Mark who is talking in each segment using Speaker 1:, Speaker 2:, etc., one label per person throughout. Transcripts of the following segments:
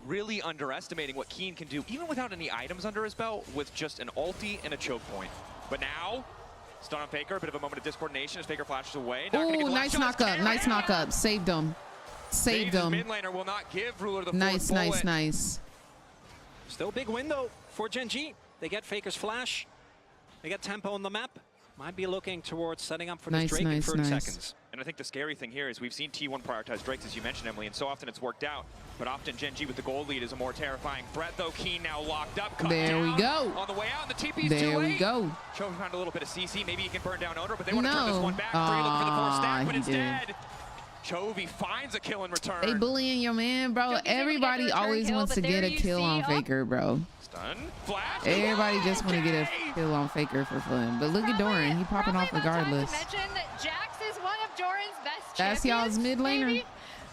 Speaker 1: really underestimating what Keen can do, even without any items under his belt, with just an ulti and a choke point. But now, stun on Faker, a bit of a moment of discoordination as Faker flashes away.
Speaker 2: Oh, nice knock up, nice knock up. Saved him. Saved him.
Speaker 1: Mid laner will not give Ruler the
Speaker 2: nice,
Speaker 1: fourth bullet.
Speaker 2: nice, nice.
Speaker 3: Still big window for Gen.G. They get Faker's flash. They get tempo on the map. Might be looking towards setting up for this Drake in 30 seconds.
Speaker 1: And I think the scary thing here is we've seen T1 prioritize Drakes, as you mentioned, Emily, and so often it's worked out. But often Gen.G with the gold lead is a more terrifying threat, though. Keen now locked up.
Speaker 2: There we go.
Speaker 1: On the way out, and the TP's
Speaker 2: there
Speaker 1: too late.
Speaker 2: we go.
Speaker 1: Chovy found a little bit of CC. Maybe he can burn down Owner, but they want to turn this one back. Three looking for the fourth stack, but instead, Chovy finds a kill in return.
Speaker 2: They bullying your man, bro. Everybody always wants to get a kill on Faker, bro.
Speaker 1: Stun, flash.
Speaker 2: Everybody just want to get a kill on Faker for fun. But look at Doran. He popping off regardless.
Speaker 4: To mention that Jax is one of Doran's best
Speaker 2: That's y'all's mid laner.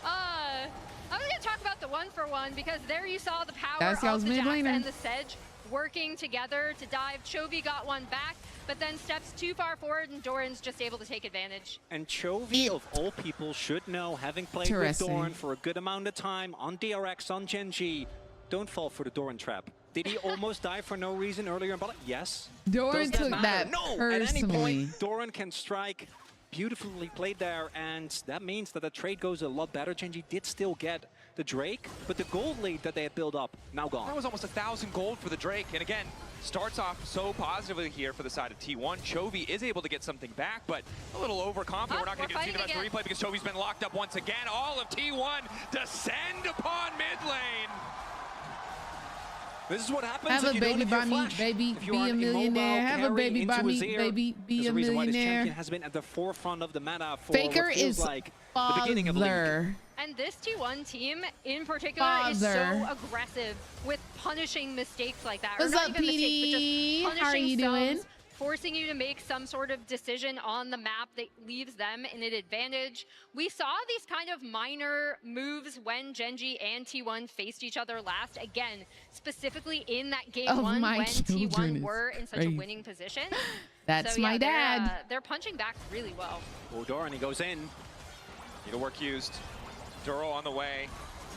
Speaker 4: I was going to talk about the 1-for-1 because there you saw the power
Speaker 2: That's y'all's
Speaker 4: of the
Speaker 2: mid
Speaker 4: Jax
Speaker 2: laner.
Speaker 4: and the Sedge working together to dive. Chovy got one back, but then steps too far forward and Doran's just able to take advantage.
Speaker 3: And Chovy, of all people, should know, having played with Doran for a good amount of time on DRX, on Gen.G, don't fall for the Doran trap. Did he almost die for no reason earlier in battle? Yes.
Speaker 2: Doran took that
Speaker 3: No.
Speaker 2: personally.
Speaker 3: At any point, Doran can strike. Beautifully played there, and that means that the trade goes a lot better. Gen.G did still get the Drake, but the gold lead that they had built up, now gone.
Speaker 1: That was almost 1,000 gold for the Drake, and again, starts off so positively here for the side of T1. Chovy is able to get something back, but a little overconfident. We're not going to get to see the best replay because Chovy's been locked up once again. All of T1 descend upon mid lane.
Speaker 3: This is what happens
Speaker 2: have
Speaker 3: if
Speaker 2: a
Speaker 3: you
Speaker 2: baby
Speaker 3: don't have
Speaker 2: by
Speaker 3: your
Speaker 2: me,
Speaker 3: flash.
Speaker 2: baby,
Speaker 3: If you
Speaker 2: be
Speaker 3: are
Speaker 2: a
Speaker 3: an
Speaker 2: millionaire.
Speaker 3: immobile
Speaker 2: Have a
Speaker 3: carry
Speaker 2: baby by
Speaker 3: into his
Speaker 2: me,
Speaker 3: ear,
Speaker 2: baby, be
Speaker 3: there's
Speaker 2: a
Speaker 3: a reason why this
Speaker 2: millionaire.
Speaker 3: champion has been at the forefront of the meta for
Speaker 2: Faker
Speaker 3: what feels
Speaker 2: is
Speaker 3: like the beginning of League.
Speaker 4: And this T1 team in particular is so aggressive with punishing mistakes like that.
Speaker 2: What's
Speaker 4: or not
Speaker 2: up,
Speaker 4: even mistakes, but just
Speaker 2: How are you doing?
Speaker 4: Forcing you to make some sort of decision on the map that leaves them in an advantage. We saw these kind of minor moves when Gen.G and T1 faced each other last. Again, specifically in that game one when T1 were in such a winning position.
Speaker 2: That's
Speaker 4: so, yeah,
Speaker 2: my dad.
Speaker 4: They're punching back really well.
Speaker 3: Oh, Doran, he goes in.
Speaker 1: Needlework used. Duro on the way.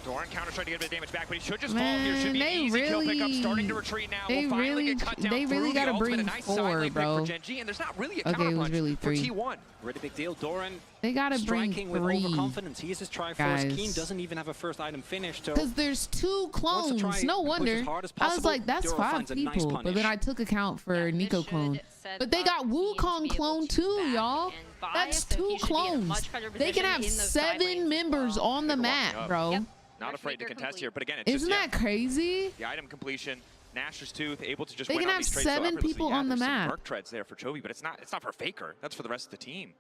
Speaker 1: Doran counter trying to get a bit of damage back, but he should just fall here. Should be an easy kill pickup. Starting to retreat now. We'll finally get cut down
Speaker 2: they really
Speaker 1: got to
Speaker 2: bring
Speaker 1: nice
Speaker 2: 4, bro.
Speaker 1: For Gen.G, and there's not really a
Speaker 2: okay, it was really 3.
Speaker 1: For T1.
Speaker 3: Really big deal. Doran
Speaker 2: they got to bring
Speaker 3: striking
Speaker 2: 3.
Speaker 3: with overconfidence. He is his Triforce. Keen doesn't even have a first item finished.
Speaker 2: Because there's 2 clones. No wonder. I was like, that's 5 people. But then I took account for Nico clone. But they got Wukong clone too, y'all. That's 2 clones. They can have 7 members on the map, bro.
Speaker 1: Not afraid to contest here, but again, it's
Speaker 2: isn't that crazy?
Speaker 1: The item completion, Nashor's Tooth, able to just
Speaker 2: they
Speaker 1: win
Speaker 2: can
Speaker 1: on
Speaker 2: have
Speaker 1: these trades
Speaker 2: 7 people on the map.
Speaker 1: Merc treads there for Chovy, but it's not for Faker. That's for the rest of the team.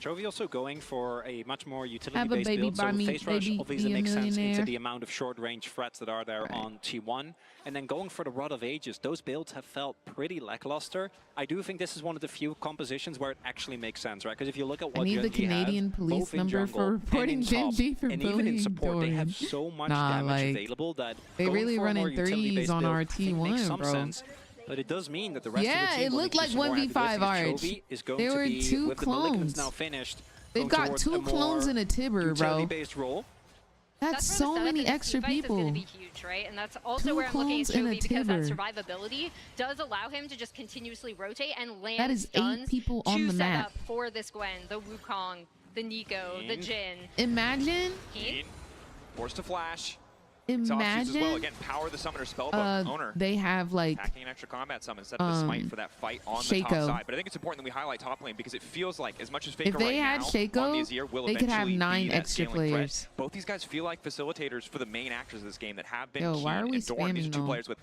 Speaker 3: Chovy also going for a much more utility-based build, so Face Rush obviously makes sense into the amount of short-range threats that are there on T1. And then going for the Rod of Ages, those builds have felt pretty lackluster. I do think this is one of the few compositions where it actually makes sense, right? Because if you look at what
Speaker 2: I need the Canadian police number for reporting Gen.G for bullying.
Speaker 3: And even in support, they have so much damage available that
Speaker 2: they really running 3s on our T1, bro.
Speaker 3: Sense. But it does mean that the rest of the team
Speaker 2: it looked like 1v5 Arch. There were 2 clones.
Speaker 3: Now finished,
Speaker 2: they've got 2 clones and a Tibber, bro.
Speaker 3: Role.
Speaker 2: That's so many extra people.
Speaker 4: Is gonna be huge, right? And that's also where I'm looking at Chovy because that survivability does allow him to just continuously rotate and land
Speaker 2: that is 8 people on the map.
Speaker 4: Up for this Gwen, the Wukong, the Nico, the Jin.
Speaker 2: Imagine.
Speaker 1: Forced to flash.
Speaker 2: Imagine.
Speaker 1: As well. Again, power the summoner spellbook owner.
Speaker 2: They have like
Speaker 1: attacking an extra combat summon instead of the smite for that fight on the top side. But I think it's important that we highlight top lane because it feels like as much as Faker
Speaker 2: if they
Speaker 1: right
Speaker 2: had
Speaker 1: now
Speaker 2: Shaco,
Speaker 1: on the Azir will
Speaker 2: they could have 9
Speaker 1: be
Speaker 2: extra players.
Speaker 1: Both these guys feel like facilitators for the main actors of this game that have been
Speaker 2: why are we
Speaker 1: and Dorn. These are 2
Speaker 2: spamming
Speaker 1: players with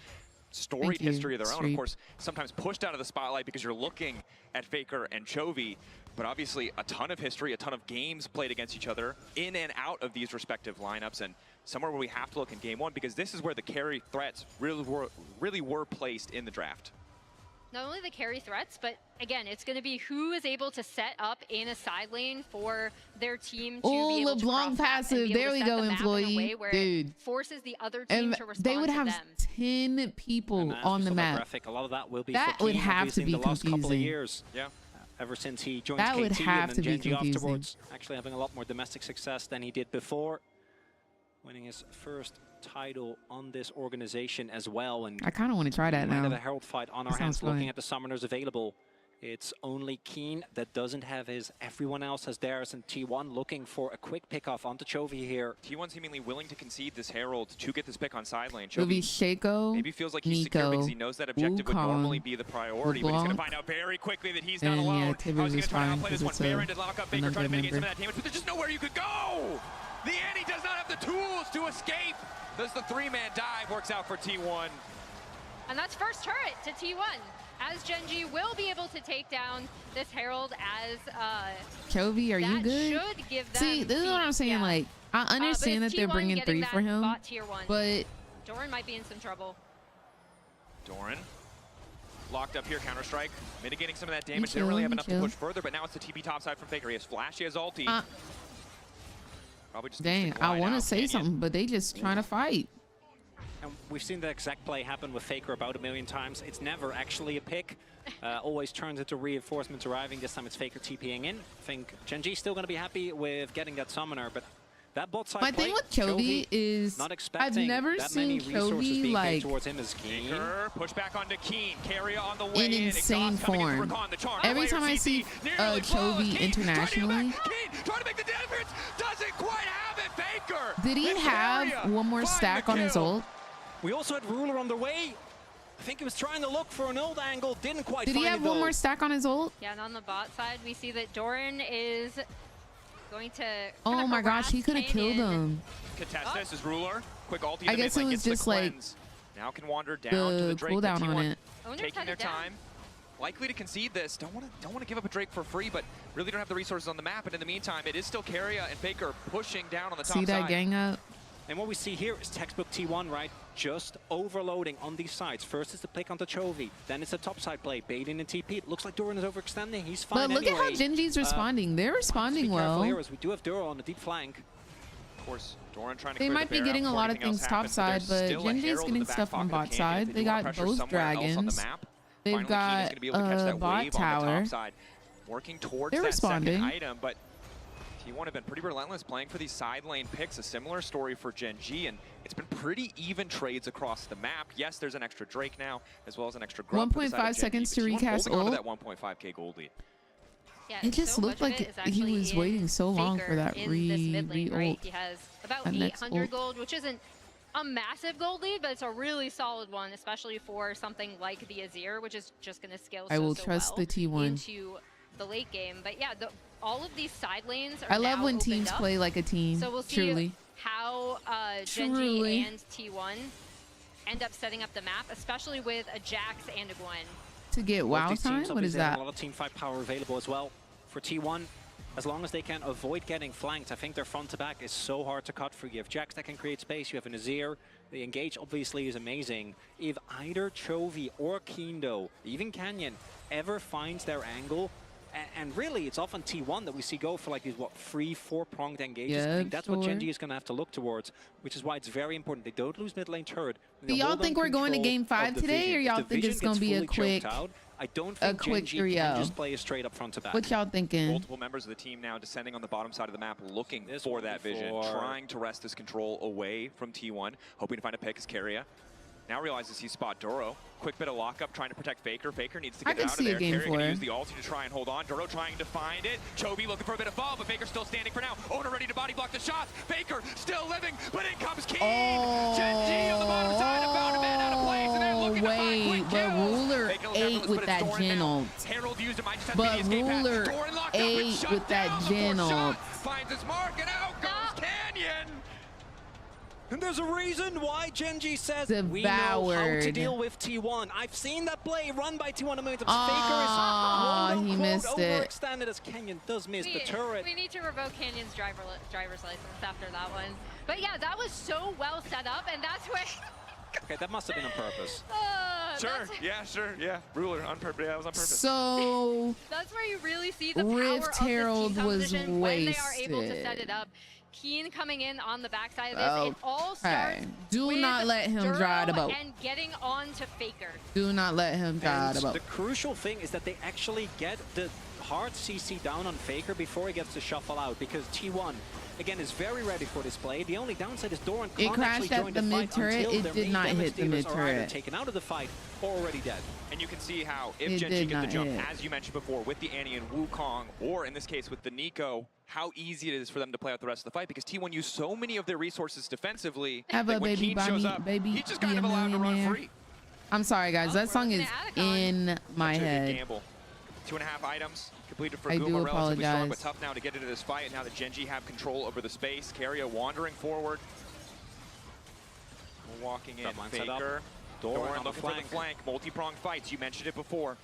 Speaker 1: storied history of their own. Of course, sometimes pushed out of the spotlight because you're looking at Faker and Chovy. But obviously a ton of history, a ton of games played against each other in and out of these respective lineups, and somewhere where we have to look in game 1 because this is where the carry threats really were placed in the draft.
Speaker 4: Not only the carry threats, but again, it's going to be who is able to set up in a side lane for their team to be able to
Speaker 2: LeBlanc passive. There we go, employee. Dude.
Speaker 4: Forces the other team to respond
Speaker 2: they would have
Speaker 4: to them.
Speaker 2: 10 people on the map.
Speaker 3: A lot of that will be
Speaker 2: that would have to be
Speaker 3: the last couple of
Speaker 2: confusing.
Speaker 3: years. Yeah. Ever since he joined
Speaker 2: that
Speaker 3: KT
Speaker 2: would have
Speaker 3: and
Speaker 2: to
Speaker 3: then
Speaker 2: be
Speaker 3: Gen.G
Speaker 2: confusing.
Speaker 3: afterwards, actually having a lot more domestic success than he did before. winning his first title on this organization as well. And
Speaker 2: I kind of want to try that now.
Speaker 3: We might have a Herald fight on our hands. Looking at the summoners available, it's only Keen that doesn't have his. Everyone else has theirs, and T1 looking for a quick pick-off onto Chovy here.
Speaker 1: T1 seemingly willing to concede this Herald to get this pick on side lane.
Speaker 2: Chovy, Shaco,
Speaker 1: maybe feels like he's secure because he knows that objective would normally be the priority, but he's going to find out very quickly that he's not alone.
Speaker 2: Yeah,
Speaker 1: How is he going to try to outplay this one? Baron did lock up Faker, trying to mitigate some of that damage, but there's just nowhere you could go! The Annie does not have the tools to escape! Does the three-man dive, works out for T1.
Speaker 4: And that's first turret to T1. As Gen.G will be able to take down this Herald as
Speaker 2: Chovy, are you good?
Speaker 4: Should give them
Speaker 2: See, this is what I'm saying. Yeah. Like, I understand that they're bringing 3 for him, but
Speaker 4: Doran might be in some trouble.
Speaker 1: Doran locked up here, Counter-Strike, mitigating some of that damage. They don't really have enough to push further, but now it's the TP topside from Faker. He has Flash, he has ulti. Probably just
Speaker 2: dang, I want to say something, but they just trying to fight.
Speaker 3: And we've seen the exact play happen with Faker about 1 million times. It's never actually a pick. Always turns into reinforcements arriving. This time it's Faker TPing in. I think Gen.G still going to be happy with getting that summoner, but that bot side
Speaker 2: My thing with Chovy is
Speaker 3: not
Speaker 2: I've never seen Chovy like
Speaker 3: towards him as Keen.
Speaker 1: Push back onto Keen. Carrier on the way
Speaker 2: in insane form. Every time I see Chovy internationally,
Speaker 1: trying to make the difference, doesn't quite have it. Faker.
Speaker 2: Did he have one more stack on his ult?
Speaker 3: We also had Ruler on the way. I think he was trying to look for an ult angle, didn't quite find it.
Speaker 2: Did he have one more stack on his ult?
Speaker 4: Yeah, and on the bot side, we see that Doran is going to.
Speaker 2: Oh my gosh, he could have killed him.
Speaker 1: Contest this is Ruler. Quick ulti.
Speaker 2: I guess it was just like
Speaker 1: now can wander down to the Drake.
Speaker 2: Cooldown on it.
Speaker 1: Taking their time. Likely to concede this. Don't want to give up a Drake for free, but really don't have the resources on the map. And in the meantime, it is still Carrier and Faker pushing down on the top side.
Speaker 2: See that gang up?
Speaker 3: And what we see here is textbook T1, right? Just overloading on these sides. First is the pick onto Chovy, then it's a topside play, baiting and TP. It looks like Doran is overextending. He's fine.
Speaker 2: But look at how Gen.G's responding. They're responding well.
Speaker 3: Here as we do have Duro on the deep flank.
Speaker 1: Of course, Doran trying to
Speaker 2: they might be getting a lot of things topside, but Gen.G's getting stuff on bot side. They got both dragons. They've got a bot tower.
Speaker 1: Working towards
Speaker 2: They're responding.
Speaker 1: Item, but T1 have been pretty relentless playing for these side lane picks. A similar story for Gen.G, and it's been pretty even trades across the map. Yes, there's an extra Drake now, as well as an extra Grump.
Speaker 2: 1.5 seconds to recast ult.
Speaker 1: That 1.5k gold lead.
Speaker 4: Yeah,
Speaker 2: it just looked like he was waiting so long for that re-ult.
Speaker 4: Right? He has about 800 gold, which isn't a massive gold lead, but it's a really solid one, especially for something like the Azir, which is just going to scale
Speaker 2: I will trust the T1
Speaker 4: into the late game. But yeah, all of these side lanes are
Speaker 2: I love when teams play like a team.
Speaker 4: So we'll see
Speaker 2: truly.
Speaker 4: How Gen.G and T1 end up setting up the map, especially with a Jax and a Gwen.
Speaker 2: To get WoW time? What is that?
Speaker 3: A lot of team fight power available as well for T1. As long as they can avoid getting flanked, I think their front to back is so hard to cut for. You have Jax that can create space, you have an Azir. The engage obviously is amazing. If either Chovy or Kindo, even Canyon, ever finds their angle, and really it's often T1 that we see go for like these, what, 3-4 pronged engages. I think that's what Gen.G is going to have to look towards, which is why it's very important. They don't lose mid lane turret.
Speaker 2: Do y'all think we're going to game 5 today, or y'all think it's going to be a quick
Speaker 3: I don't think Gen.G can just play a straight up front to back.
Speaker 2: What y'all thinking?
Speaker 1: Multiple members of the team now descending on the bottom side of the map, looking for that vision, trying to wrest this control away from T1, hoping to find a pick as Carrier. Now realizes he spot Duro. Quick bit of lockup, trying to protect Faker. Faker needs to get out of there. Carrier going to use the ulti to try and hold on. Duro trying to find it. Chovy looking for a bit of fall, but Faker still standing for now. Owner ready to body block the shots. Faker still living, but in comes Keen. Gen.G on the bottom side, found a man out of place, and they're looking to find quick
Speaker 2: but Ruler ate with that Gen ult.
Speaker 1: Herald used it, might just have
Speaker 2: but Ruler ate with that Gen ult.
Speaker 1: Finds his mark, and out goes Canyon.
Speaker 3: And there's a reason why Gen.G says we know how to deal with T1. I've seen that play run by T1 a million times. Faker is
Speaker 2: he missed it.
Speaker 3: Overextended as Canyon does miss the turret.
Speaker 4: We need to revoke Canyon's driver's license after that one. But yeah, that was so well set up, and that's where...
Speaker 3: Okay, that must have been on purpose.
Speaker 1: Yeah. Ruler on purpose. Yeah, that was on purpose.
Speaker 2: So
Speaker 4: that's where you really see the power
Speaker 2: Rift Herald was wasted.
Speaker 4: When they are able to set it up. Keen coming in on the backside of this. It all starts
Speaker 2: Do not let him dry the boat.
Speaker 4: And getting on to Faker.
Speaker 2: Do not let him dry the boat.
Speaker 3: The crucial thing is that they actually get the hard CC down on Faker before he gets to shuffle out, because T1 again, is very ready for this play. The only downside is Doran
Speaker 2: it
Speaker 3: can't actually
Speaker 2: crashed
Speaker 3: join
Speaker 2: at the
Speaker 3: the fight
Speaker 2: mid turret.
Speaker 3: until
Speaker 2: It did not hit the mid
Speaker 3: are either
Speaker 2: turret.
Speaker 3: taken out of the fight or already dead.
Speaker 1: And you can see how if Gen.G get the jump, as you mentioned before, with the Annie and Wukong, or in this case with the Nico, how easy it is for them to play out the rest of the fight, because T1 used so many of their resources defensively that when Keen shows up, he's just kind of allowed to run free.
Speaker 2: I'm sorry, guys. That song is in my head.
Speaker 1: Gamble. 2.5 items completed for
Speaker 2: I
Speaker 1: Guma,
Speaker 2: do
Speaker 1: relatively strong,
Speaker 2: apologize.
Speaker 1: but tough now to get into this fight. And now that Gen.G have control over the space, Keria wandering forward. Walking in, Faker. Doran looking for the flank. Multi-pronged fights. You mentioned it before.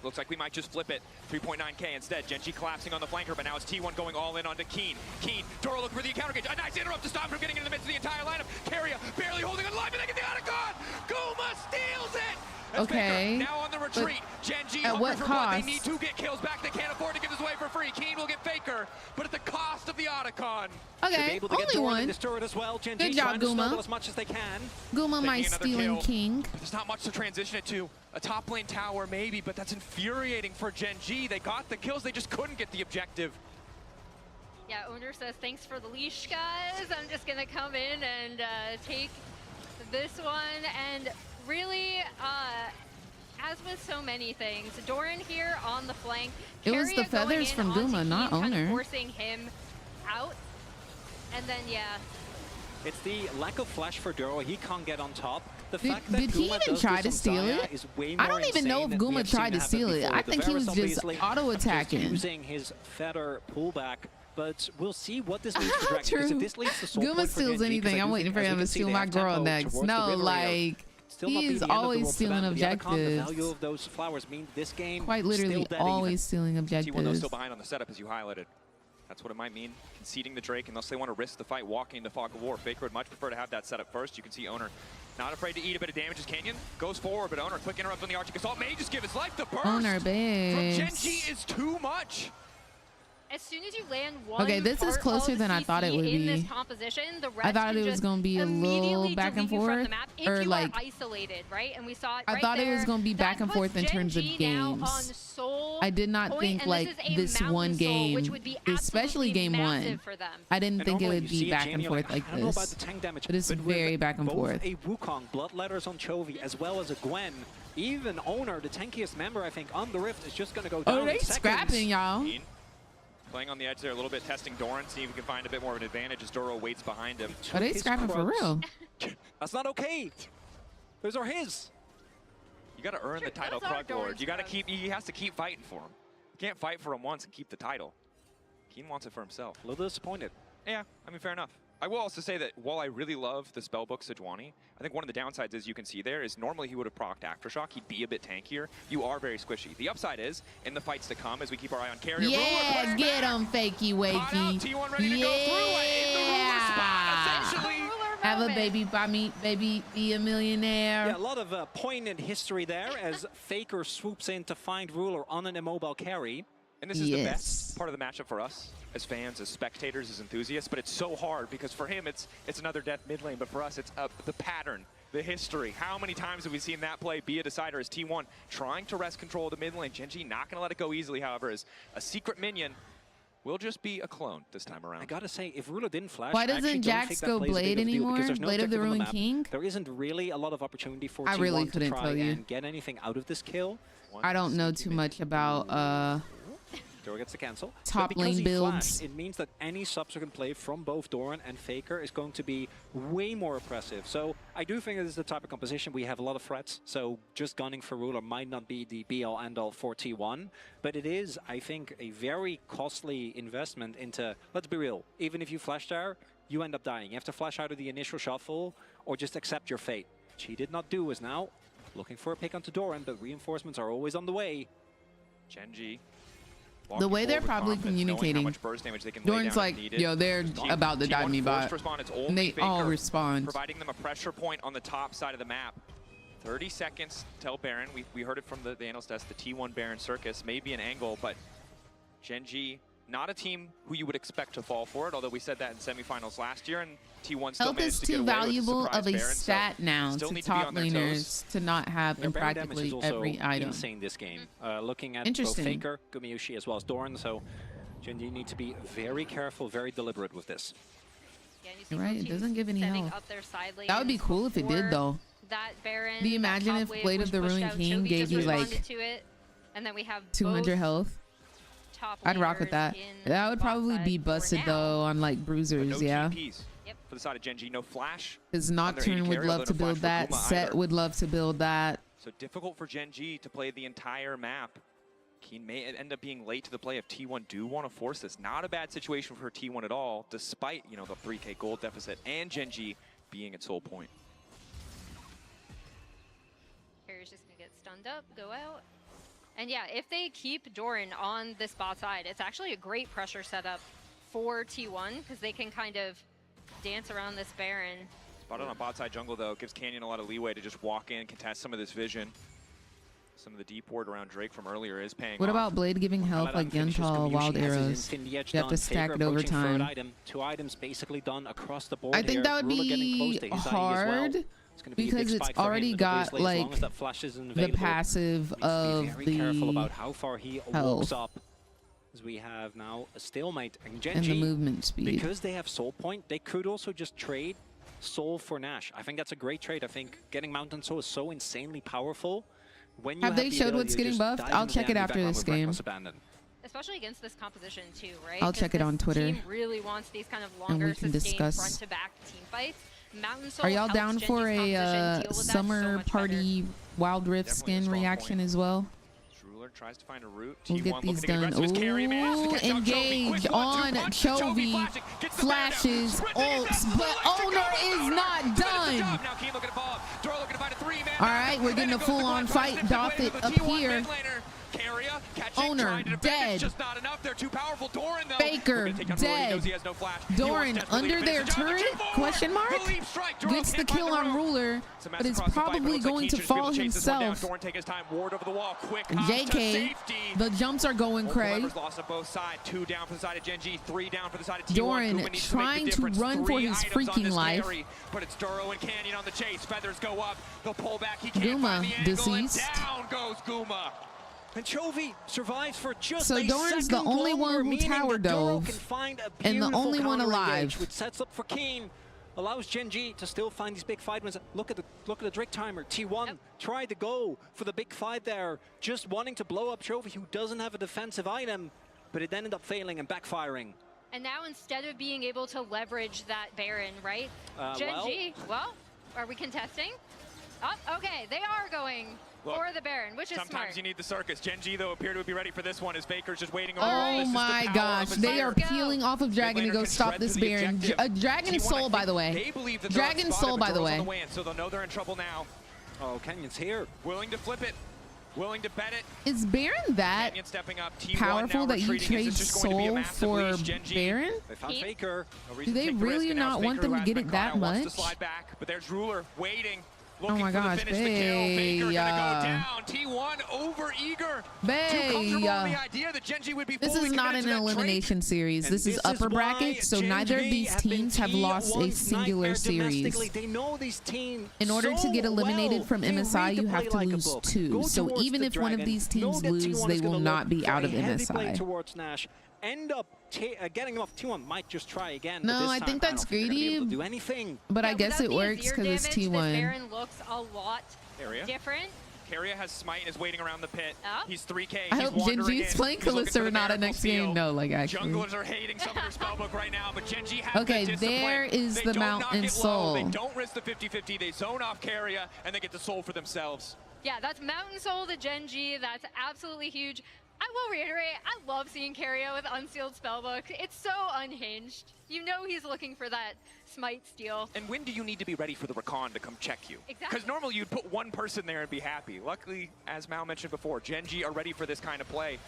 Speaker 1: Looks like we might just flip it. 3.9k instead. Gen.G collapsing on the flanker, but now it's T1 going all in onto Keen. Keen, Dora looking for the encounter gauge. A nice interrupt to stop him from getting into the midst of the entire lineup. Keria barely holding it alive, and they get the Otacon! Guma steals it! That's
Speaker 2: okay.
Speaker 1: Faker now on the retreat. Gen.G
Speaker 2: at what cost?
Speaker 1: They need to get kills back. They can't afford to give this away for free. Keen will get Faker, but at the cost of the Otacon.
Speaker 2: Okay, only one.
Speaker 3: This turret as well.
Speaker 2: Good job, Guma.
Speaker 3: As much as they can.
Speaker 2: Guma, my stealing king.
Speaker 1: There's not much to transition it to. A top lane tower maybe, but that's infuriating for Gen.G. They got the kills, they just couldn't get the objective.
Speaker 4: Yeah, Owner says, thanks for the leash, guys. I'm just gonna come in and take this one. And really, as with so many things, Doran here on the flank.
Speaker 2: It was the feathers from Guma, not Owner.
Speaker 4: Kind of forcing him out. And then, yeah.
Speaker 3: It's the lack of flash for Duro. He can't get on top. The fact
Speaker 2: did he even try to steal it? I don't even know if Guma tried to steal it. I think he was just auto-attacking.
Speaker 3: Using his feather pullback. But we'll see what this means for Dragon.
Speaker 2: True.
Speaker 3: If this leads to
Speaker 2: Guma steals anything, I'm waiting for him to steal my girl next. No, like, he's always stealing objectives.
Speaker 3: The value of those flowers mean this game
Speaker 2: quite literally always stealing objectives.
Speaker 1: T1 still behind on the setup, as you highlighted. That's what it might mean, conceding the Drake, unless they want to risk the fight walking into Fog of War. Faker would much prefer to have that setup first. You can see Owner not afraid to eat a bit of damage as Canyon goes forward, but Owner, quick interrupt on the Arctic Assault, may just give his life. The burst
Speaker 2: Owner, babes.
Speaker 1: from Gen.G is too much.
Speaker 4: As soon as you land one
Speaker 2: okay, this is closer than I thought it would be.
Speaker 4: This composition, the rest
Speaker 2: I thought it was going to be a little back and forth, or like
Speaker 4: isolated, right? And we saw it
Speaker 2: I thought it was going to be back and forth in terms of games. I did not think like this one game, especially game one. I didn't think it would be back and forth like this. But it's very back and forth.
Speaker 3: A Wukong, Bloodletters on Chovy, as well as a Gwen. Even Owner, the tankiest member, I think, on the Rift is just going to go down.
Speaker 2: Oh, they scrapping, y'all.
Speaker 1: Playing on the edge there a little bit, testing Doran, see if he can find a bit more of an advantage as Doro waits behind him.
Speaker 2: Are they scrapping for real?
Speaker 3: That's not okay. Those are his.
Speaker 1: You got to earn the title, Krug Lord. You got to keep. He has to keep fighting for him. You can't fight for him once and keep the title. Keen wants it for himself.
Speaker 3: A little disappointed.
Speaker 1: Yeah, I mean, fair enough. I will also say that while I really love the spellbook Sejuani, I think one of the downsides, as you can see there, is normally he would have procced Aftershock. He'd be a bit tankier. You are very squishy. The upside is, in the fights to come, as we keep our eye on Keria.
Speaker 2: Yeah, get him, fakey wakey.
Speaker 1: T1 ready to go through it in the ruler spot, essentially.
Speaker 2: Have a baby by me, baby, be a millionaire.
Speaker 3: Yeah, a lot of poignant history there as Faker swoops in to find Ruler on an immobile carry.
Speaker 1: And this is the best part of the matchup for us as fans, as spectators, as enthusiasts, but it's so hard because for him it's another death mid lane, but for us it's the pattern, the history. How many times have we seen that play be a decider as T1 trying to wrest control of the mid lane? Gen.G not going to let it go easily, however, as a secret minion will just be a clone this time around.
Speaker 3: I gotta say, if Ruler didn't flash,
Speaker 2: why doesn't Jax go Blade anymore? Blade of the Ruined King?
Speaker 3: There isn't really a lot of opportunity for
Speaker 2: I
Speaker 3: T1
Speaker 2: really
Speaker 3: to
Speaker 2: couldn't
Speaker 3: try
Speaker 2: tell you.
Speaker 3: and get anything out of this kill.
Speaker 2: I don't know too much about
Speaker 3: Dora gets the cancel.
Speaker 2: Top lane builds.
Speaker 3: Flashed, it means that any subsequent play from both Doran and Faker is going to be way more oppressive. So I do think this is the type of composition we have a lot of threats. So just gunning for Ruler might not be the be-all end-all for T1, but it is, I think, a very costly investment into. Let's be real. Even if you flash there, you end up dying. You have to flash out of the initial shuffle or just accept your fate, which he did not do. Is now looking for a pick onto Doran, but reinforcements are always on the way.
Speaker 1: Gen.G.
Speaker 2: The way they're probably communicating. Doran's like, yo, they're about to die me bot. And they all respond.
Speaker 1: Providing them a pressure point on the top side of the map. 30 seconds till Baron. We heard it from the analyst desk, the T1 Baron Circus. Maybe an angle, but Gen.G, not a team who you would expect to fall for it, although we said that in semifinals last year, and T1 still
Speaker 2: Health is too valuable of a stat now to top laners to not have in practically every item.
Speaker 3: Insane this game. Looking at both Faker, Gumayushi, as well as Doran, so Gen.G need to be very careful, very deliberate with this.
Speaker 4: Yeah,
Speaker 2: you're right, it doesn't give any health. That would be cool if it did, though.
Speaker 4: That Baron,
Speaker 2: do you imagine if Blade of the Ruined King gave you like
Speaker 4: and then we have
Speaker 2: 200 health? I'd rock with that. That would probably be busted though on like bruisers,
Speaker 1: no
Speaker 2: yeah.
Speaker 1: Yep. For the side of Gen.G, no flash.
Speaker 2: Because Nocturne would love to build that. Set would love to build that.
Speaker 1: So difficult for Gen.G to play the entire map. Keen may end up being late to the play if T1 do want to force this. Not a bad situation for T1 at all, despite, you know, the 3K gold deficit and Gen.G being at soul point.
Speaker 4: Carrier's just gonna get stunned up, go out. And yeah, if they keep Doran on this bot side, it's actually a great pressure setup for T1 because they can kind of dance around this Baron.
Speaker 1: Spotted on bot side jungle though, gives Canyon a lot of leeway to just walk in, contest some of this vision. Some of the deep ward around Drake from earlier is paying
Speaker 2: What
Speaker 1: off.
Speaker 2: about Blade giving health like Yentl, Wild Arrows? You have to stack it over time.
Speaker 3: Two items basically done across the board.
Speaker 2: I think that would be hard because it's already got like the passive of the
Speaker 3: careful about how far he walks up. As we have now a stalemate and Gen.G,
Speaker 2: and the movement speed.
Speaker 3: Because they have soul point, they could also just trade soul for Nash. I think that's a great trade. I think getting Mountain Soul is so insanely powerful. When you
Speaker 2: have they showed what's getting buffed? I'll check it after this game.
Speaker 4: Especially against this composition too, right?
Speaker 2: I'll check it on Twitter.
Speaker 4: Team really wants these kind of longer, sustained front-to-back team fights. Mountain Soul
Speaker 2: are y'all down for a summer party Wild Rift skin reaction as well?
Speaker 1: Tries to find a route.
Speaker 2: We'll get these done. Ooh, engage on Chovy. Flashes, ults, but Owner is not done. All right, we're getting a full-on fight. Doth it appear. Owner dead. Faker dead. Doran under their turret? Question mark? Gets the kill on Ruler, but is probably going to fall himself. JK, the jumps are going cray. Doran trying to run for his freaking life.
Speaker 1: But it's Duro and Canyon on the chase. Feathers go up. The pullback. He can't
Speaker 2: Guma
Speaker 1: find the angle.
Speaker 2: deceased.
Speaker 1: Down goes Guma.
Speaker 3: And Chovy survives for just
Speaker 2: so Doran's the only one who tower dove and the only one alive.
Speaker 3: Which sets up for Keen, allows Gen.G to still find these big fight wins. Look at the Drake timer. T1 tried to go for the big fight there, just wanting to blow up Chovy, who doesn't have a defensive item, but it ended up failing and backfiring.
Speaker 4: And now instead of being able to leverage that Baron, right? Gen.G, well, are we contesting? Oh, okay, they are going. Look, for the Baron, which is
Speaker 1: sometimes
Speaker 4: smart.
Speaker 1: You need the circus. Gen.G though appear to be ready for this one as Faker's just waiting over.
Speaker 2: Oh my gosh, they are peeling off of Dragon to go stop this Baron. Dragon Soul, by the way. Dragon Soul, by the way.
Speaker 1: So they'll know they're in trouble now.
Speaker 3: Oh, Canyon's here.
Speaker 1: Willing to flip it. Willing to bet it.
Speaker 2: Is Baron that powerful that you trade Soul for Baron?
Speaker 3: They found Faker.
Speaker 2: Do they really not want them to get it that much?
Speaker 1: But there's Ruler waiting.
Speaker 2: Oh my gosh, Bay.
Speaker 1: T1 over eager.
Speaker 2: Bay. This is not an elimination series. This is upper bracket, so neither of these teams have lost a singular series. In order to get eliminated from MSI, you have to lose 2. So even if one of these teams lose, they will not be out of MSI.
Speaker 3: End up getting off T1, might just try again.
Speaker 2: No, I think that's greedy.
Speaker 3: Do anything.
Speaker 2: But I guess it works because it's T1.
Speaker 4: Baron looks a lot different.
Speaker 1: Carrier has smite and is waiting around the pit. He's 3K.
Speaker 2: I hope Gen.G's playing Kalista or not a next game. No, like actually.
Speaker 1: Junglers are hating some of their spellbook right now, but Gen.G has
Speaker 2: okay, there is the Mountain Soul.
Speaker 1: They don't risk the 50-50. They zone off Carrier and they get the soul for themselves.
Speaker 4: Yeah, that's Mountain Soul to Gen.G. That's absolutely huge. I will reiterate, I love seeing Carrier with unsealed spellbook. It's so unhinged. You know he's looking for that smite steal.
Speaker 1: And when do you need to be ready for the recon to come check you?
Speaker 4: Exactly.
Speaker 1: Because normally you'd put one person there and be happy. Luckily, as Mal mentioned before, Gen.G are ready for this kind of play.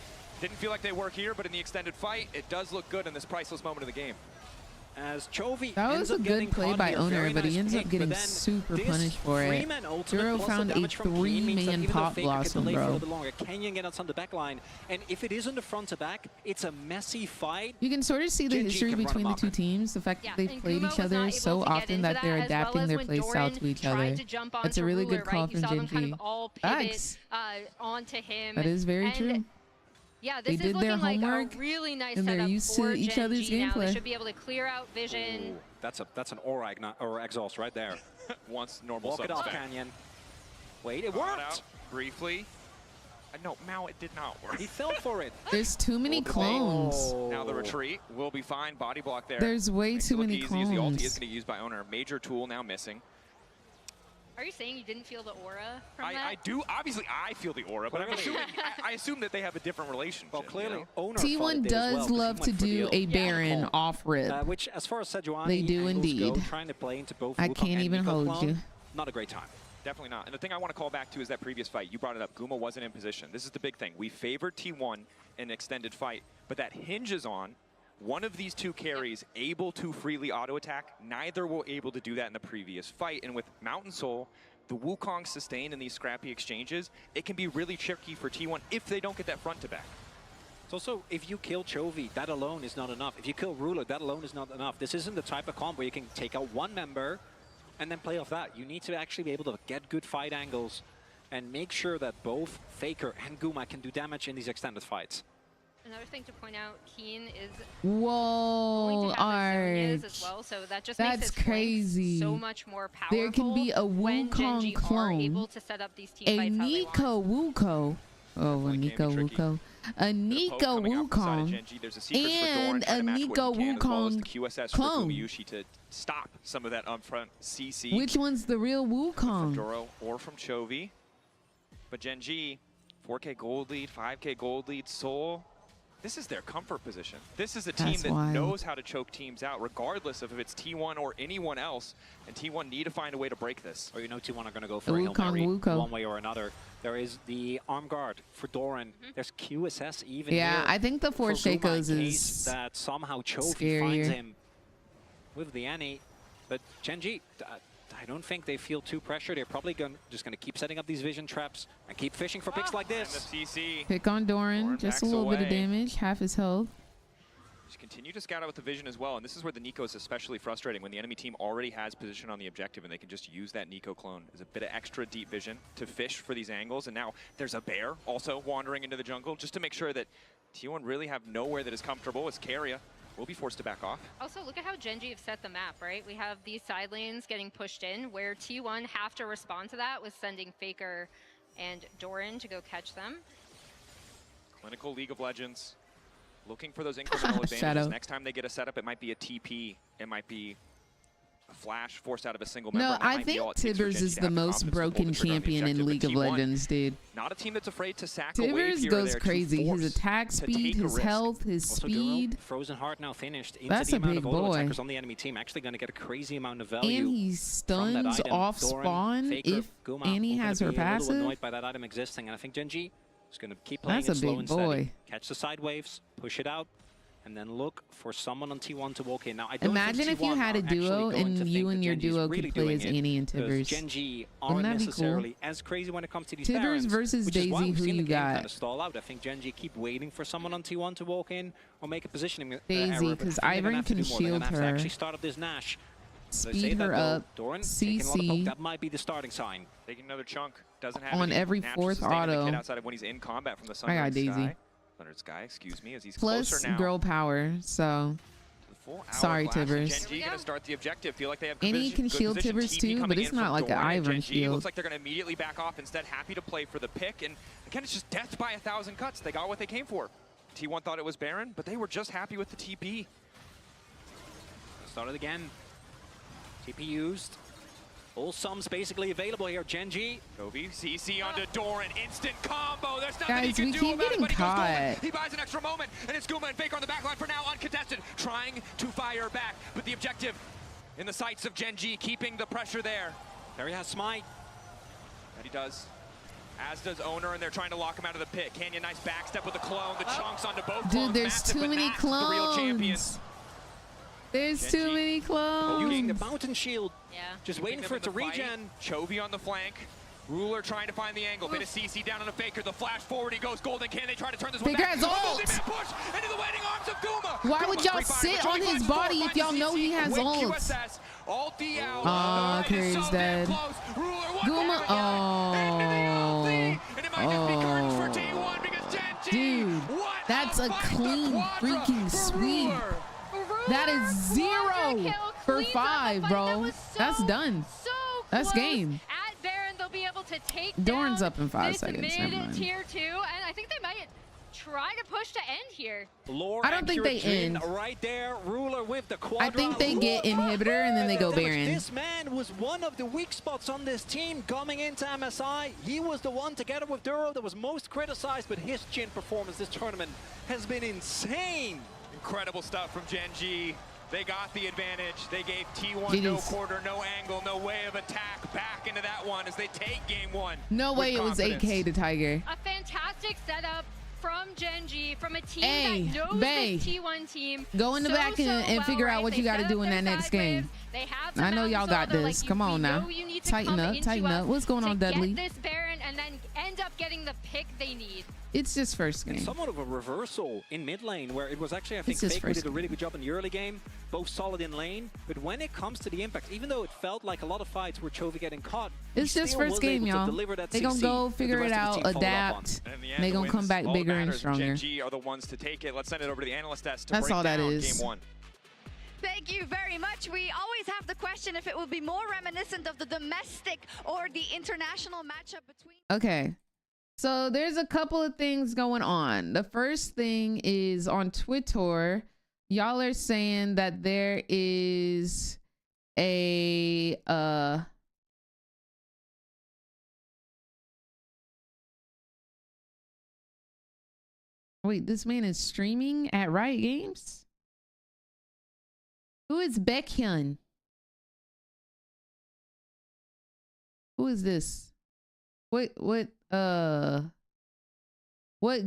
Speaker 1: Didn't feel like they were here, but in the extended fight, it does look good in this priceless moment of the game.
Speaker 3: As Chovy
Speaker 2: that was a good play by Owner, but he ends up getting super punished for it. Duro found a 3-man pop blossom, bro.
Speaker 3: Canyon gets on the back line, and if it is on the front to back, it's a messy fight.
Speaker 2: You can sort of see the history between the two teams, the fact that they've played each other so often that they're adapting their playstyle to each other. That's a really good call from Gen.G.
Speaker 4: Facts. Onto him.
Speaker 2: That is very true.
Speaker 4: Yeah, this
Speaker 2: they did their homework,
Speaker 4: a really nice
Speaker 2: and they're used to each other's gameplay.
Speaker 4: They should be able to clear out vision.
Speaker 3: Ooh, that's an aura exhaust right there.
Speaker 1: Once normal.
Speaker 3: Walk it off, Canyon. Wait, it worked.
Speaker 1: Out briefly. No, Mao, it did not work.
Speaker 3: He fell for it.
Speaker 2: There's too many clones.
Speaker 3: Oh.
Speaker 1: Now the retreat will be fine. Body block there.
Speaker 2: There's way too many clones.
Speaker 1: The ulti is going to be used by Owner. Major tool now missing.
Speaker 4: Are you saying you didn't feel the aura from that?
Speaker 1: I do. Obviously, I feel the aura, but I assume that they have a different relationship.
Speaker 3: Well, clearly, Owner
Speaker 2: T1 does love to do a Baron off rip.
Speaker 3: Which, as far as Sejuani,
Speaker 2: they do indeed.
Speaker 3: Trying to play into both
Speaker 2: I can't even hold you.
Speaker 3: Not a great time.
Speaker 1: Definitely not. And the thing I want to call back to is that previous fight. You brought it up. Guma wasn't in position. This is the big thing. We favored T1 in an extended fight, but that hinges on one of these two carries able to freely auto-attack. Neither were able to do that in the previous fight. And with Mountain Soul, the Wukong sustained in these scrappy exchanges, it can be really tricky for T1 if they don't get that front to back.
Speaker 3: It's also, if you kill Chovy, that alone is not enough. If you kill Ruler, that alone is not enough. This isn't the type of comp where you can take out one member and then play off that. You need to actually be able to get good fight angles and make sure that both Faker and Guma can do damage in these extended fights.
Speaker 4: Another thing to point out, Keen is
Speaker 2: going to have
Speaker 4: as well, so that just
Speaker 2: that's
Speaker 4: makes
Speaker 2: crazy.
Speaker 4: So much more powerful.
Speaker 2: There can be a Wukong clone,
Speaker 4: able to set up these
Speaker 2: a Nico Wuko, a Nico Wuko, a Nico Wukong, and a Nico Wukong clone.
Speaker 1: To stop some of that upfront CC.
Speaker 2: Which one's the real Wukong?
Speaker 1: From Doro or from Chovy. But Gen.G, 4K gold lead, 5K gold lead, Soul. This is their comfort position. This is a team that knows how to choke teams out, regardless of if it's T1 or anyone else. And T1 need to find a way to break this.
Speaker 3: Or T1 are going to go for a Hail Mary one way or another. There is the arm guard for Doran. There's QSS even here.
Speaker 2: I think the 4 Shakos is
Speaker 3: that somehow Chovy finds him with the Annie. But Gen.G, I don't think they feel too pressured. They're probably just going to keep setting up these vision traps and keep fishing for picks like this.
Speaker 1: And the CC.
Speaker 2: Pick on Doran, just a little bit of damage, half his health.
Speaker 1: Just continue to scout out with the vision as well, and this is where the Nico is especially frustrating when the enemy team already has position on the objective and they can just use that Nico clone as a bit of extra deep vision to fish for these angles. And now there's a bear also wandering into the jungle just to make sure that T1 really have nowhere that is comfortable. It's Keria. Will be forced to back off.
Speaker 4: Also, look at how Gen.G have set the map, right? We have these side lanes getting pushed in, where T1 have to respond to that with sending Faker and Doran to go catch them.
Speaker 1: Clinical League of Legends, looking for those incremental advantages. Next time they get a setup, it might be a TP, it might be a flash forced out of a single member.
Speaker 2: No, I think Tibbers is the most broken champion in League of Legends, dude.
Speaker 1: Not a team that's afraid to sack a wave here or
Speaker 2: Tibbers goes crazy. His attack speed, his health, his speed.
Speaker 3: Frozen Heart now finished.
Speaker 2: That's a big boy.
Speaker 3: Attackers on the enemy team actually going to get a crazy amount of value.
Speaker 2: And he stuns off spawn if Annie has her passive.
Speaker 3: A little annoyed by that item existing, and I think Gen.G is going to keep playing it slow and steady. Catch the side waves, push it out, and then look for someone on T1 to walk in. Now, I don't
Speaker 2: imagine if you had a duo and you and your duo could play as Annie and Tibbers.
Speaker 3: Gen.G aren't necessarily as crazy when it comes to these
Speaker 2: Tibbers versus Daisy, who you got?
Speaker 3: Kind of stall out. I think Gen.G keep waiting for someone on T1 to walk in or make a positioning
Speaker 2: Daisy, because Ivan can shield her.
Speaker 3: Actually start up this Nash.
Speaker 2: Speed her up.
Speaker 3: Doran,
Speaker 2: CC.
Speaker 3: that might be the starting sign.
Speaker 1: Taking another chunk. Doesn't have
Speaker 2: on every fourth auto.
Speaker 1: Outside of when he's in combat from the sun. I got
Speaker 2: Daisy.
Speaker 1: Thundered Sky, excuse me, as he's
Speaker 2: plus
Speaker 1: closer now.
Speaker 2: Girl power, so sorry, Tibbers.
Speaker 1: Gen.G gonna start the objective. Feel like they have
Speaker 2: Annie can shield Tibbers too, but it's not like an Ivan shield.
Speaker 1: Looks like they're gonna immediately back off instead. Happy to play for the pick, and again, it's just death by 1,000 cuts. They got what they came for. T1 thought it was Baron, but they were just happy with the TP.
Speaker 3: Started again. TP used. All sums basically available here. Gen.G.
Speaker 1: Chovy, CC onto Doran, instant combo. There's nothing
Speaker 2: guys,
Speaker 1: he can do about it, but
Speaker 2: he
Speaker 1: he buys an extra moment, and it's Guma and Faker on the backline for now, uncontested, trying to fire back. But the objective in the sights of Gen.G, keeping the pressure there.
Speaker 3: There he has Smite.
Speaker 1: That he does. As does Owner, and they're trying to lock him out of the pit. Canyon, nice backstep with the clone. The chunks onto both clones.
Speaker 2: Dude, there's too many clones.
Speaker 1: The real champions.
Speaker 2: There's too many clones.
Speaker 3: Using the mountain shield.
Speaker 4: Yeah.
Speaker 3: Just waiting for it to regen.
Speaker 1: Chovy on the flank. Ruler trying to find the angle. Bit of CC down on the Faker. The flash forward. He goes golden. Can they try to turn this one
Speaker 2: Faker
Speaker 1: back?
Speaker 2: has ult.
Speaker 1: Push into the waiting arms of Guma.
Speaker 2: Why would y'all sit on his body if y'all know he has ult?
Speaker 1: Ulti out.
Speaker 2: Oh, Kiri's dead. Guma. Oh.
Speaker 1: And it might just be curtains for T1 because Gen.G.
Speaker 2: Dude.
Speaker 1: What
Speaker 2: a clean freaking sweep. That is 0 for 5, bro. That's done. That's game.
Speaker 4: At Baron, they'll be able to take
Speaker 2: Dorn's
Speaker 4: down
Speaker 2: up in 5
Speaker 4: this
Speaker 2: seconds.
Speaker 4: mid-tier 2, and I think they might try to push to end here.
Speaker 2: I don't think they end.
Speaker 3: Right there, Ruler with the
Speaker 2: I think they get inhibitor and then they go Baron.
Speaker 3: This man was one of the weak spots on this team coming into MSI. He was the one, together with Duro, that was most criticized, but his Jhin performance this tournament has been insane.
Speaker 1: Incredible stuff from Gen.G. They got the advantage. They gave T1 no quarter, no angle, no way of attack back into that one as they take game 1.
Speaker 2: No way it was 8K to Tiger.
Speaker 4: A fantastic setup from Gen.G, from a team that knows this T1 team.
Speaker 2: Go in the back and figure out what you got to do in that next game. I know y'all got this. Come on now. Tighten up, tighten up. What's going on, Dudley?
Speaker 4: Get this Baron and then end up getting the pick they need.
Speaker 2: It's just first game.
Speaker 3: Somewhat of a reversal in mid lane, where it was actually, I think, Faker did a really good job in the early game, both solid in lane, but when it comes to the impact, even though it felt like a lot of fights were Chovy getting caught,
Speaker 2: it's just first game, y'all. They gonna go figure it out, adapt, and they gonna come back bigger and stronger.
Speaker 1: Gen.G are the ones to take it. Let's send it over to the analyst desk to
Speaker 2: That's all that is.
Speaker 1: Game 1.
Speaker 5: Thank you very much. We always have the question if it will be more reminiscent of the domestic or the international matchup between.
Speaker 2: Okay. So there's a couple of things going on. The first thing is on Twitter, y'all are saying that there is a wait, this man is streaming at Riot Games? Who is Baekhyun? Who is this? What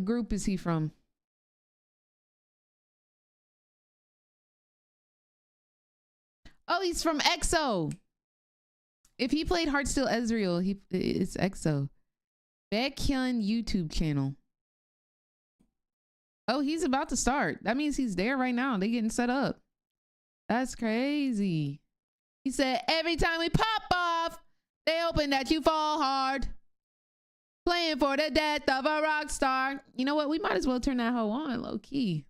Speaker 2: group is he from? Oh, he's from EXO. If he played Heartsteel Ezreal, it's EXO. Baekhyun YouTube channel. Oh, he's about to start. That means he's there right now. They getting set up. That's crazy. He said, every time we pop off, they open that you fall hard. Playing for the death of a rock star. You know what? We might as well turn that hoe on low key.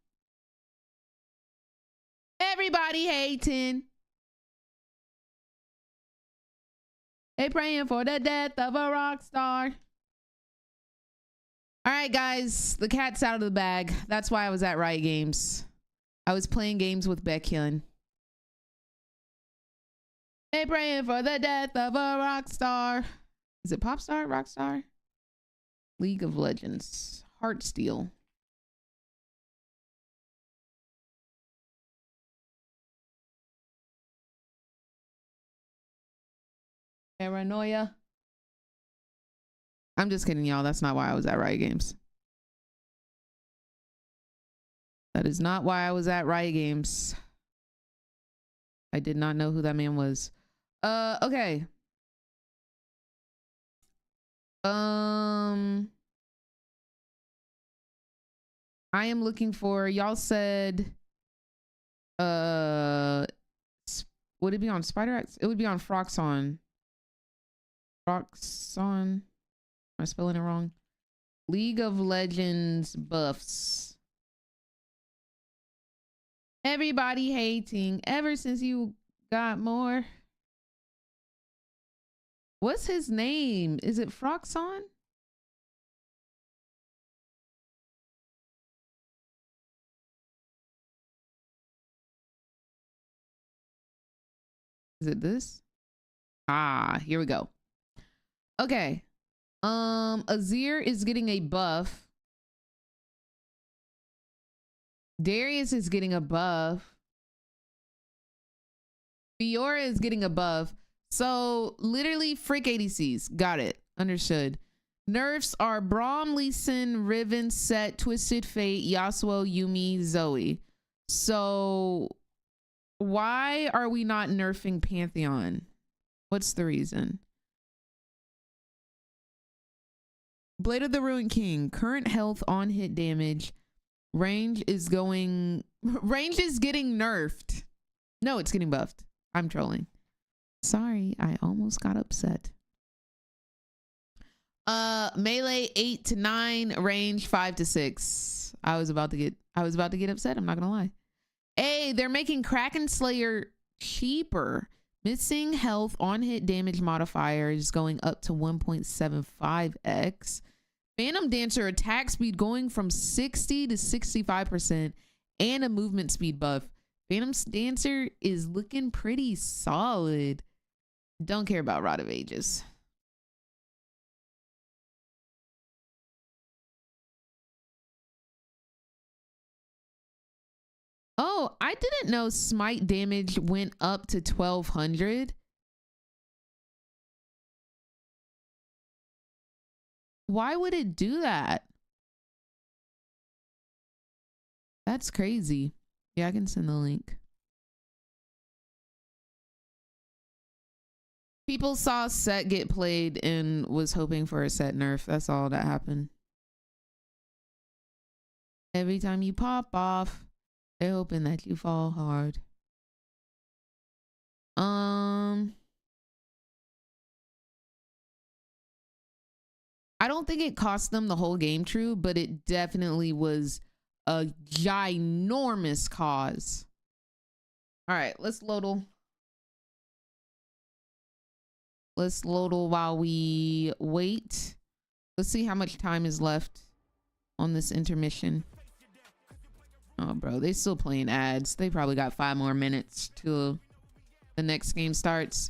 Speaker 2: Everybody hating. They praying for the death of a rock star. All right, guys. The cat's out of the bag. That's why I was at Riot Games. I was playing games with Baekhyun. They praying for the death of a rock star. Is it pop star? Rock star? League of Legends. Heartsteel. Paranoia. I'm just kidding, y'all. That's not why I was at Riot Games. That is not why I was at Riot Games. I did not know who that man was. Okay. I am looking for, y'all said, would it be on SpiderX? It would be on Froxon. Froxon. Am I spelling it wrong? League of Legends buffs. Everybody hating ever since you got more. What's his name? Is it Froxon? Is it this? Ah, here we go. Okay. Azir is getting a buff. Darius is getting a buff. Fiora is getting a buff. So literally frick ADCs. Got it. Understood. Nerfs are Braum, Lee Sin, Riven, Set, Twisted Fate, Yasuo, Yumi, Zoe. So why are we not nerfing Pantheon? What's the reason? Blade of the Ruined King. Current health on hit damage. Range is getting nerfed. No, it's getting buffed. I'm trolling. Sorry, I almost got upset. Melee 8 to 9, range 5 to 6. I was about to get upset. I'm not gonna lie. Hey, they're making Kraken Slayer cheaper. Missing health on hit damage modifier is going up to 1.75x. Phantom Dancer attack speed going from 60 to 65% and a movement speed buff. Phantom Dancer is looking pretty solid. Don't care about Rod of Ages. Oh, I didn't know smite damage went up to 1200. Why would it do that? That's crazy. Yeah, I can send the link. People saw Set get played and was hoping for a Set nerf. That's all that happened. Every time you pop off, they're hoping that you fall hard. I don't think it cost them the whole game, true, but it definitely was a ginormous cause. All right, let's lodal. Let's lodal while we wait. Let's see how much time is left on this intermission. Oh, bro, they still playing ads. They probably got 5 more minutes till the next game starts.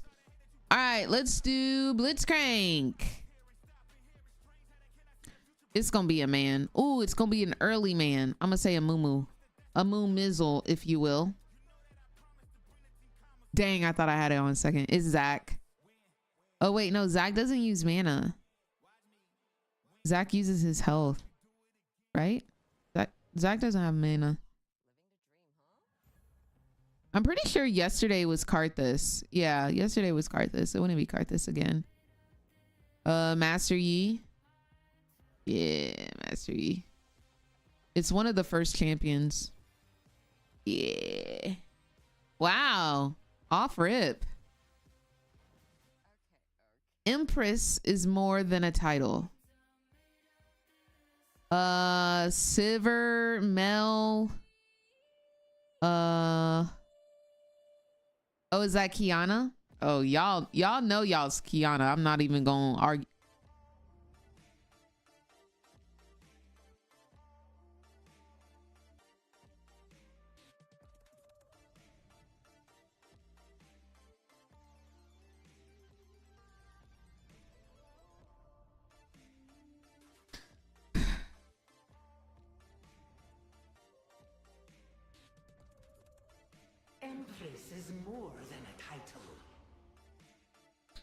Speaker 2: All right, let's do Blitzcrank. It's gonna be a man. Ooh, it's gonna be an early man. I'm gonna say a moo mizzle, if you will. Dang, I thought I had it on second. It's Zach. Oh wait, no, Zach doesn't use mana. Zach uses his health, right? Zach doesn't have mana. I'm pretty sure yesterday was Karthus. Yeah, yesterday was Karthus. It wouldn't be Karthus again. Master Yi. Yeah, Master Yi. It's one of the first champions. Yeah. Wow. Off rip. Empress is more than a title. Sivir, Mel. Oh, is that Kiana? Oh, y'all know y'all's Kiana. I'm not even gonna argue.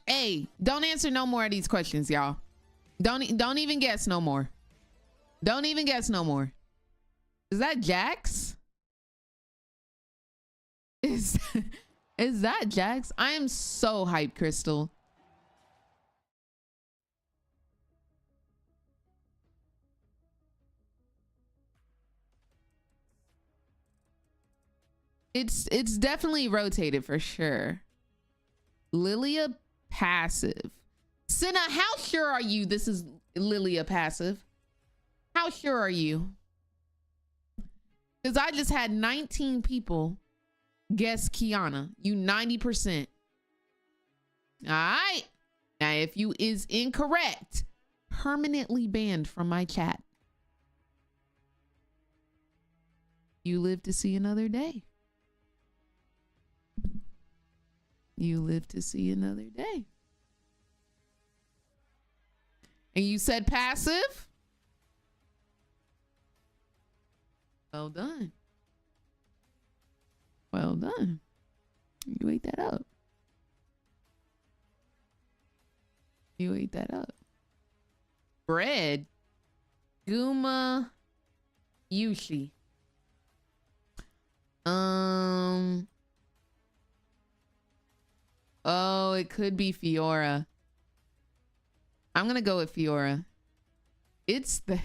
Speaker 2: Hey, don't answer no more of these questions, y'all. Don't even guess no more. Don't even guess no more. Is that Jax? Is that Jax? I am so hyped, Crystal. It's definitely rotated for sure. Lilia passive. Senna, how sure are you this is Lilia passive? How sure are you? Because I just had 19 people guess Kiana. You 90%. All right. Now, if you is incorrect, permanently banned from my chat. You live to see another day. You live to see another day. And you said passive? Well done. Well done. You ate that up. You ate that up. Bread. Guma Yushi. Oh, it could be Fiora. I'm gonna go with Fiora. It's the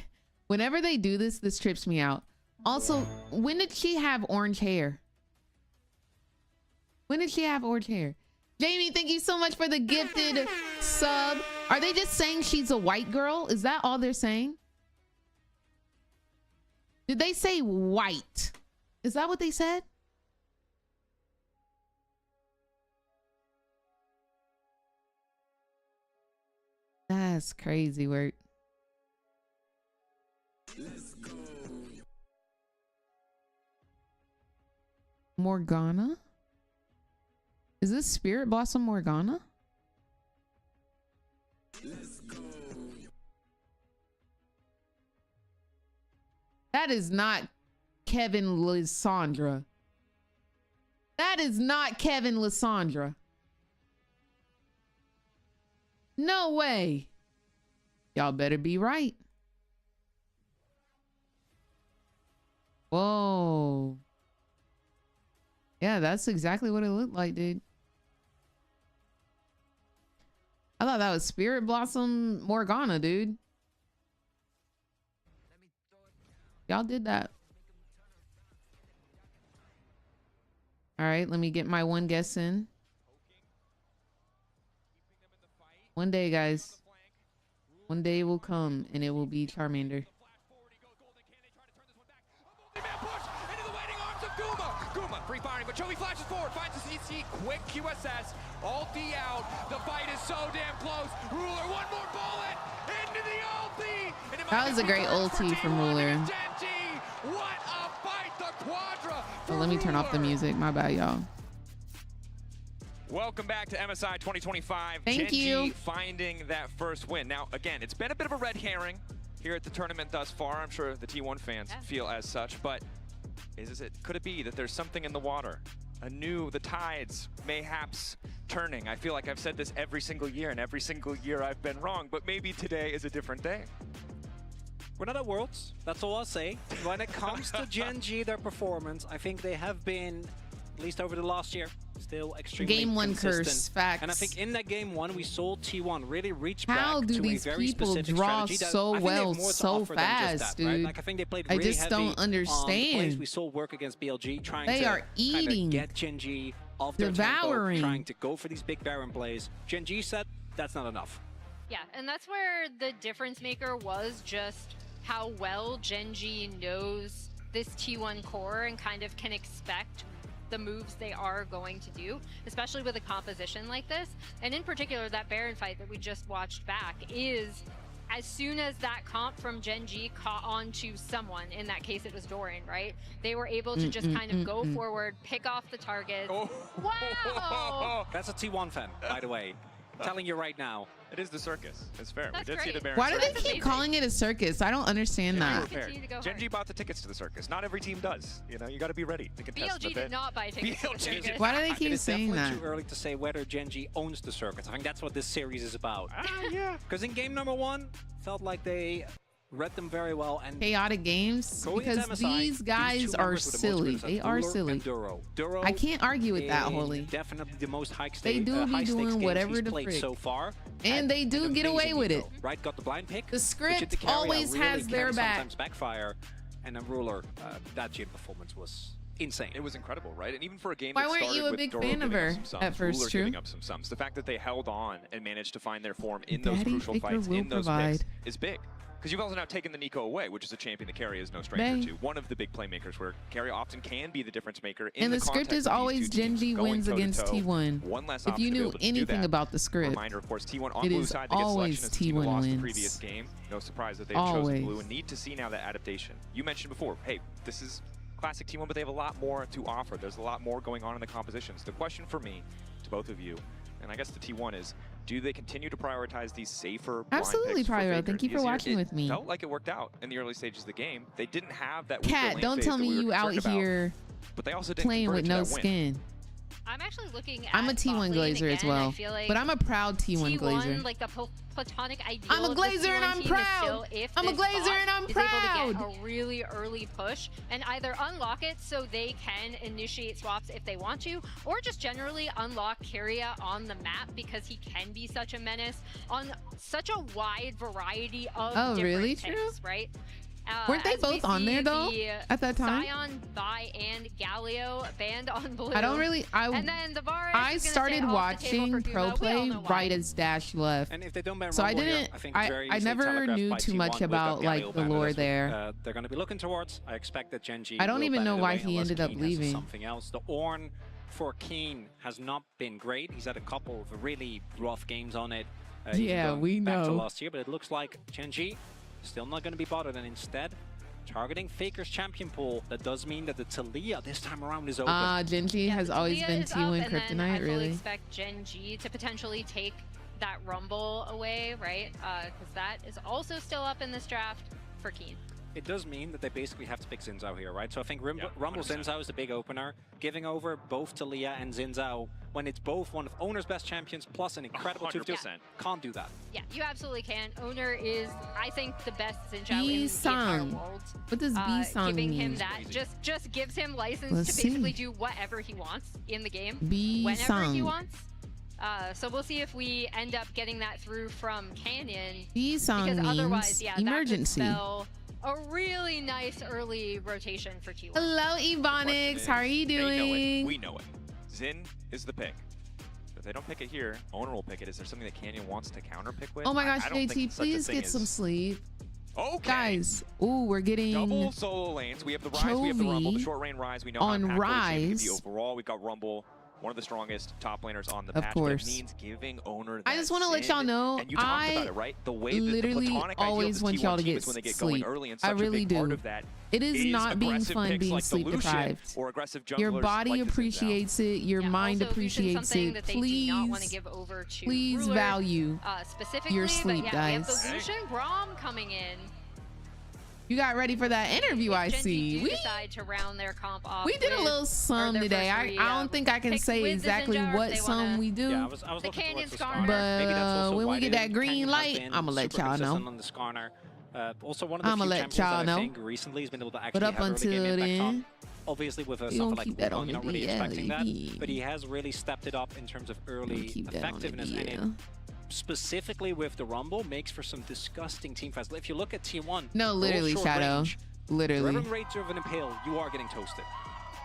Speaker 2: whenever they do this trips me out. Also, when did she have orange hair? When did she have orange hair? Jamie, thank you so much for the gifted sub. Are they just saying she's a white girl? Is that all they're saying? Did they say white? Is that what they said? That's crazy work. Let's go. Morgana? Is this Spirit Blossom Morgana? Let's go. That is not Kevin Lysandra. That is not Kevin Lysandra. No way. Y'all better be right. Whoa. Yeah, that's exactly what it looked like, dude. I thought that was Spirit Blossom Morgana, dude. Y'all did that. All right, let me get my one guess in. One day, guys. One day will come, and it will be Charmander.
Speaker 1: Free firing, but Chovy flashes forward, finds the CC, quick QSS, ulti out. The fight is so damn close. Ruler, one more bullet into the ulti.
Speaker 2: That was a great ulti from Ruler.
Speaker 1: What a fight, the Quadra.
Speaker 2: Well, let me turn off the music. My bad, y'all.
Speaker 1: Welcome back to MSI 2025.
Speaker 2: Thank you.
Speaker 1: Gen.G finding that first win. Now, again, it's been a bit of a red herring here at the tournament thus far. I'm sure the T1 fans feel as such, but could it be that there's something in the water? The tides mayhaps turning. I feel like I've said this every single year, and every single year I've been wrong, but maybe today is a different day.
Speaker 3: We're not at Worlds, that's all I'll say. When it comes to Gen.G, their performance, I think they have been, at least over the last year, still extremely
Speaker 2: Game one
Speaker 3: consistent.
Speaker 2: curse, facts.
Speaker 3: And I think in that game one, we saw T1 really reach
Speaker 2: How
Speaker 3: back
Speaker 2: do
Speaker 3: to
Speaker 2: these
Speaker 3: a very
Speaker 2: people
Speaker 3: specific
Speaker 2: draw
Speaker 3: strategy that
Speaker 2: so
Speaker 3: I think
Speaker 2: well,
Speaker 3: they have more to
Speaker 2: so
Speaker 3: offer than just
Speaker 2: fast,
Speaker 3: that, right?
Speaker 2: dude?
Speaker 3: Like, I think they played
Speaker 2: I
Speaker 3: really
Speaker 2: just
Speaker 3: heavy
Speaker 2: don't
Speaker 3: on the
Speaker 2: understand.
Speaker 3: plays we saw work against BLG, trying
Speaker 2: They
Speaker 3: to
Speaker 2: are eating.
Speaker 3: get Gen.G off their
Speaker 2: Devouring.
Speaker 3: tempo, trying to go for these big Baron plays. Gen.G said that's not enough.
Speaker 4: Yeah, and that's where the difference maker was just how well Gen.G knows this T1 core and kind of can expect the moves they are going to do, especially with a composition like this. And in particular, that Baron fight that we just watched back is, as soon as that comp from Gen.G caught on to someone, in that case it was Doran, right? They were able to just kind of go forward, pick off the target.
Speaker 1: Oh.
Speaker 4: Wow!
Speaker 3: That's a T1 fan, by the way. I'm telling you right now.
Speaker 1: It is the circus. It's fair.
Speaker 4: That's
Speaker 1: we did see the
Speaker 4: great.
Speaker 1: Baron.
Speaker 2: Why do they keep calling it a circus? I don't understand that.
Speaker 1: Gen.G bought the tickets to the circus. Not every team does. You know, you got to be ready to contest.
Speaker 4: BLG did not buy tickets to the circus.
Speaker 2: Why do they keep saying that?
Speaker 3: It's definitely too early to say whether Gen.G owns the circuits. I think that's what this series is about.
Speaker 1: Yeah.
Speaker 3: Because in game number one, felt like they read them very well. And
Speaker 2: chaotic games, because MSI, these guys are silly. They are silly.
Speaker 3: Duro
Speaker 2: I can't argue with that, Holy.
Speaker 3: Definitely the most high stakes.
Speaker 2: They do be doing whatever the frick
Speaker 3: so far,
Speaker 2: and they do get away with it.
Speaker 3: Right, got the blind pick.
Speaker 2: The script always has their back.
Speaker 3: Sometimes backfire, and then Ruler, that GM performance was insane.
Speaker 1: It was incredible, right? And even for a game
Speaker 2: Why
Speaker 1: that
Speaker 2: weren't
Speaker 1: started
Speaker 2: you a
Speaker 1: with
Speaker 2: big
Speaker 1: Doro
Speaker 2: fan of her at first,
Speaker 1: Ruler
Speaker 2: True?
Speaker 1: giving up some sums. The fact that they held on and managed to find their form in those crucial fights, in those picks, is big. Because you've also now taken the Nico away, which is a champion that Carry is no stranger to. One of the big playmakers where Carry often can be the difference maker in
Speaker 2: and the script is always Gen.G wins against T1.
Speaker 1: One less
Speaker 2: if you knew anything about the script,
Speaker 1: reminder, of course, T1 on blue side, they get selection as the team lost the previous game. No surprise that they've chosen blue and need to see now that adaptation. You mentioned before, hey, this is classic T1, but they have a lot more to offer. There's a lot more going on in the compositions. The question for me, to both of you, and I guess the T1 is, do they continue to prioritize these safer blind
Speaker 2: absolutely
Speaker 1: picks
Speaker 2: Pyro, thank you for watching with me.
Speaker 1: It felt like it worked out in the early stages of the game. They didn't have that
Speaker 2: Cat, don't tell me you out here
Speaker 1: but they also didn't
Speaker 2: playing with no skin.
Speaker 4: I'm actually looking at
Speaker 2: I'm a T1 Glazer as well, but I'm a proud T1 Glazer.
Speaker 4: Like the platonic ideal.
Speaker 2: I'm a Glazer and I'm proud. I'm a Glazer and I'm proud.
Speaker 4: Able to get a really early push and either unlock it so they can initiate swaps if they want to, or just generally unlock Kyria on the map because he can be such a menace on such a wide variety of different picks, right?
Speaker 2: Weren't they both on there though at that time?
Speaker 4: Sion, Vi, and Galio banned on blue.
Speaker 2: I don't really.
Speaker 4: And then the Varus
Speaker 2: I started watching pro play right as Dash left.
Speaker 3: And if they don't ban
Speaker 2: so
Speaker 3: Rumble
Speaker 2: I didn't.
Speaker 3: Here,
Speaker 2: I never knew too much about like the lore there.
Speaker 3: They're going to be looking towards. I expect that Gen.G.
Speaker 2: I don't even know why he ended up leaving.
Speaker 3: Something else. The Ornn for Keen has not been great. He's had a couple of really rough games on it.
Speaker 2: Yeah, we know.
Speaker 3: Back to last year, but it looks like Gen.G. still not going to be bothered, and instead targeting Faker's champion pool. That does mean that the Taliyah this time around is open.
Speaker 2: Gen.G has always been T1 Kryptonite, really.
Speaker 4: I expect Gen.G to potentially take that Rumble away, right? Because that is also still up in this draft for Keen.
Speaker 3: It does mean that they basically have to pick Xin Zhao here, right? So I think Rumble Xin Zhao is the big opener. Giving over both Taliyah and Xin Zhao when it's both one of Owner's best champions plus an incredible 250%. Can't do that.
Speaker 4: Yeah, you absolutely can. Owner is, I think, the best Xin Zhao in the entire world.
Speaker 2: What does B-Song
Speaker 4: giving
Speaker 2: mean?
Speaker 4: him that just gives him license to basically do whatever he wants in the game, whenever he wants. So we'll see if we end up getting that through from Canyon.
Speaker 2: B-Song means
Speaker 4: otherwise, yeah,
Speaker 2: emergency.
Speaker 4: That could spell a really nice early rotation for T1.
Speaker 2: Hello, Ebonics. How are you doing?
Speaker 1: We know it. Xin is the pick. If they don't pick it here, Owner will pick it. Is there something that Canyon wants to counter pick with?
Speaker 2: Oh my gosh, JT, please get some sleep.
Speaker 1: Okay.
Speaker 2: Guys, ooh, we're getting
Speaker 1: double solo lanes. We have the Rise, we have the Rumble, the short range Rise. We know
Speaker 2: on
Speaker 1: how
Speaker 2: Rise.
Speaker 1: the overall. We've got Rumble, one of the strongest top laners on the
Speaker 2: of
Speaker 1: patch.
Speaker 2: course.
Speaker 1: That means giving Owner.
Speaker 2: I just want to let y'all know,
Speaker 1: and you talked about it, right? The way
Speaker 2: literally
Speaker 1: the
Speaker 2: always want y'all to get sleep. I really do. It is not being fun being sleep deprived. Your body appreciates it. Your mind appreciates it. Please value your sleep, guys.
Speaker 4: We have the Lucian Braum coming in.
Speaker 2: You got ready for that interview, I see.
Speaker 4: We decide to round their comp off.
Speaker 2: We did a little sum today. I don't think I can say exactly what sum we do.
Speaker 3: Yeah, I was
Speaker 4: the Canyon
Speaker 3: Skarner.
Speaker 2: But when we get that green light, I'm gonna let y'all know.
Speaker 3: Also, one of the few champions that I think recently has been able to actually have early game impact on. Obviously, with something like Wukong, you're not really expecting that, but he has really stepped it up in terms of early effectiveness. And specifically with the Rumble, makes for some disgusting team fights. If you look at T1,
Speaker 2: no, literally, Shadow, literally.
Speaker 3: Revenant rates of an Impale, you are getting toasted.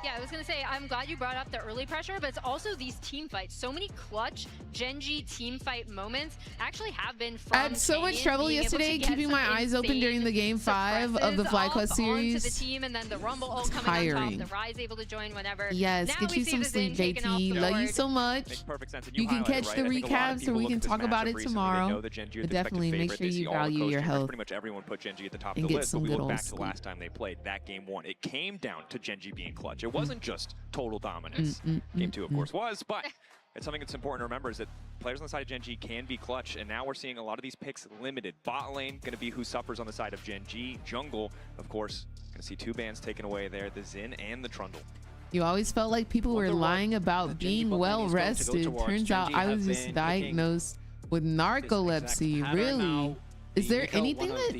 Speaker 4: Yeah, I was gonna say, I'm glad you brought up the early pressure, but it's also these team fights. So many clutch Gen.G team fight moments actually have been from
Speaker 2: I had so much trouble yesterday keeping my eyes open during the game 5 of the FlyQuest series.
Speaker 4: The team, and then the Rumble all coming
Speaker 2: tiring.
Speaker 4: on top, the Rise able to join whenever.
Speaker 2: Yes,
Speaker 4: now
Speaker 2: get you some sleep, JT. Love you so much.
Speaker 1: Makes perfect sense.
Speaker 2: You can catch the recaps, or we can talk about it tomorrow. But definitely make sure you value your health.
Speaker 1: Pretty much everyone put Gen.G at the top of the list, but we look back to the last time they played that game 1. It came down to Gen.G being clutch. It wasn't just total dominance. Game 2, of course, was, but it's something that's important to remember is that players on the side of Gen.G can be clutch, and now we're seeing a lot of these picks limited. Bot lane going to be who suffers on the side of Gen.G. Jungle, of course, going to see 2 bans taken away there, the Xin and the Trundle.
Speaker 2: You always felt like people were lying about being well rested. Turns out I was just diagnosed with narcolepsy. Really? Is there anything that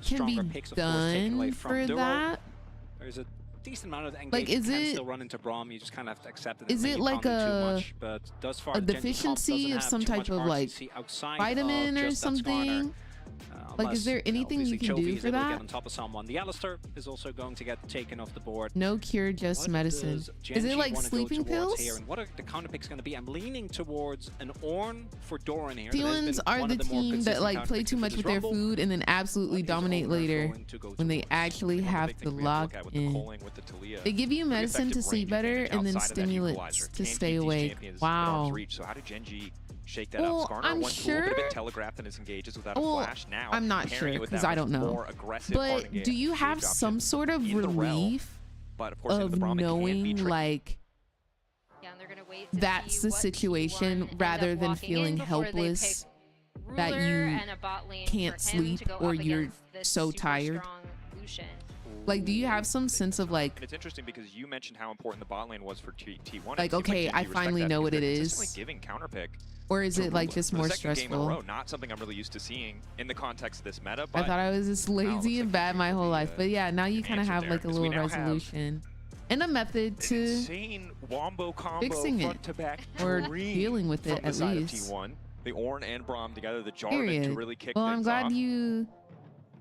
Speaker 2: can be done for that?
Speaker 3: There's a decent amount of engagement.
Speaker 2: Like, is it
Speaker 3: still run into Braum? You just kind of have to accept it.
Speaker 2: Is it like a deficiency
Speaker 3: of
Speaker 2: some type of like vitamin or something? Like, is there anything you can do for that?
Speaker 3: On top of someone. The Alistar is also going to get taken off the board.
Speaker 2: No cure, just medicine. Is it like sleeping pills?
Speaker 3: Here? And what are the counter picks going to be? I'm leaning towards an Ornn for Doran here.
Speaker 2: T1s are the team that like play too much with their food and then absolutely dominate later when they actually have to lock in. They give you medicine to sleep better and then stimulants to stay awake. Wow.
Speaker 1: So how did Gen.G shake that up? Skarner
Speaker 2: I'm
Speaker 1: went
Speaker 2: sure.
Speaker 1: a little bit telegraphed in his engages without a flash. Now
Speaker 2: I'm not sure because I don't know. But do you have some sort of relief of knowing like that's the situation rather than feeling helpless that you can't sleep or you're so tired? Like, do you have some sense of like?
Speaker 1: And it's interesting because you mentioned how important the bot lane was for T1.
Speaker 2: Like, okay, I finally know what it is.
Speaker 1: Giving counter pick.
Speaker 2: Or is it like just more stressful?
Speaker 1: Not something I'm really used to seeing in the context of this meta.
Speaker 2: I thought I was just lazy and bad my whole life, but yeah, now you kind of have like a little resolution and a method to fixing it or dealing with it at least.
Speaker 1: The Ornn and Braum together, the Jarvan to really kick
Speaker 2: things off. I'm glad you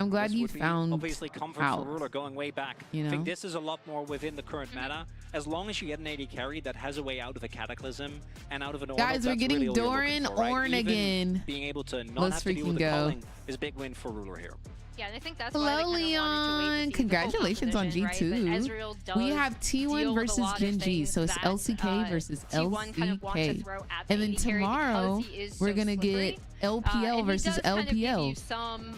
Speaker 2: I'm glad you found
Speaker 3: obviously comfort for Ruler going way back.
Speaker 2: You know?
Speaker 3: I think this is a lot more within the current meta. As long as you get an AD carry that has a way out of a Cataclysm and out of an Ornn,
Speaker 2: guys, we're getting
Speaker 3: really
Speaker 2: Doran Ornn again.
Speaker 3: Being able to not have to deal with the culling is a big win for Ruler here.
Speaker 4: Yeah, and I think that's
Speaker 2: Hello,
Speaker 4: why they
Speaker 2: Leon. Congratulations on G2. Right? We have T1 versus Gen.G, so it's LCK versus LCK. And then tomorrow, we're going to get LPL versus LPL.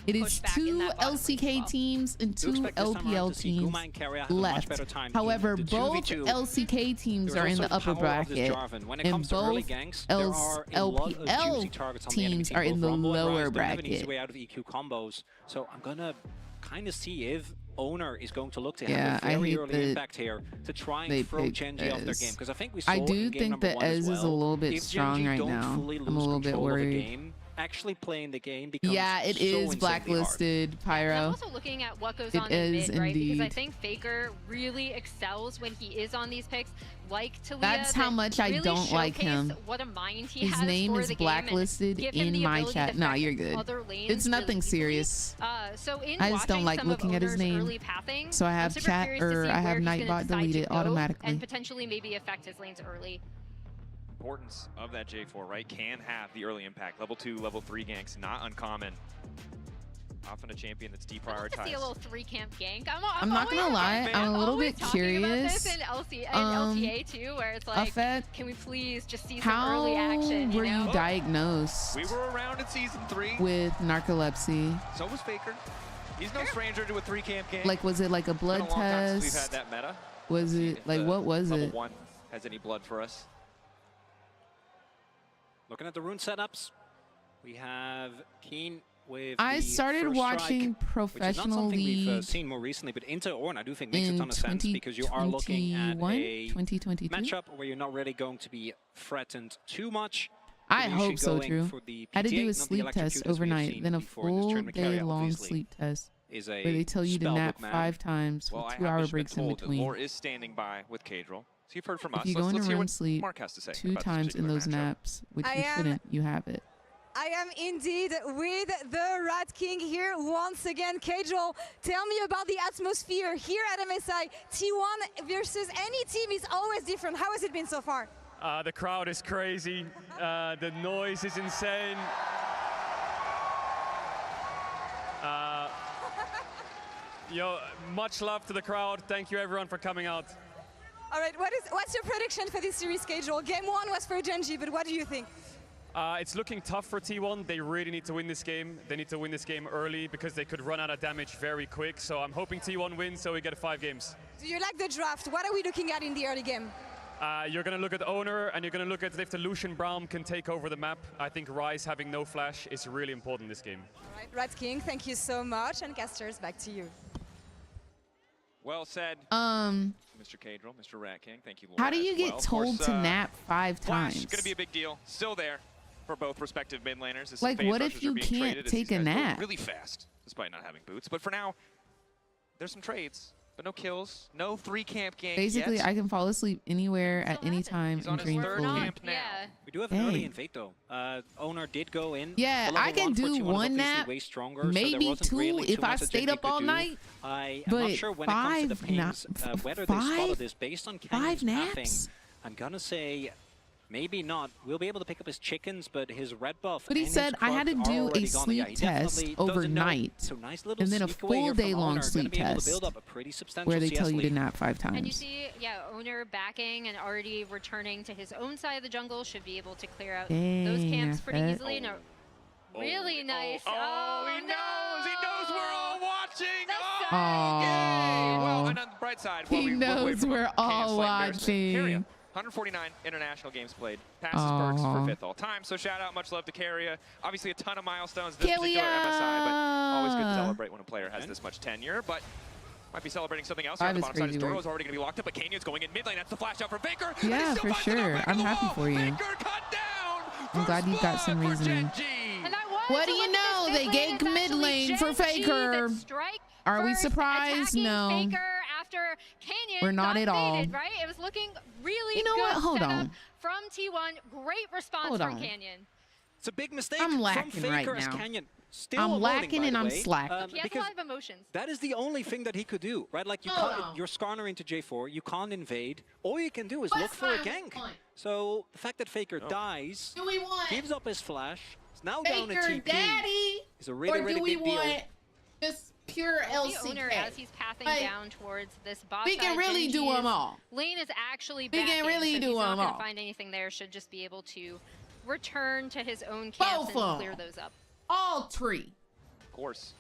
Speaker 2: It is 2 LCK teams and 2 LPL teams left. However, both LCK teams are in the upper bracket, and both LPL teams are in the lower bracket.
Speaker 3: So I'm gonna kind of see if Owner is going to look to have a very early impact here to try and throw Gen.G off their game, because I think we saw
Speaker 2: I do think that Ez is a little bit strong right now. I'm a little bit worried.
Speaker 3: Actually playing the game becomes
Speaker 2: it is blacklisted, Pyro.
Speaker 4: I'm also looking at what goes on in mid, right? Because I think Faker really excels when he is on these picks, like Talia.
Speaker 2: That's how much I don't like him.
Speaker 4: What a mind he
Speaker 2: His
Speaker 4: has
Speaker 2: name
Speaker 4: for
Speaker 2: is
Speaker 4: the
Speaker 2: blacklisted
Speaker 4: game
Speaker 2: in my chat. Nah, you're good. It's nothing serious. I just don't like looking at his name. So I have chat, or I have Nightbot deleted automatically.
Speaker 4: And potentially maybe affect his lanes early.
Speaker 1: Importance of that J4, right? Can have the early impact. Level 2, level 3 ganks, not uncommon. Often a champion that's deprioritized.
Speaker 4: I'd like to see a little 3-camp gank.
Speaker 2: I'm not gonna lie, I'm a little bit curious.
Speaker 4: About this in LTA too, where it's like, can we please just see some early action?
Speaker 2: How were you diagnosed?
Speaker 1: We were around in season 3
Speaker 2: with narcolepsy.
Speaker 1: So was Faker. He's no stranger to a 3-camp gank.
Speaker 2: Like, was it like a blood test?
Speaker 1: We've had that meta.
Speaker 2: Was it like, what was it?
Speaker 1: Level 1 has any blood for us?
Speaker 3: Looking at the rune setups, we have Keen with
Speaker 2: I started watching Professional League.
Speaker 3: We've seen more recently, but into Ornn I do think makes a ton of sense, because you are looking at a matchup where you're not really going to be threatened too much.
Speaker 2: I hope so, Drew. I had to do a sleep test overnight, then a full day-long sleep test where they tell you to nap 5 times with 2-hour breaks in between.
Speaker 1: Lore is standing by with Cadril. So you've heard from us.
Speaker 2: If you go into REM sleep 2 times in those naps, which you shouldn't, you have it.
Speaker 6: I am indeed with the Rat King here once again. Cadril, tell me about the atmosphere here at MSI. T1 versus any team is always different. How has it been so far?
Speaker 7: The crowd is crazy. The noise is insane. Much love to the crowd. Thank you everyone for coming out.
Speaker 6: All right, what's your prediction for this series, Cadril? Game 1 was for Gen.G, but what do you think?
Speaker 7: It's looking tough for T1. They really need to win this game. They need to win this game early because they could run out of damage very quick. So I'm hoping T1 wins so we get 5 games.
Speaker 6: Do you like the draft? What are we looking at in the early game?
Speaker 7: You're going to look at Owner, and you're going to look at if the Lucian Braum can take over the map. I think Ryze having no flash is really important in this game.
Speaker 6: All right, Rat King, thank you so much. And casters, back to you.
Speaker 1: Well said, Mr. Cadril, Mr. Rat King. Thank you, Laura.
Speaker 2: How do you get told to nap 5 times?
Speaker 1: Flash, going to be a big deal. Still there for both respective mid laners.
Speaker 2: Like, what if you can't take a nap?
Speaker 1: Really fast, despite not having boots. But for now, there's some trades, but no kills, no 3-camp gank.
Speaker 2: Basically,
Speaker 1: yet.
Speaker 2: I can fall asleep anywhere at any time and train fully.
Speaker 3: We do have an early invade though. Owner did go in.
Speaker 2: Yeah, I can do 1 nap, maybe 2 if I stayed up all night.
Speaker 3: I'm not sure when it comes to the pings, whether they spotted this based on Canyon's pathing. I'm gonna say maybe not. We'll be able to pick up his chickens, but his red buff.
Speaker 2: But he said I had to do a sleep test overnight, and then a full day-long sleep test where they tell you to nap 5 times.
Speaker 4: And you see, Owner backing and already returning to his own side of the jungle should be able to clear out those camps pretty easily. No, really nice.
Speaker 1: He knows. He knows we're all watching.
Speaker 2: Well,
Speaker 1: and on the bright side,
Speaker 2: he knows we're all watching.
Speaker 1: 149 international games played. Passes Burks for 5th all time. So shout out, much love to Carrier. Obviously a ton of milestones this particular MSI, but always good to celebrate when a player has this much tenure. But might be celebrating something else. Here on the bottom side, his Doro's already going to be locked up, but Canyon's going in mid lane. That's the flash out for Faker.
Speaker 2: Yeah, for sure. I'm happy for you. I'm glad you got some reasoning. What do you know? They gank mid lane for Faker. Are we surprised? No. We're not at all.
Speaker 4: Right? It was looking really
Speaker 2: good. What? Hold on.
Speaker 4: From T1. Great response from Canyon.
Speaker 3: It's a big mistake
Speaker 2: I'm lacking
Speaker 3: from Faker
Speaker 2: right
Speaker 3: as
Speaker 2: now.
Speaker 3: Canyon. Still
Speaker 2: I'm
Speaker 3: loading,
Speaker 2: lacking and
Speaker 3: by the
Speaker 2: I'm
Speaker 3: way,
Speaker 2: slacking.
Speaker 4: He has a lot of emotions.
Speaker 3: That is the only thing that he could do, right? Like you can't, you're Skarner into J4, you can't invade. All you can do is look for a gank. So the fact that Faker dies, gives up his flash, is now down to TP.
Speaker 2: Daddy,
Speaker 3: is a really, really big deal.
Speaker 2: Just pure LCK.
Speaker 4: The owner, as he's pathing down towards this bot
Speaker 2: we can really do them all.
Speaker 4: Lane is actually
Speaker 2: we can really do them all.
Speaker 4: Find anything there, should just be able to return to his own camps and clear those up.
Speaker 2: All three.
Speaker 1: Of course.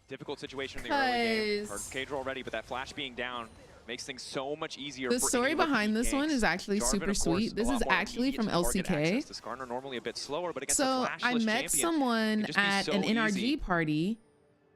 Speaker 1: Difficult situation in the early game. Heard Cage already, but that flash being down makes things so much easier.
Speaker 2: The story behind this one is actually super sweet. This is actually from LCK.
Speaker 1: The Skarner normally a bit slower, but against
Speaker 2: so I met someone at an NRG party,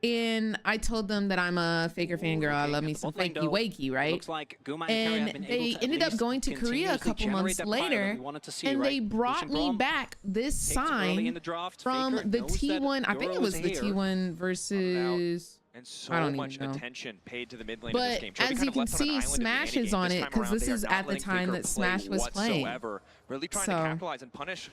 Speaker 2: and I told them that I'm a Faker fangirl. I love me some Fakey Wakey, right?
Speaker 3: Looks like
Speaker 2: and they ended up going to Korea a couple months later, and they brought me back this sign from the T1. I think it was the T1 versus...
Speaker 1: And so much attention paid to the mid lane in this game.
Speaker 2: But as you can see, Smash is on it because this is at the time that Smash was playing.
Speaker 1: Really trying to capitalize and punish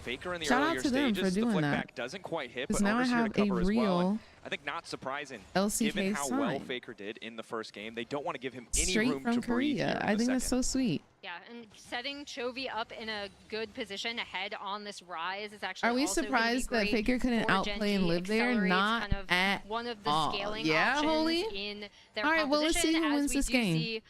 Speaker 1: Faker in the
Speaker 2: shout
Speaker 1: earlier
Speaker 2: out to them
Speaker 1: stages.
Speaker 2: for doing that.
Speaker 1: Doesn't quite hit, but
Speaker 2: now I have a real
Speaker 1: I think not surprising,
Speaker 2: LCK
Speaker 1: given how well
Speaker 2: sign.
Speaker 1: Faker did in the first game. They don't want to give him any
Speaker 2: Straight
Speaker 1: room
Speaker 2: from
Speaker 1: to breathe.
Speaker 2: Korea. I think that's so sweet.
Speaker 4: Yeah, and setting Chovy up in a good position ahead on this rise is actually.
Speaker 2: Are we
Speaker 4: also
Speaker 2: surprised that Faker couldn't outplay and live there? Not
Speaker 4: kind of
Speaker 2: at
Speaker 4: one of the
Speaker 2: all.
Speaker 4: scaling
Speaker 2: Yeah,
Speaker 4: options
Speaker 2: Holy.
Speaker 4: In their
Speaker 2: all right, well, let's see who wins this game.
Speaker 4: See,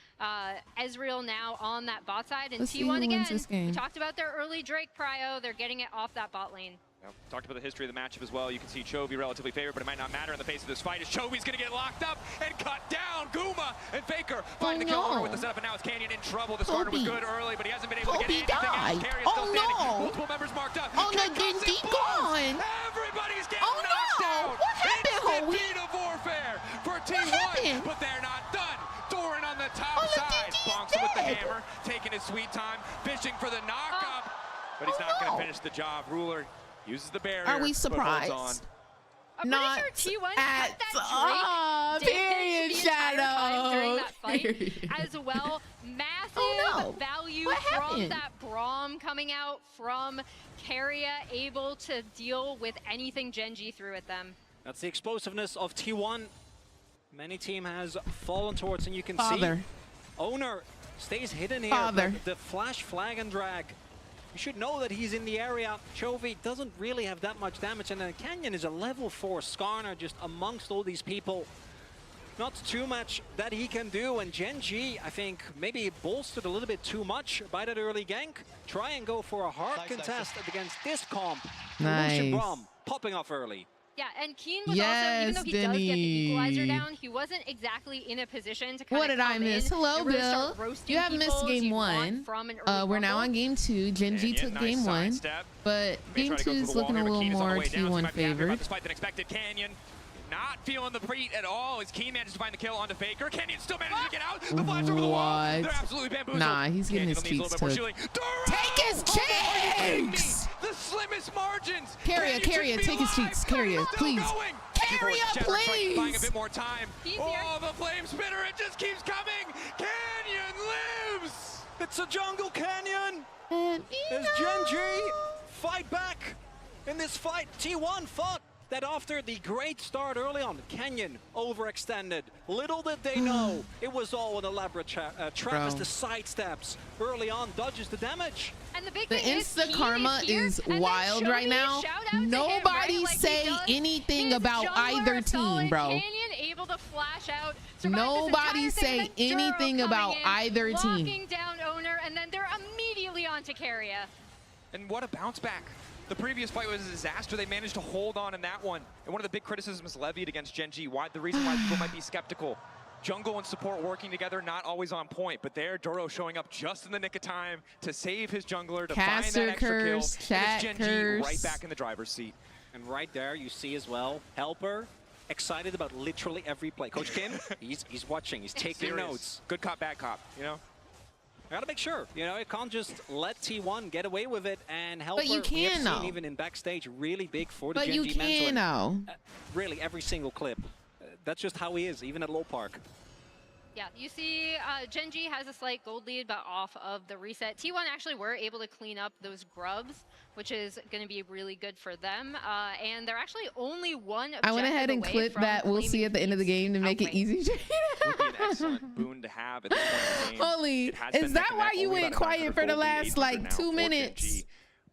Speaker 4: Ezreal now on that bot side, and T1 again. We talked about their early Drake prio. They're getting it off that bot lane.
Speaker 1: Yep. Talked about the history of the matchup as well. You can see Chovy relatively favored, but it might not matter in the face of this fight as Chovy's going to get locked up and cut down. Guma and Faker finding the kill with the setup, and now it's Canyon in trouble. The starter was good early, but he hasn't been able to get anything else. Carry is still standing. Multiple members marked up.
Speaker 2: Oh no, Gen.G gone.
Speaker 1: Everybody's getting knocked down.
Speaker 2: What happened, Holy?
Speaker 1: It's warfare for T1, but they're not done. Doran on the top side. Bonks with the hammer, taking his sweet time, fishing for the knock-up, but he's not going to finish the job. Ruler uses the barrier.
Speaker 2: Are we surprised?
Speaker 4: Not sure T1 at all.
Speaker 2: Period, Shadow.
Speaker 4: During that fight as well. Massive value from that Braum coming out from Keria, able to deal with anything Gen.G threw at them.
Speaker 3: That's the explosiveness of T1. Many team has fallen towards, and you can see Owner stays hidden here. The flash, flag, and drag. You should know that he's in the area. Chovy doesn't really have that much damage, and then Canyon is a level 4 Skarner just amongst all these people. Not too much that he can do, and Gen.G, I think, maybe bolstered a little bit too much by that early gank. Try and go for a hard contest against this comp. Lucian Braum popping off early.
Speaker 4: Yeah, and Keen was also, even though he does get the equalizer down, he wasn't exactly in a position to kind of
Speaker 2: I miss? Hello, Bill. You have missed game 1. We're now on game 2. Gen.G took game 1, but game 2 is looking a little more T1 favored.
Speaker 1: Despite the expected Canyon, not feeling the beat at all as Keen manages to find the kill onto Faker. Canyon still manages to get out. The flash over the wall. They're absolutely bamboozled.
Speaker 2: Nah, he's getting his cheeks took. Take his cheeks!
Speaker 1: The slimmest margins.
Speaker 2: Keria, take his cheeks. Keria, please. Keria, please!
Speaker 1: Buying a bit more time. Oh, the flame spitter, it just keeps coming. Canyon lives.
Speaker 3: It's a jungle Canyon. As Gen.G fight back in this fight. T1 fought that after the great start early on, Canyon overextended. Little did they know, it was all an elaborate trap as the side steps early on dodges the damage.
Speaker 4: And the big
Speaker 2: thing insta karma is wild right now. Nobody say anything about either team, bro.
Speaker 4: Canyon able to flash out.
Speaker 2: Nobody say anything about either team.
Speaker 4: Locking down Owner, and then they're immediately onto Keria.
Speaker 1: And what a bounce back. The previous fight was a disaster. They managed to hold on in that one. And one of the big criticisms levied against Gen.G, the reason why people might be skeptical. Jungle and support working together, not always on point, but there, Duro showing up just in the nick of time to save his jungler, to find that extra kill. And Gen.G right back in the driver's seat.
Speaker 3: And right there, you see as well, Helper, excited about literally every play. Coach Kim, he's watching, he's taking notes.
Speaker 1: Good cop, bad cop, you know?
Speaker 3: I gotta make sure, you know, it can't just let T1 get away with it and help.
Speaker 2: But you can,
Speaker 3: seen even in backstage, really big for the
Speaker 2: Gen.G mentor. But you can, though.
Speaker 3: Really, every single clip. That's just how he is, even at Low Park.
Speaker 4: Yeah, you see Gen.G has a slight gold lead, but off of the reset. T1 actually were able to clean up those grubs, which is going to be really good for them. And they're actually only one objective
Speaker 2: I went ahead and clipped that we'll see at the end of the game to make it easy.
Speaker 1: Would be an excellent boon to have at this point in the game.
Speaker 2: Holy, is that why you went quiet for the last like 2 minutes?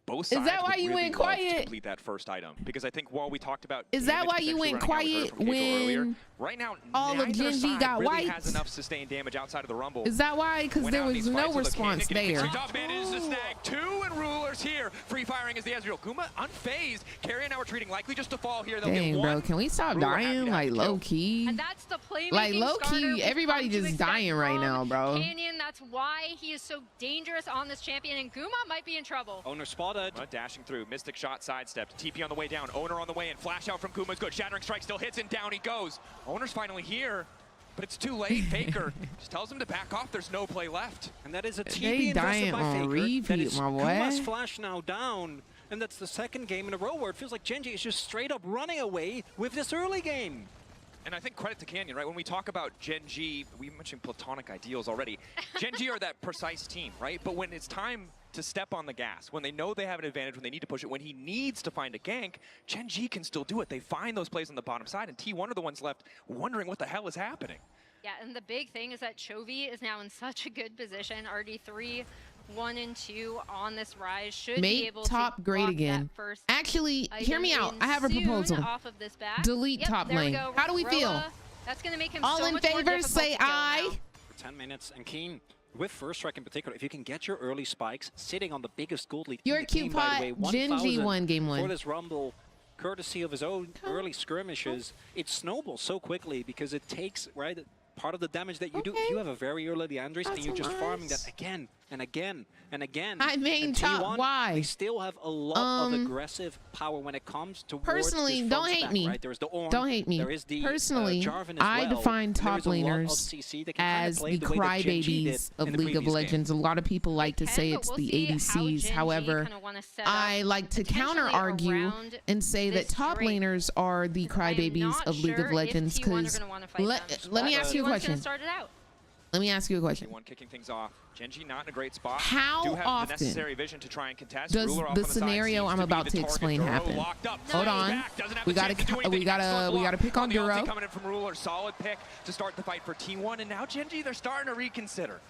Speaker 1: Both sides
Speaker 2: is that why you went quiet?
Speaker 1: To complete that first item, because I think while we talked about
Speaker 2: is that why you went quiet when
Speaker 1: earlier, right now
Speaker 2: all of Gen.G got
Speaker 1: really
Speaker 2: wiped?
Speaker 1: Has enough sustained damage outside of the rumble.
Speaker 2: Is that why? Because there was no response there.
Speaker 1: Manages to snag 2 and Rulers here. Free firing is the Ezreal. Guma unfazed. Carrion now retreating, likely just to fall here. They'll
Speaker 2: Dang,
Speaker 1: get 1.
Speaker 2: bro, can we stop dying like low key?
Speaker 4: And that's the playmaking
Speaker 2: like low key, everybody just dying right now, bro.
Speaker 4: Canyon, that's why he is so dangerous on this champion, and Guma might be in trouble.
Speaker 3: Owner spotted.
Speaker 1: Dashing through. Mystic shot sidestepped. TP on the way down. Owner on the way in. Flash out from Guma is good. Shattering strike still hits and down he goes. Owner's finally here, but it's too late. Faker just tells him to back off. There's no play left.
Speaker 3: And that is a TP invested by Faker.
Speaker 2: Repeat,
Speaker 3: that is
Speaker 2: my boy.
Speaker 3: Guma's flash now down. And that's the second game in a row where it feels like Gen.G is just straight up running away with this early game.
Speaker 1: And I think credit to Canyon, right? When we talk about Gen.G, we mentioned platonic ideals already. Gen.G are that precise team, right? But when it's time to step on the gas, when they know they have an advantage, when they need to push it, when he needs to find a gank, Gen.G can still do it. They find those plays on the bottom side, and T1 are the ones left wondering what the hell is happening.
Speaker 4: Yeah, and the big thing is that Chovy is now in such a good position. RD3, 1 and 2 on this rise should be able
Speaker 2: top
Speaker 4: to
Speaker 2: great again. Actually, hear me out. I have a proposal.
Speaker 4: Off of this back.
Speaker 2: Delete top lane. How do we feel?
Speaker 4: That's going to make him
Speaker 2: all
Speaker 4: so
Speaker 2: in
Speaker 4: much more
Speaker 2: favor. Say aye.
Speaker 3: For 10 minutes, and Keen. With first strike in particular, if you can get your early spikes sitting on the biggest gold lead,
Speaker 2: your cute pot, Gen.G won game 1
Speaker 3: for this rumble, courtesy of his own early skirmishes, it snowballs so quickly because it takes part of the damage that you do. If you have a very early Leandris and you're just farming that again and again and again.
Speaker 2: I mean, top. Why?
Speaker 3: They still have a lot of aggressive power when it comes to
Speaker 2: personally. Don't hate me.
Speaker 3: Right? There's the Ornn,
Speaker 2: don't hate me.
Speaker 3: there is the,
Speaker 2: personally, I define top laners as the crybabies of League of Legends. A lot of people like to say it's the ADCs. However, I like to counter argue and say that top laners are the crybabies of League of Legends. Because let me ask you a question. Let me ask you a question.
Speaker 1: Kicking things off. Gen.G not in a great spot.
Speaker 2: How
Speaker 1: do have
Speaker 2: often
Speaker 1: the necessary vision to try and contest.
Speaker 2: does the scenario I'm about to explain happen? Hold on. We gotta pick on Duro.
Speaker 1: Coming in from Ruler, solid pick to start the fight for T1, and now Gen.G they're starting to reconsider.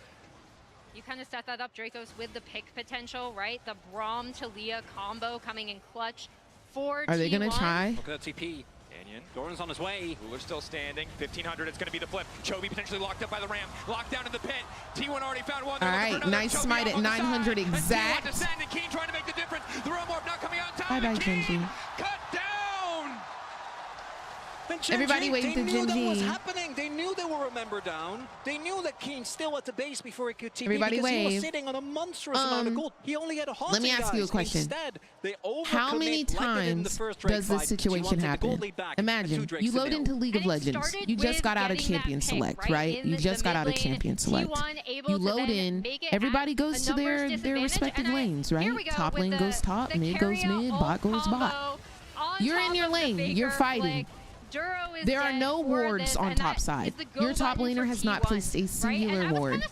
Speaker 4: You kind of set that up, Dracos, with the pick potential, right? The Braum to Leah combo coming in clutch for T1.
Speaker 2: Are they gonna try?
Speaker 3: Look at that TP. Doran's on his way.
Speaker 1: Ruler's still standing. 1500, it's going to be the flip. Chovy potentially locked up by the ram. Locked down in the pit. T1 already found one.
Speaker 2: All right, nice smite at 900 exact.
Speaker 1: Keen trying to make the difference. The roam warp not coming out in time.
Speaker 2: Bye bye, Gen.G.
Speaker 1: Cut down.
Speaker 2: Everybody waved to Gen.G.
Speaker 3: They knew that was happening. They knew they were remember down. They knew that Keen still at the base before he could TP.
Speaker 2: Everybody
Speaker 3: because
Speaker 2: wave.
Speaker 3: He was sitting on a monstrous amount of gold. He only had a haunting.
Speaker 2: Let me ask you a question.
Speaker 3: Instead, they
Speaker 2: how many times does this situation happen? Imagine you load into League of Legends. You just got out of Champion Select, right? You just got out of Champion Select. You load in. Everybody goes to their respective lanes, right? Top lane goes top, mid goes mid, bot goes bot. You're in your lane. You're fighting. There are no wards on top side. Your top laner has not placed a singular ward.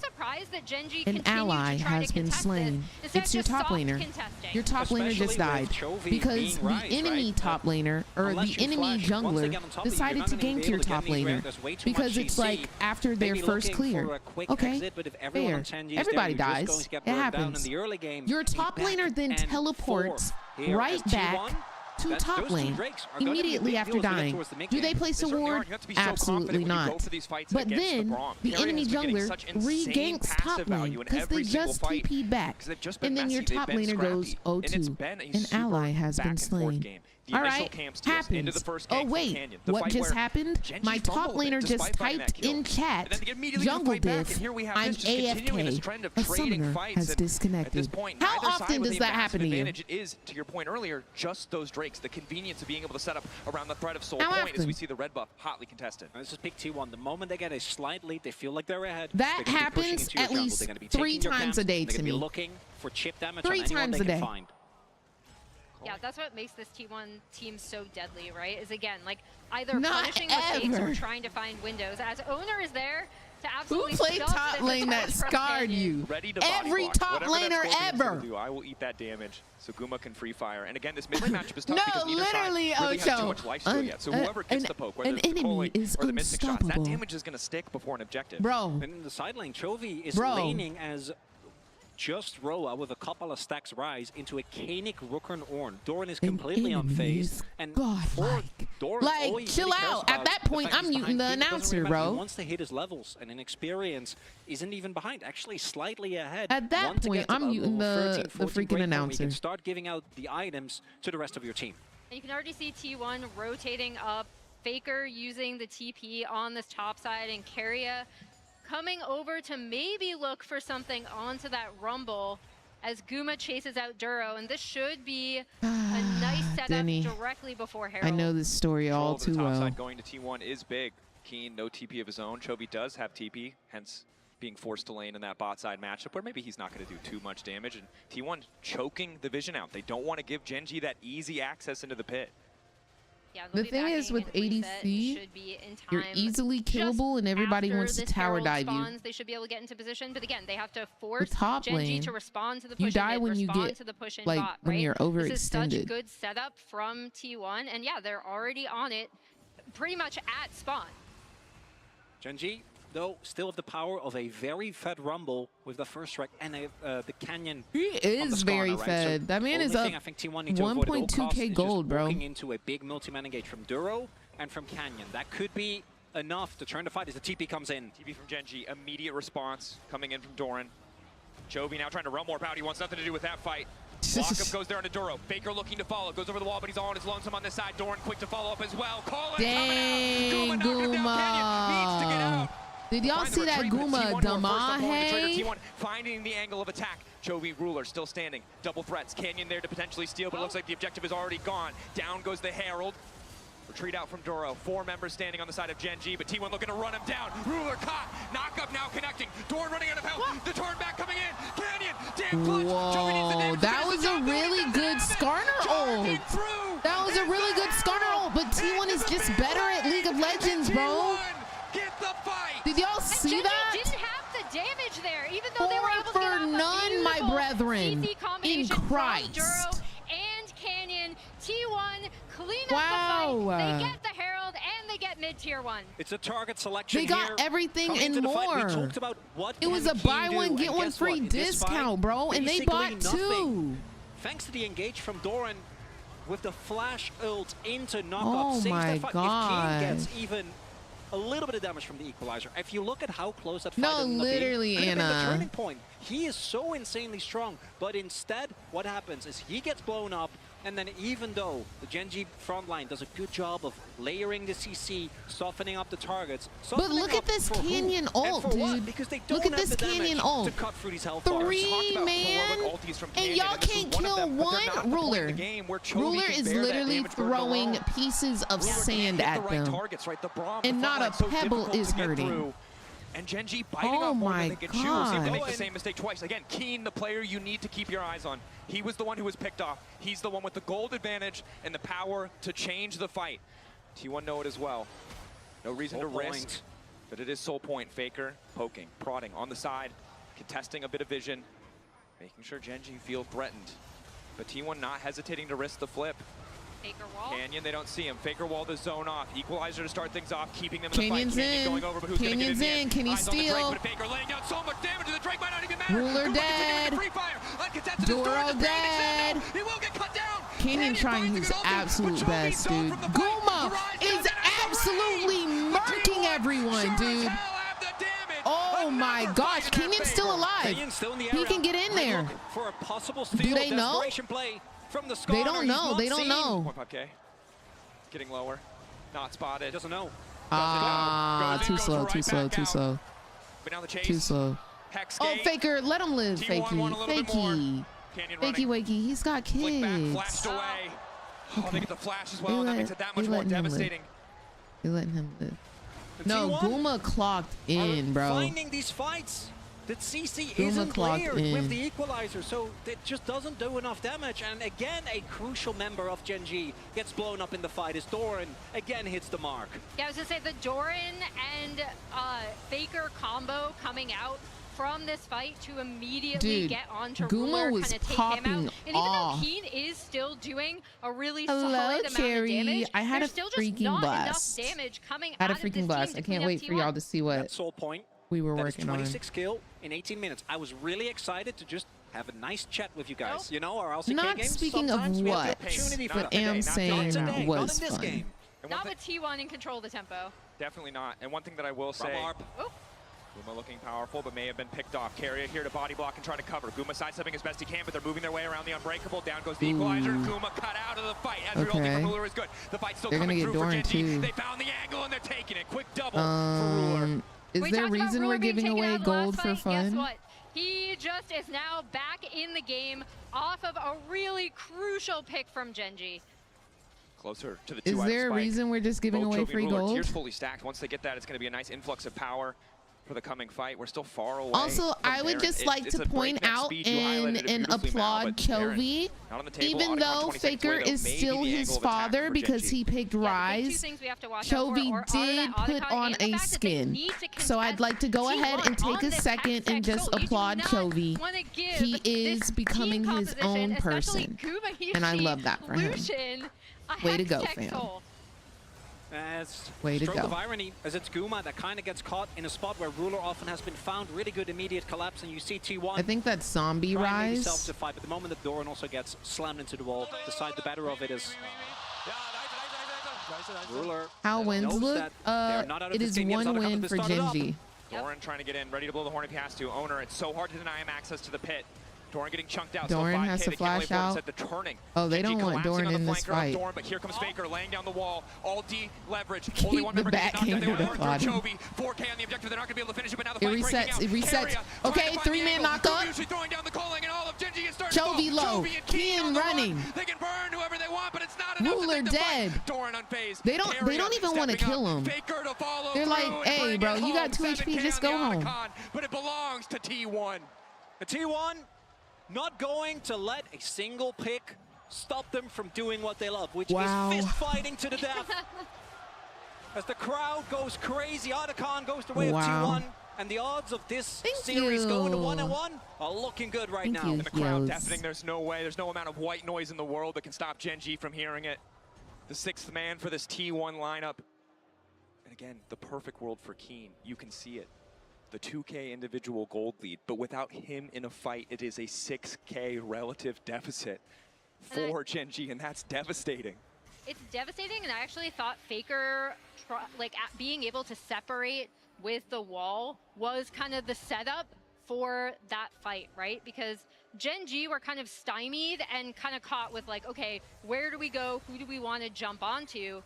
Speaker 2: An ally has been slain. It's your top laner. Your top laner just died because the enemy top laner or the enemy jungler decided to gank your top laner because it's like after their first clear. Okay, fair. Everybody dies. It happens. Your top laner then teleports right back to top lane immediately after dying. Do they place a ward? Absolutely not. But then the enemy jungler re-ganks top lane because they just TP'd back. And then your top laner goes 0-2. An ally has been slain. All right, happens. Oh wait, what just happened? My top laner just typed in chat, jungle diff, I'm AFK. A summoner has disconnected. How often does that happen to you?
Speaker 1: It is, to your point earlier, just those drakes, the convenience of being able to set up around the threat of soul point as we see the red buff hotly contested.
Speaker 3: This is pick T1. The moment they get a slight lead, they feel like they're ahead.
Speaker 2: That happens at least 3 times a day to me.
Speaker 3: Looking for chip damage
Speaker 2: 3 times a day.
Speaker 4: Yeah, that's what makes this T1 team so deadly, right? Is again, like either punishing mistakes or trying to find windows. As Owner is there to absolutely
Speaker 2: Who played top lane that scarred you? Every top laner ever.
Speaker 1: I will eat that damage so Guma can free fire. And again, this mid-lane matchup is tough
Speaker 2: No,
Speaker 1: because neither
Speaker 2: literally,
Speaker 1: side really has
Speaker 2: Ocho.
Speaker 1: too much life to it yet. So whoever gets the poke, whether it's the Coling or the Mystic shots, that damage is going to stick before an objective.
Speaker 2: Bro.
Speaker 3: And in the side lane, Chovy is laning as just Roa with a couple of stacks rise into a Kanik Rooker Ornn. Doran is completely unfazed. And for Doran,
Speaker 2: like, chill out. At that point, I'm muting the announcer, bro.
Speaker 3: He wants to hit his levels, and in experience, isn't even behind. Actually, slightly ahead.
Speaker 2: At that point, I'm muting the freaking announcer.
Speaker 3: You can start giving out the items to the rest of your team.
Speaker 4: And you can already see T1 rotating up. Faker using the TP on this top side, and Keria coming over to maybe look for something onto that Rumble as Guma chases out Duro, and this should be a nice setup
Speaker 2: Denny,
Speaker 4: directly before Herald.
Speaker 2: I know this story all too well.
Speaker 1: The top side going to T1 is big. Keen, no TP of his own. Chovy does have TP, hence being forced to lane in that bot side matchup where maybe he's not going to do too much damage. And T1 choking the vision out. They don't want to give Gen.G that easy access into the pit.
Speaker 4: Yeah,
Speaker 2: the thing is with ADC, you're easily killable and everybody wants to tower dive you.
Speaker 4: They should be able to get into position, but again, they have to force
Speaker 2: Gen.G
Speaker 4: to respond to the push.
Speaker 2: You die when you get, like, when you're overextended.
Speaker 4: This is such a good setup from T1, and yeah, they're already on it pretty much at spawn.
Speaker 3: Gen.G, though, still have the power of a very fed Rumble with the first strike and the Canyon.
Speaker 2: He is very fed. So that man is up 1.2k gold, bro.
Speaker 3: Walking into a big multi-man engage from Duro and from Canyon. That could be enough to turn the fight as the TP comes in.
Speaker 1: TP from Gen.G, immediate response coming in from Doran. Chovy now trying to run more out. He wants nothing to do with that fight. Lockup goes there into Duro. Faker looking to follow. Goes over the wall, but he's all on his lonesome on this side. Doran quick to follow up as well.
Speaker 2: Dang, Guma. Did y'all see that Guma Damahe?
Speaker 1: Finding the angle of attack. Chovy, Ruler still standing. Double threats. Canyon there to potentially steal, but it looks like the objective is already gone. Down goes the Herald. Retreat out from Duro. 4 members standing on the side of Gen.G, but T1 looking to run him down. Ruler caught. Knock up now connecting. Doran running out of health. The turn back coming in. Canyon. Damn clutch.
Speaker 2: Whoa, that was a really good Skarner ult. That was a really good Skarner ult, but T1 is just better at League of Legends, bro.
Speaker 1: Get the fight.
Speaker 2: Did y'all see that?
Speaker 4: Didn't have the damage there, even though they were able to get off
Speaker 2: none, my brethren. In Christ.
Speaker 4: Duro and Canyon. T1 clean up the fight. They get the Herald and they get mid-tier 1.
Speaker 3: It's a target selection.
Speaker 2: They got everything and more. It was a buy one get one free discount, bro, and they bought 2.
Speaker 3: Thanks to the engage from Doran with the flash ult into knockup.
Speaker 2: Oh my God.
Speaker 3: If Keen gets even a little bit of damage from the equalizer. If you look at how close that fight
Speaker 2: literally,
Speaker 3: Anna. The turning point. He is so insanely strong, but instead, what happens is he gets blown up, and then even though the Gen.G front line does a good job of layering the CC, softening up the targets.
Speaker 2: But look at this Canyon ult, dude.
Speaker 3: Because they don't
Speaker 2: look at this Canyon ult.
Speaker 3: To cut through these health
Speaker 2: 3 man, and y'all can't kill one Ruler. Ruler is literally throwing pieces of sand at them, and not a pebble is hurting.
Speaker 1: And Gen.G biting off more than they can chew. See if they make the same mistake twice. Again, Keen, the player you need to keep your eyes on. He was the one who was picked off. He's the one with the gold advantage and the power to change the fight. T1 know it as well. No reason to risk, but it is Soul Point. Faker poking, prodding on the side, contesting a bit of vision, making sure Gen.G feel threatened. But T1 not hesitating to risk the flip.
Speaker 4: Faker wall.
Speaker 1: Canyon, they don't see him. Faker wall the zone off. Equalizer to start things off, keeping them in the
Speaker 2: Canyon's
Speaker 1: fight. Canyon going over, but who's going to get in?
Speaker 2: Can he steal?
Speaker 1: Drake, Faker laying down so much damage to the Drake might not even matter.
Speaker 2: Ruler dead. Duro dead.
Speaker 1: He will get cut down.
Speaker 2: Canyon trying his absolute best, dude. Guma is absolutely murking everyone, dude. Oh my gosh, Kenyon's still alive. He can get in there. Do they know? They don't know. They don't know.
Speaker 1: 1.5K. Getting lower. Not spotted.
Speaker 3: Doesn't know.
Speaker 2: Too slow, too slow, too slow.
Speaker 1: But now the chase.
Speaker 2: Too slow. Oh, Faker, let him live, Fakey. Fakey wakey, he's got kids.
Speaker 1: Back, flashed away. Oh, they get the flash as well, and that makes it that much more devastating.
Speaker 2: They're letting him live. No, Guma clocked in, bro.
Speaker 3: Finding these fights. that CC isn't layered with the equalizer, so it just doesn't do enough damage. And again, a crucial member of Gen.G gets blown up in the fight as Doran again hits the mark.
Speaker 4: Yeah, I was gonna say the Doran and Faker combo coming out from this fight to immediately get onto Ruler, kind of take him out. And even though Keen is still doing a really solid amount of damage,
Speaker 2: I had a
Speaker 4: still
Speaker 2: freaking
Speaker 4: just not
Speaker 2: blast.
Speaker 4: enough damage coming
Speaker 2: I had a
Speaker 4: out of
Speaker 2: freaking blast. I can't wait for y'all to see what
Speaker 3: Soul Point.
Speaker 2: We were working on.
Speaker 3: 26 kill in 18 minutes. I was really excited to just have a nice chat with you guys. You know, our LCK
Speaker 2: not
Speaker 3: games,
Speaker 2: speaking of what, but am saying that was fun.
Speaker 4: Not with T1 in control of the tempo.
Speaker 1: Definitely not. And one thing that I will say, Guma looking powerful, but may have been picked off. Carrier here to body block and try to cover. Guma sidestepping as best he can, but they're moving their way around the Unbreakable. Down goes the Equalizer. Guma cut out of the fight. As we all think Ruler is good. The fight's still coming through for Gen.G. They found the angle and they're taking it. Quick double for Ruler.
Speaker 2: Is there a reason we're giving away gold for fun?
Speaker 4: Guess what? He just is now back in the game off of a really crucial pick from Gen.G.
Speaker 1: Closer to the
Speaker 2: Is there a reason we're just giving away free gold?
Speaker 1: Tiers fully stacked. Once they get that, it's going to be a nice influx of power for the coming fight. We're still far away.
Speaker 2: Also, I would just like to point out and applaud Chovy, even though Faker is still his father because he picked Rise. Chovy did put on a skin. So I'd like to go ahead and take a second and just applaud Chovy. He is becoming his own person, and I love that for him. Way to go, fam.
Speaker 3: As
Speaker 2: way to
Speaker 3: stroke
Speaker 2: go.
Speaker 3: Of irony, as it's Guma that kind of gets caught in a spot where Ruler often has been found. Really good immediate collapse, and you see T1.
Speaker 2: I think that's Zombie Rise.
Speaker 3: To fight, but the moment that Doran also gets slammed into the wall, decide the better of it is Ruler.
Speaker 2: How wins look? It is one win for Gen.G.
Speaker 1: Doran trying to get in, ready to blow the horn if he has to. Owner, it's so hard to deny him access to the pit. Doran getting chunked out.
Speaker 2: Doran has to flash out. Oh, they don't want Doran in this fight.
Speaker 1: Doran, but here comes Faker laying down the wall. All D leverage.
Speaker 2: Keep the backhander to plot him.
Speaker 1: 4K on the objective. They're not going to be able to finish it, but now the
Speaker 2: fight breaking out. It resets. Okay, 3-man knockup. Chovy low. Keen running.
Speaker 1: They can burn whoever they want, but it's not enough.
Speaker 2: Ruler dead.
Speaker 1: Doran unfazed.
Speaker 2: They don't even want to kill him. They're like, hey, bro, you got 2 HP. Just go home.
Speaker 1: But it belongs to T1.
Speaker 3: T1 not going to let a single pick stop them from doing what they love, which is fist fighting to the death. As the crowd goes crazy, Otacon goes the way of T1, and the odds of this series going to 1-1 are looking good right now.
Speaker 1: And the crowd deafening, there's no way, there's no amount of white noise in the world that can stop Gen.G from hearing it. The 6th man for this T1 lineup. And again, the perfect world for Keen. You can see it. The 2K individual gold lead, but without him in a fight, it is a 6K relative deficit for Gen.G, and that's devastating.
Speaker 4: It's devastating, and I actually thought Faker, being able to separate with the wall was kind of the setup for that fight, right? Because Gen.G were kind of stymied and kind of caught with like, okay, where do we go? Who do we want to jump onto?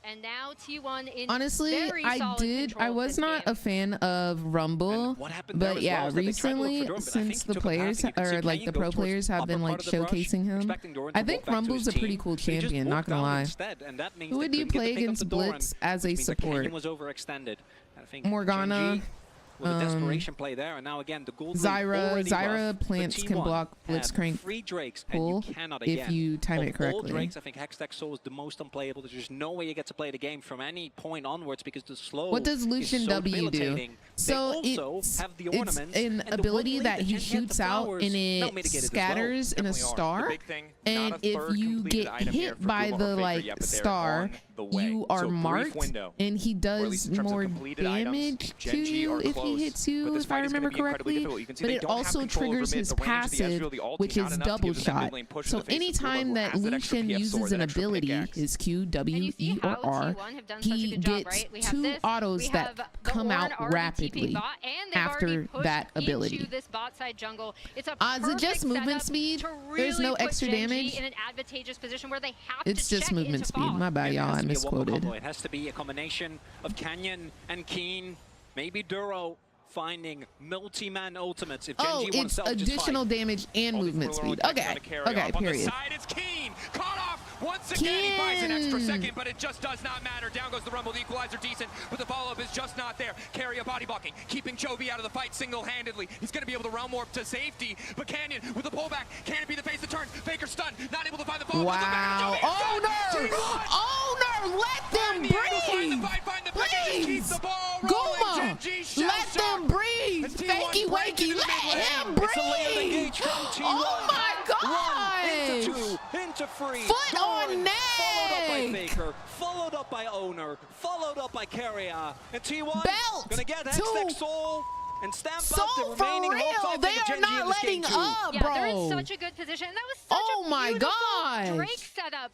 Speaker 4: And now T1 in
Speaker 2: honestly, I was not a fan of Rumble, but yeah, recently since the players or like the pro players have been like showcasing him, I think Rumble's a pretty cool champion, not gonna lie. Who would you play against Blitz as a support? Morgana.
Speaker 3: With a desperation play there, and now again the gold
Speaker 2: Zyra plants can block Blitzcrank.
Speaker 3: Free Drakes,
Speaker 2: cool,
Speaker 3: and you cannot again.
Speaker 2: If you time it correctly.
Speaker 3: All Drakes, I think Hextech Soul is the most unplayable. There's just no way you get to play the game from any point onwards because the slow.
Speaker 2: What does Lucian W do? So it's an ability that he shoots out and it scatters in a star, and if you get hit by the like star, you are marked, and he does more damage to you if he hits you, if I remember correctly. But it also triggers his passive, which is double shot. So anytime that Lucian uses an ability, his Q, W, E, or R, he gets 2 autos that come out rapidly after that ability. Is it just movement speed? There's no extra damage? It's just movement speed. My bad, y'all. I misquoted.
Speaker 3: It has to be a combination of Canyon and Keen, maybe Duro finding multi-man ultimates. If Gen.G
Speaker 2: it's additional damage and movement speed. Okay, period.
Speaker 1: It's Keen, caught off Once again, he buys an extra second, but it just does not matter. Down goes the Rumble. The equalizer decent, but the follow-up is just not there. Carry a body blocking, keeping Chovy out of the fight single-handedly. He's going to be able to realm warp to safety, but Canyon with the pullback. Can it be the face that turns? Faker stunned, not able to find the follow-up.
Speaker 2: Wow. Owner, let them breathe. Please. Guma, let them breathe. Fakey wakey, let him breathe. Oh my God.
Speaker 3: Into free.
Speaker 2: Foot on neck.
Speaker 3: Followed up by Faker, followed up by Owner, followed up by Carrier. And T1
Speaker 2: Belt
Speaker 3: gonna get Hextech Soul and stamp out the
Speaker 2: for
Speaker 3: remaining
Speaker 2: real. They are not letting up,
Speaker 4: yeah,
Speaker 2: bro.
Speaker 4: They're in such a good position. And that was such a beautiful Drake setup.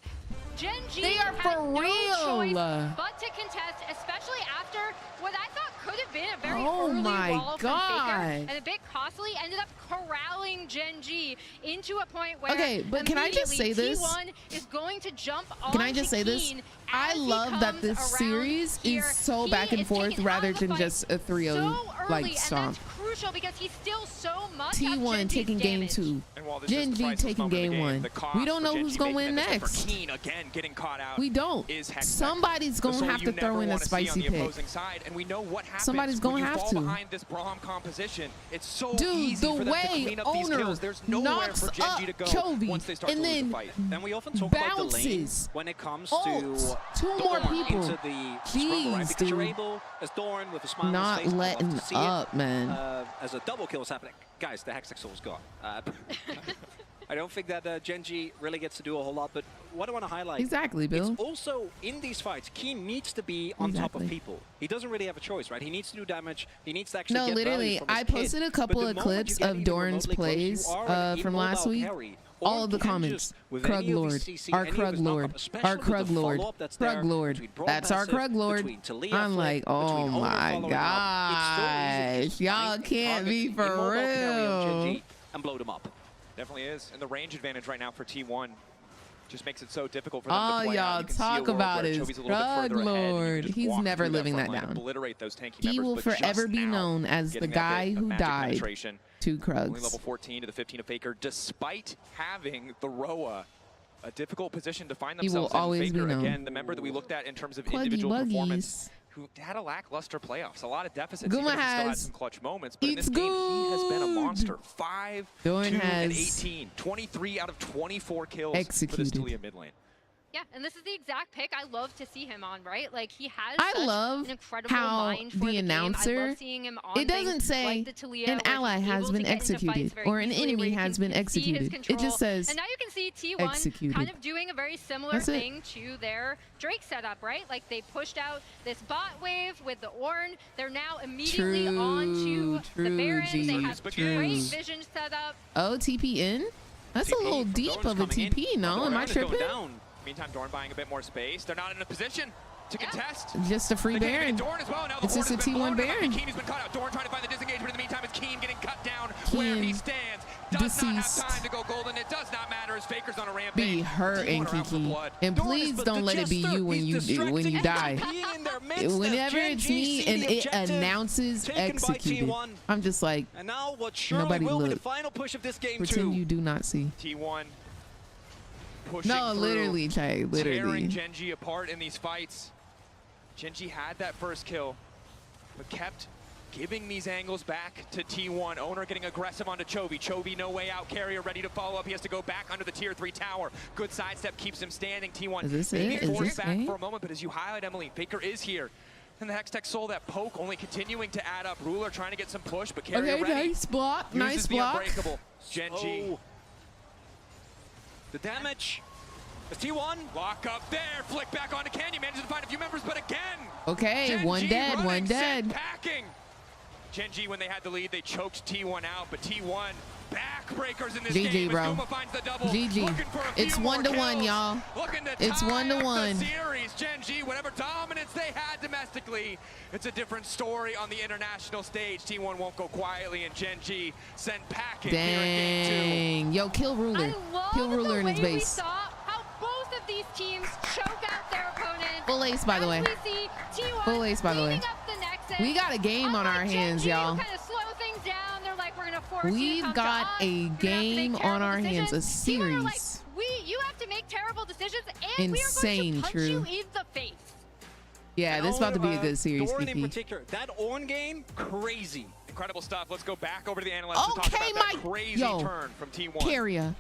Speaker 4: Gen.G
Speaker 2: they are for
Speaker 4: no
Speaker 2: real.
Speaker 4: Choice but to contest, especially after what I thought could have been a very
Speaker 2: oh
Speaker 4: early
Speaker 2: my
Speaker 4: wall from
Speaker 2: God.
Speaker 4: Faker, and a bit costly, ended up corralling Gen.G into a point where
Speaker 2: okay, but can I just say this?
Speaker 4: T1 is going to jump on
Speaker 2: can I just say this? I love that this series is so back and forth rather than just a 3-0 like stomp.
Speaker 4: Crucial because he's still so much
Speaker 2: T1 taking game 2, Gen.G taking game 1. We don't know who's gonna win next.
Speaker 1: Again, getting caught out.
Speaker 2: We don't. Somebody's gonna have to throw in a spicy pick.
Speaker 1: And we know what happens.
Speaker 2: Somebody's gonna have to.
Speaker 1: Behind this Braum composition, it's so
Speaker 2: dude,
Speaker 1: easy
Speaker 2: the
Speaker 1: for them to
Speaker 2: way
Speaker 1: clean up these kills. There's nowhere
Speaker 2: knocks
Speaker 1: for Gen.G to go
Speaker 2: Chovy
Speaker 1: once they start
Speaker 2: and
Speaker 1: to
Speaker 2: then
Speaker 1: lose the fight.
Speaker 3: And we often talk
Speaker 2: bounces.
Speaker 3: about the lane when it comes to
Speaker 2: two more people.
Speaker 3: Into the
Speaker 2: Jeez,
Speaker 3: right? Because
Speaker 2: dude.
Speaker 3: you're able, as Doran with a smile
Speaker 2: not
Speaker 3: on his face,
Speaker 2: letting up, man.
Speaker 3: As a double kill is happening. Guys, the Hextech Soul's gone. I don't think that Gen.G really gets to do a whole lot, but what I want to highlight...
Speaker 2: Exactly, Bill.
Speaker 3: It's also, in these fights, Keen needs to be on top of people. He doesn't really have a choice, right? He needs to do damage. He needs to actually get
Speaker 2: literally,
Speaker 3: value from his
Speaker 2: I posted a couple of clips of Doran's plays from last week. All of the comments. Krug Lord, our Krug Lord, our Krug Lord, Krug Lord. That's our Krug Lord. I'm like, oh my gosh. Y'all can't be for real.
Speaker 3: And blow them up.
Speaker 1: Definitely is. And the range advantage right now for T1 just makes it so difficult for them to
Speaker 2: All
Speaker 1: play
Speaker 2: y'all talk about is Krug Lord. He's never living that down. He will forever be known as the guy who died to Krugs.
Speaker 1: Only level 14 to the 15 of Faker, despite having the Roa, a difficult position to find themselves in.
Speaker 2: He will always be known.
Speaker 1: Again, the member that we looked at in terms of individual performance, who had a lackluster playoffs, a lot of deficits.
Speaker 2: Guma
Speaker 1: still had some clutch moments, but in this game, he has been a monster. 5, 2, and 18. 23 out of 24 kills for this Talia mid lane.
Speaker 4: Yeah, and this is the exact pick I love to see him on, right? Like, he has
Speaker 2: an incredible mind for the announcer, I love seeing him on, it doesn't say like Talia, an ally has been executed or an enemy has been executed. It just says
Speaker 4: and now you can see T1
Speaker 2: executed.
Speaker 4: Kind of doing a very similar thing to their Drake setup, right? Like, they pushed out this bot wave with the Ornn. They're now immediately on to the Baron. They have great vision setup.
Speaker 2: Oh, TP in? That's TP a little deep of a TP, no? Am I tripping?
Speaker 1: Meantime, Dorn buying a bit more space. They're not in a position to contest.
Speaker 2: Just a free Baron.
Speaker 1: Well.
Speaker 2: It's just a T1 Baron.
Speaker 1: Keen has been caught out. Dorn trying to find the disengagement. In the meantime, it's Keen getting cut down where he stands. Does not have time to go golden. It does not matter as Faker's on a rampage.
Speaker 2: Be hurting, Kiki. And please don't let it be you when you die. Whenever it's me and it announces executed, I'm just like, nobody look. Pretend you do not see.
Speaker 1: T1.
Speaker 2: No, literally, Chai, literally.
Speaker 1: Tearing Gen.G apart in these fights. Gen.G had that first kill, but kept giving these angles back to T1. Owner getting aggressive onto Chovy. Chovy no way out. Carrier ready to follow up. He has to go back under the tier 3 tower. Good sidestep keeps him standing. T1 maybe forced back for a moment, but as you highlight, Emily, Faker is here. And the Hextech Soul, that poke only continuing to add up. Ruler trying to get some push, but Carrier ready.
Speaker 2: Nice block, nice block.
Speaker 1: Gen.G.
Speaker 3: The damage. It's T1.
Speaker 1: Lock up there. Flick back onto Canyon. Manages to find a few members, but again.
Speaker 2: Okay,
Speaker 1: Gen.G
Speaker 2: one dead, one dead.
Speaker 1: Packing. Gen.G, when they had the lead, they choked T1 out, but T1 backbreakers in this game.
Speaker 2: Bro.
Speaker 1: Finds the double.
Speaker 2: GG. It's 1-1, y'all. It's 1-1.
Speaker 1: Series. Gen.G, whatever dominance they had domestically, it's a different story on the international stage. T1 won't go quietly, and Gen.G sent packing.
Speaker 2: Dang. Yo, kill Ruler. Kill Ruler in his base.
Speaker 4: We saw how both of these teams choke out their opponents.
Speaker 2: Full ace, by the way. Full ace, by the way. We got a game on our hands, y'all. We've got a game on our hands, a series.
Speaker 4: You have to make terrible decisions, And
Speaker 2: insane,
Speaker 4: we are going to punch
Speaker 2: True.
Speaker 4: you in the face.
Speaker 2: Yeah, this is about to be a good series,
Speaker 3: Doran in
Speaker 2: DP.
Speaker 3: particular, that Ornn game, crazy.
Speaker 1: Incredible stuff. Let's go back over to the analysts to talk
Speaker 2: Okay,
Speaker 1: about that crazy turn from T1.
Speaker 2: Carrier,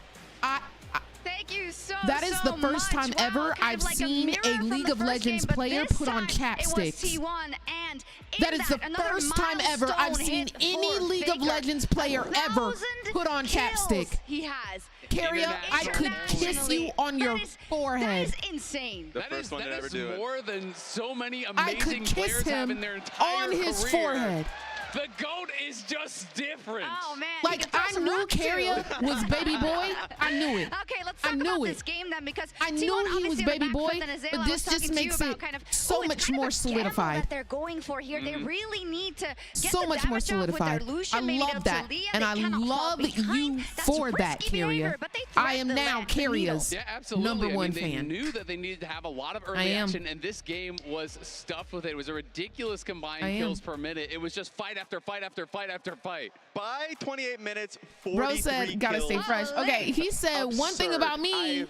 Speaker 5: Thank you so
Speaker 2: that is the first time ever I've
Speaker 5: like
Speaker 2: seen a League of Legends player put on chapsticks. That is the first time ever I've seen any League of Legends player ever put on chapstick.
Speaker 5: He has.
Speaker 2: Carrier, I could kiss you on your forehead.
Speaker 5: That is insane.
Speaker 8: That is more than so many
Speaker 2: I could
Speaker 8: amazing
Speaker 2: kiss
Speaker 8: players have
Speaker 2: him
Speaker 8: in their entire
Speaker 2: on his
Speaker 8: career.
Speaker 2: forehead.
Speaker 8: The GOAT is just different.
Speaker 5: Oh, man.
Speaker 2: Like, I knew Carrier was baby boy. I knew it.
Speaker 5: Okay, let's talk about this game then, because
Speaker 2: I knew he was baby boy, but this just makes it so much more solidified.
Speaker 5: That they're going for here. They really need to get
Speaker 2: so much more solidified. I love that, and I love you for that, Carrier. I am now Carrier's number one fan.
Speaker 8: They knew that they needed to have a lot of early action, and this game was stuffed with it. It was a ridiculous combined kills per minute. It was just fight after fight after fight after fight.
Speaker 9: By 28 minutes, 43
Speaker 2: Bro said, gotta stay fresh. Okay, he said one thing about me.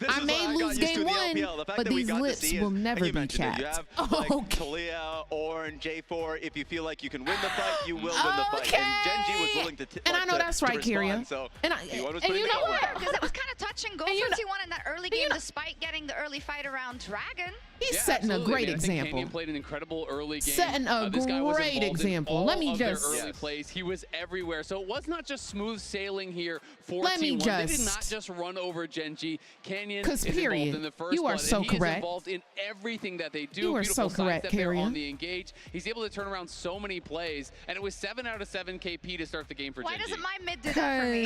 Speaker 2: I may lose game one, but these lips will never be chapped.
Speaker 9: You have Talia, Ornn, J4. If you feel like you can win the fight, you will win the fight. And Gen.G was willing to
Speaker 2: and I know that's right, Carrier.
Speaker 9: So
Speaker 2: and you know what?
Speaker 5: Because it was kind of touch and go for T1 in that early game, despite getting the early fight around Dragon.
Speaker 2: He's setting a great example.
Speaker 8: Canyon played an incredible early game.
Speaker 2: Setting a great example. Let me just.
Speaker 8: Early plays. He was everywhere. So it was not just smooth sailing here for
Speaker 2: Let me
Speaker 8: T1.
Speaker 2: just.
Speaker 8: They did not just run over Gen.G. Canyon is
Speaker 2: period.
Speaker 8: involved in the first
Speaker 2: You are
Speaker 8: blood,
Speaker 2: so
Speaker 8: and he
Speaker 2: correct.
Speaker 8: is involved in everything that they do.
Speaker 2: You are
Speaker 8: Beautiful
Speaker 2: so correct,
Speaker 8: sidestep there
Speaker 2: Carrier.
Speaker 8: on the engage. He's able to turn around so many plays, and it was 7 out of 7 KP to start the game for Gen.G.
Speaker 5: Why doesn't my mid do that for me?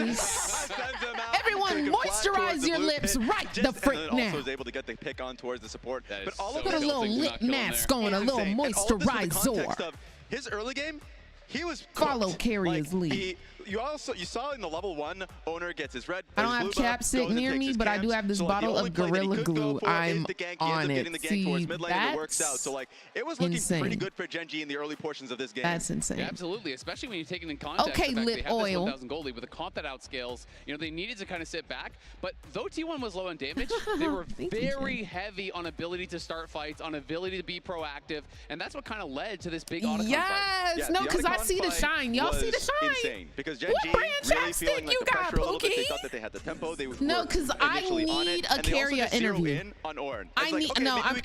Speaker 2: Everyone moisturize your lips right the frick now.
Speaker 9: Also was able to get the pick on towards the support. But all of
Speaker 2: Put a little lip mask on, a little moisturizer.
Speaker 9: His early game, he was
Speaker 2: follow Carrier's lead.
Speaker 9: You saw in the level 1, owner gets his red.
Speaker 2: I don't have chapstick near me, but I do have this bottle of Gorilla Glue. I'm on it. See, that's
Speaker 9: works out. So like it was looking pretty good for Gen.G in the early portions of this game.
Speaker 2: That's insane.
Speaker 8: Yeah, absolutely, especially when you take it in context.
Speaker 2: Okay,
Speaker 8: the fact
Speaker 2: lip
Speaker 8: they have
Speaker 2: oil.
Speaker 8: This 1,000 gold lead with a comp that outscales. You know, they needed to kind of sit back, but though T1 was low on damage, they were very heavy on ability to start fights, on ability to be proactive, and that's what kind of led to this big Otacon fight.
Speaker 2: Yes, no, because I see the shine. Y'all see the shine.
Speaker 9: Insane, because Gen.G really feeling like the pressure a little bit. They thought that they had the tempo. They
Speaker 2: no, because I need a Carrier interview. I need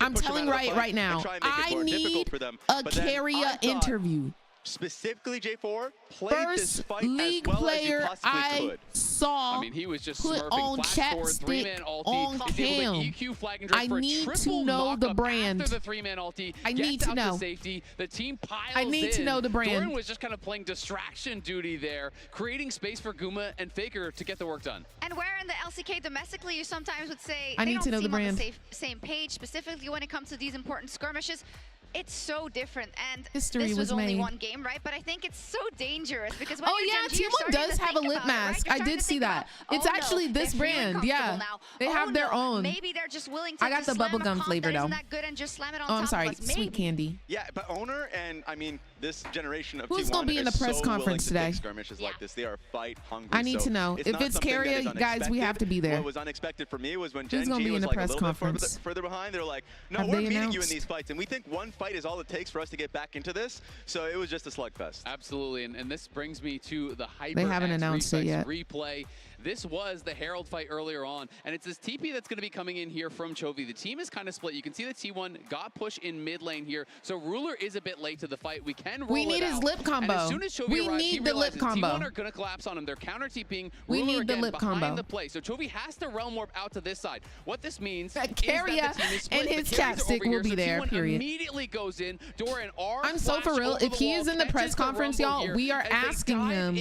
Speaker 2: I'm telling right now. I need a Carrier interview.
Speaker 9: Specifically, J4 played this fight
Speaker 2: League
Speaker 9: as well
Speaker 2: player
Speaker 9: as you possibly could.
Speaker 2: Saw
Speaker 8: he was just
Speaker 2: put on chapstick on cam. I need to know the brand.
Speaker 8: After the 3-man ulti,
Speaker 2: I need to know.
Speaker 8: Safety. The team piles
Speaker 2: I need to know the brand.
Speaker 8: Doran was just kind of playing distraction duty there, creating space for Guma and Faker to get the work done.
Speaker 5: And where in the LCK domestically, you sometimes would say
Speaker 2: I need to know the brand.
Speaker 5: On the same page, specifically when it comes to these important skirmishes. It's so different, and
Speaker 2: history
Speaker 5: this was only
Speaker 2: made.
Speaker 5: one game, right? But I think it's so dangerous because when
Speaker 2: T1 does have a lip mask. I did see that. It's actually this brand. Yeah, they have their own.
Speaker 5: Maybe they're just willing to.
Speaker 2: I got the bubblegum flavor though.
Speaker 5: That good and just slam it on
Speaker 2: oh, I'm
Speaker 5: top
Speaker 2: sorry,
Speaker 5: of us.
Speaker 2: sweet candy.
Speaker 9: Yeah, but owner and I mean this generation of
Speaker 2: who's
Speaker 9: T1
Speaker 2: gonna be in the press conference today?
Speaker 9: Skirmishes like this, they are fight hungry.
Speaker 2: I need to know if it's Carrier, guys. We have to be there.
Speaker 9: What was unexpected for me was when Gen.G was like a little bit further behind. They're like, no, we're meeting you in these fights, and we think one fight is all it takes for us to get back into this. So it was just a slugfest.
Speaker 8: Absolutely, and this brings me to the hyper.
Speaker 2: They haven't announced it yet.
Speaker 8: Replay. This was the Herald fight earlier on, and it's this TP that's going to be coming in here from Chovy. The team is kind of split. You can see that T1 got pushed in mid lane here, so Ruler is a bit late to the fight. We can roll
Speaker 2: We need his lip combo.
Speaker 8: And as soon as Chovy arrives, he realizes T1 are going to collapse on him. They're counter TPing.
Speaker 2: We
Speaker 8: Ruler
Speaker 2: need
Speaker 8: again
Speaker 2: the lip
Speaker 8: behind
Speaker 2: combo.
Speaker 8: the play. So Chovy has to realm warp out to this side. What this means
Speaker 2: that
Speaker 8: is
Speaker 2: Carrier
Speaker 8: that the team is split.
Speaker 2: and his chapstick will be there.
Speaker 8: T1
Speaker 2: period.
Speaker 8: Immediately goes in. Doran
Speaker 2: I'm so for real. If he is in the press conference, y'all, we are asking him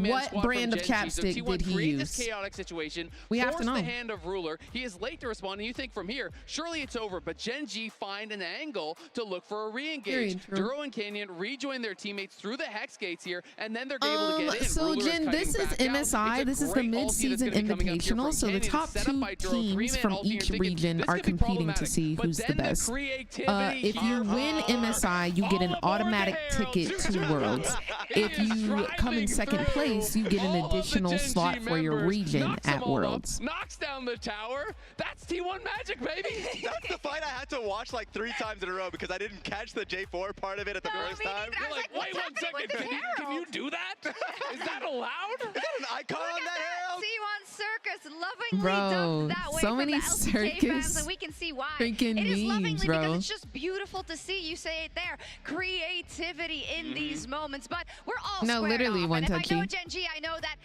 Speaker 2: what brand of chapstick did he use.
Speaker 8: Chaotic situation.
Speaker 2: We have to know.
Speaker 8: The hand of Ruler. He is late to respond, and you think from here, surely it's over. But Gen.G find an angle to look for a re-engage. Duro and Canyon rejoin their teammates through the hex gates here, and then they're able to get in.
Speaker 2: So Jen, this is MSI. This is the mid-season invitational. So the top 2 teams from each region are competing to see who's the best. If you win MSI, you get an automatic ticket to Worlds. If you come in second place, you get an additional slot for your region at Worlds.
Speaker 8: Knocks down the tower. That's T1 magic, baby.
Speaker 9: That's the fight I had to watch like 3 times in a row because I didn't catch the J4 part of it at the first time.
Speaker 8: You're like, wait 1 second. Can you do that? Is that allowed?
Speaker 9: Is that an icon on that herald?
Speaker 5: T1 Circus lovingly
Speaker 2: Bro,
Speaker 5: dubbed that way
Speaker 2: so
Speaker 5: from
Speaker 2: many
Speaker 5: the LCK fans,
Speaker 2: circus
Speaker 5: and we can see why.
Speaker 2: freaking
Speaker 5: It is lovingly
Speaker 2: memes, bro.
Speaker 5: because it's just beautiful to see. You say it there. Creativity in these moments, but we're all squared
Speaker 2: literally
Speaker 6: off.
Speaker 2: one
Speaker 6: And if
Speaker 2: touchy.
Speaker 6: I know Gen.G, I know that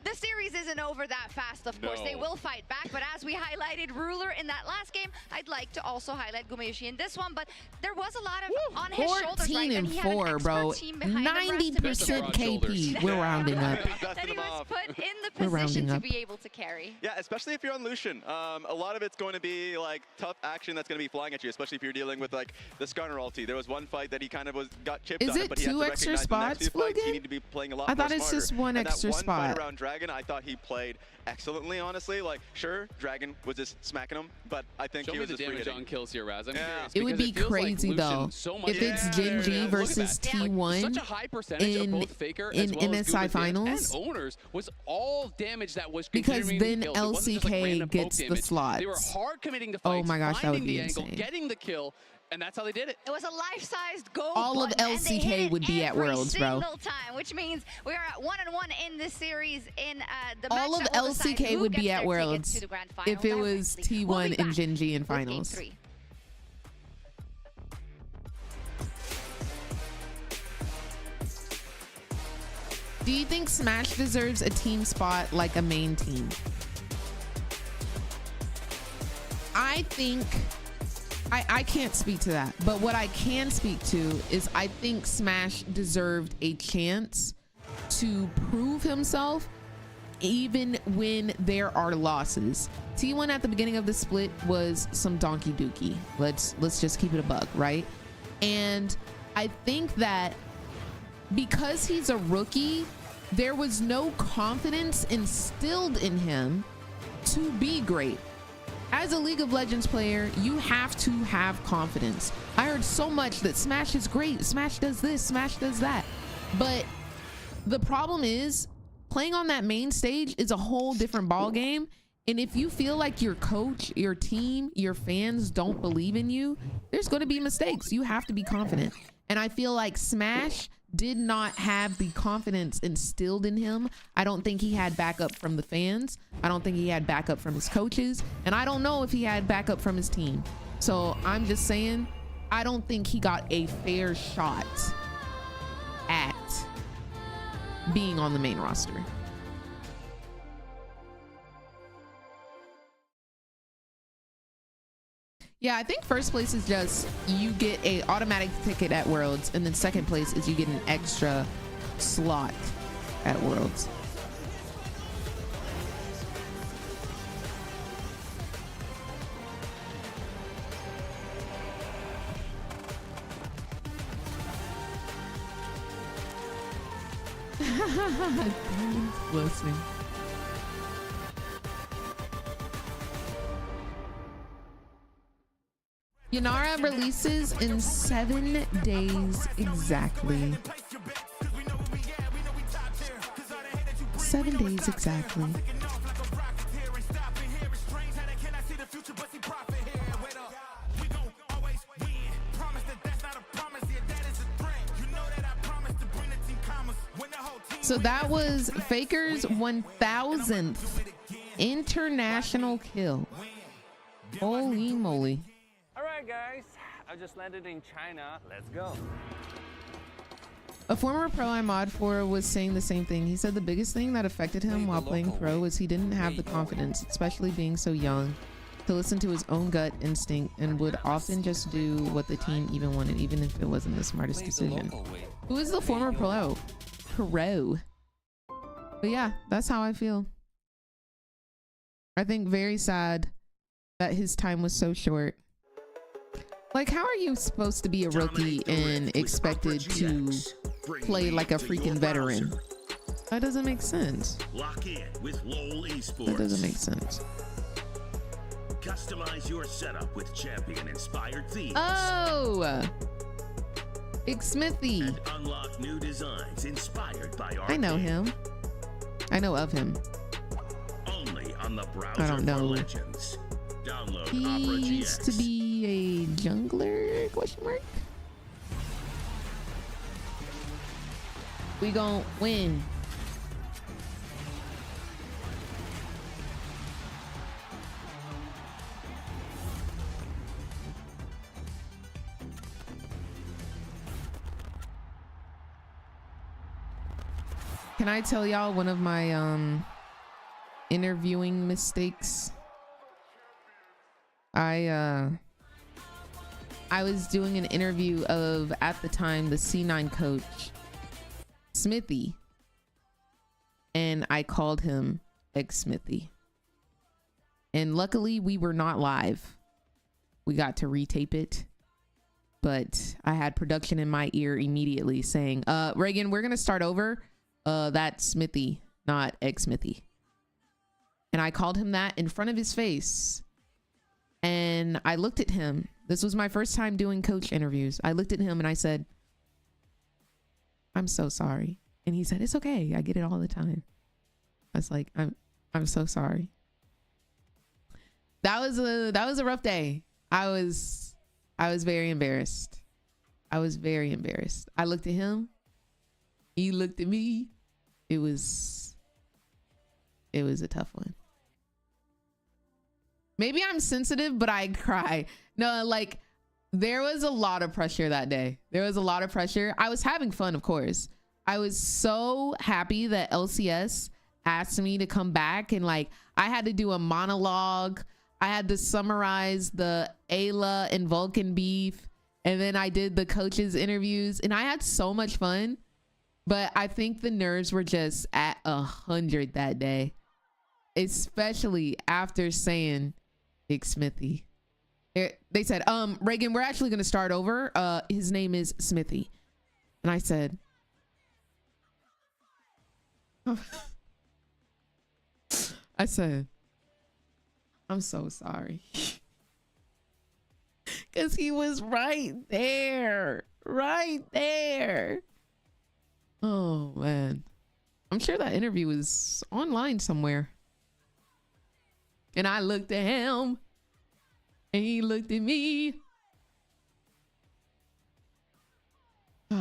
Speaker 6: the series isn't over that fast, of course. They will fight back, but as we highlighted Ruler in that last game, I'd like to also highlight Gumayushi in this one, but there was a lot of on his shoulders, right?
Speaker 2: 14 and
Speaker 6: he had an
Speaker 2: 4,
Speaker 6: expert
Speaker 2: bro.
Speaker 6: team behind him
Speaker 2: 90% KP. We're rounding up.
Speaker 6: that he was put in the
Speaker 2: We're rounding
Speaker 6: position to
Speaker 2: up.
Speaker 6: be able to carry.
Speaker 9: Yeah, especially if you're on Lucian. A lot of it's going to be like tough action that's going to be flying at you, especially if you're dealing with like the Skarner ulti. There was one fight that he kind of got chipped
Speaker 2: Is
Speaker 9: on
Speaker 2: it
Speaker 9: but he had
Speaker 2: 2
Speaker 9: to
Speaker 2: extra
Speaker 9: recognize the next few
Speaker 2: spots,
Speaker 9: fights, he
Speaker 2: Logan?
Speaker 9: needed to be playing a lot
Speaker 2: I
Speaker 9: more
Speaker 2: thought it's
Speaker 9: smarter.
Speaker 2: just one
Speaker 9: and
Speaker 2: extra
Speaker 9: that one
Speaker 2: spot.
Speaker 9: fight around Dragon, I thought he played excellently, honestly. Like, sure, Dragon was just smacking him, but I think
Speaker 8: Show
Speaker 9: he
Speaker 8: me
Speaker 9: was
Speaker 8: the
Speaker 9: just
Speaker 8: damage on kills here, Raz. I'm curious,
Speaker 2: It would
Speaker 8: because
Speaker 2: be
Speaker 8: feels like
Speaker 2: crazy
Speaker 8: Lucian
Speaker 2: though
Speaker 8: so much
Speaker 2: if it's Gen.G
Speaker 8: Look at
Speaker 2: versus
Speaker 8: that.
Speaker 2: T1
Speaker 8: Such a high percentage of both Faker as
Speaker 2: in
Speaker 8: well as
Speaker 2: MSI
Speaker 8: Gumayushi
Speaker 2: finals.
Speaker 8: and Owners was all damage that was
Speaker 2: Because
Speaker 8: contributing
Speaker 2: then
Speaker 8: to kills. It wasn't just, like,
Speaker 2: LCK
Speaker 8: random poke
Speaker 2: gets the
Speaker 8: damage.
Speaker 2: slots.
Speaker 8: They were hard committing to
Speaker 2: Oh
Speaker 8: fights,
Speaker 2: my gosh, that would
Speaker 8: finding
Speaker 2: be
Speaker 8: the angle,
Speaker 2: insane.
Speaker 8: getting the kill, and that's how they did it.
Speaker 6: It was a life-sized goal.
Speaker 2: All of
Speaker 6: button, and they
Speaker 2: LCK
Speaker 6: hit it
Speaker 2: would be at
Speaker 6: every
Speaker 2: Worlds, bro.
Speaker 6: single time, which means we are at 1-1 in this series in the
Speaker 2: All
Speaker 6: match
Speaker 2: of
Speaker 6: that will decide
Speaker 2: LCK
Speaker 6: who
Speaker 2: would
Speaker 6: gets
Speaker 2: be
Speaker 6: their
Speaker 2: at
Speaker 6: tickets
Speaker 2: Worlds
Speaker 6: to the grand final
Speaker 2: if it was
Speaker 6: directly. We'll be
Speaker 2: T1 and
Speaker 6: back
Speaker 2: Gen.G in
Speaker 6: with Game
Speaker 2: finals.
Speaker 6: 3.
Speaker 2: Do you think Smash deserves a team spot like a main team? I think I can't speak to that, but what I can speak to is I think Smash deserved a chance to prove himself even when there are losses. T1 at the beginning of the split was some donkey dookie. Let's just keep it a buck, right? And I think that because he's a rookie, there was no confidence instilled in him to be great. As a League of Legends player, you have to have confidence. I heard so much that Smash is great, Smash does this, Smash does that. But the problem is, playing on that main stage is a whole different ball game. And if you feel like your coach, your team, your fans don't believe in you, there's going to be mistakes. You have to be confident. And I feel like Smash did not have the confidence instilled in him. I don't think he had backup from the fans. I don't think he had backup from his coaches. And I don't know if he had backup from his team. So I'm just saying, I don't think he got a fair shot at being on the main roster. Yeah, I think first place is just you get a automatic ticket at Worlds, and then second place is you get an extra slot at Worlds. Blessing. Yanara releases in 7 days exactly. 7 days exactly. So that was Faker's 1000th international kill. Holy moly.
Speaker 10: All right, guys, I just landed in China. Let's go.
Speaker 2: A former pro I mod for was saying the same thing. He said the biggest thing that affected him while playing pro was he didn't have the confidence, especially being so young, to listen to his own gut instinct and would often just do what the team even wanted, even if it wasn't the smartest decision. Who is the former pro? But yeah, that's how I feel. I think very sad that his time was so short. Like, how are you supposed to be a rookie and expected to play like a freaking veteran? That doesn't make sense.
Speaker 11: Lock in with LOL Esports.
Speaker 2: That doesn't make sense.
Speaker 11: Customize your setup with champion-inspired themes.
Speaker 2: Oh! Big Smithy.
Speaker 11: And unlock new designs inspired by our
Speaker 2: I know
Speaker 11: game.
Speaker 2: him. I know of him.
Speaker 11: on the browser
Speaker 2: I don't know.
Speaker 11: for Legends. Download
Speaker 2: He
Speaker 11: Opera
Speaker 2: needs
Speaker 11: GX.
Speaker 2: to be a jungler, question mark? We gon' win. Can I tell y'all one of my interviewing mistakes? I was doing an interview of, at the time, the C9 coach, Smithy, and I called him X-Smithy. And luckily we were not live. We got to retape it, but I had production in my ear immediately saying, Reagan, we're gonna start over. That's Smithy, not X-Smithy. And I called him that in front of his face. And I looked at him. This was my first time doing coach interviews. I looked at him and I said, I'm so sorry. And he said, it's okay. I get it all the time. I was like, I'm so sorry. That was a rough day. I was very embarrassed. I was very embarrassed. I looked at him. He looked at me. It was a tough one. Maybe I'm sensitive, but I cry. No, like, there was a lot of pressure that day. There was a lot of pressure. I was having fun, of course. I was so happy that LCS asked me to come back, and like, I had to do a monologue. I had to summarize the Ayla and Vulcan beef, and then I did the coaches interviews, and I had so much fun. But I think the nerves were just at 100 that day, especially after saying Big Smithy. They said, Reagan, we're actually going to start over. His name is Smithy. And I said, I'm so sorry. Because he was right there. Right there. Oh, man. I'm sure that interview is online somewhere. And I looked at him. And he looked at me. Do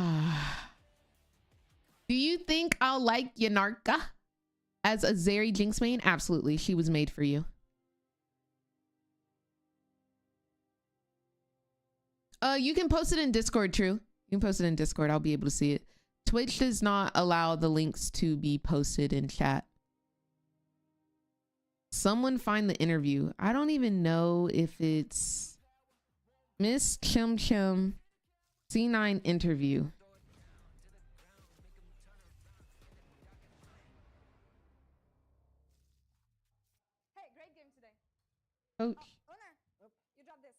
Speaker 2: you think I'll like Yanarka as a Zeri Jinx main? Absolutely. She was made for you. You can post it in Discord, True. You can post it in Discord. I'll be able to see it. Twitch does not allow the links to be posted in chat. Someone find the interview. I don't even know if it's Miss Chum Chum C9 interview.
Speaker 6: Hey, great game today.
Speaker 2: Coach.
Speaker 6: Owner, you dropped this.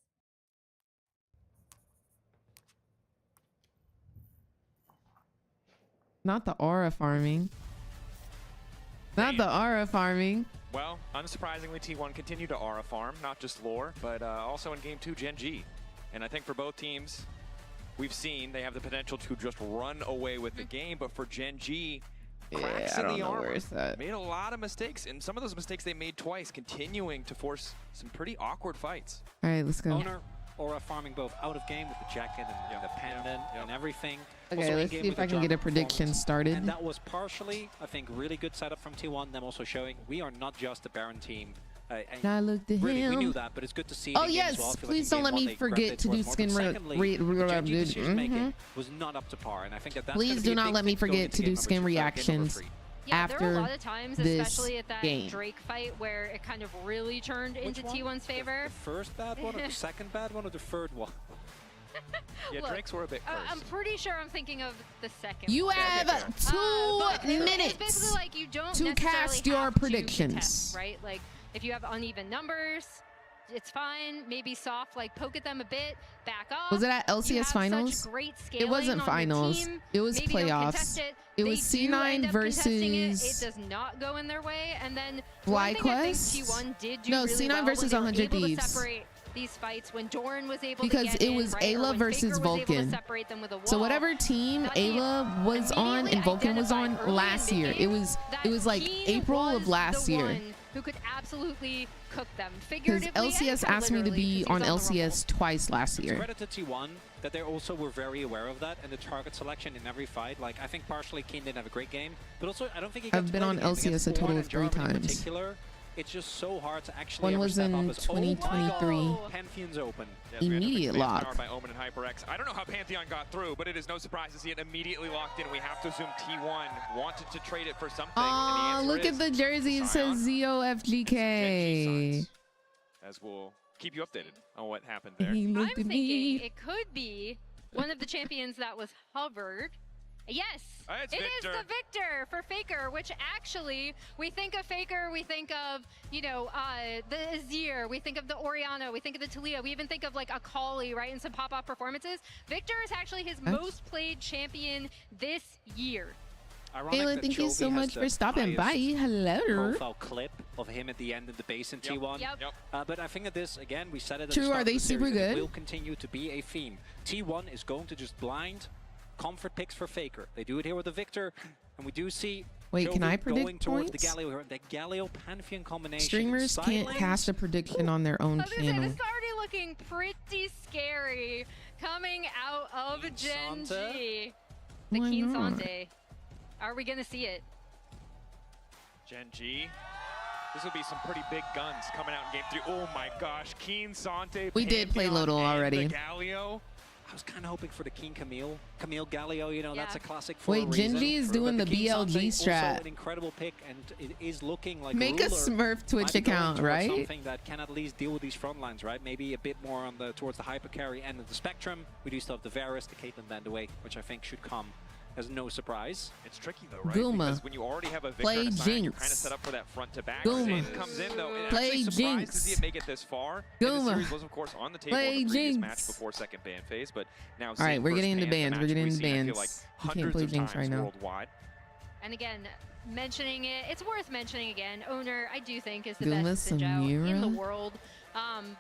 Speaker 2: Not the aura farming. Not the aura farming.
Speaker 1: Well, unsurprisingly, T1 continued to aura farm, not just lore, but also in Game 2, Gen.G. And I think for both teams, we've seen they have the potential to just run away with the game, but for Gen.G, cracks in the armor, made a lot of mistakes, and some of those mistakes they made twice, continuing to force some pretty awkward fights.
Speaker 2: All right, let's go.
Speaker 3: Owner, aura farming both out of game with the jacket and the pendant and everything.
Speaker 2: Okay, let's see if I can get a prediction started.
Speaker 3: And that was partially, I think, really good setup from T1. Them also showing we are not just a Baron team.
Speaker 2: I looked at
Speaker 3: really,
Speaker 2: him.
Speaker 3: We knew that, but it's good to see.
Speaker 2: Oh yes, well. Please don't let me forget to do skin
Speaker 3: was not up to par, and I think that
Speaker 2: please do not let me forget to do skin reactions.
Speaker 4: Yeah,
Speaker 2: after
Speaker 4: there were a lot of times, especially at that
Speaker 2: game.
Speaker 4: Drake fight, where it kind of really turned into T1's favor.
Speaker 3: The first bad one, or the second bad one, or the third one?
Speaker 1: Yeah,
Speaker 4: Look,
Speaker 1: Drakes were a bit cursed.
Speaker 4: I'm pretty sure I'm thinking of the second
Speaker 2: You
Speaker 4: one.
Speaker 2: have 2 minutes
Speaker 4: it's basically like you don't
Speaker 2: to cast your predictions.
Speaker 4: Contest, right? Like, if you have uneven numbers, it's fine. Maybe soft, like poke at them a bit, back off.
Speaker 2: Was it at LCS finals?
Speaker 4: It
Speaker 2: wasn't finals. It was
Speaker 4: maybe
Speaker 2: playoffs. It was C9 versus.
Speaker 4: It does not go in their way, and then
Speaker 2: FlyQuest.
Speaker 4: T1 did do
Speaker 2: no,
Speaker 4: really
Speaker 2: C9
Speaker 4: well
Speaker 2: versus 100 Thieves.
Speaker 4: These fights when Doran was able
Speaker 2: because
Speaker 4: to get
Speaker 2: it was Ayla versus Vulcan. So whatever team Ayla was on and Vulcan was on last year, it was like April of last year.
Speaker 4: who could absolutely cook them. Figuratively,
Speaker 2: LCS asked me to be on LCS twice last year.
Speaker 3: Credit to T1 that they also were very aware of that and the target selection in every fight. Like, I think partially Keen didn't have a great game, but also I don't think he got
Speaker 2: I've been on LCS a total of 3 times.
Speaker 3: In particular, it's just so hard to actually
Speaker 2: One was in 2023.
Speaker 3: Pantheon's open.
Speaker 2: Immediate lock.
Speaker 1: By Omen and HyperX. I don't know how Pantheon got through, but it is no surprise to see it immediately locked in. We have to assume T1 wanted to trade it for something.
Speaker 2: Oh, look at the jersey. It says ZOFGK.
Speaker 1: As we'll keep you updated on what happened there.
Speaker 2: He looked
Speaker 4: I'm
Speaker 2: at
Speaker 4: thinking
Speaker 2: me.
Speaker 4: it could be one of the champions that was hovered. Yes, it is the Victor for Faker, which actually, we think of Faker, we think of, you know, the Azir, we think of the Orianna, we think of the Talia, we even think of like Akali, right, in some pop-off performances. Victor is actually his most played champion this year.
Speaker 2: Taylor, thank you so much for stopping by. Hello.
Speaker 3: Profile clip of him at the end of the base in T1. But I think that this, again, we said it at the start
Speaker 2: True, are they super good?
Speaker 3: It will continue to be a theme. T1 is going to just blind comfort picks for Faker. They do it here with the Victor, and we do see
Speaker 2: Wait, can I predict
Speaker 3: going towards
Speaker 2: points?
Speaker 3: the Galio here. The Galio Pantheon combination.
Speaker 2: Streamers can't cast a prediction on their own channel.
Speaker 4: It's already looking pretty scary coming out of Gen.G. The Keen Sante. Are we going to see it?
Speaker 1: Gen.G. This would be some pretty big guns coming out in Game 3. Oh my gosh, Keen Sante.
Speaker 2: We did play Lodal already.
Speaker 1: Galio.
Speaker 3: I was kind of hoping for the Keen Camille Galio, you know, that's a classic for
Speaker 2: Wait, Gen.G is doing the BLG strat.
Speaker 3: Also an incredible pick, and it is looking like
Speaker 2: Make a Smurf Twitch account, right?
Speaker 3: Something that can at least deal with these front lines, right? Maybe a bit more on the towards the hyper carry end of the spectrum. We do still have the Varus, the Caitlyn band away, which I think should come as no surprise.
Speaker 1: It's tricky though, right?
Speaker 2: Guma.
Speaker 1: Because when you already have a Victor and a Sion, you're kind of set up for that front to back.
Speaker 2: Guma.
Speaker 1: It comes in though, and
Speaker 2: Play
Speaker 1: actually surprised
Speaker 2: Jinx.
Speaker 1: to see it make it this far.
Speaker 2: Guma.
Speaker 1: And the series was of course on the table
Speaker 2: Play
Speaker 1: in the previous
Speaker 2: Jinx.
Speaker 1: match before second ban phase, but now
Speaker 2: All right, we're getting into bans. We're getting into bans.
Speaker 1: Like
Speaker 2: you can't play Jinx right now.
Speaker 1: Worldwide.
Speaker 4: And again, mentioning it, it's worth mentioning again. Owner, I do think, is the
Speaker 2: Guma
Speaker 4: best Sinjao in the
Speaker 2: Samira?
Speaker 4: world.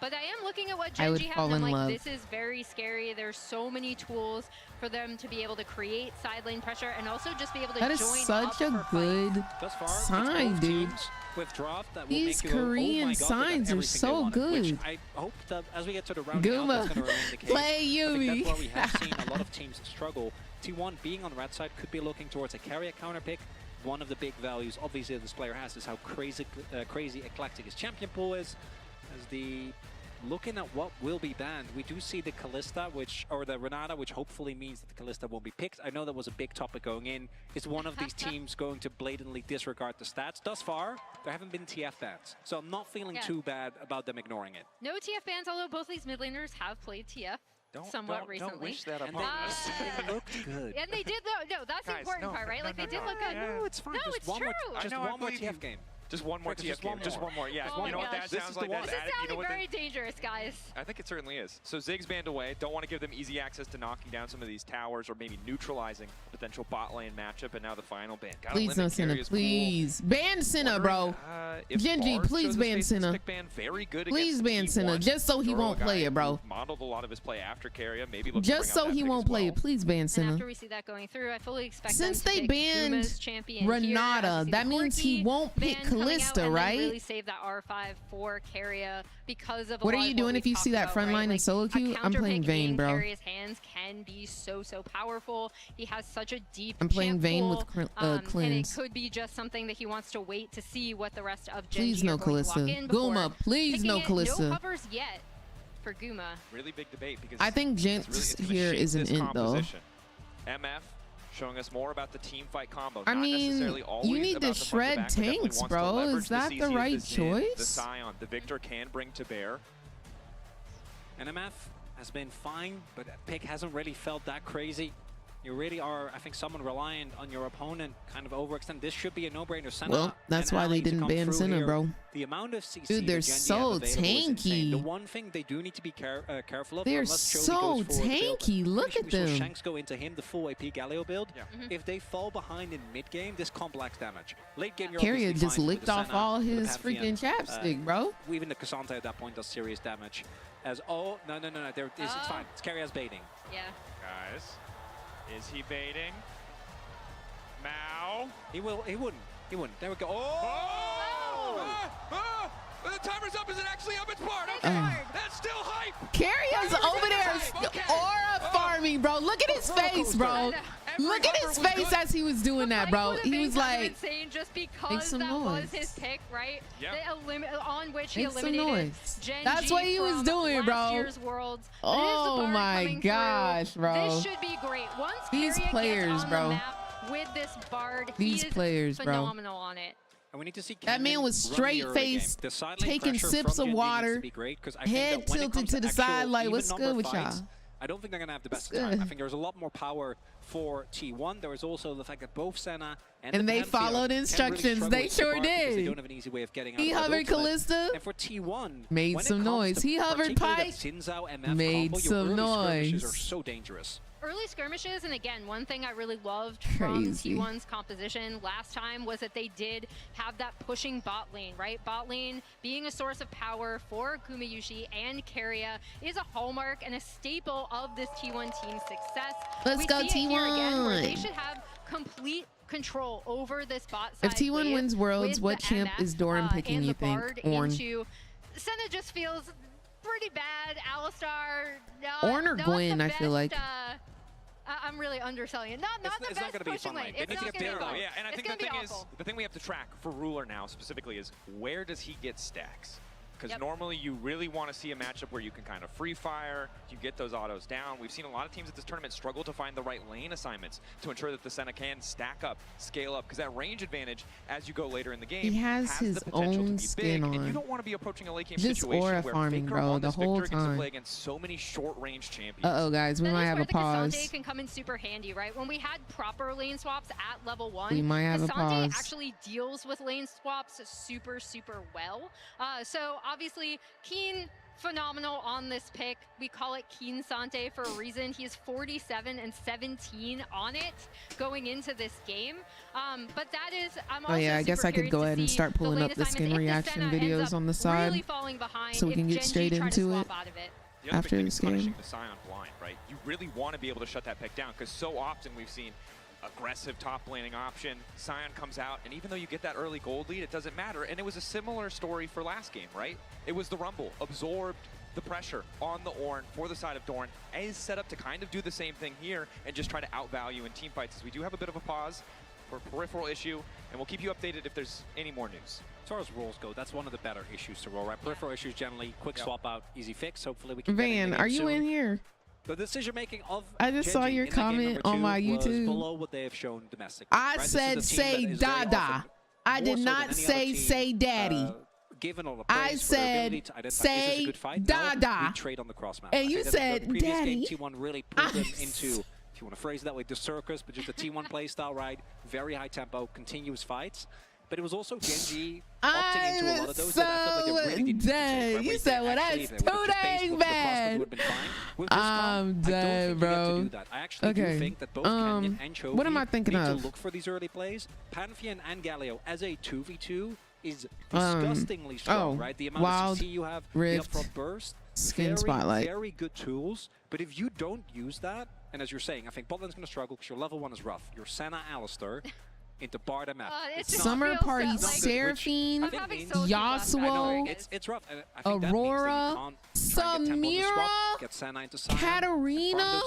Speaker 4: But I am looking at what
Speaker 2: I would
Speaker 4: Gen.G has,
Speaker 2: fall
Speaker 4: and I'm
Speaker 2: in
Speaker 4: like,
Speaker 2: love.
Speaker 4: this is very scary. There's so many tools for them to be able to create side lane pressure and also just be able to
Speaker 2: That is
Speaker 4: join
Speaker 2: such
Speaker 4: up
Speaker 2: a
Speaker 4: for
Speaker 2: good
Speaker 4: fights.
Speaker 2: sign, dude.
Speaker 3: With draft that will
Speaker 2: These
Speaker 3: make you
Speaker 2: Korean
Speaker 3: go, oh my God,
Speaker 2: signs are so good.
Speaker 3: Which I hope that as we get to the round, that's
Speaker 2: Guma,
Speaker 3: going to remain the case.
Speaker 2: play
Speaker 3: I
Speaker 2: Yumi.
Speaker 3: think that's why we have seen a lot of teams struggle. T1 being on the red side could be looking towards a carry counter pick. One of the big values, obviously, this player has is how crazy eclectic his champion pool is. As the looking at what will be banned, we do see the Kalista, or the Renata, which hopefully means that the Kalista won't be picked. I know that was a big topic going in. Is one of these teams going to blatantly disregard the stats? Thus far, there haven't been TF bans, so I'm not feeling too bad about them ignoring it.
Speaker 4: No TF bans, although both these mid laners have played TF somewhat recently.
Speaker 1: Don't wish that upon us.
Speaker 3: They looked good.
Speaker 4: And they did, though. No, that's the important part, right? Like, they did look good.
Speaker 3: No, it's fine.
Speaker 4: No,
Speaker 3: just
Speaker 4: it's
Speaker 3: one
Speaker 4: true.
Speaker 3: Just one more TF game.
Speaker 1: Just one more TF game. Just one more. Yeah.
Speaker 4: Oh
Speaker 1: you know what that sounds like?
Speaker 4: This is sounding very dangerous, guys.
Speaker 1: I think it certainly is. So Ziggs banned away. Don't want to give them easy access to knocking down some of these towers or maybe neutralizing a potential bot lane matchup. And now the final ban.
Speaker 2: Please no Senna, please. Ban Senna, bro. Gen.G, please ban Senna. Please ban Senna, just so he won't play it, bro.
Speaker 1: Modeled a lot of his play after Carrier. Maybe
Speaker 2: just so he won't play it. Please ban Senna.
Speaker 4: After we see that going through, I fully expect
Speaker 2: since
Speaker 4: them to
Speaker 2: they
Speaker 4: pick
Speaker 2: banned
Speaker 4: Guma's champion
Speaker 2: Renata,
Speaker 4: here,
Speaker 2: that means he won't pick Kalista, right?
Speaker 4: Really save that R5 for Carrier because of
Speaker 2: what are you doing if you see that front line in solo queue? I'm playing Vayne, bro.
Speaker 4: Carrier's hands can be so powerful. He has such a deep
Speaker 2: I'm playing Vayne with
Speaker 4: and
Speaker 2: cleanse.
Speaker 4: it could be just something that he wants to wait to see what the rest of Gen.G
Speaker 2: please no Kalista. Guma, please no Kalista.
Speaker 4: No covers yet for Guma.
Speaker 1: Really big debate because
Speaker 2: I think Jinx here is an int though.
Speaker 1: MF showing us more about the team fight combo.
Speaker 2: I mean, you need to shred tanks, bro. Is that the right choice?
Speaker 1: The Sion, the Victor can bring to bear.
Speaker 3: And MF has been fine, but pick hasn't really felt that crazy. You really are, I think, someone reliant on your opponent, kind of overextend. This should be a no-brainer.
Speaker 2: Well, that's why they didn't ban Senna, bro.
Speaker 3: The amount of CC
Speaker 2: dude, they're so tanky.
Speaker 3: The one thing they do need to be careful of.
Speaker 2: They're so tanky. Look at them.
Speaker 3: Shanks go into him, the full AP Galio build. If they fall behind in mid game, this comp lacks damage. Late game, you're
Speaker 2: Carrier
Speaker 3: obviously
Speaker 2: just
Speaker 3: fine
Speaker 2: licked
Speaker 3: with the
Speaker 2: off
Speaker 3: Senna,
Speaker 2: all his freaking chapstick, bro.
Speaker 3: Even the Cassandra at that point does serious damage. As no, there is it's fine. It's Carrier's baiting.
Speaker 4: Yeah.
Speaker 1: Guys. Is he baiting? Mao?
Speaker 3: He wouldn't. There we go. Oh!
Speaker 1: The timer's up. Is it actually up? It's barred. Okay. That's still hype.
Speaker 2: Carrier's over there aura farming, bro. Look at his face, bro. Look at his face as he was doing that, bro. He was like,
Speaker 4: insane just because that was his pick, right?
Speaker 1: Yep.
Speaker 4: On which he eliminated Gen.G.
Speaker 2: That's what he was doing, bro. Oh my gosh, bro.
Speaker 4: This should be great. Once
Speaker 2: these players, bro.
Speaker 4: The map with this Bard,
Speaker 2: these players,
Speaker 4: phenomenal on it.
Speaker 3: And we need to see
Speaker 2: that man was straight faced, taking sips of water, head tilted to the side like, what's good with y'all?
Speaker 3: I don't think they're going to have the best of time. I think there's a lot more power for T1. There is also the fact that both Senna and
Speaker 2: they followed instructions.
Speaker 3: Really
Speaker 2: they sure did.
Speaker 3: They don't have an easy way of getting out
Speaker 2: he hovered Callista.
Speaker 3: And for T1,
Speaker 2: made some noise. He hovered Pike. Made some noise.
Speaker 3: Are so dangerous.
Speaker 4: Early skirmishes, and again, one thing I really loved from T1's composition last time was that they did have that pushing bot lane, right? Bot lane being a source of power for Gumayusi and Keria is a hallmark and a staple of this T1 team's success.
Speaker 2: Let's go T1.
Speaker 4: They should have complete control over this bot side.
Speaker 2: If T1 wins Worlds, what champ is Doran picking, you think?
Speaker 4: Ornn. Senna just feels pretty bad. Alistar,
Speaker 2: Ornn or Gwen, I feel like.
Speaker 4: I'm really underselling it. Not the best pushing lane. It's not going to be good.
Speaker 1: Yeah, and I think the thing we have to track for Ruler now specifically is where does he get stacks? Because normally you really want to see a matchup where you can kind of free fire, you get those autos down. We've seen a lot of teams at this tournament struggle to find the right lane assignments to ensure that the Senna can stack up, scale up, because that range advantage as you go later in the game
Speaker 2: he has his
Speaker 1: the potential
Speaker 2: own
Speaker 1: to be
Speaker 2: skin
Speaker 1: big,
Speaker 2: on.
Speaker 1: And you don't want to be approaching a late game
Speaker 2: just
Speaker 1: situation
Speaker 2: aura
Speaker 1: where
Speaker 2: farming,
Speaker 1: Faker
Speaker 2: bro,
Speaker 1: on
Speaker 2: the
Speaker 1: this
Speaker 2: whole
Speaker 1: Victor gets to
Speaker 2: time.
Speaker 1: play against so many short-range champions.
Speaker 2: Uh-oh, guys, we might have a pause.
Speaker 4: Cassandre can come in super handy, right? When we had proper lane swaps at level 1,
Speaker 2: we might have a pause.
Speaker 4: actually deals with lane swaps super, super well. So obviously, Keen, phenomenal on this pick. We call it Keen Sante for a reason. He is 47 and 17 on it going into this game. But that is, I'm also
Speaker 2: I guess I could go ahead and start pulling up the skin reaction videos on the side
Speaker 4: really falling behind
Speaker 2: so we can get straight into it after this game.
Speaker 1: The Sion blind, right? You really want to be able to shut that pick down because so often we've seen aggressive top laning option. Sion comes out, and even though you get that early gold lead, it doesn't matter. And it was a similar story for last game, right? It was the Rumble, absorbed the pressure on the Ornn for the side of Doran, and is set up to kind of do the same thing here and just try to outvalue in team fights. As we do have a bit of a pause for a peripheral issue, and we'll keep you updated if there's any more news.
Speaker 3: As far as roles go, that's one of the better issues to roll, right? Peripheral issues generally, quick swap out, easy fix. Hopefully we can
Speaker 2: Van, are you in here?
Speaker 3: The decision making of
Speaker 2: I just saw your comment on my YouTube.
Speaker 3: Below what they have shown domestically.
Speaker 2: I said say dada. I did not say daddy.
Speaker 3: Given all the
Speaker 2: I said say dada.
Speaker 3: Trade on the cross map.
Speaker 2: And you said daddy.
Speaker 3: T1 really put them into, if you want to phrase it that way, the circus, but just a T1 play style, right? Very high tempo, continuous fights. But it was also Gen.G opting into a lot of those that I felt like they really didn't take,
Speaker 2: you said, well, that's too dang bad. I'm dead, bro.
Speaker 3: I actually do think that both Kenyon and Chovy
Speaker 2: what am I thinking
Speaker 3: need
Speaker 2: of?
Speaker 3: to look for these early plays. Pantheon and Galio as a 2v2 is disgustingly strong, right? The amount of CC you have,
Speaker 2: Rift,
Speaker 3: the upfront burst,
Speaker 2: skin spotlight.
Speaker 3: Very good tools. But if you don't use that, and as you're saying, I think botlane's going to struggle because your level 1 is rough. Your Senna Alistar into Bard MF.
Speaker 2: Summer Party, like Seraphine, Yasuo,
Speaker 3: it's rough.
Speaker 2: Aurora, Samira, Katarina.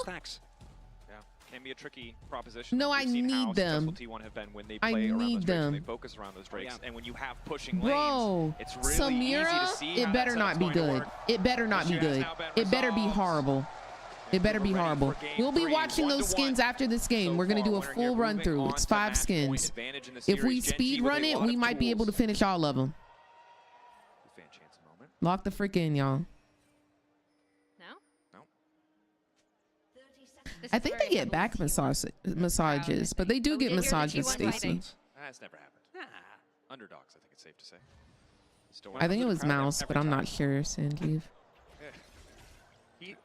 Speaker 1: Can be a tricky proposition.
Speaker 2: No, I need them.
Speaker 1: T1 have been when they play around those drakes, they focus around those drakes, and when you have pushing lanes, it's really
Speaker 2: Samira,
Speaker 1: easy to see
Speaker 2: it better not be good. It better not be good. It better be horrible. It better be horrible. We'll be watching those skins after this game. We're going to do a full run through. It's 5 skins. If we speed run it, we might be able to finish all of them. Lock the frick in, y'all. I think they get back massages, but they do get massages, Stacy.
Speaker 1: That's never happened. Underdogs, I think it's safe to say.
Speaker 2: I think it was Mouse, but I'm not sure, Sanjeev.
Speaker 1: He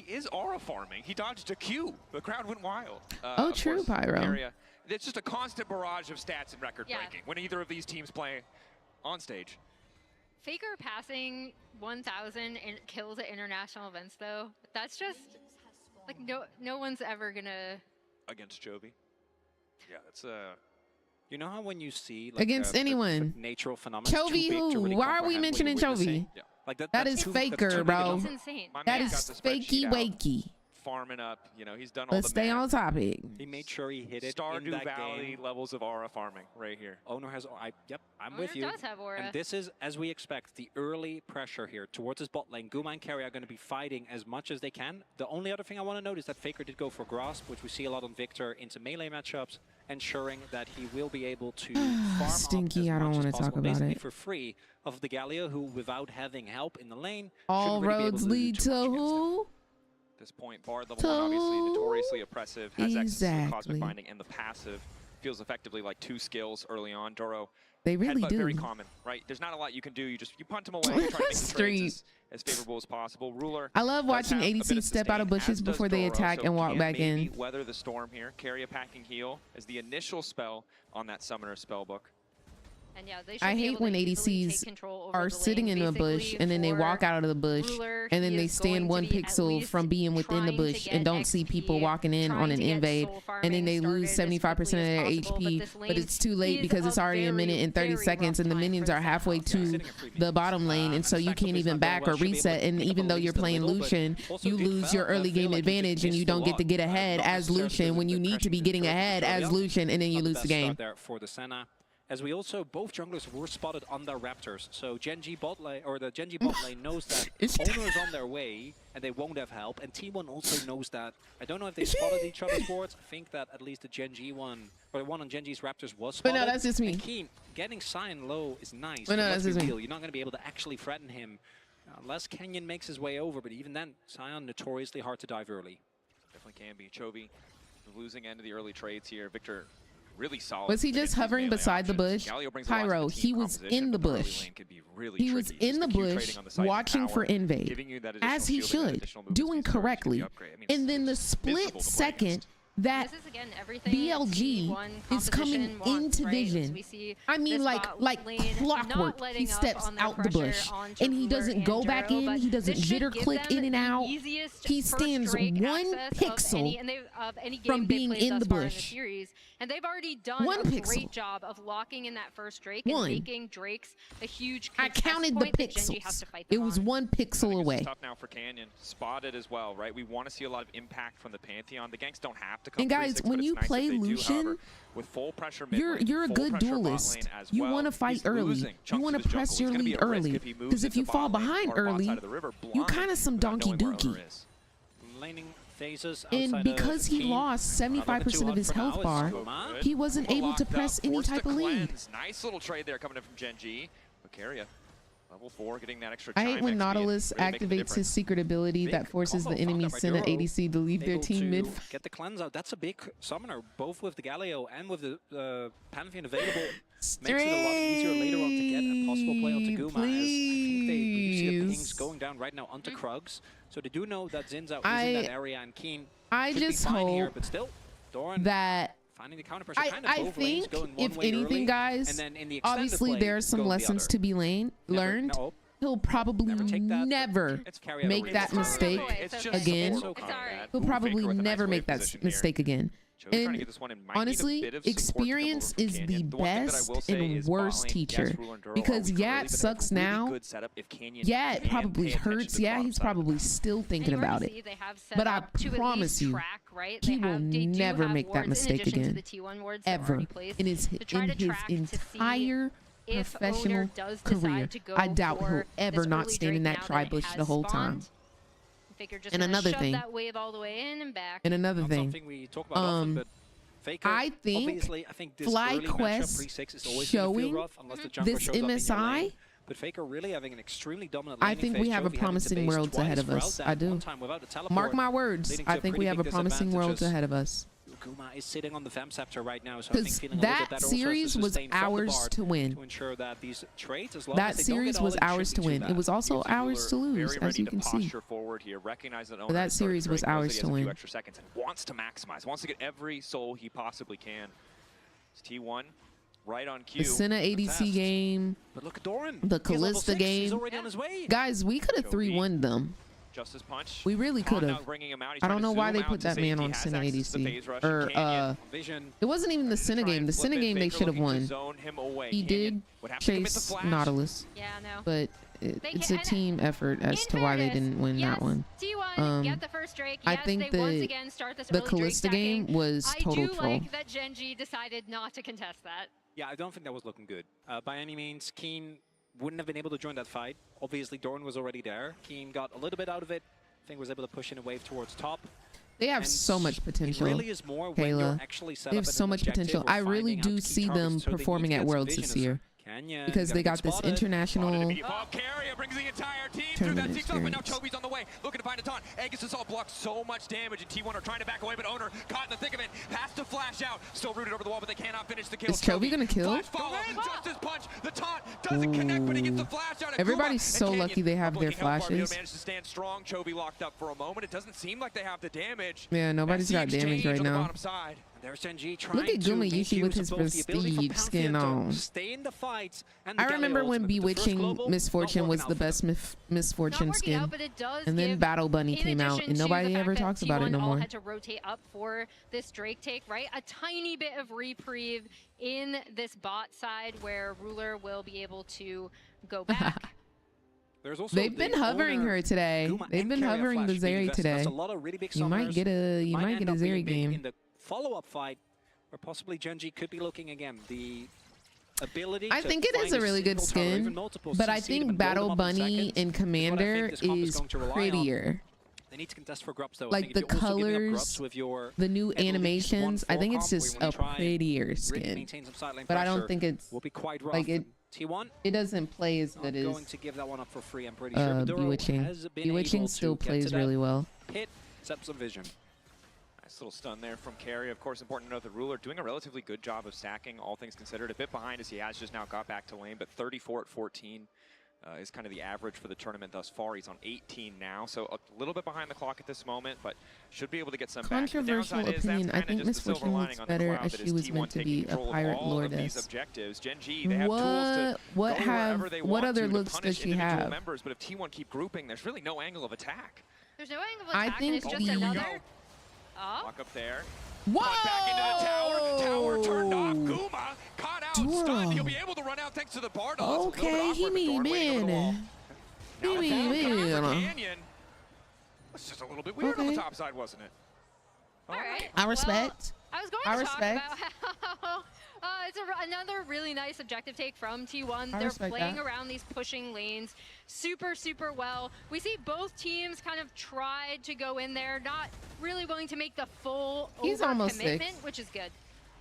Speaker 1: is aura farming. He dodged a Q. The crowd went wild.
Speaker 2: Oh, true, Pyro.
Speaker 1: It's just a constant barrage of stats and record breaking when either of these teams play on stage.
Speaker 4: Faker passing 1,000 kills at international events, though, that's just like no one's ever gonna
Speaker 1: against Chovy. Yeah,
Speaker 3: You know how when you see
Speaker 2: like, against anyone,
Speaker 3: natural phenomena.
Speaker 2: Chovy, who? Really why are we mentioning Chovy?
Speaker 3: Yeah. Like
Speaker 2: that is faker, bro.
Speaker 4: That's insane.
Speaker 2: That is fakey wakey.
Speaker 1: Farming up, you know, he's done all
Speaker 2: Let's
Speaker 1: the
Speaker 2: stay
Speaker 1: math.
Speaker 2: on topic.
Speaker 3: He made sure he hit it
Speaker 1: Stardew
Speaker 3: in that
Speaker 1: Valley
Speaker 3: game.
Speaker 1: levels of aura farming right here.
Speaker 3: Owner has, yep, I'm
Speaker 4: Owner
Speaker 3: with you.
Speaker 4: does have aura.
Speaker 3: And this is, as we expect, the early pressure here towards his bot lane. Guma and Carry are going to be fighting as much as they can. The only other thing I want to note is that Faker did go for Grasp, which we see a lot on Victor into melee matchups, ensuring that he will be able to farm
Speaker 2: Stinky,
Speaker 3: up as
Speaker 2: I don't
Speaker 3: much
Speaker 2: want
Speaker 3: as
Speaker 2: to talk
Speaker 3: possible,
Speaker 2: about
Speaker 3: basically
Speaker 2: it.
Speaker 3: for free of the Galio, who, without having help in the lane,
Speaker 2: all
Speaker 3: really
Speaker 2: roads lead to who?
Speaker 1: This point, Bard level 1, obviously notoriously oppressive, has access to the Cosmic Binding and the passive. Feels effectively like 2 skills early on. Doro,
Speaker 2: they really do.
Speaker 1: Very common, right? There's not a lot you can do. You punt him away, try to make the trades as favorable as possible. Ruler.
Speaker 2: I love watching ADC step out of bushes before they attack and walk back in.
Speaker 1: Weather the storm here. Carry a packing heal as the initial spell on that summoner spellbook.
Speaker 4: And yeah, they
Speaker 2: I hate when ADCs are sitting in a bush and then they walk out of the bush and then they stand 1 pixel from being within the bush and don't see people walking in on an invade, and then they lose 75% of their HP, but it's too late because it's already a minute and 30 seconds and the minions are halfway to the bottom lane, and so you can't even back or reset, and even though you're playing Lucian, you lose your early game advantage and you don't get to get ahead as Lucian when you need to be getting ahead as Lucian, and then you lose the game.
Speaker 3: As we also, both junglers were spotted on their Raptors. So Gen.G bot lane, or the Gen.G bot lane knows that Owner is on their way and they won't have help. And T1 also knows that. I don't know if they spotted each other's wards. I think that at least the Gen.G one, or the one on Gen.G's Raptors was spotted.
Speaker 2: But no, that's just me.
Speaker 3: And Keen, getting Sion low is nice.
Speaker 2: But no, that's just me.
Speaker 3: You're not going to be able to actually threaten him unless Kenyon makes his way over. But even then, Sion notoriously hard to dive early.
Speaker 1: Definitely can be. Chovy, the losing end of the early trades here. Victor, really solid.
Speaker 2: Was he just hovering beside the bush? Pyro, he was in the bush. He was in the bush watching for invade, as he should, doing correctly. And then the split second that BLG is coming into vision. I mean, like clockwork. He steps out the bush and he doesn't go back in. He doesn't jitter click in and out. He stands 1 pixel from being in the bush.
Speaker 4: And they've already done a great job of locking in that first Drake and making Drakes a huge
Speaker 2: I counted the pixels. It was 1 pixel away.
Speaker 1: It's tough now for Canyon. Spotted as well, right? We want to see a lot of impact from the Pantheon. The ganks don't have to come.
Speaker 2: And guys, when you play Lucian,
Speaker 1: with full pressure
Speaker 2: you're a good duelist. You want to fight early. You want to press your lead early. Because if you fall behind early, you kind of some donkey dookie. And because he lost 75% of his health bar, he wasn't able to press any type of lead.
Speaker 1: Nice little trade there coming in from Gen.G. Macaria, level 4, getting that extra.
Speaker 2: I hate when Nautilus activates his secret ability that forces the enemy Senna ADC to leave their team mid.
Speaker 3: Get the cleanse out. That's a big summoner, both with the Galio and with the Pantheon available. Makes it a lot easier later on to get a possible play onto Guma. As I think they see the pings going down right now onto Krugs. So they do know that Zinzao is in that area, and Keen
Speaker 2: I just hope
Speaker 3: here, but still, Doran
Speaker 2: that
Speaker 3: finding the counter pressure, kind of
Speaker 2: I think if anything, guys, obviously there are some lessons to be learned. He'll probably never make that mistake again. He'll probably never make that mistake again. And honestly, experience is the best and worst teacher. Because yeah, it sucks now. Yeah, it probably hurts. Yeah, he's probably still thinking about it. But I promise you, he will never make that mistake again. Ever. In his entire professional career. I doubt he'll ever not stand in that tri-bush the whole time. And another thing, I think FlyQuest showing this MSI,
Speaker 3: but Faker really having an extremely dominant
Speaker 2: I think we have a promising world ahead of us. I do. Mark my words. I think we have a promising world ahead of us.
Speaker 3: Guma is sitting on the Fem Scepter right now, so I think feeling
Speaker 2: that series was ours to win.
Speaker 3: To ensure that these trades, as long
Speaker 2: that series was ours to win. It was also ours to lose, as you can see. But that series was ours to win.
Speaker 1: Extra seconds and wants to maximize, wants to get every soul he possibly can. It's T1 right on cue.
Speaker 2: The Senna ADC game,
Speaker 3: but look at Doran.
Speaker 2: The Kalista game.
Speaker 3: He's already on his way.
Speaker 2: Guys, we could have 3-1'd them.
Speaker 1: Justice Punch.
Speaker 2: We really could have. I don't know why they put that man on Senna ADC. Or it wasn't even the Senna game. The Senna game they should have won. He did chase Nautilus.
Speaker 4: Yeah, no.
Speaker 2: But it's a team effort as to why they didn't win that one.
Speaker 4: Get the first Drake.
Speaker 2: I think the Kalista game was total troll.
Speaker 4: I do like that Gen.G decided not to contest that.
Speaker 3: Yeah, I don't think that was looking good. By any means, Keen wouldn't have been able to join that fight. Obviously, Doran was already there. Keen got a little bit out of it. I think was able to push in a wave towards top.
Speaker 2: They have so much potential,
Speaker 3: it really is more when you're actually set
Speaker 2: they have so much potential. I really do see them performing at Worlds this year. Because they got this international
Speaker 1: brings the entire team through that six up, and now Chovy's on the way, looking to find a taunt. Aegis has all blocked so much damage, and T1 are trying to back away, but Owner caught in the thick of it, has to flash out, still rooted over the wall, but they cannot finish the kill.
Speaker 2: Is Chovy gonna kill?
Speaker 1: Justice Punch, the taunt doesn't connect, but he gets the flash out.
Speaker 2: Everybody's so lucky they have their flashes.
Speaker 1: Managed to stand strong. Chovy locked up for a moment. It doesn't seem like they have the damage.
Speaker 2: Yeah, nobody's got damage right now.
Speaker 3: There's Gen.G trying
Speaker 2: Look at Guma Yushi with his prestige skin on.
Speaker 3: Stay in the fights, and
Speaker 2: I remember when Bewitching Misfortune was the best Misfortune skin, and then Battle Bunny came out, and nobody ever talks about it no more.
Speaker 4: Had to rotate up for this Drake take, right? A tiny bit of reprieve in this bot side where Ruler will be able to go back.
Speaker 2: They've been hovering her today. They've been hovering the Zeri today. You might get a Zeri game.
Speaker 3: Follow-up fight where possibly Gen.G could be looking again. The ability
Speaker 2: I think it is a really good skin, but I think Battle Bunny and Commander is prettier.
Speaker 3: They need to contest for grubs, though.
Speaker 2: Like the colors, the new animations, I think it's just a prettier skin. But I don't think it's like it doesn't play as good as
Speaker 3: going to give that one up for free, I'm pretty sure.
Speaker 2: Bewitching. Bewitching still plays really well.
Speaker 3: Pit sets some vision.
Speaker 1: Little stun there from Carry. Of course, important to note that Ruler doing a relatively good job of stacking, all things considered. A bit behind as he has just now got back to lane, but 34 at 14 is kind of the average for the tournament thus far. He's on 18 now, so a little bit behind the clock at this moment, but should be able to get some
Speaker 2: controversial
Speaker 1: back.
Speaker 2: Opinion. I think Misfortune looks better as she was meant to be a pirate lordess.
Speaker 1: Gen.G, they have tools to
Speaker 2: what other looks does she have?
Speaker 1: Members, but if T1 keep grouping, there's really no angle of attack.
Speaker 4: There's no angle of attack, and it's just another...
Speaker 1: Walk up there.
Speaker 2: Whoa!
Speaker 1: Back into the tower. Tower turned off. Guma caught out, stunned. He'll be able to run out thanks to the bar.
Speaker 2: Okay, he mean man. He mean man.
Speaker 1: It's just a little bit weird on the top side, wasn't it?
Speaker 4: All right.
Speaker 2: I respect.
Speaker 4: Well, I was going to talk about how it's another really nice objective take from T1. They're playing around these pushing lanes super, super well. We see both teams kind of tried to go in there, not really willing to make the full commitment, which is good.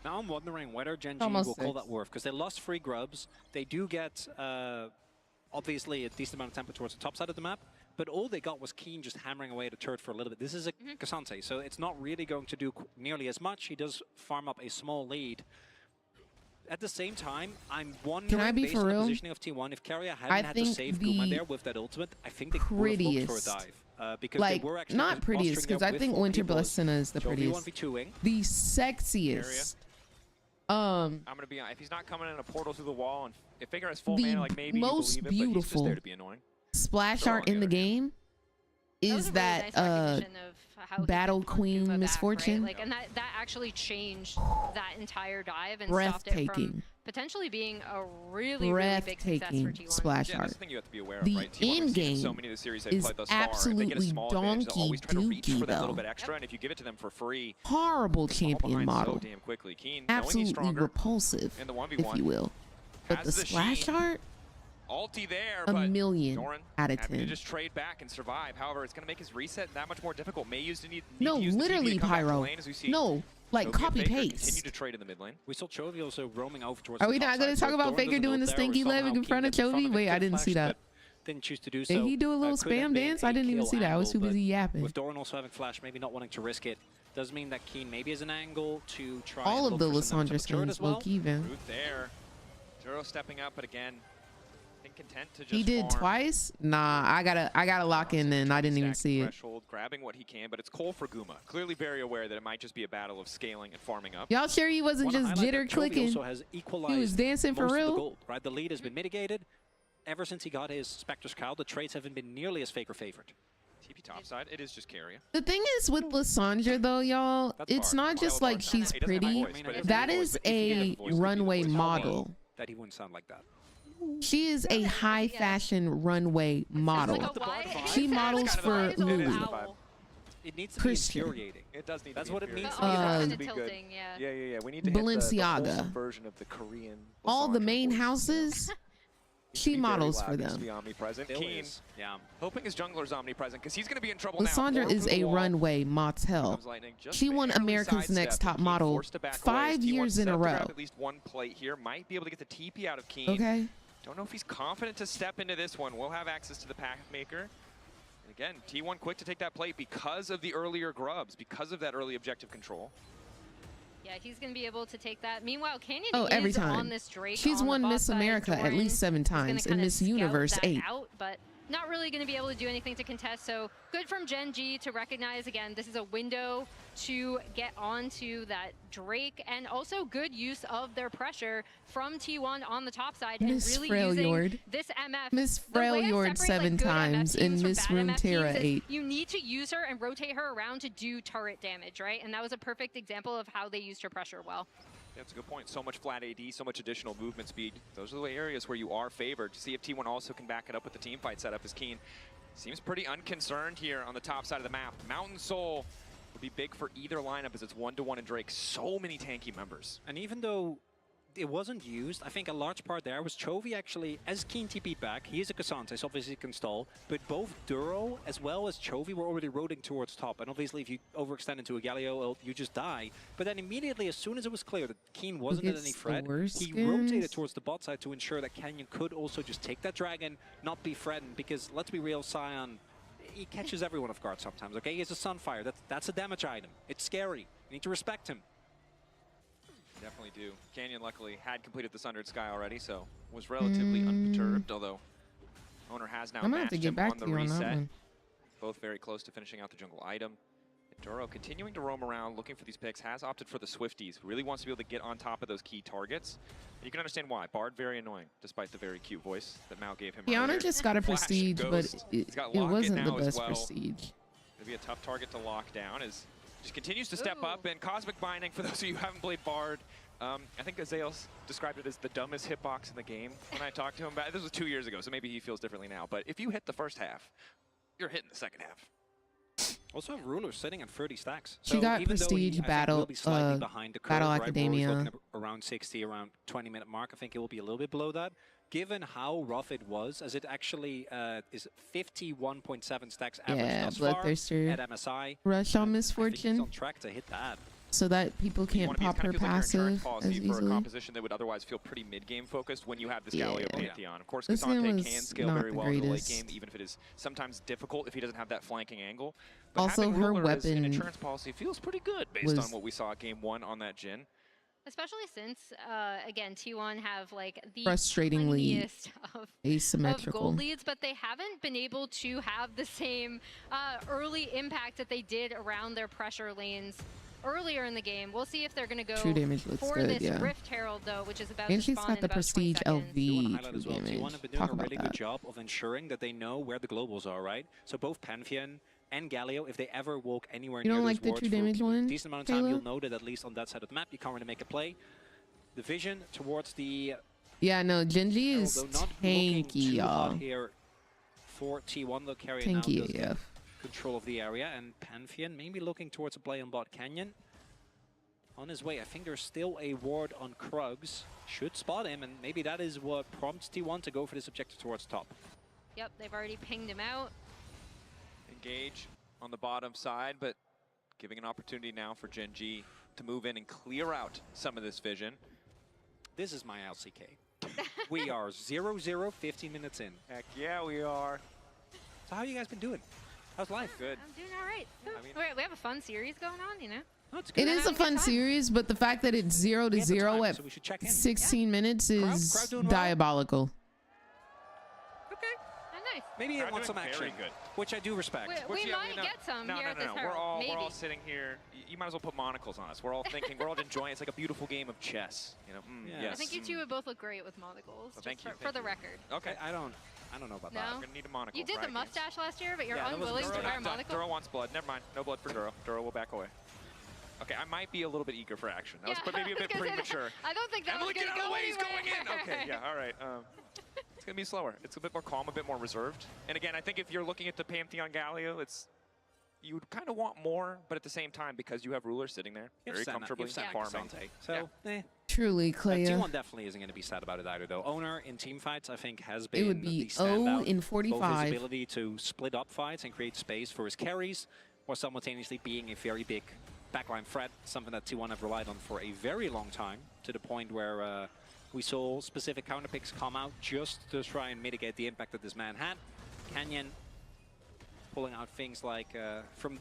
Speaker 3: Now I'm wondering whether Gen.G will call that worth, because they lost 3 grubs. They do get, obviously, a decent amount of tempo towards the top side of the map, but all they got was Keen just hammering away at the turret for a little bit. This is a Cassante, so it's not really going to do nearly as much. He does farm up a small lead. At the same time, I'm wondering, based on the positioning of T1, if Keria hadn't had to save Guma there with that ultimate, I think they would have looked for a dive. Because
Speaker 2: like,
Speaker 3: they were actually
Speaker 2: not prettiest, because I think Winter Blessed Senna is the prettiest. The sexiest.
Speaker 1: I'm gonna be honest, if he's not coming in a portal through the wall, and if Faker has full mana, like maybe
Speaker 2: most
Speaker 1: you believe it, but he's just there to be annoying.
Speaker 2: Splash art in the game is that Battle Queen Misfortune.
Speaker 4: Right? Like, and that actually changed that entire dive and stopped it from potentially being a really big success for T1.
Speaker 2: Splash art.
Speaker 1: That's the thing you have to be aware of,
Speaker 2: the
Speaker 1: right?
Speaker 2: end game
Speaker 1: so many of the series they've
Speaker 2: is
Speaker 1: played thus far.
Speaker 2: absolutely
Speaker 1: If they get a small advantage, they'll always try to reach for that little bit
Speaker 2: though.
Speaker 1: extra, and if you give it to them for free,
Speaker 2: horrible champion model.
Speaker 1: So damn quickly. Keen,
Speaker 2: absolutely repulsive,
Speaker 1: in the 1v1,
Speaker 2: if you will. But the splash art,
Speaker 1: ulti there,
Speaker 2: a
Speaker 1: but
Speaker 2: million
Speaker 1: Doran
Speaker 2: out of
Speaker 1: having
Speaker 2: 10.
Speaker 1: to just trade back and survive. However, it's going to make his reset that much more difficult. May use to need
Speaker 2: no,
Speaker 1: to use
Speaker 2: literally
Speaker 1: the
Speaker 2: Pyro.
Speaker 1: Lane, as we see.
Speaker 2: No, like copy paste.
Speaker 1: Continue to trade in the mid lane.
Speaker 3: We saw Chovy also roaming over towards.
Speaker 2: Are we not going to talk about Faker doing the stinky leg in front of Chovy? Wait, I didn't see that.
Speaker 3: Didn't choose to do so.
Speaker 2: Did he do a little spam dance? I didn't even see that. I was too busy yapping.
Speaker 3: With Doran also having flash, maybe not wanting to risk it, does mean that Keen maybe is an angle to try.
Speaker 2: All of the Lissandra skins look even.
Speaker 1: Root there. Juro stepping up, but again, content to just
Speaker 2: he did
Speaker 1: farm.
Speaker 2: Twice? Nah, I gotta lock in then. I didn't even see it.
Speaker 1: Grabbing what he can, but it's Cole for Guma. Clearly very aware that it might just be a battle of scaling and farming up.
Speaker 2: Y'all sure he wasn't just jitter clicking? He was dancing for real?
Speaker 3: The gold, right? The lead has been mitigated. Ever since he got his Spectre's Cowl, the trades haven't been nearly as Faker favored.
Speaker 1: TP top side, it is just carry.
Speaker 2: The thing is with Lissandra though, y'all, it's not just like she's pretty. That is a runway model.
Speaker 3: That he wouldn't sound like that.
Speaker 2: She is a high fashion runway model. She models for Lulu.
Speaker 3: It needs to be infuriating.
Speaker 1: It does need
Speaker 3: That's
Speaker 1: to be
Speaker 3: what it means.
Speaker 1: to be good. Yeah. We need to hit
Speaker 2: Balenciaga.
Speaker 1: the version of the Korean.
Speaker 2: All the main houses, she models for them.
Speaker 1: Be omnipresent. Keen,
Speaker 3: yeah.
Speaker 1: hoping his jungler's omnipresent because he's going to be in trouble
Speaker 2: Lissandra
Speaker 1: now.
Speaker 2: is a runway motel. She won America's Next Top Model 5 years in a row.
Speaker 1: At least one plate here. Might be able to get the TP out of Keen.
Speaker 2: Okay.
Speaker 1: Don't know if he's confident to step into this one. We'll have access to the path maker. And again, T1 quick to take that plate because of the earlier grubs, because of that early objective control.
Speaker 4: Yeah, he's going to be able to take that. Meanwhile, Canyon
Speaker 2: every
Speaker 4: is
Speaker 2: time.
Speaker 4: on this Drake.
Speaker 2: She's won Miss America at least 7 times and Miss Universe 8.
Speaker 4: But not really going to be able to do anything to contest. So good from Gen.G to recognize, again, this is a window to get onto that Drake, and also good use of their pressure from T1 on the top side and really using this MF.
Speaker 2: Miss Freljord 7 times and Miss Runeterra 8.
Speaker 4: You need to use her and rotate her around to do turret damage, right? And that was a perfect example of how they used her pressure well.
Speaker 1: Yeah, that's a good point. So much flat AD, so much additional movement speed. Those are the areas where you are favored. To see if T1 also can back it up with the team fight setup is Keen. Seems pretty unconcerned here on the top side of the map. Mountain Soul would be big for either lineup as it's 1-to-1 in Drake. So many tanky members.
Speaker 3: And even though it wasn't used, I think a large part there was Chovy actually, as Keen TP'd back, he is a Cassandra, so obviously he can stall, but both Duro as well as Chovy were already rotating towards top, and obviously if you overextend into a Galio, you just die. But then immediately, as soon as it was clear that Keen wasn't at any threat, he rotated towards the bot side to ensure that Canyon could also just take that dragon, not be threatened, because let's be real, Sion, he catches everyone off guard sometimes, okay? He has a Sunfire, that's a damage item. It's scary, you need to respect him.
Speaker 1: Definitely do. Canyon luckily had completed the Sundered Sky already, so was relatively unperturbed, although owner has now matched him on the reset. Both very close to finishing out the jungle item. Duro continuing to roam around looking for these picks, has opted for the Swifties. Really wants to be able to get on top of those key targets. You can understand why. Bard very annoying, despite the very cute voice that Mao gave him earlier.
Speaker 2: Just got a prestige, but it wasn't the best prestige.
Speaker 1: It'll be a tough target to lock down as just continues to step up, and Cosmic Binding, for those of you who haven't played Bard, I think Azael described it as the dumbest hitbox in the game when I talked to him. This was 2 years ago, so maybe he feels differently now. But if you hit the first half, you're hitting the second half.
Speaker 3: Also, Ruler sitting at 30 stacks.
Speaker 2: She got prestige battle,
Speaker 3: behind the curve,
Speaker 2: Battle
Speaker 3: right,
Speaker 2: Academia.
Speaker 3: Around 60, around 20-minute mark. I think it will be a little bit below that. Given how rough it was, as it actually is 51.7 stacks average thus far at MSI.
Speaker 2: Rush on Misfortune.
Speaker 3: He's on track to hit that.
Speaker 2: So that people can't pop her passive as easily.
Speaker 1: For a composition that would otherwise feel pretty mid-game focused when you have this Galio Pantheon. Of course, Cassandra can scale very well in the late game, even if it is sometimes difficult if he doesn't have that flanking angle. But
Speaker 2: also, her weapon
Speaker 1: an insurance policy feels pretty good based on what we saw at game 1 on that Jhin.
Speaker 4: Especially since, again, T1 have like the
Speaker 2: frustratingly asymmetrical
Speaker 4: gold leads, but they haven't been able to have the same early impact that they did around their pressure lanes earlier in the game. We'll see if they're going to go for this Rift Herald, though, which is about
Speaker 2: and
Speaker 4: to
Speaker 2: she's
Speaker 4: got
Speaker 2: the prestige LV
Speaker 3: T1 have been doing a really good job of ensuring that they know where the globals are, right? So both Pantheon and Galio, if they ever walk anywhere near
Speaker 2: like the true damage one,
Speaker 3: a decent amount of time, you'll know that at least on that side of the map, you can't really make a play. The vision towards the...
Speaker 2: Yeah, no, Gen.G is tanky, y'all.
Speaker 3: Here for T1, they'll carry
Speaker 2: tanky,
Speaker 3: now control of the area, and Pantheon maybe looking towards a play on bot Canyon. On his way, I think there's still a ward on Krugs. Should spot him, and maybe that is what prompts T1 to go for this objective towards top.
Speaker 4: Yep, they've already pinged him out.
Speaker 1: Engage on the bottom side, but giving an opportunity now for Gen.G to move in and clear out some of this vision.
Speaker 3: This is my LCK. We are 0-0, 15 minutes in.
Speaker 1: Heck yeah, we are.
Speaker 3: So how you guys been doing? How's life?
Speaker 4: Good. I'm doing all right. We have a fun series going on, you know?
Speaker 3: No, it's good.
Speaker 2: It is a fun series, but the fact that it's 0-0 at 16 minutes is diabolical.
Speaker 4: Nice.
Speaker 3: Maybe it wants some action, which I do respect.
Speaker 4: We might get some here at this Herald.
Speaker 1: We're all sitting here. You might as well put monocles on us. We're all thinking, we're all enjoying. It's like a beautiful game of chess. You know, yes.
Speaker 4: I think you two would both look great with monocles.
Speaker 1: Well, thank you.
Speaker 4: For the record.
Speaker 1: Okay.
Speaker 3: I don't. I don't know about
Speaker 4: No.
Speaker 3: that.
Speaker 1: I'm gonna need a monocle.
Speaker 4: You did the mustache last year, but you're
Speaker 3: Yeah,
Speaker 4: unwilling to wear a monocle?
Speaker 1: Duro wants blood. Never mind. No blood for Duro. Duro will back away. Okay, I might be a little bit eager for action. That was maybe a bit premature.
Speaker 4: I don't think that
Speaker 1: Emily,
Speaker 4: was
Speaker 1: get
Speaker 4: going
Speaker 1: out
Speaker 4: to
Speaker 1: of
Speaker 4: go
Speaker 1: the way, he's
Speaker 4: anywhere.
Speaker 1: going in! Okay, yeah, all right. It's going to be slower. It's a bit more calm, a bit more reserved. And again, I think if you're looking at the Pantheon Galio, you would kind of want more, but at the same time, because you have Ruler sitting there very comfortably farming.
Speaker 3: So,
Speaker 2: Truly, Clea.
Speaker 3: T1 definitely isn't going to be sad about it either, though. Owner in team fights, I think, has been
Speaker 2: it would be
Speaker 3: the standout.
Speaker 2: 0 in 45.
Speaker 3: Both his ability to split up fights and create space for his carries, or simultaneously being a very big backline threat, something that T1 have relied on for a very long time, to the point where we saw specific counterpicks come out just to try and mitigate the impact that this man had. Canyon pulling out things like from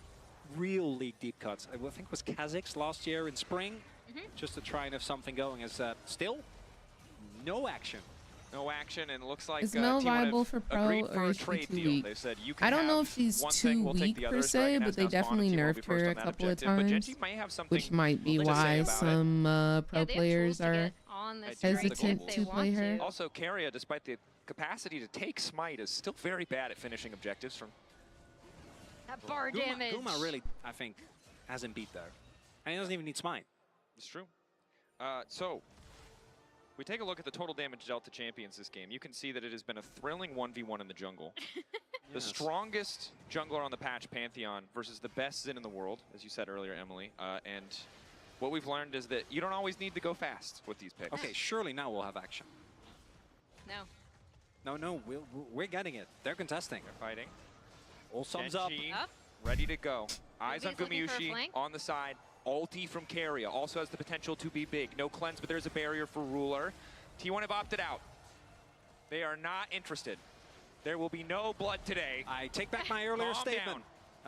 Speaker 3: real league deep cuts. I think it was Kha'Zix last year in spring, just to try and have something going. As still no action.
Speaker 1: No action, and it looks like
Speaker 2: it's no viable
Speaker 1: for
Speaker 2: pro or is she too weak?
Speaker 1: They said you can
Speaker 2: I don't know if she's too weak per se, but they definitely nerfed her a couple of times, which might be why some pro players are hesitant to play her.
Speaker 1: Also, Keria, despite the capacity to take Smite, is still very bad at finishing objectives from
Speaker 4: that bar damage.
Speaker 3: Guma really, I think, hasn't beat there. And he doesn't even need Smite.
Speaker 1: It's true. So, we take a look at the total damage dealt to champions this game. You can see that it has been a thrilling 1v1 in the jungle. The strongest jungler on the patch, Pantheon, versus the best Xin in the world, as you said earlier, Emily. And what we've learned is that you don't always need to go fast with these picks.
Speaker 3: Okay, surely now we'll have action. No, we're getting it. They're contesting.
Speaker 1: They're fighting.
Speaker 3: All sums up.
Speaker 1: Ready to go. Eyes on
Speaker 4: Gumayusi
Speaker 1: Gumayusi on the side. Ulti from Keria also has the potential to be big. No cleanse, but there's a barrier for Ruler. T1 have opted out. They are not interested. There will be no blood today.
Speaker 3: I take back my earlier statement.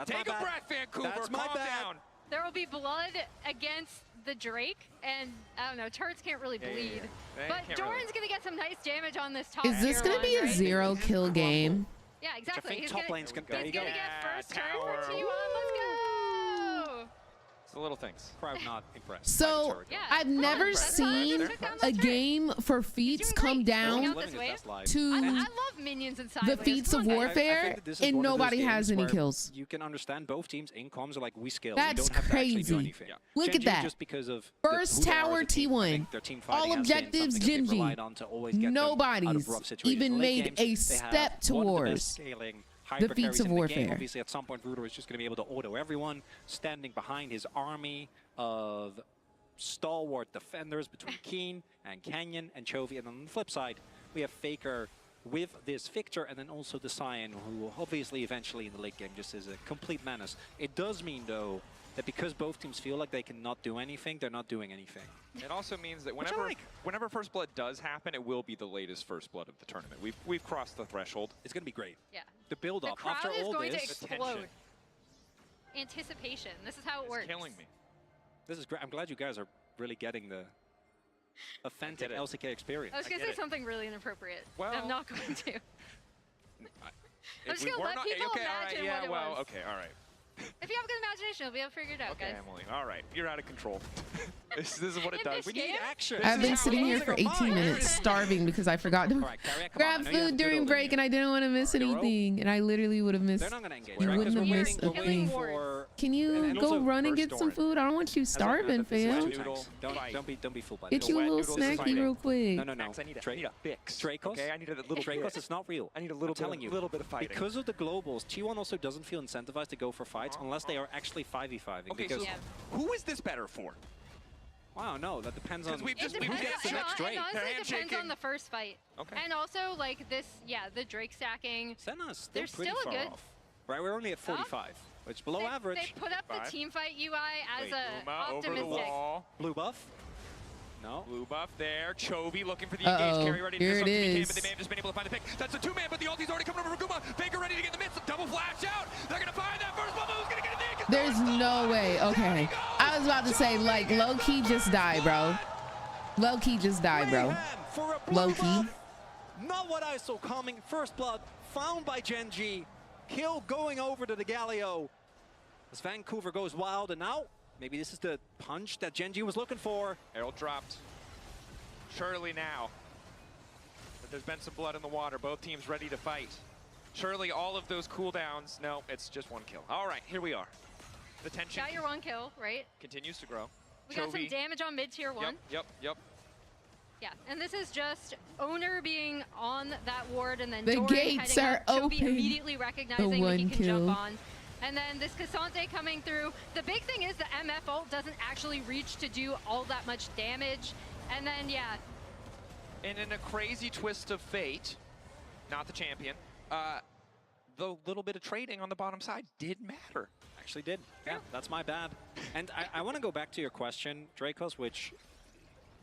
Speaker 1: Take a breath, Vancouver. Calm down.
Speaker 4: There will be blood against the Drake, and I don't know, turrets can't really bleed. But Doran's going to get some nice damage on this top.
Speaker 2: Is this going to be a 0-kill game?
Speaker 4: Yeah, exactly.
Speaker 3: He's going to
Speaker 4: get first turn for T1. Let's go!
Speaker 1: It's the little things.
Speaker 3: Crowd not impressed.
Speaker 2: So, I've never seen a game for feats come down to
Speaker 4: I love minions and
Speaker 2: the feats of warfare, and nobody has any kills.
Speaker 3: You can understand both teams in comms are like, we scale.
Speaker 2: That's crazy. Look at that.
Speaker 3: Just because of
Speaker 2: First tower T1. All objectives Gen.G. Nobody's even made a step towards the feats of warfare.
Speaker 3: Obviously, at some point, Ruler is just going to be able to auto everyone, standing behind his army of stalwart defenders between Keen and Canyon and Chovy. And on the flip side, we have Faker with this Victor, and then also the Cyan, who obviously eventually in the late game just is a complete menace. It does mean, though, that because both teams feel like they cannot do anything, they're not doing anything.
Speaker 1: It also means that whenever First Blood does happen, it will be the latest First Blood of the tournament. We've crossed the threshold.
Speaker 3: It's going to be great.
Speaker 4: Yeah.
Speaker 3: The build-up after all this.
Speaker 4: The crowd is going to explode. Anticipation. This is how it works.
Speaker 1: It's killing me.
Speaker 3: This is great. I'm glad you guys are really getting the authentic LCK experience.
Speaker 4: I was going to say something really inappropriate.
Speaker 1: Well,
Speaker 4: I'm not going to. I'm just going to let people imagine what it was.
Speaker 1: Okay, all right.
Speaker 4: If you have a good imagination, you'll be able to figure it out, guys.
Speaker 1: Emily. All right, you're out of control. this is what it does.
Speaker 3: We need action.
Speaker 2: I've been sitting here for 18 minutes starving because I forgot to grab food during break, and I didn't want to miss anything. And I literally would have missed.
Speaker 3: They're not going to engage.
Speaker 2: You wouldn't have missed a thing. Can you go run and get some food? I don't want you starving, fam.
Speaker 3: Don't be fooled by
Speaker 2: this. Get you a little snacky real quick.
Speaker 3: No.
Speaker 1: I need a fix.
Speaker 3: Dracos?
Speaker 1: Okay, I need a little
Speaker 3: Dracos, it's not real.
Speaker 1: I need a little bit of fighting.
Speaker 3: Because of the globals, T1 also doesn't feel incentivized to go for fights unless they are actually 5v5ing.
Speaker 1: Okay, so who is this better for?
Speaker 3: Wow, no, that depends on
Speaker 1: we've
Speaker 4: It honestly depends on the first fight.
Speaker 1: Okay.
Speaker 4: And also, like, this, the Drake stacking.
Speaker 3: Senna's
Speaker 4: they're
Speaker 3: still
Speaker 4: still
Speaker 3: pretty
Speaker 4: a
Speaker 3: far off. Right, we're only at 45, which is below average.
Speaker 4: They put up the team fight UI as a optimistic.
Speaker 1: Over the wall.
Speaker 3: Blue buff? No.
Speaker 1: Blue buff there. Chovy looking for the engage carry, ready to
Speaker 2: here
Speaker 1: do something
Speaker 2: it
Speaker 1: he can,
Speaker 2: is.
Speaker 1: but they may have just been able to find the pick. That's a two-man, but the ulti's already coming over for Guma. Faker ready to get in the midst. Double flash out. They're going to find that first bubble. Who's going to get it?
Speaker 2: There's no way. Okay. I was about to say, like, low-key just die, bro. Low-key just die, bro. Low-key.
Speaker 3: Not what I saw coming. First blood found by Gen.G. Kill going over to the Galio. As Vancouver goes wild, and now maybe this is the punch that Gen.G was looking for.
Speaker 1: Herald dropped. Surely now. There's been some blood in the water. Both teams ready to fight. Surely all of those cooldowns. No, it's just one kill. All right, here we are. The tension.
Speaker 4: Got your one kill, right?
Speaker 1: Continues to grow.
Speaker 4: We got some damage on mid tier 1.
Speaker 1: Yep.
Speaker 4: Yeah, and this is just Owner being on that ward, and then
Speaker 2: the
Speaker 4: Dory
Speaker 2: gates are
Speaker 4: up,
Speaker 2: open.
Speaker 4: Immediately recognizing that he can jump on. And then this Cassante coming through. The big thing is the MF ult doesn't actually reach to do all that much damage. And then, yeah.
Speaker 1: And in a crazy twist of fate, not the champion, the little bit of trading on the bottom side did matter.
Speaker 3: Actually did. Yeah, that's my bad. And I want to go back to your question, Dracos, which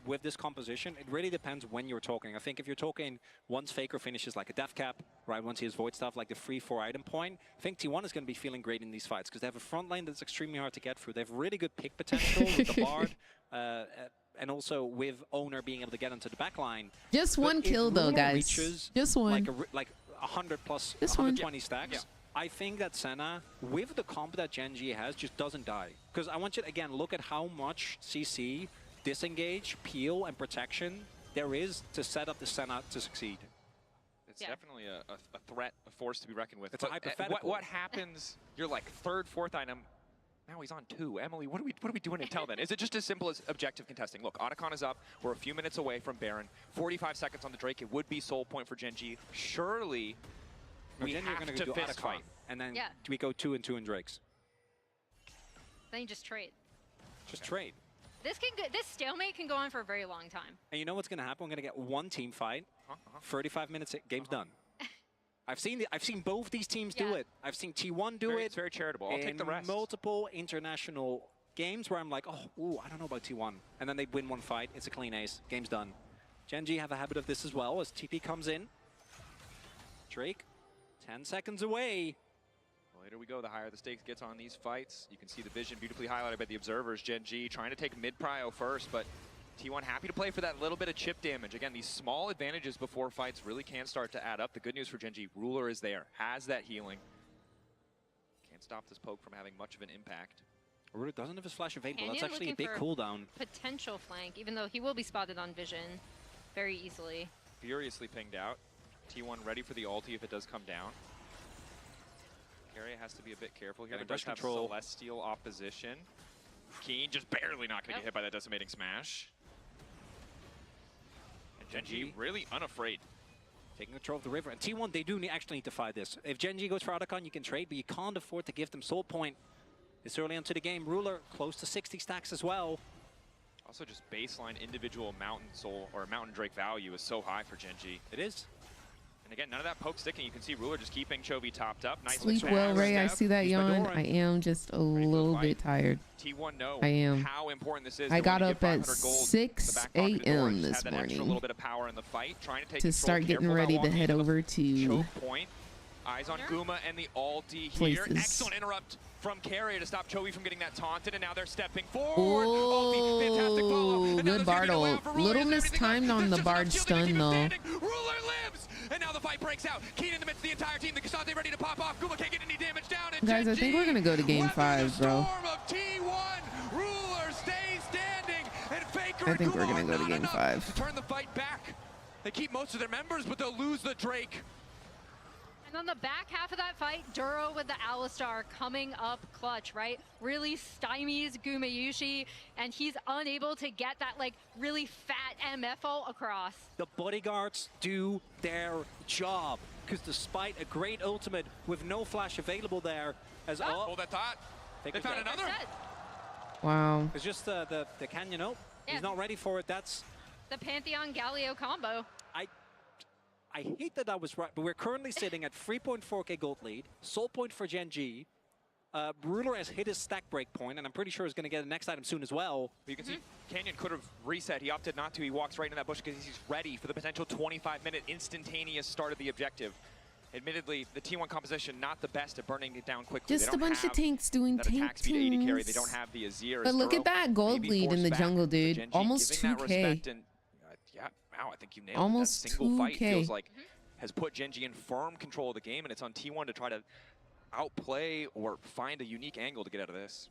Speaker 3: with this composition, it really depends when you're talking. I think if you're talking once Faker finishes like a death cap, right, once he has void stuff like the free 4 item point, I think T1 is going to be feeling great in these fights because they have a front lane that's extremely hard to get through. They have really good pick potential with the Bard, and also with Owner being able to get into the back line.
Speaker 2: Just one kill though, guys. Just one.
Speaker 3: Like 100 plus,
Speaker 2: just
Speaker 3: 120 stacks. Yeah. I think that Senna, with the comp that Gen.G has, just doesn't die. Because I want you to, again, look at how much CC, disengage, peel, and protection there is to set up the Senna to succeed.
Speaker 1: It's definitely a threat, a force to be reckoned with.
Speaker 3: It's a hypothetical.
Speaker 1: What happens? You're like third, fourth item. Now he's on 2. Emily, what are we doing until then? Is it just as simple as objective contesting? Look, Otacon is up. We're a few minutes away from Baron. 45 seconds on the Drake. It would be soul point for Gen.G. Surely we have to fist fight.
Speaker 3: And then we go 2 and 2 in Drakes.
Speaker 4: Then you just trade.
Speaker 3: Just trade.
Speaker 4: This stalemate can go on for a very long time.
Speaker 3: And you know what's going to happen? We're going to get one team fight. 35 minutes, game's done. I've seen both these teams do it. I've seen T1 do it.
Speaker 1: It's very charitable. I'll take the rest.
Speaker 3: Multiple international games where I'm like, oh, I don't know about T1. And then they win one fight. It's a clean ace. Game's done. Gen.G have a habit of this as well as TP comes in. Drake, 10 seconds away.
Speaker 1: The later we go, the higher the stakes gets on these fights. You can see the vision beautifully highlighted by the observers. Gen.G trying to take mid-prio first, but T1 happy to play for that little bit of chip damage. Again, these small advantages before fights really can start to add up. The good news for Gen.G, Ruler is there, has that healing. Can't stop this poke from having much of an impact.
Speaker 3: Ruler doesn't have his flash available.
Speaker 4: Canyon
Speaker 3: that's actually a big cooldown.
Speaker 4: Potential flank, even though he will be spotted on vision very easily.
Speaker 1: Furiously pinged out. T1 ready for the ulti if it does come down. Carrier has to be a bit careful here. They does have Celestial opposition. Keen just barely not going to get hit by that decimating smash. And Gen.G really unafraid.
Speaker 3: Taking control of the river. And T1, they do actually need to fight this. If Gen.G goes for Otacon, you can trade, but you can't afford to give them soul point this early into the game. Ruler close to 60 stacks as well.
Speaker 1: Also just baseline individual mountain soul or mountain Drake value is so high for Gen.G.
Speaker 3: It is.
Speaker 1: And again, none of that poke sticking. You can see Ruler just keeping Chovy topped up. Nice
Speaker 2: Sleep well, Ray. I see that yawn. I am just a little bit tired.
Speaker 1: T1 know how important this is.
Speaker 2: I got up at 6 a.m. this morning
Speaker 1: little bit of power in the fight, trying
Speaker 2: to start getting ready to head over to
Speaker 1: point. Eyes on Guma and the ulti here. Excellent interrupt from Carrier to stop Chovy from getting that taunted, and now they're stepping forward.
Speaker 2: Oh,
Speaker 1: fantastic follow.
Speaker 2: Good Bard ult. Little mistimed on the Bard stun though.
Speaker 1: Ruler lives, and now the fight breaks out. Keen in the midst of the entire team. The Cassante ready to pop off. Guma can't get any damage down. And
Speaker 2: guys, I think we're gonna go to game 5, bro.
Speaker 1: Ruler stays standing, and Faker
Speaker 2: I think we're gonna go to game 5.
Speaker 1: To turn the fight back. They keep most of their members, but they'll lose the Drake.
Speaker 4: And on the back half of that fight, Duro with the Alistar coming up clutch, right? Really stymies Gumayushi, and he's unable to get that like really fat MF ult across.
Speaker 3: The bodyguards do their job, because despite a great ultimate with no flash available there, as
Speaker 1: hold that thought. They found another.
Speaker 2: Wow.
Speaker 3: It's just the Canyon ult. Yeah. He's not ready for it. That's
Speaker 4: the Pantheon Galio combo.
Speaker 3: I hate that I was right, but we're currently sitting at 3.4k gold lead, soul point for Gen.G. Ruler has hit his stack break point, and I'm pretty sure he's going to get the next item soon as well.
Speaker 1: But you can see Canyon could have reset. He opted not to. He walks right in that bush because he's ready for the potential 25-minute instantaneous start of the objective. Admittedly, the T1 composition not the best at burning it down quickly.
Speaker 2: Just a bunch of tanks doing tank
Speaker 1: things. Carry. They don't have the Azir.
Speaker 2: But look at that gold lead in the jungle, dude. Almost 2k.
Speaker 1: Wow, I think you nailed
Speaker 2: almost
Speaker 1: it. That single
Speaker 2: 2K.
Speaker 1: fight feels like has put Gen.G in firm control of the game, and it's on T1 to try to outplay or find a unique angle to get out of this.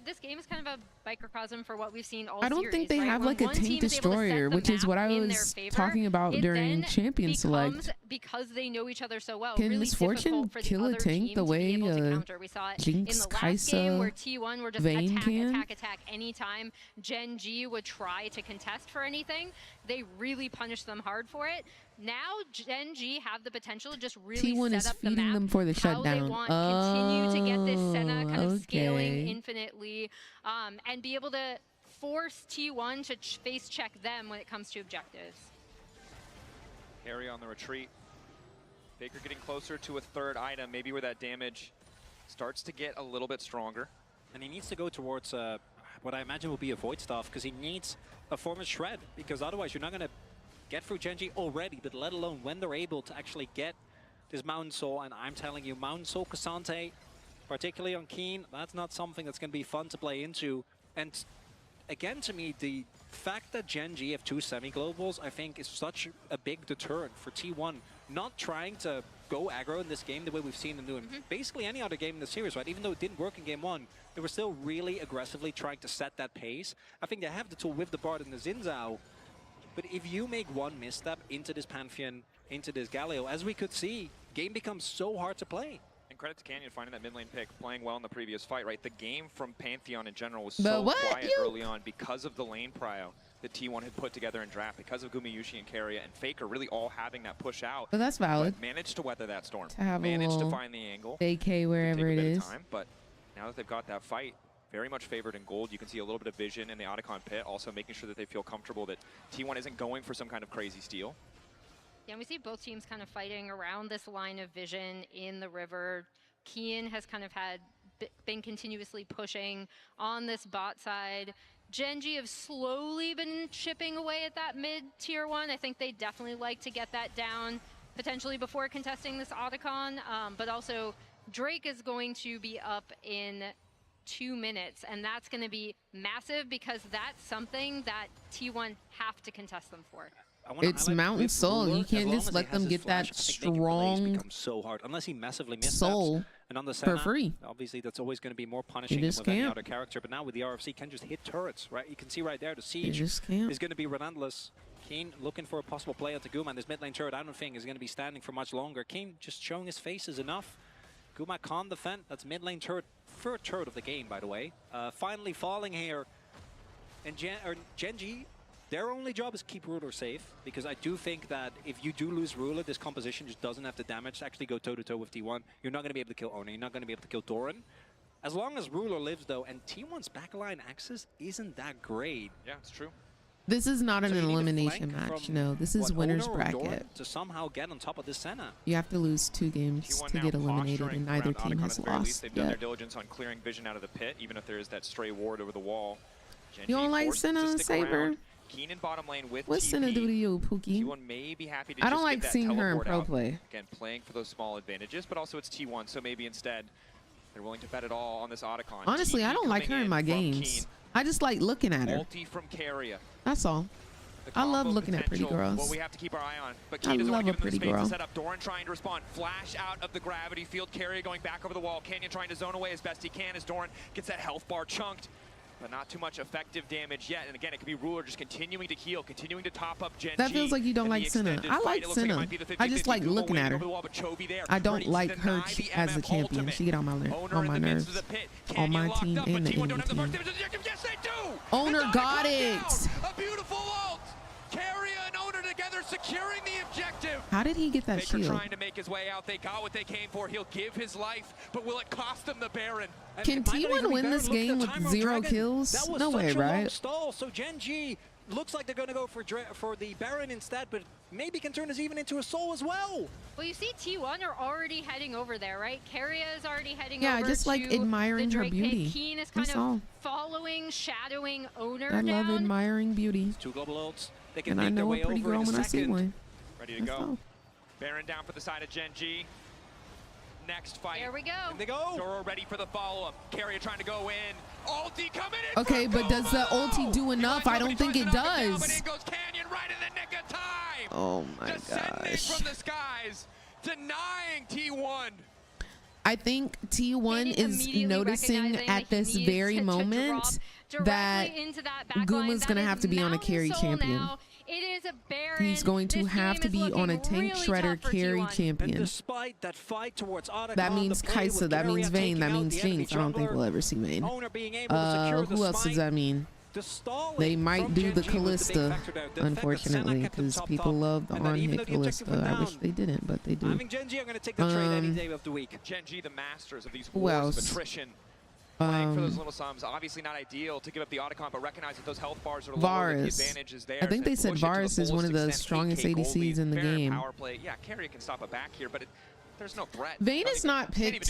Speaker 4: This game is kind of a microcosm for what we've seen all
Speaker 2: I don't
Speaker 4: series,
Speaker 2: think they
Speaker 4: right?
Speaker 2: have
Speaker 4: When
Speaker 2: like a
Speaker 4: one
Speaker 2: tank
Speaker 4: team is able to set
Speaker 2: destroyer,
Speaker 4: the
Speaker 2: which is what I
Speaker 4: map in their
Speaker 2: was
Speaker 4: favor,
Speaker 2: talking about
Speaker 4: it
Speaker 2: during
Speaker 4: then
Speaker 2: champion select.
Speaker 4: becomes, because they know each other so well,
Speaker 2: Can
Speaker 4: really
Speaker 2: Misfortune
Speaker 4: difficult for the
Speaker 2: kill a
Speaker 4: other
Speaker 2: tank
Speaker 4: team
Speaker 2: the
Speaker 4: to be
Speaker 2: way
Speaker 4: able to counter. We saw it in
Speaker 2: Jinx,
Speaker 4: the last game where
Speaker 2: Kai'Sa,
Speaker 4: T1 were just
Speaker 2: Vayne
Speaker 4: attack
Speaker 2: can?
Speaker 4: anytime Gen.G would try to contest for anything. They really punished them hard for it. Now Gen.G have the potential to just really
Speaker 2: T1
Speaker 4: set
Speaker 2: is
Speaker 4: up the
Speaker 2: feeding
Speaker 4: map
Speaker 2: them for the
Speaker 4: how they
Speaker 2: shutdown.
Speaker 4: want, continue to get this Senna kind of scaling
Speaker 2: Okay.
Speaker 4: infinitely, and be able to force T1 to face check them when it comes to objectives.
Speaker 1: Carry on the retreat. Faker getting closer to a third item, maybe where that damage starts to get a little bit stronger.
Speaker 3: And he needs to go towards what I imagine will be a Void Staff, because he needs a form of Shred, because otherwise you're not going to get through Gen.G already, but let alone when they're able to actually get this Mountain Soul. And I'm telling you, Mountain Soul Cassante, particularly on Keen, that's not something that's going to be fun to play into. And again, to me, the fact that Gen.G have 2 semi-globals, I think, is such a big deterrent for T1 not trying to go aggro in this game the way we've seen them do in basically any other game in the series, right? Even though it didn't work in game 1, they were still really aggressively trying to set that pace. I think they have the tool with the Bard and the Xin Zhao, but if you make one misstep into this Pantheon, into this Galio, as we could see, game becomes so hard to play.
Speaker 1: And credit to Canyon finding that mid lane pick, playing well in the previous fight, right? The game from Pantheon in general was so quiet early on because of the lane prio that T1 had put together in draft, because of Gumayusi and Keria and Faker really all having that push out.
Speaker 2: But that's valid.
Speaker 1: But managed to weather that storm.
Speaker 2: To have
Speaker 1: managed
Speaker 2: a
Speaker 1: to find the angle.
Speaker 2: AK wherever it is.
Speaker 1: Time, but now that they've got that fight, very much favored in gold. You can see a little bit of vision in the Otacon pit, also making sure that they feel comfortable that T1 isn't going for some kind of crazy steal.
Speaker 4: Yeah, and we see both teams kind of fighting around this line of vision in the river. Kian has kind of been continuously pushing on this bot side. Gen.G have slowly been chipping away at that mid tier 1. I think they definitely like to get that down potentially before contesting this Otacon, but also Drake is going to be up in 2 minutes, and that's going to be massive because that's something that T1 have to contest them for.
Speaker 2: It's Mountain Soul. You can't just let them get that strong
Speaker 3: so hard unless he massively missed
Speaker 2: soul
Speaker 3: and on the Senna,
Speaker 2: for free.
Speaker 3: Obviously, that's always going to be more punishing than with any other character. But now with the RFC, can just hit turrets, right? You can see right there the siege is going to be relentless. Keen looking for a possible play at the Guma, and this mid lane turret, I don't think is going to be standing for much longer. Keen just showing his face is enough. Guma can't defend. That's mid lane turret, third turret of the game, by the way. Finally falling here, and Gen.G. Their only job is keep Ruler safe, because I do think that if you do lose Ruler, this composition just doesn't have the damage to actually go toe-to-toe with T1. You're not going to be able to kill Ona, you're not going to be able to kill Doran. As long as Ruler lives, though, and T1's backline access isn't that great.
Speaker 1: Yeah, it's true.
Speaker 2: This is not an elimination match, no. This is winner's bracket.
Speaker 3: To somehow get on top of this Senna.
Speaker 2: You have to lose 2 games to get eliminated, and neither team has lost
Speaker 1: They've done their diligence on clearing vision out of the pit, even if there is that stray ward over the wall.
Speaker 2: You don't like Senna and Saber?
Speaker 1: Keen in bottom lane with
Speaker 2: What's Senna do to you, Pookie?
Speaker 1: T1 may be happy to
Speaker 2: I don't like seeing her in pro play.
Speaker 1: Again, playing for those small advantages, but also it's T1, so maybe instead they're willing to bet it all on this Otacon.
Speaker 2: Honestly, I don't like her in my games. I just like looking at her.
Speaker 1: Ulti from Keria.
Speaker 2: That's all. I love looking at pretty girls.
Speaker 1: What we have to keep our eye on. But
Speaker 2: I love a pretty girl.
Speaker 1: Set up. Doran trying to respond. Flash out of the gravity field. Keria going back over the wall. Canyon trying to zone away as best he can as Doran gets that health bar chunked. But not too much effective damage yet. And again, it could be Ruler just continuing to heal, continuing to top up Gen.G.
Speaker 2: That feels like you don't like Senna. I like Senna. I just like looking at her. I don't like her as a champion. She get on my nerves. On my team and the enemy team.
Speaker 1: Yes, they do!
Speaker 2: Owner got it!
Speaker 1: A beautiful ult! Keria and Owner together securing the objective.
Speaker 2: How did he get that
Speaker 1: Faker
Speaker 2: shield?
Speaker 1: Trying to make his way out. They got what they came for. He'll give his life, but will it cost them the Baron?
Speaker 2: Can T1 win this game with 0 kills? No way, right?
Speaker 3: Stall. So Gen.G looks like they're going to go for the Baron instead, but maybe can turn this even into a soul as well.
Speaker 4: Well, you see T1 are already heading over there, right? Keria is already heading over.
Speaker 2: Yeah, I just like admiring her beauty.
Speaker 4: Keen is kind of following, shadowing Owner
Speaker 2: I love admiring beauty.
Speaker 3: 2 global ults. They can
Speaker 2: and I know a pretty girl when I see one.
Speaker 1: Ready to go. Baron down for the side of Gen.G. Next fight.
Speaker 4: There we go.
Speaker 3: And they go.
Speaker 1: Zoro ready for the follow-up. Keria trying to go in. Ulti coming in.
Speaker 2: Okay, but does the ulti do enough? I don't think it does.
Speaker 1: But in goes Canyon right in the nick of time.
Speaker 2: Oh my
Speaker 1: Descending
Speaker 2: gosh.
Speaker 1: from the skies, denying T1.
Speaker 2: I think T1 is noticing at this very moment that Guma's going to have to be on a carry champion. He's going to have to be on a tank shredder carry champion. That means Kaisa, that means Vayne, that means Jinx. I don't think we'll ever see Vayne. Who else does that mean? They might do the Callista, unfortunately, because people love the on-hit Callista. I wish they didn't, but they do.
Speaker 1: GEN.G are going to take the trade any day of the week. GEN.G, the masters of these wars of attrition. Playing for those little sums, obviously not ideal to give up the Otacon, but recognize that those health bars are lower, the advantage is there.
Speaker 2: I think they said Varus is one of the strongest ADCs in the game.
Speaker 1: Power play. Yeah, Carrier can stop a back here, but there's no threat.
Speaker 2: Vayne is not picked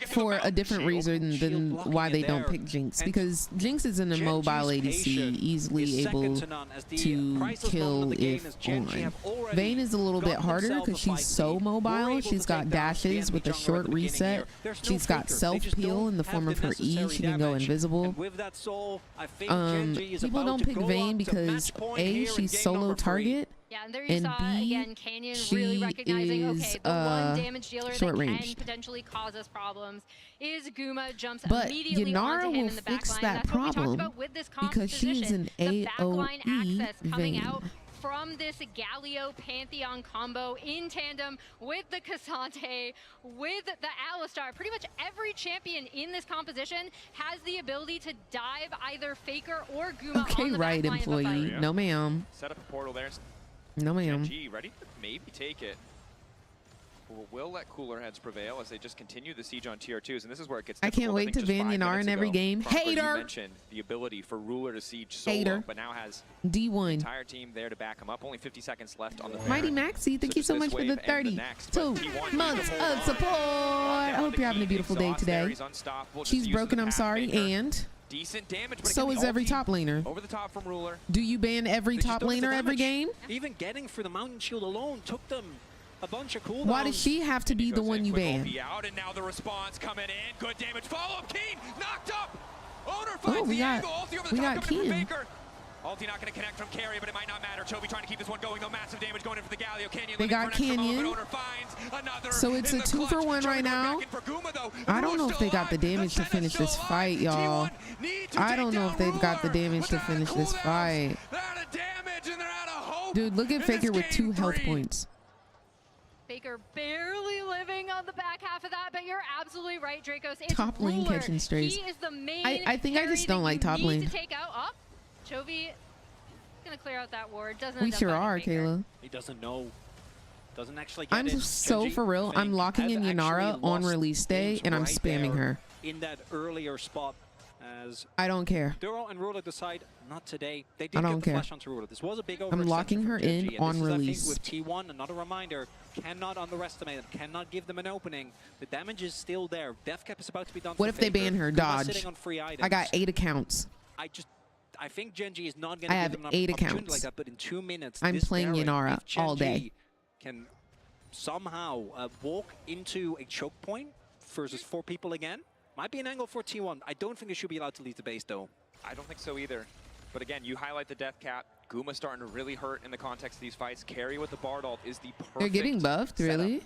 Speaker 2: for a different reason than why they don't pick Jinx, because Jinx is an immobile ADC, easily able to kill if on. Vayne is a little bit harder because she's so mobile. She's got dashes with a short reset. She's got self-peel in the form of her E. She can go invisible. People don't pick Vayne because A, she's solo target.
Speaker 4: Yeah, and there you saw again Canyon really recognizing, okay, the one damage dealer that can potentially cause us problems is Guma jumps immediately onto him in the backline. That's what we talked about with this
Speaker 2: because she's an AoE
Speaker 4: coming out from this Galio Pantheon combo in tandem with the Cassante, with the Alistar. Pretty much every champion in this composition has the ability to dive either Faker or Guma on the
Speaker 2: right,
Speaker 4: backline
Speaker 2: employee.
Speaker 4: of a fight.
Speaker 2: No, ma'am.
Speaker 1: Set up a portal there.
Speaker 2: No, ma'am.
Speaker 1: GEN.G ready to maybe take it. We'll let cooler heads prevail as they just continue the siege on tier 2s, and this is where it gets difficult.
Speaker 2: I can't wait to ban Yanar in every game. Hater!
Speaker 1: You mentioned the ability for Ruler to siege solo, but now has
Speaker 2: D1
Speaker 1: the entire team there to back him up. Only 50 seconds left on the
Speaker 2: Mighty Maxi, thank you so much for the 32 months of support. I hope you're having a beautiful day today. She's broken, I'm sorry, and
Speaker 1: decent damage, but
Speaker 2: so is every top laner.
Speaker 1: Over the top from Ruler.
Speaker 2: Do you ban every top laner every game?
Speaker 3: Even getting through the Mountain Shield alone took them a bunch of cooldowns.
Speaker 2: Why does she have to be the one you ban?
Speaker 1: Out, and now the response coming in. Good damage. Follow up. Keen knocked up. Owner finds the angle. Ulti over the top coming in from Faker. Ulti not going to connect from Carry, but it might not matter. Chovy trying to keep this one going, though. Massive damage going in for the Galio. Canyon.
Speaker 2: They got Canyon. So it's a 2-for-1 right now. I don't know if they got the damage to finish this fight, y'all. I don't know if they've got the damage to finish this fight. Dude, look at Faker with 2 health points.
Speaker 4: Faker barely living on the back half of that, but you're absolutely right, Dracos. It's
Speaker 2: top lane catching strays.
Speaker 4: He is the main
Speaker 2: I think I just don't like top lane.
Speaker 4: To take out. Oh, Chovy gonna clear out that ward. Doesn't
Speaker 2: we sure are, Kayla.
Speaker 3: He doesn't know. Doesn't actually get
Speaker 2: I'm so for real. I'm locking in Yanara on release day, and I'm spamming her.
Speaker 3: In that earlier spot, as
Speaker 2: I don't care.
Speaker 3: Duro and Ruler decide not today. They did get the flash onto Ruler. This was a big overextension.
Speaker 2: I'm locking her in on release.
Speaker 3: With T1, another reminder, cannot underestimate them, cannot give them an opening. The damage is still there. Death cap is about to be done.
Speaker 2: What if they ban her? Dodge. I got 8 accounts.
Speaker 3: I think GEN.G is not going to give them an
Speaker 2: 8
Speaker 3: opportunity
Speaker 2: accounts.
Speaker 3: like that, but in 2 minutes,
Speaker 2: I'm playing Yanara all day.
Speaker 3: Can somehow walk into a choke point versus 4 people again. Might be an angle for T1. I don't think they should be allowed to leave the base, though.
Speaker 1: I don't think so either. But again, you highlight the death cap. Guma starting to really hurt in the context of these fights. Carry with the Bard ult is the perfect
Speaker 2: They're getting buffed,
Speaker 1: setup.
Speaker 2: really?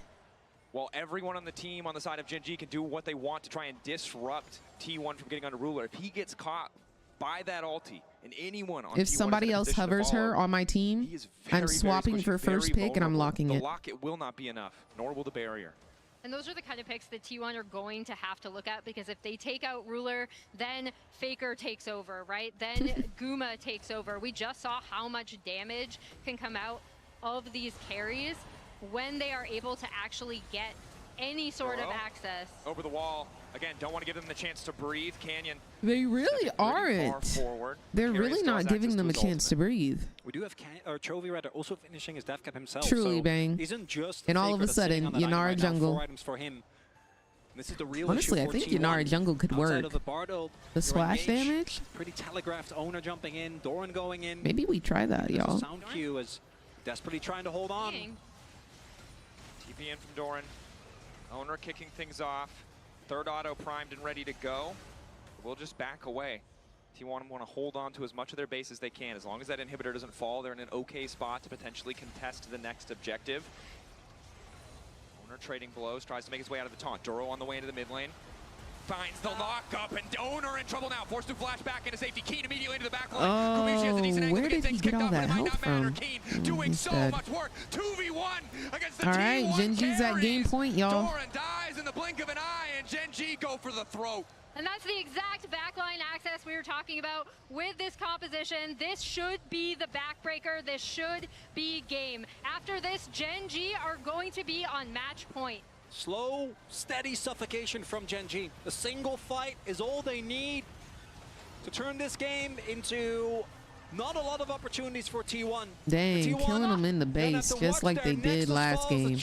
Speaker 1: While everyone on the team on the side of GEN.G can do what they want to try and disrupt T1 from getting under Ruler, if he gets caught by that ulti, and anyone on
Speaker 2: if
Speaker 1: T1
Speaker 2: somebody else hovers her on my team, I'm swapping for first pick and I'm locking it.
Speaker 1: The locket will not be enough, nor will the barrier.
Speaker 4: And those are the kind of picks that T1 are going to have to look at, because if they take out Ruler, then Faker takes over, right? Then Guma takes over. We just saw how much damage can come out of these carries when they are able to actually get any sort of access.
Speaker 1: Over the wall. Again, don't want to give them the chance to breathe. Canyon.
Speaker 2: They really aren't. They're really not giving them a chance to breathe.
Speaker 3: We do have Chovy rather also finishing his death cap himself.
Speaker 2: Truly,
Speaker 3: so
Speaker 2: Bang.
Speaker 3: Isn't just
Speaker 2: and all of a sudden, Yanara jungle.
Speaker 3: 4 items for him. This is the real
Speaker 2: Honestly,
Speaker 3: issue
Speaker 2: I think
Speaker 3: T1.
Speaker 2: Yanara jungle could work.
Speaker 3: Of
Speaker 2: the splash damage?
Speaker 3: Pretty telegraphed. Owner jumping in, Doran going in.
Speaker 2: Maybe we try that, y'all.
Speaker 3: Sound Q is desperately trying to hold on.
Speaker 1: TP in from Doran. Owner kicking things off. Third auto primed and ready to go. We'll just back away. T1 want to hold on to as much of their base as they can. As long as that inhibitor doesn't fall, they're in an okay spot to potentially contest the next objective. Donor trading blows, tries to make his way out of the taunt. Duro on the way into the mid lane. Finds the lockup, and Donor in trouble now. Forced to flash back into safety. Keen immediately into the back line.
Speaker 2: Oh, where did he get all that help from?
Speaker 1: Doing so much work. 2v1 against the
Speaker 2: all right, Gen.G's at game point, y'all.
Speaker 1: Doran dies in the blink of an eye, and Gen.G go for the throat.
Speaker 4: And that's the exact backline access we were talking about with this composition. This should be the backbreaker. This should be game. After this, Gen.G are going to be on match point.
Speaker 3: Slow, steady suffocation from Gen.G. A single fight is all they need to turn this game into not a lot of opportunities for T1.
Speaker 2: Dang, killing them in the base just like they did last game.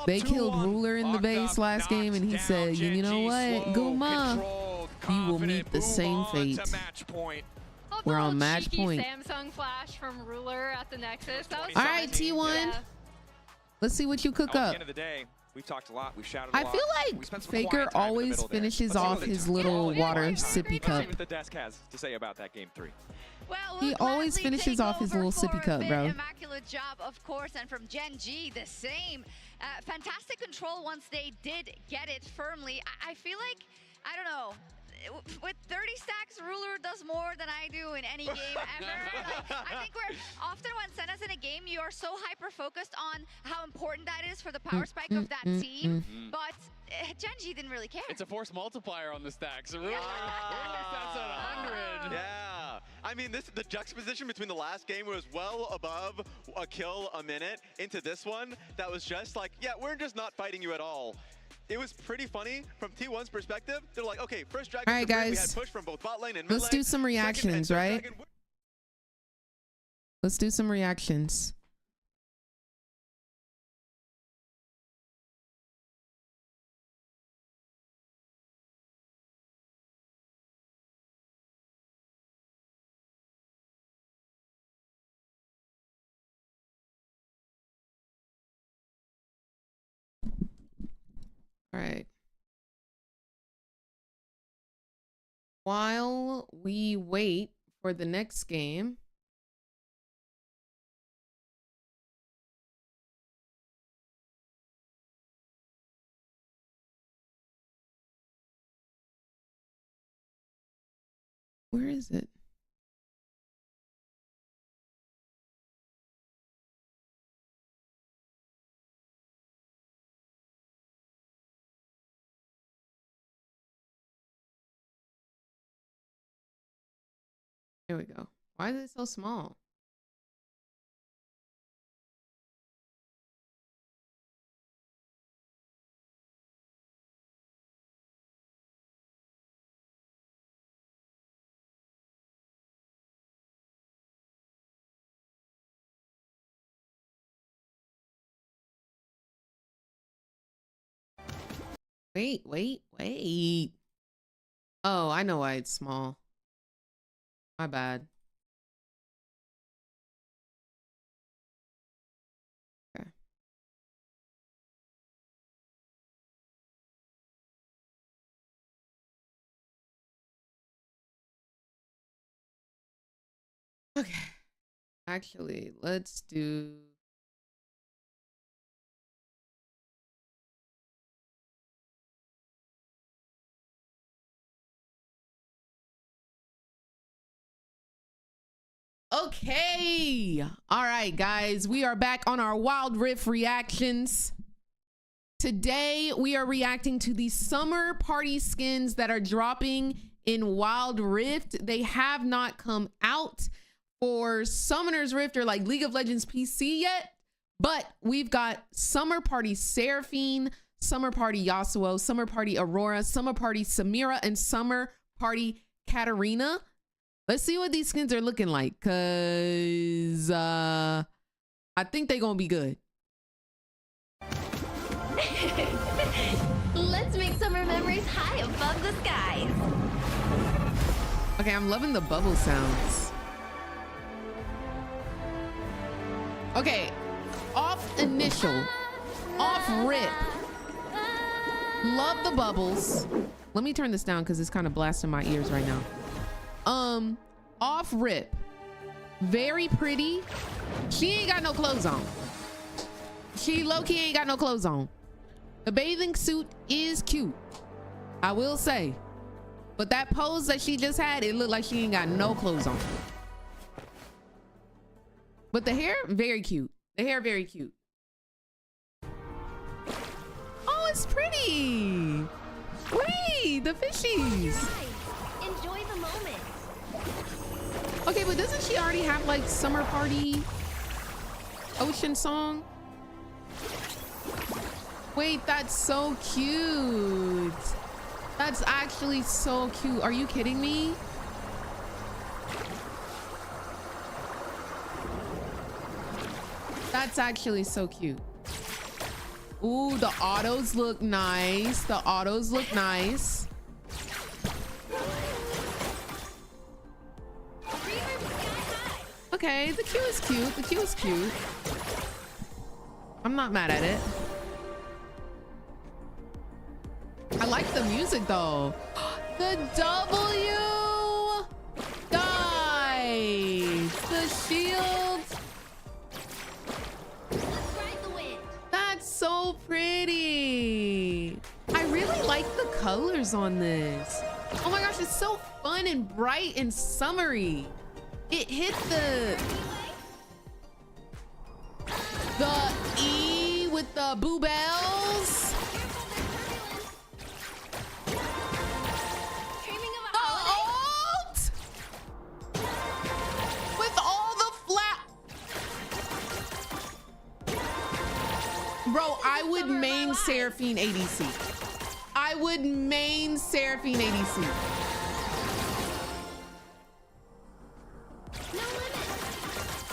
Speaker 2: They killed Ruler in the base last game, and he said, you know what, Guma, you will meet the same fate. We're on match point.
Speaker 4: Samsung flash from Ruler at the Nexus. That was
Speaker 2: all right, T1. Yeah. Let's see what you cook up.
Speaker 1: At the end of the day, we've talked a lot. We've shouted a lot.
Speaker 2: I feel like Faker always finishes off his little water sippy cup.
Speaker 1: Let's see what the desk has to say about that game 3.
Speaker 5: Well,
Speaker 2: he always finishes off his little sippy cup, bro.
Speaker 5: Immaculate job, of course, and from Gen.G, the same. Fantastic control once they did get it firmly. I feel like, I don't know, with 30 stacks, Ruler does more than I do in any game ever. I think we're often when Senna's in a game, you are so hyper-focused on how important that is for the power spike of that team, but Gen.G didn't really care.
Speaker 8: It's a force multiplier on the stacks. So Ruler stats at 100.
Speaker 9: Yeah. I mean, the juxtaposition between the last game was well above a kill a minute into this one that was just like, yeah, we're just not fighting you at all. It was pretty funny from T1's perspective. They're like, okay, first Dragon.
Speaker 2: All right, guys.
Speaker 9: We had push from both bot lane and mid
Speaker 2: Let's do some reactions, right? Let's do some reactions. All right. While we wait for the next game, where is it? Here we go. Why is it so small? Wait. Oh, I know why it's small. My bad. Okay. Okay. Actually, let's do... Okay. All right, guys, we are back on our Wild Rift reactions. Today, we are reacting to the summer party skins that are dropping in Wild Rift. They have not come out for Summoner's Rift or like League of Legends PC yet, but we've got Summer Party Seraphine, Summer Party Yasuo, Summer Party Aurora, Summer Party Samira, and Summer Party Katarina. Let's see what these skins are looking like, cause I think they're gonna be good.
Speaker 12: Let's make summer memories high above the skies.
Speaker 2: Okay, I'm loving the bubble sounds. Okay, off initial, off rip. Love the bubbles. Let me turn this down because it's kind of blasting my ears right now. Off rip, very pretty. She ain't got no clothes on. She low-key ain't got no clothes on. The bathing suit is cute, I will say. But that pose that she just had, it looked like she ain't got no clothes on. But the hair, very cute. The hair, very cute. Oh, it's pretty. Wait, the fishies.
Speaker 12: Enjoy the moment.
Speaker 2: Okay, but doesn't she already have like summer party ocean song? Wait, that's so cute. That's actually so cute. Are you kidding me? That's actually so cute. Ooh, the autos look nice. The autos look nice. Okay, the Q is cute. The Q is cute. I'm not mad at it. I like the music though. The W! Guys! The shield! That's so pretty. I really like the colors on this. Oh my gosh, it's so fun and bright and summery. It hit the E with the boo bells. The ult with all the flap. Bro, I would main Seraphine ADC. I would main Seraphine ADC.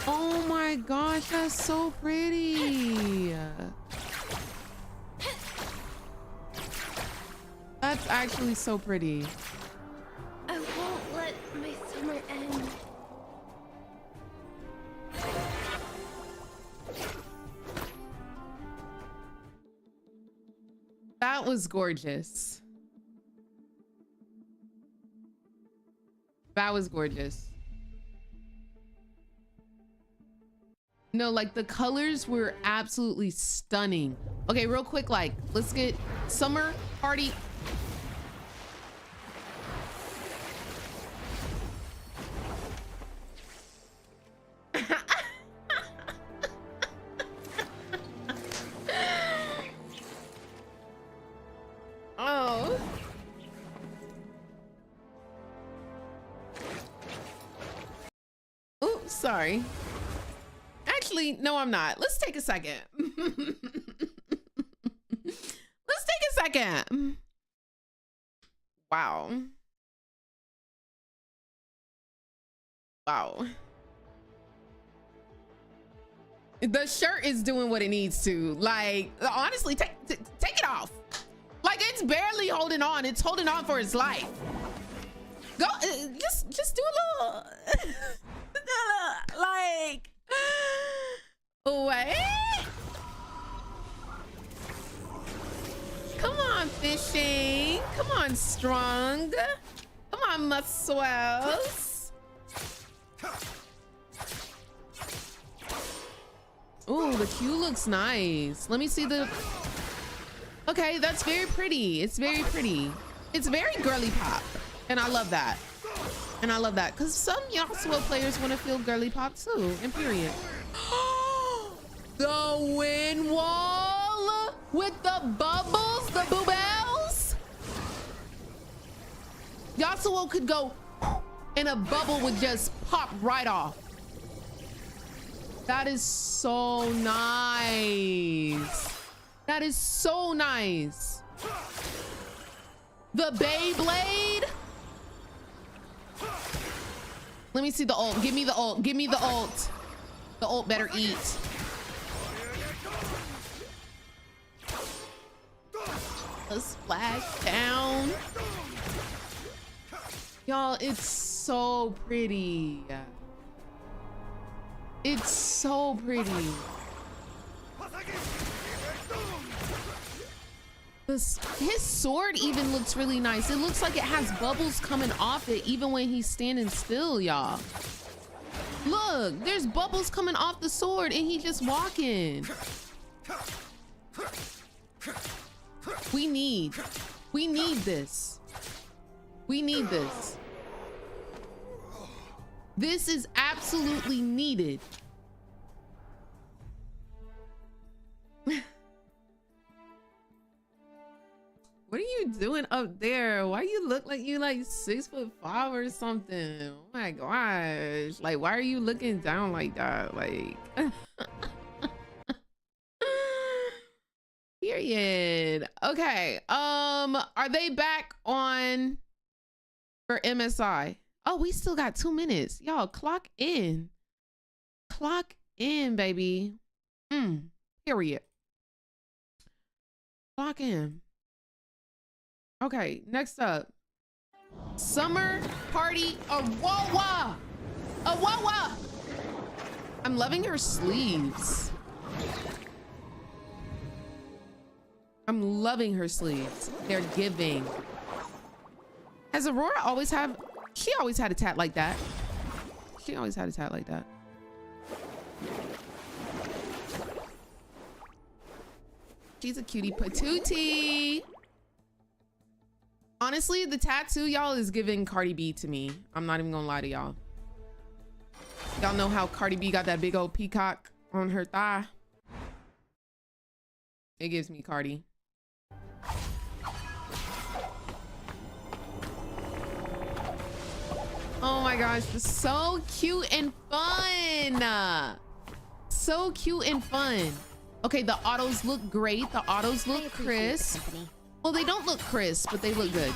Speaker 2: Oh my gosh, that's so pretty. That's actually so pretty.
Speaker 12: I won't let my summer end.
Speaker 2: That was gorgeous. That was gorgeous. No, like the colors were absolutely stunning. Okay, real quick, like let's get summer party. Oh. Oops, sorry. Actually, no, I'm not. Let's take a second. Let's take a second. Wow. Wow. The shirt is doing what it needs to. Like, honestly, take it off. Like, it's barely holding on. It's holding on for its life. Go, just do a little, like, wait. Come on, fishing. Come on, strong. Come on, muscles. Ooh, the Q looks nice. Let me see the... Okay, that's very pretty. It's very pretty. It's very girly pop. And I love that. And I love that. Because some Yasuo players want to feel girly pop too. And period. The wind wall with the bubbles, the boobells. Yasuo could go and a bubble would just pop right off. That is so nice. That is so nice. The Beyblade. Let me see the ult. Give me the ult. Give me the ult. The ult better eat. A splash down. Y'all, it's so pretty. It's so pretty. His sword even looks really nice. It looks like it has bubbles coming off it even when he's standing still, y'all. Look, there's bubbles coming off the sword and he's just walking. We need this. We need this. This is absolutely needed. What are you doing up there? Why you look like you like 6'5" or something? Oh my gosh. Like, why are you looking down like that? Like, period. Okay. Are they back on for MSI? Oh, we still got 2 minutes. Y'all, clock in. Clock in, baby. Period. Clock in. Okay, next up. Summer Party Awawa. Awawa. I'm loving her sleeves. I'm loving her sleeves. They're giving. Has Aurora always have? She always had a tat like that. She always had a tat like that. She's a cutie patootie. Honestly, the tattoo, y'all, is giving Cardi B to me. I'm not even gonna lie to y'all. Y'all know how Cardi B got that big old peacock on her thigh? It gives me Cardi. Oh my gosh, this is so cute and fun. So cute and fun. Okay, the autos look great. The autos look crisp. Well, they don't look crisp, but they look good.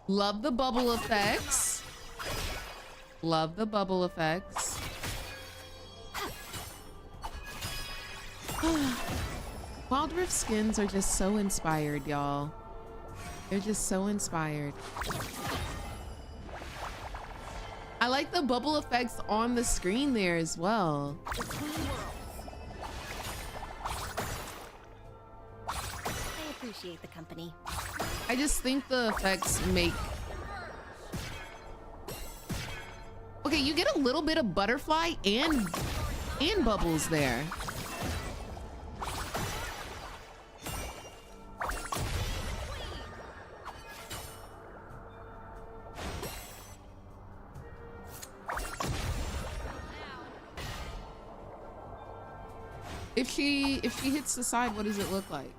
Speaker 2: Love the bubble effects. Love the bubble effects. Wild Rift skins are just so inspired, y'all. They're just so inspired. I like the bubble effects on the screen there as well.
Speaker 12: I appreciate the company.
Speaker 2: I just think the effects make... Okay, you get a little bit of butterfly and bubbles there. If she hits the side, what does it look like?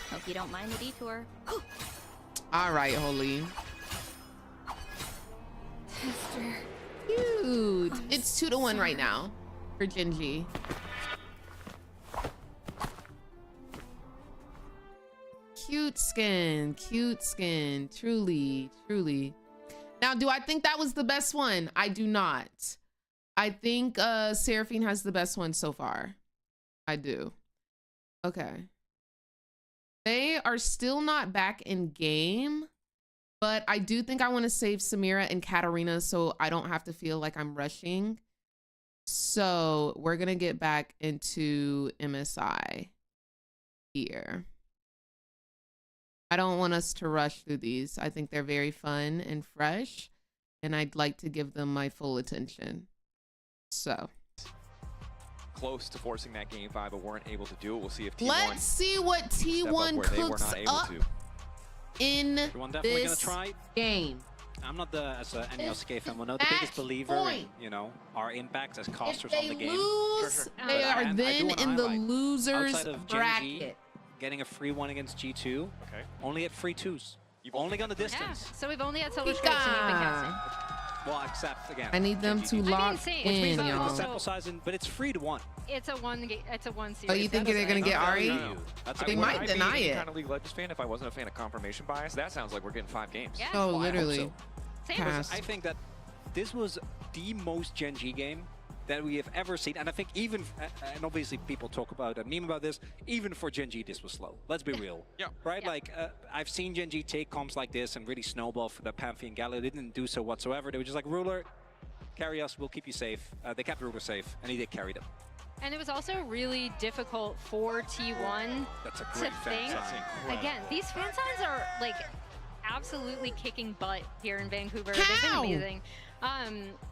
Speaker 12: Hope you don't mind the detour.
Speaker 2: All right, Holy.
Speaker 12: Tester.
Speaker 2: Cute. It's 2-1 right now for Gen.G. Cute skin, truly, truly. Now, do I think that was the best one? I do not. I think Seraphine has the best one so far. I do. Okay. They are still not back in game, but I do think I want to save Samira and Katarina so I don't have to feel like I'm rushing. So we're going to get back into MSI here. I don't want us to rush through these. I think they're very fun and fresh, and I'd like to give them my full attention. So.
Speaker 1: Close to forcing that game 5, but weren't able to do it. We'll see if T1.
Speaker 2: Let's see what T1 cooks up in this game.
Speaker 3: I'm not as any LCK fan will know, the biggest believer in, you know, our impacts as costers on the game.
Speaker 2: Lose, they are then in the losers bracket.
Speaker 3: Getting a free one against G2. Okay. Only at free 2s. You've only gone the distance.
Speaker 4: Yeah. So we've only had Solar Strikes and you've been counting.
Speaker 3: Well, except again.
Speaker 2: I need them to lock in, y'all.
Speaker 3: Sample size, but it's 3-1.
Speaker 4: It's a one series.
Speaker 2: Oh, you think they're gonna get Ari?
Speaker 1: No.
Speaker 2: They might deny it.
Speaker 1: Kind of League of Legends fan if I wasn't a fan of confirmation bias. That sounds like we're getting 5 games.
Speaker 4: Yeah.
Speaker 2: Oh, literally.
Speaker 3: I think that this was the most Gen.G game that we have ever seen, and I think even, and obviously people talk about and meme about this, even for Gen.G this was slow. Let's be real.
Speaker 1: Yeah.
Speaker 3: Right? Yeah. Like, I've seen Gen.G take comps like this and really snowball for the Pantheon Gala. They didn't do so whatsoever. They were just like, Ruler, carry us, we'll keep you safe. They kept Ruler safe, and he did carry them.
Speaker 4: And it was also really difficult for T1
Speaker 3: That's a great
Speaker 4: to think. Again, these fan signs are like absolutely kicking butt here in Vancouver. They've been amazing.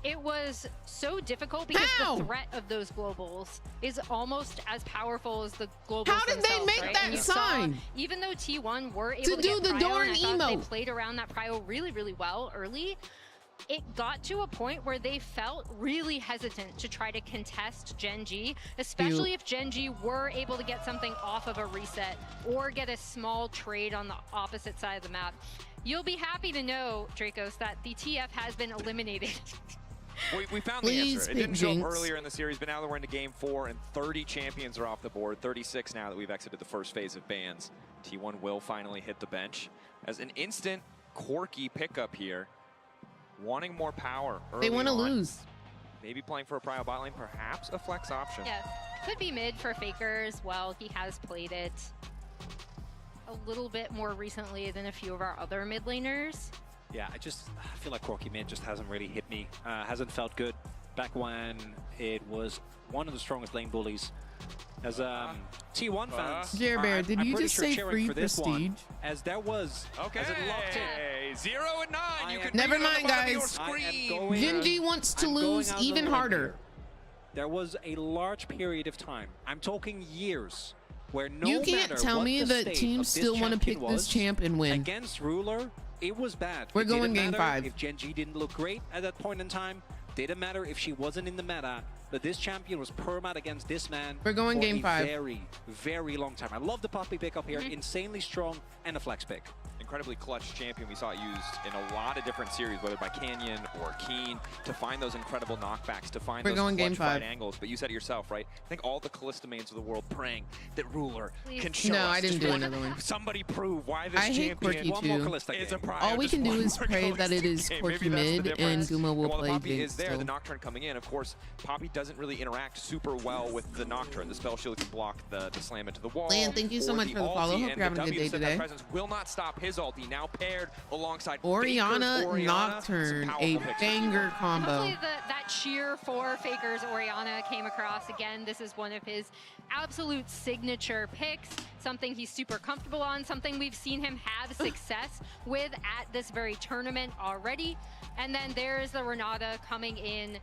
Speaker 4: It was so difficult because the threat of those globals is almost as powerful as the globals
Speaker 2: How did they make that sign?
Speaker 4: Even though T1 were able to
Speaker 2: do the darn emote,
Speaker 4: they played around that prio really, really well early. It got to a point where they felt really hesitant to try to contest Gen.G, especially if Gen.G were able to get something off of a reset or get a small trade on the opposite side of the map. You'll be happy to know, Dracos, that the TF has been eliminated.
Speaker 1: We found the answer. It didn't show up earlier in the series, but now that we're into game 4 and 30 champions are off the board, 36 now that we've exited the first phase of bans. T1 will finally hit the bench as an instant quirky pickup here. Wanting more power early
Speaker 2: They want to
Speaker 1: on.
Speaker 2: lose.
Speaker 1: Maybe playing for a prio bot lane, perhaps a flex option.
Speaker 4: Yeah, could be mid for Faker as well. He has played it a little bit more recently than a few of our other mid laners.
Speaker 3: Yeah, I feel like Quirky mid just hasn't really hit me. Hasn't felt good back when it was one of the strongest lane bullies. As T1 fans,
Speaker 2: Jer Bear, did you just say free prestige?
Speaker 3: As there was, as it locked in.
Speaker 1: 0 and 9. You can
Speaker 2: Never mind, guys. Gen.G wants to lose even harder.
Speaker 3: There was a large period of time, I'm talking years, where no
Speaker 2: you can't tell me that teams still want to pick this champ and win.
Speaker 3: Against Ruler, it was bad.
Speaker 2: We're going game 5.
Speaker 3: If Gen.G didn't look great at that point in time, didn't matter if she wasn't in the meta, but this champion was permat against this man.
Speaker 2: We're going game 5.
Speaker 3: Very, very long time. I love the Poppy pick up here. Insanely strong and a flex pick.
Speaker 1: Incredibly clutch champion. We saw it used in a lot of different series, whether by Canyon or Keen, to find those incredible knockbacks, to find those clutch fight angles. But you said it yourself, right? I think all the Kalista mains of the world praying that Ruler can show us.
Speaker 2: No, I didn't do another one.
Speaker 1: Somebody prove why this champion is a prio.
Speaker 2: All we can do is pray that it is Quirky mid and Guma will play
Speaker 1: Poppy
Speaker 2: Jinx
Speaker 1: is there,
Speaker 2: still.
Speaker 1: the Nocturne coming in. Of course, Poppy doesn't really interact super well with the Nocturne. The spell shield can block the slam into the wall.
Speaker 2: Lan, thank you so much for the follow. Hope you're having a good day today.
Speaker 1: Presence will not stop his ulti, now paired alongside
Speaker 2: Orianna
Speaker 1: Faker's
Speaker 2: Nocturne, a banger combo.
Speaker 4: Hopefully that cheer for Faker's Orianna came across again. This is one of his absolute signature picks, something he's super comfortable on, something we've seen him have success with at this very tournament already. And then there's the Renata coming in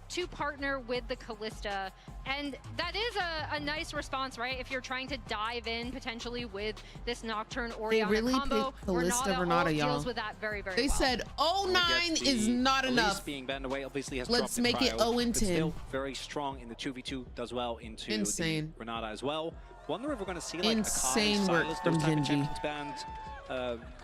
Speaker 4: to partner with the Kalista. And that is a nice response, right? If you're trying to dive in potentially with this Nocturne Orianna combo,
Speaker 2: Renata, y'all.
Speaker 4: deals with that very, very
Speaker 2: They said 0-9 is not enough.
Speaker 3: Being banned away obviously has
Speaker 2: Let's make it 0-10.
Speaker 3: Still very strong in the 2v2, does well into the Renata as well. Wonder if we're going to see like
Speaker 2: insane work from Gen.G.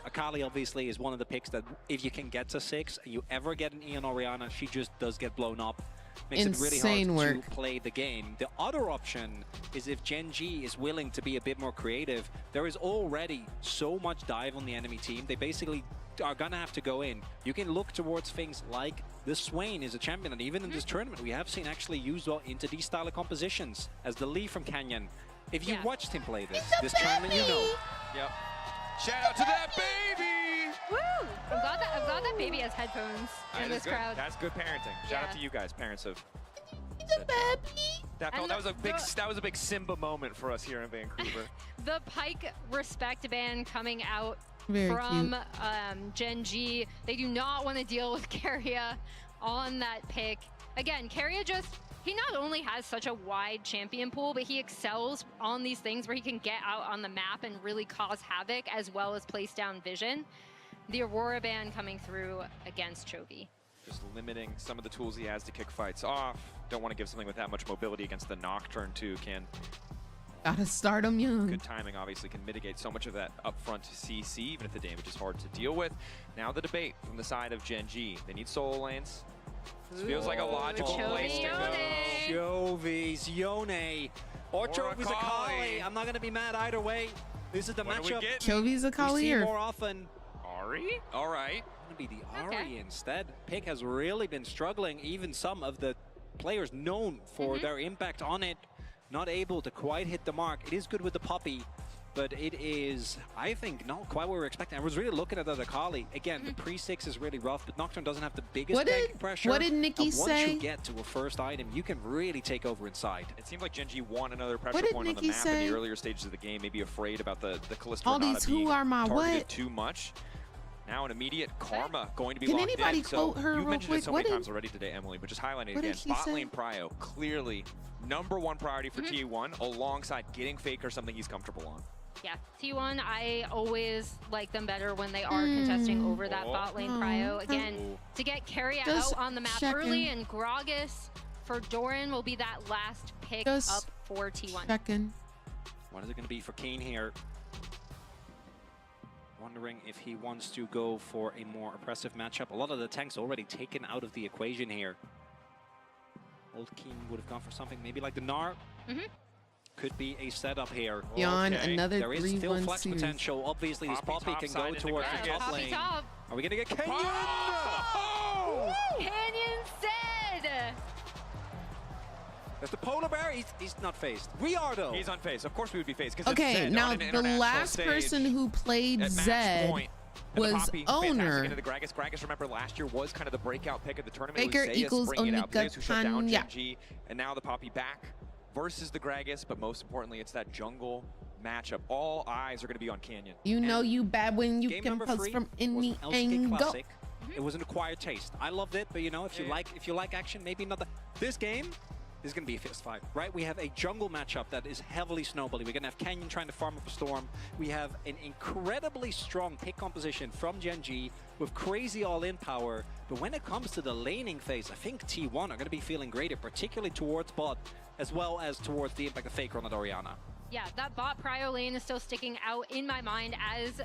Speaker 3: Akali obviously is one of the picks that if you can get to 6, you ever get an Ian Orianna, she just does get blown up. Makes it really hard to play the game. The other option is if Gen.G is willing to be a bit more creative. There is already so much dive on the enemy team. They basically are gonna have to go in. You can look towards things like the Swain is a champion, and even in this tournament we have seen actually used well into these style of compositions as the Lee from Canyon. If you watched him play this tournament, you know.
Speaker 1: Yep. Shout out to that baby!
Speaker 4: Woo! I'm glad that baby has headphones in this crowd.
Speaker 1: That's good parenting. Shout out to you guys, parents of.
Speaker 2: The baby.
Speaker 1: That was a big Simba moment for us here in Vancouver.
Speaker 4: The Pyke respect ban coming out
Speaker 2: Very
Speaker 4: from Gen.G. They do not want to deal with Keria on that pick. Again, Keria he not only has such a wide champion pool, but he excels on these things where he can get out on the map and really cause havoc as well as place down vision. The Aurora ban coming through against Chovy.
Speaker 1: Just limiting some of the tools he has to kick fights off. Don't want to give something with that much mobility against the Nocturne too.
Speaker 2: Gotta start him young.
Speaker 1: Good timing obviously can mitigate so much of that upfront CC, even if the damage is hard to deal with. Now the debate from the side of Gen.G. They need solo lanes. This feels like a logical place to go.
Speaker 3: Chovy's Yone. Or Chovy's Akali. I'm not going to be mad either way. This is the matchup.
Speaker 2: Chovy's Akali or
Speaker 3: more often.
Speaker 1: Ahri? All right.
Speaker 3: It's going to be the Ahri instead. Pick has really been struggling. Even some of the players known for their impact on it, not able to quite hit the mark. It is good with the Poppy, but it is, I think, not quite what we were expecting. I was really looking at that Akali. Again, the pre-6 is really rough, but Nocturne doesn't have the biggest pressure.
Speaker 2: What did Nikki say?
Speaker 3: Once you get to a first item, you can really take over inside.
Speaker 1: It seemed like Gen.G want another pressure point on the map in the earlier stages of the game, maybe afraid about the Kalista
Speaker 2: All these
Speaker 1: being
Speaker 2: who are my
Speaker 1: targeted
Speaker 2: what?
Speaker 1: too much. Now an immediate karma going to be
Speaker 2: Can
Speaker 1: locked
Speaker 2: anybody
Speaker 1: in.
Speaker 2: quote
Speaker 1: So
Speaker 2: her
Speaker 1: you've
Speaker 2: real
Speaker 1: mentioned
Speaker 2: quick?
Speaker 1: it so many times already today, Emily, but just highlighting it again. Bot lane Prio, clearly #1 priority for T1 alongside getting Faker something he's comfortable on.
Speaker 4: Yeah, T1, I always like them better when they are contesting over that bot lane Prio. Again, to get carry out on the map early, and Gragas for Doran will be that last pick up for T1.
Speaker 3: What is it going to be for Kane here? Wondering if he wants to go for a more oppressive matchup. A lot of the tanks already taken out of the equation here. Old Keen would have gone for something maybe like the Gnar. Could be a setup here.
Speaker 2: Beyond another
Speaker 3: there is still flex
Speaker 2: series.
Speaker 3: potential. Obviously, this Poppy can go towards the top lane. Are we going to get Canyon?
Speaker 4: Oh! Canyon said!
Speaker 3: There's the polar bear. He's not phased. We are, though.
Speaker 1: He's unfazed. Of course we would be phased.
Speaker 2: Okay, now the last person who played Zed was Owner.
Speaker 1: Into the Gragas. Gragas, remember, last year was kind of the breakout pick of the tournament.
Speaker 2: Faker equals Onika
Speaker 1: who shut down GEN.G, and now the Poppy back versus the Gragas, but most importantly, it's that jungle matchup. All eyes are going to be on Canyon.
Speaker 2: You know you bad when you can post from any angle.
Speaker 3: It was an acquired taste. I loved it, but you know, if you like action, maybe not. This game is going to be a fist fight, right? We have a jungle matchup that is heavily snowballing. We're going to have Canyon trying to farm up a storm. We have an incredibly strong pick composition from GEN.G with crazy all-in power. But when it comes to the laning phase, I think T1 are going to be feeling greater, particularly towards bot, as well as towards the impact of Faker on the Orianna.
Speaker 4: Yeah, that bot Prio lane is still sticking out in my mind as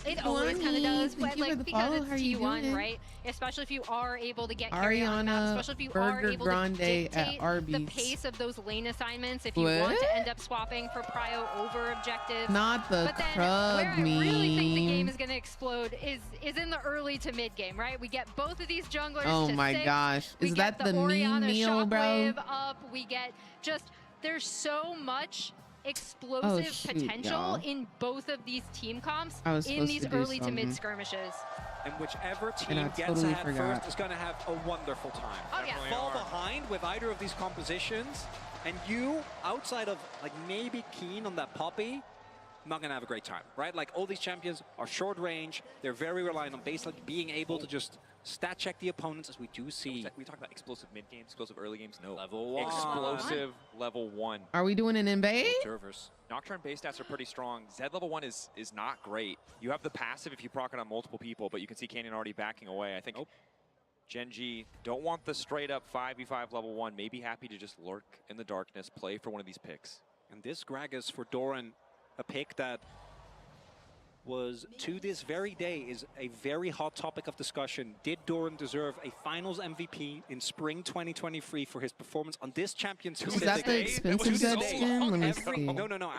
Speaker 4: it always kind of does, but like because it's T1, right? Especially if you are able to get carry on the map, especially if you are able to dictate the pace of those lane assignments. If you want to end up swapping for Prio over objective,
Speaker 2: not the
Speaker 4: but then where I really think the game is going to explode is in the early to mid game, right? We get both of these junglers.
Speaker 2: Oh
Speaker 4: to
Speaker 2: my
Speaker 4: 6.
Speaker 2: gosh,
Speaker 4: is
Speaker 2: that the meme meal, bro?
Speaker 4: Up. We get just there's so much explosive potential in both of these team comps in these early to mid skirmishes.
Speaker 3: And whichever team gets ahead first is going to have a wonderful time.
Speaker 4: Oh, yeah.
Speaker 3: Fall behind with either of these compositions, and you, outside of like maybe Keen on that Poppy, not going to have a great time, right? Like all these champions are short range. They're very reliant on baseline being able to just stat check the opponents, as we do see.
Speaker 1: We talk about explosive mid games, explosive early games. No.
Speaker 3: Level 1.
Speaker 1: Explosive level 1.
Speaker 2: Are we doing an invade?
Speaker 3: Observers.
Speaker 1: Nocturne base stats are pretty strong. Zed level 1 is not great. You have the passive if you proc it on multiple people, but you can see Canyon already backing away. I think GEN.G don't want the straight up 5v5 level 1. Maybe happy to just lurk in the darkness, play for one of these picks.
Speaker 3: And this Gragas for Doran, a pick that was, to this very day, is a very hot topic of discussion. Did Doran deserve a finals MVP in spring 2023 for his performance on this champion specifically?
Speaker 2: Is that the expensive Zed skin? Let me see.
Speaker 3: No.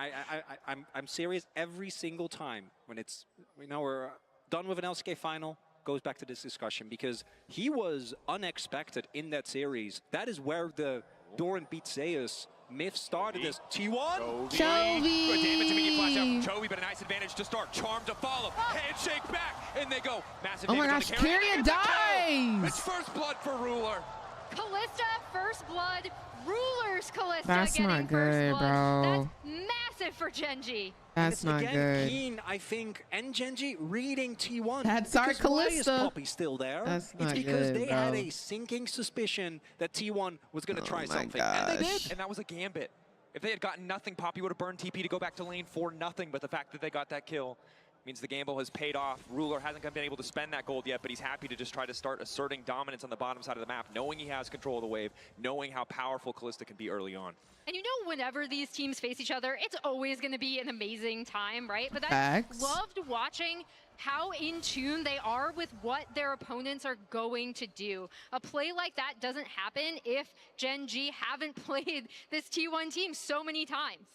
Speaker 3: I'm serious. Every single time when it's, we're done with an LCK final, goes back to this discussion, because he was unexpected in that series. That is where the Doran beat Zeus myth started as T1.
Speaker 2: Chovy.
Speaker 1: Good damage, immediate flash out from Chovy, but a nice advantage to start. Charm to follow. Handshake back, and they go. Massive damage.
Speaker 2: Oh my gosh, Carrier dies.
Speaker 1: It's first blood for Ruler.
Speaker 4: Kalista, first blood. Ruler's Kalista
Speaker 2: That's
Speaker 4: getting
Speaker 2: not good,
Speaker 4: first blood.
Speaker 2: bro.
Speaker 4: That's massive for GEN.G.
Speaker 2: That's not good.
Speaker 3: Keen, I think, and GEN.G reading T1.
Speaker 2: That's our
Speaker 3: Kalista. Why is
Speaker 2: Kalista.
Speaker 3: Poppy still there?
Speaker 2: That's not
Speaker 3: it's because
Speaker 2: good,
Speaker 3: they
Speaker 2: bro.
Speaker 3: had a sinking suspicion that T1 was going to try something. And they did.
Speaker 1: And that was a gambit. If they had gotten nothing, Poppy would have burned TP to go back to lane for nothing. But the fact that they got that kill means the gamble has paid off. Ruler hasn't been able to spend that gold yet, but he's happy to just try to start asserting dominance on the bottom side of the map, knowing he has control of the wave, knowing how powerful Kalista can be early on.
Speaker 4: And you know, whenever these teams face each other, it's always going to be an amazing time, right? But I
Speaker 2: Facts.
Speaker 4: loved watching how in tune they are with what their opponents are going to do. A play like that doesn't happen if GEN.G haven't played this T1 team so many times.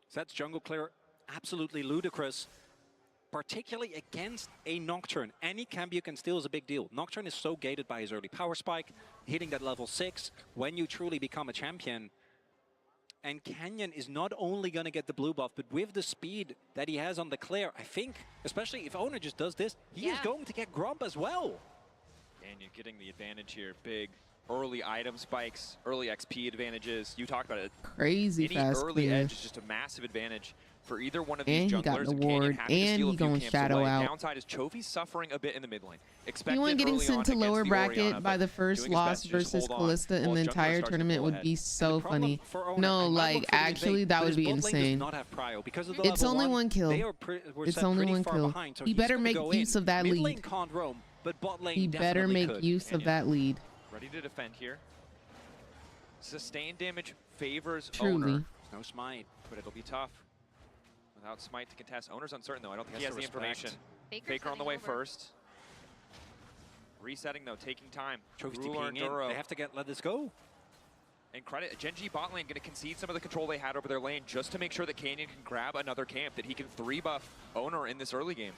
Speaker 3: So that's jungle clear, absolutely ludicrous, particularly against a Nocturne. Any camp you can steal is a big deal. Nocturne is so gated by his early power spike, hitting that level 6 when you truly become a champion. And Canyon is not only going to get the blue buff, but with the speed that he has on the clear, I think, especially if Owner just does this, he is going to get Grump as well.
Speaker 1: And you're getting the advantage here, big. early item spikes, early XP advantages. You talked about it.
Speaker 2: Crazy
Speaker 1: Any
Speaker 2: fast
Speaker 1: early
Speaker 2: clear.
Speaker 1: edge is just a massive advantage for either one of these
Speaker 2: And
Speaker 1: junglers.
Speaker 2: he got the
Speaker 1: and Canyon
Speaker 2: ward,
Speaker 1: having to
Speaker 2: and
Speaker 1: steal
Speaker 2: he
Speaker 1: a few
Speaker 2: going
Speaker 1: camps
Speaker 2: shadow
Speaker 1: away.
Speaker 2: out.
Speaker 1: Downside is Chovy suffering a bit in the mid lane.
Speaker 2: You want getting sent to lower bracket
Speaker 1: Orianna,
Speaker 2: by the first loss versus Kalista in the entire tournament would be so funny. No, like actually that would be insane. It's only one kill. It's only one kill. He better make use of that lead. He better make use of that lead.
Speaker 1: Ready to defend here. Sustained damage favors
Speaker 2: Truly.
Speaker 1: Owner.
Speaker 3: No smite,
Speaker 1: but it'll be tough. Without smite to contest. Owner's uncertain though. I don't think he has the information. Faker on the way first. Resetting though, taking time.
Speaker 3: Ruler and Duro. They have to let this go.
Speaker 1: And credit, Gen.G bot lane going to concede some of the control they had over their lane just to make sure that Canyon can grab another camp, that he can 3-buff Owner in this early game.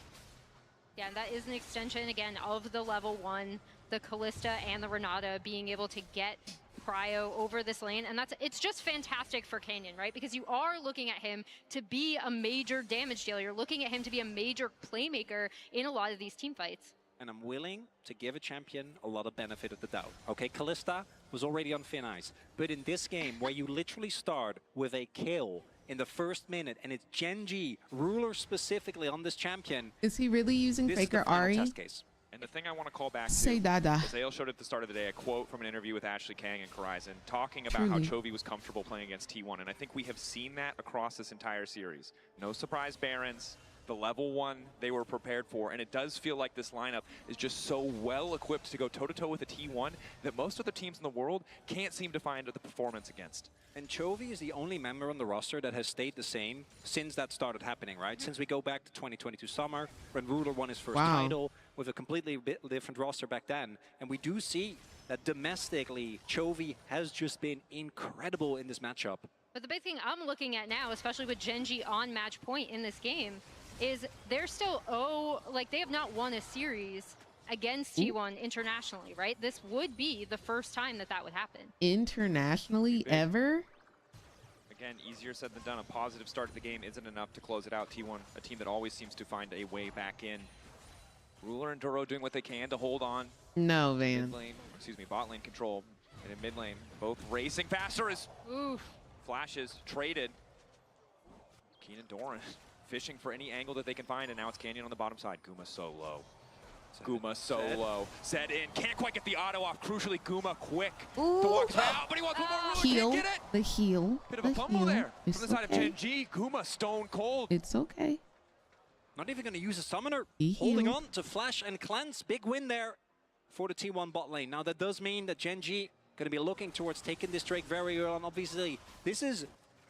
Speaker 4: Yeah, and that is an extension, again, of the level 1, the Kalista and the Renata being able to get Cryo over this lane. And it's just fantastic for Canyon, right? Because you are looking at him to be a major damage dealer. You're looking at him to be a major playmaker in a lot of these team fights.
Speaker 3: And I'm willing to give a champion a lot of benefit of the doubt. Okay, Kalista was already on thin ice. But in this game, where you literally start with a kill in the first minute, and it's Gen.G, Ruler specifically on this champion.
Speaker 2: Is he really using Faker Ari?
Speaker 3: Test case.
Speaker 1: And the thing I want to call back
Speaker 2: Say
Speaker 1: to,
Speaker 2: dada.
Speaker 1: Zale showed at the start of the day a quote from an interview with Ashley Kang and Horizon talking about how Chovy was comfortable playing against T1. And I think we have seen that across this entire series. No surprise Barons. The level 1 they were prepared for, and it does feel like this lineup is just so well equipped to go toe-to-toe with a T1 that most other teams in the world can't seem to find the performance against.
Speaker 3: And Chovy is the only member on the roster that has stayed the same since that started happening, right? Since we go back to 2022 summer, when Ruler won his first title with a completely different roster back then. And we do see that domestically, Chovy has just been incredible in this matchup.
Speaker 4: But the big thing I'm looking at now, especially with Gen.G on match point in this game, is they're still, they have not won a series against T1 internationally, right? This would be the first time that would happen.
Speaker 2: Internationally, ever?
Speaker 1: Again, easier said than done. A positive start to the game isn't enough to close it out. T1, a team that always seems to find a way back in. Ruler and Duro doing what they can to hold on.
Speaker 2: No, Van.
Speaker 1: Mid lane, excuse me, bot lane control. And in mid lane, both racing faster as flashes traded. Keen and Doran fishing for any angle that they can find, and now it's Canyon on the bottom side. Guma so low. Guma so low. Zed in. Can't quite get the auto off. Crucially, Guma quick to walk out, but he wants one more.
Speaker 2: Heal.
Speaker 1: Can't get it.
Speaker 2: The heal.
Speaker 1: Bit of a fumble there from the side of Gen.G. Guma stone cold.
Speaker 2: It's okay.
Speaker 3: Not even going to use a summoner. Holding on to flash and cleanse. Big win there for the T1 bot lane. Now that does mean that Gen.G going to be looking towards taking this Drake very early on. Obviously, this is,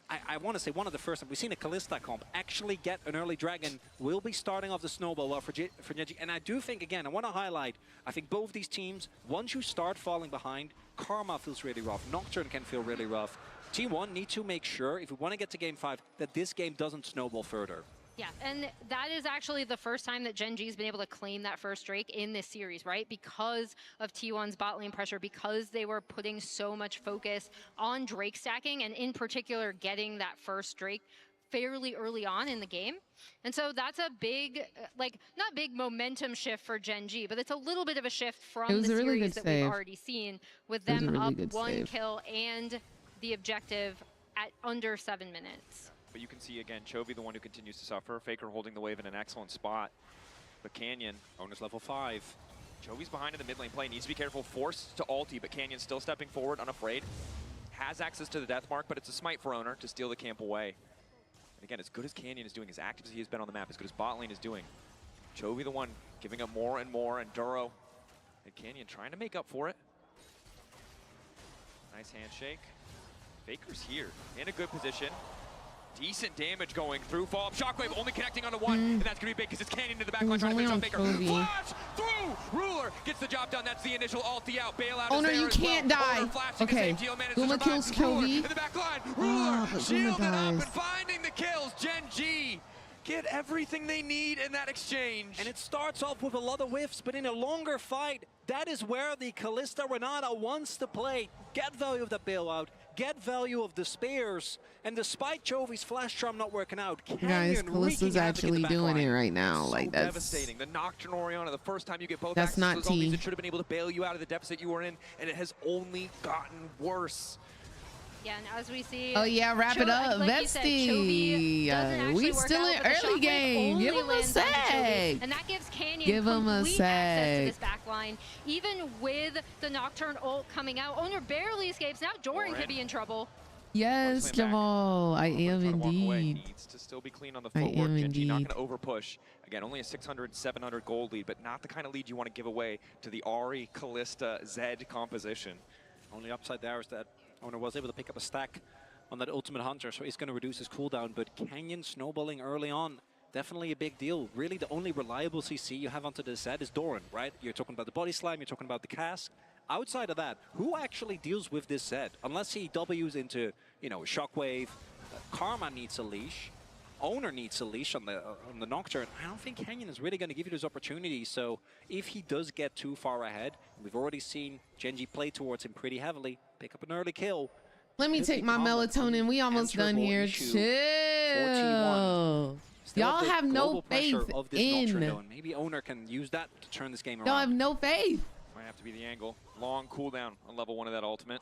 Speaker 3: I want to say, one of the first time we've seen a Kalista comp actually get an early dragon. Will be starting off the snowball well for Gen.G. And I do think, again, I want to highlight, I think both these teams, once you start falling behind, Karma feels really rough. Nocturne can feel really rough. T1 need to make sure, if we want to get to Game 5, that this game doesn't snowball further.
Speaker 4: Yeah, and that is actually the first time that Gen.G has been able to claim that first Drake in this series, right? Because of T1's bot lane pressure, because they were putting so much focus on Drake stacking, and in particular getting that first Drake fairly early on in the game. And so that's a big, not big momentum shift for Gen.G, but it's a little bit of a shift from the series that we've already seen, with them up one kill and the objective at under 7 minutes.
Speaker 1: But you can see, again, Chovy, the one who continues to suffer. Faker holding the wave in an excellent spot. But Canyon, owner's level 5. Chovy's behind in the mid lane play. Needs to be careful. Forced to ulti, but Canyon still stepping forward, unafraid. Has access to the death mark, but it's a smite for Owner to steal the camp away. And again, as good as Canyon is doing, as active as he has been on the map, as good as bot lane is doing, Chovy the one giving up more and more, and Duro and Canyon trying to make up for it. Nice handshake. Faker's here in a good position. Decent damage going through. Follow-up shockwave only connecting on the one, and that's going to be big because it's Canyon to the back line trying to finish off Faker. Flash through! Ruler gets the job done. That's the initial ulti out. Bailout
Speaker 2: Owner, you can't die.
Speaker 4: Okay.
Speaker 2: Guma kills Chovy.
Speaker 1: In the back line. Ruler shielded up and finding the kills. Gen.G get everything they need in that exchange.
Speaker 3: And it starts off with a lot of whiffs, but in a longer fight, that is where the Kalista Renata wants to play. Get value of the bailout, get value of the spears, and despite Chovy's flash charm not working out,
Speaker 2: guys, Kalista's actually doing it right now.
Speaker 1: So
Speaker 2: like that's
Speaker 1: devastating. The Nocturne Orianna, the first time you get both
Speaker 2: that's not T.
Speaker 1: It should have been able to bail you out of the deficit you were in, and it has only gotten worse.
Speaker 4: Yeah, and as we see,
Speaker 2: oh yeah, wrap it up,
Speaker 4: like
Speaker 2: Vesti. We still in early game. Give him a sec.
Speaker 4: And that gives Canyon complete access to this back line. Even with the Nocturne ult coming out, Owner barely escapes. Now Doran could be in trouble.
Speaker 2: Yes, Jamal, I am indeed.
Speaker 1: Needs to still be clean on the footwork. GEN.G not going to overpush. Again, only a 600, 700 gold lead, but not the kind of lead you want to give away to the Ahri, Kalista, Zed composition.
Speaker 3: Only upside there is that Owner was able to pick up a stack on that Ultimate Hunter, so he's going to reduce his cooldown, but Canyon snowballing early on, definitely a big deal. Really, the only reliable CC you have onto the Zed is Doran, right? You're talking about the Body Slam, you're talking about the Cask. Outside of that, who actually deals with this Zed? Unless he W's into, you know, Shockwave, Karma needs a leash, Owner needs a leash on the Nocturne. I don't think Canyon is really going to give you those opportunities, so if he does get too far ahead, we've already seen GEN.G play towards him pretty heavily, pick up an early kill.
Speaker 2: Let me take my melatonin. We almost done here. Chill. Y'all have no faith in.
Speaker 3: Maybe Owner can use that to turn this game around.
Speaker 2: Y'all have no faith.
Speaker 1: Might have to be the angle. Long cooldown on level 1 of that ultimate.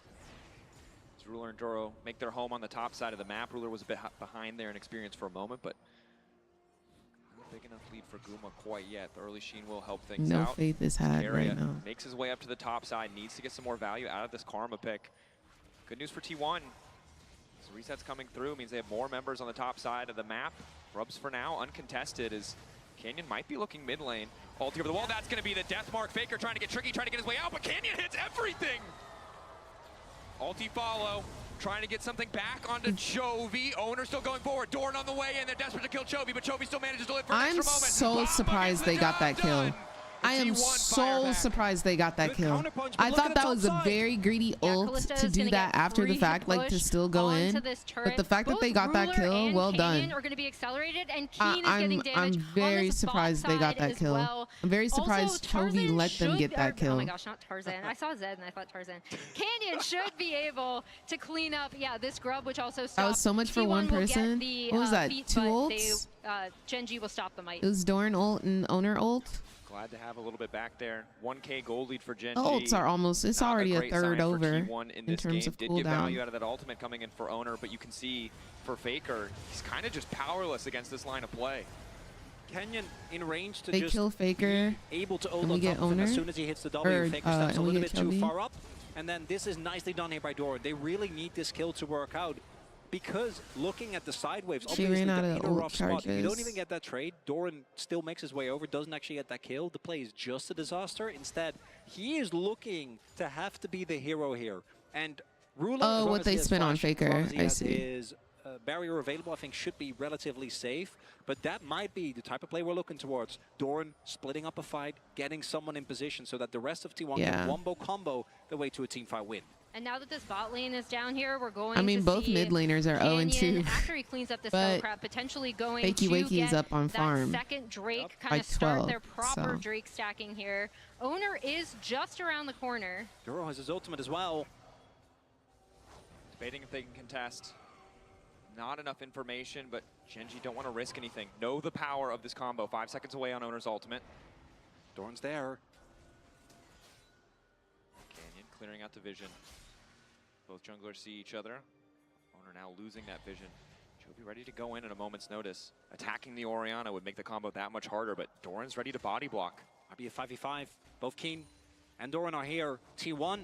Speaker 1: As Ruler and Duro make their home on the top side of the map. Ruler was a bit behind there in experience for a moment, but not big enough lead for Guma quite yet. The early Sheen will help things out.
Speaker 2: No faith is had right now.
Speaker 1: Makes his way up to the top side. Needs to get some more value out of this Karma pick. Good news for T1. So resets coming through means they have more members on the top side of the map. Rubs for now uncontested as Canyon might be looking mid lane. Ulti over the wall, that's going to be the death mark. Faker trying to get tricky, trying to get his way out, but Canyon hits everything! Ulti follow, trying to get something back onto Chovy. Owner still going forward, Doran on the way in, they're desperate to kill Chovy, but Chovy still manages to live for an extra moment.
Speaker 2: I'm so surprised they got that kill. I am so surprised they got that kill. I thought that was a very greedy ult to do that after the fact, like to still go in. But the fact that they got that kill, well done. I'm very surprised they got that kill. I'm very surprised Chovy let them get that kill.
Speaker 4: Oh my gosh, not Tarzan. I saw Zed and I thought Tarzan. Canyon should be able to clean up, this grub, which also stopped.
Speaker 2: That was so much for one person. What was that, 2 ults?
Speaker 4: GEN.G will stop the might.
Speaker 2: It was Doran ult and Owner ult.
Speaker 1: Glad to have a little bit back there. 1K gold lead for GEN.G.
Speaker 2: The ults are almost, it's already a third over in terms of
Speaker 1: cooldown. Did get value out of that ultimate coming in for Owner, but you can see for Faker, he's kind of just powerless against this line of play.
Speaker 3: Canyon in range to
Speaker 2: they
Speaker 3: just
Speaker 2: kill Faker,
Speaker 3: able to ult
Speaker 2: and we get Owner.
Speaker 3: As soon as he hits the W, Faker steps a little bit too far up. And then this is nicely done here by Doran. They really need this kill to work out. Because looking at the side waves, obviously in a rough spot, you don't even get that trade. Doran still makes his way over, doesn't actually get that kill. The play is just a disaster. Instead, he is looking to have to be the hero here. And Ruler,
Speaker 2: what they spin on Faker, I see.
Speaker 3: His barrier available, I think, should be relatively safe. But that might be the type of play we're looking towards. Doran splitting up a fight, getting someone in position so that the rest of T1 can wombo combo the way to a teamfight win.
Speaker 4: And now that this bot lane is down here, we're going to
Speaker 2: both mid laners are 0-2.
Speaker 4: After he cleans up the spell crap, potentially going
Speaker 2: Fakey
Speaker 4: to get
Speaker 2: up on farm.
Speaker 4: That second Drake, kind of start their proper Drake stacking here. Owner is just around the corner.
Speaker 3: Duro has his ultimate as well.
Speaker 1: Debating if they can contest. Not enough information, but GEN.G don't want to risk anything. Know the power of this combo. 5 seconds away on Owner's ultimate.
Speaker 3: Doran's there.
Speaker 1: Canyon clearing out the vision. Both junglers see each other. Owner now losing that vision. Chovy ready to go in at a moment's notice. Attacking the Orianna would make the combo that much harder, but Doran's ready to body block.
Speaker 3: Might be a 5v5. Both Keen and Doran are here. T1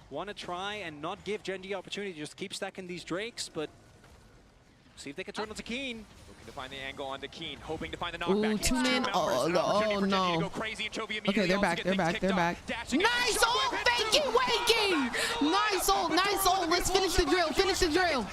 Speaker 3: want to try and not give GEN.G opportunity, just keep stacking these Drakes, but see if they can turn onto Keen.
Speaker 1: Looking to find the angle onto Keen, hoping to find the knockback.
Speaker 2: Ooh, 2 men. Oh no. Okay, they're back. Nice ult, fakey, wakey. Nice ult. Let's finish the drill.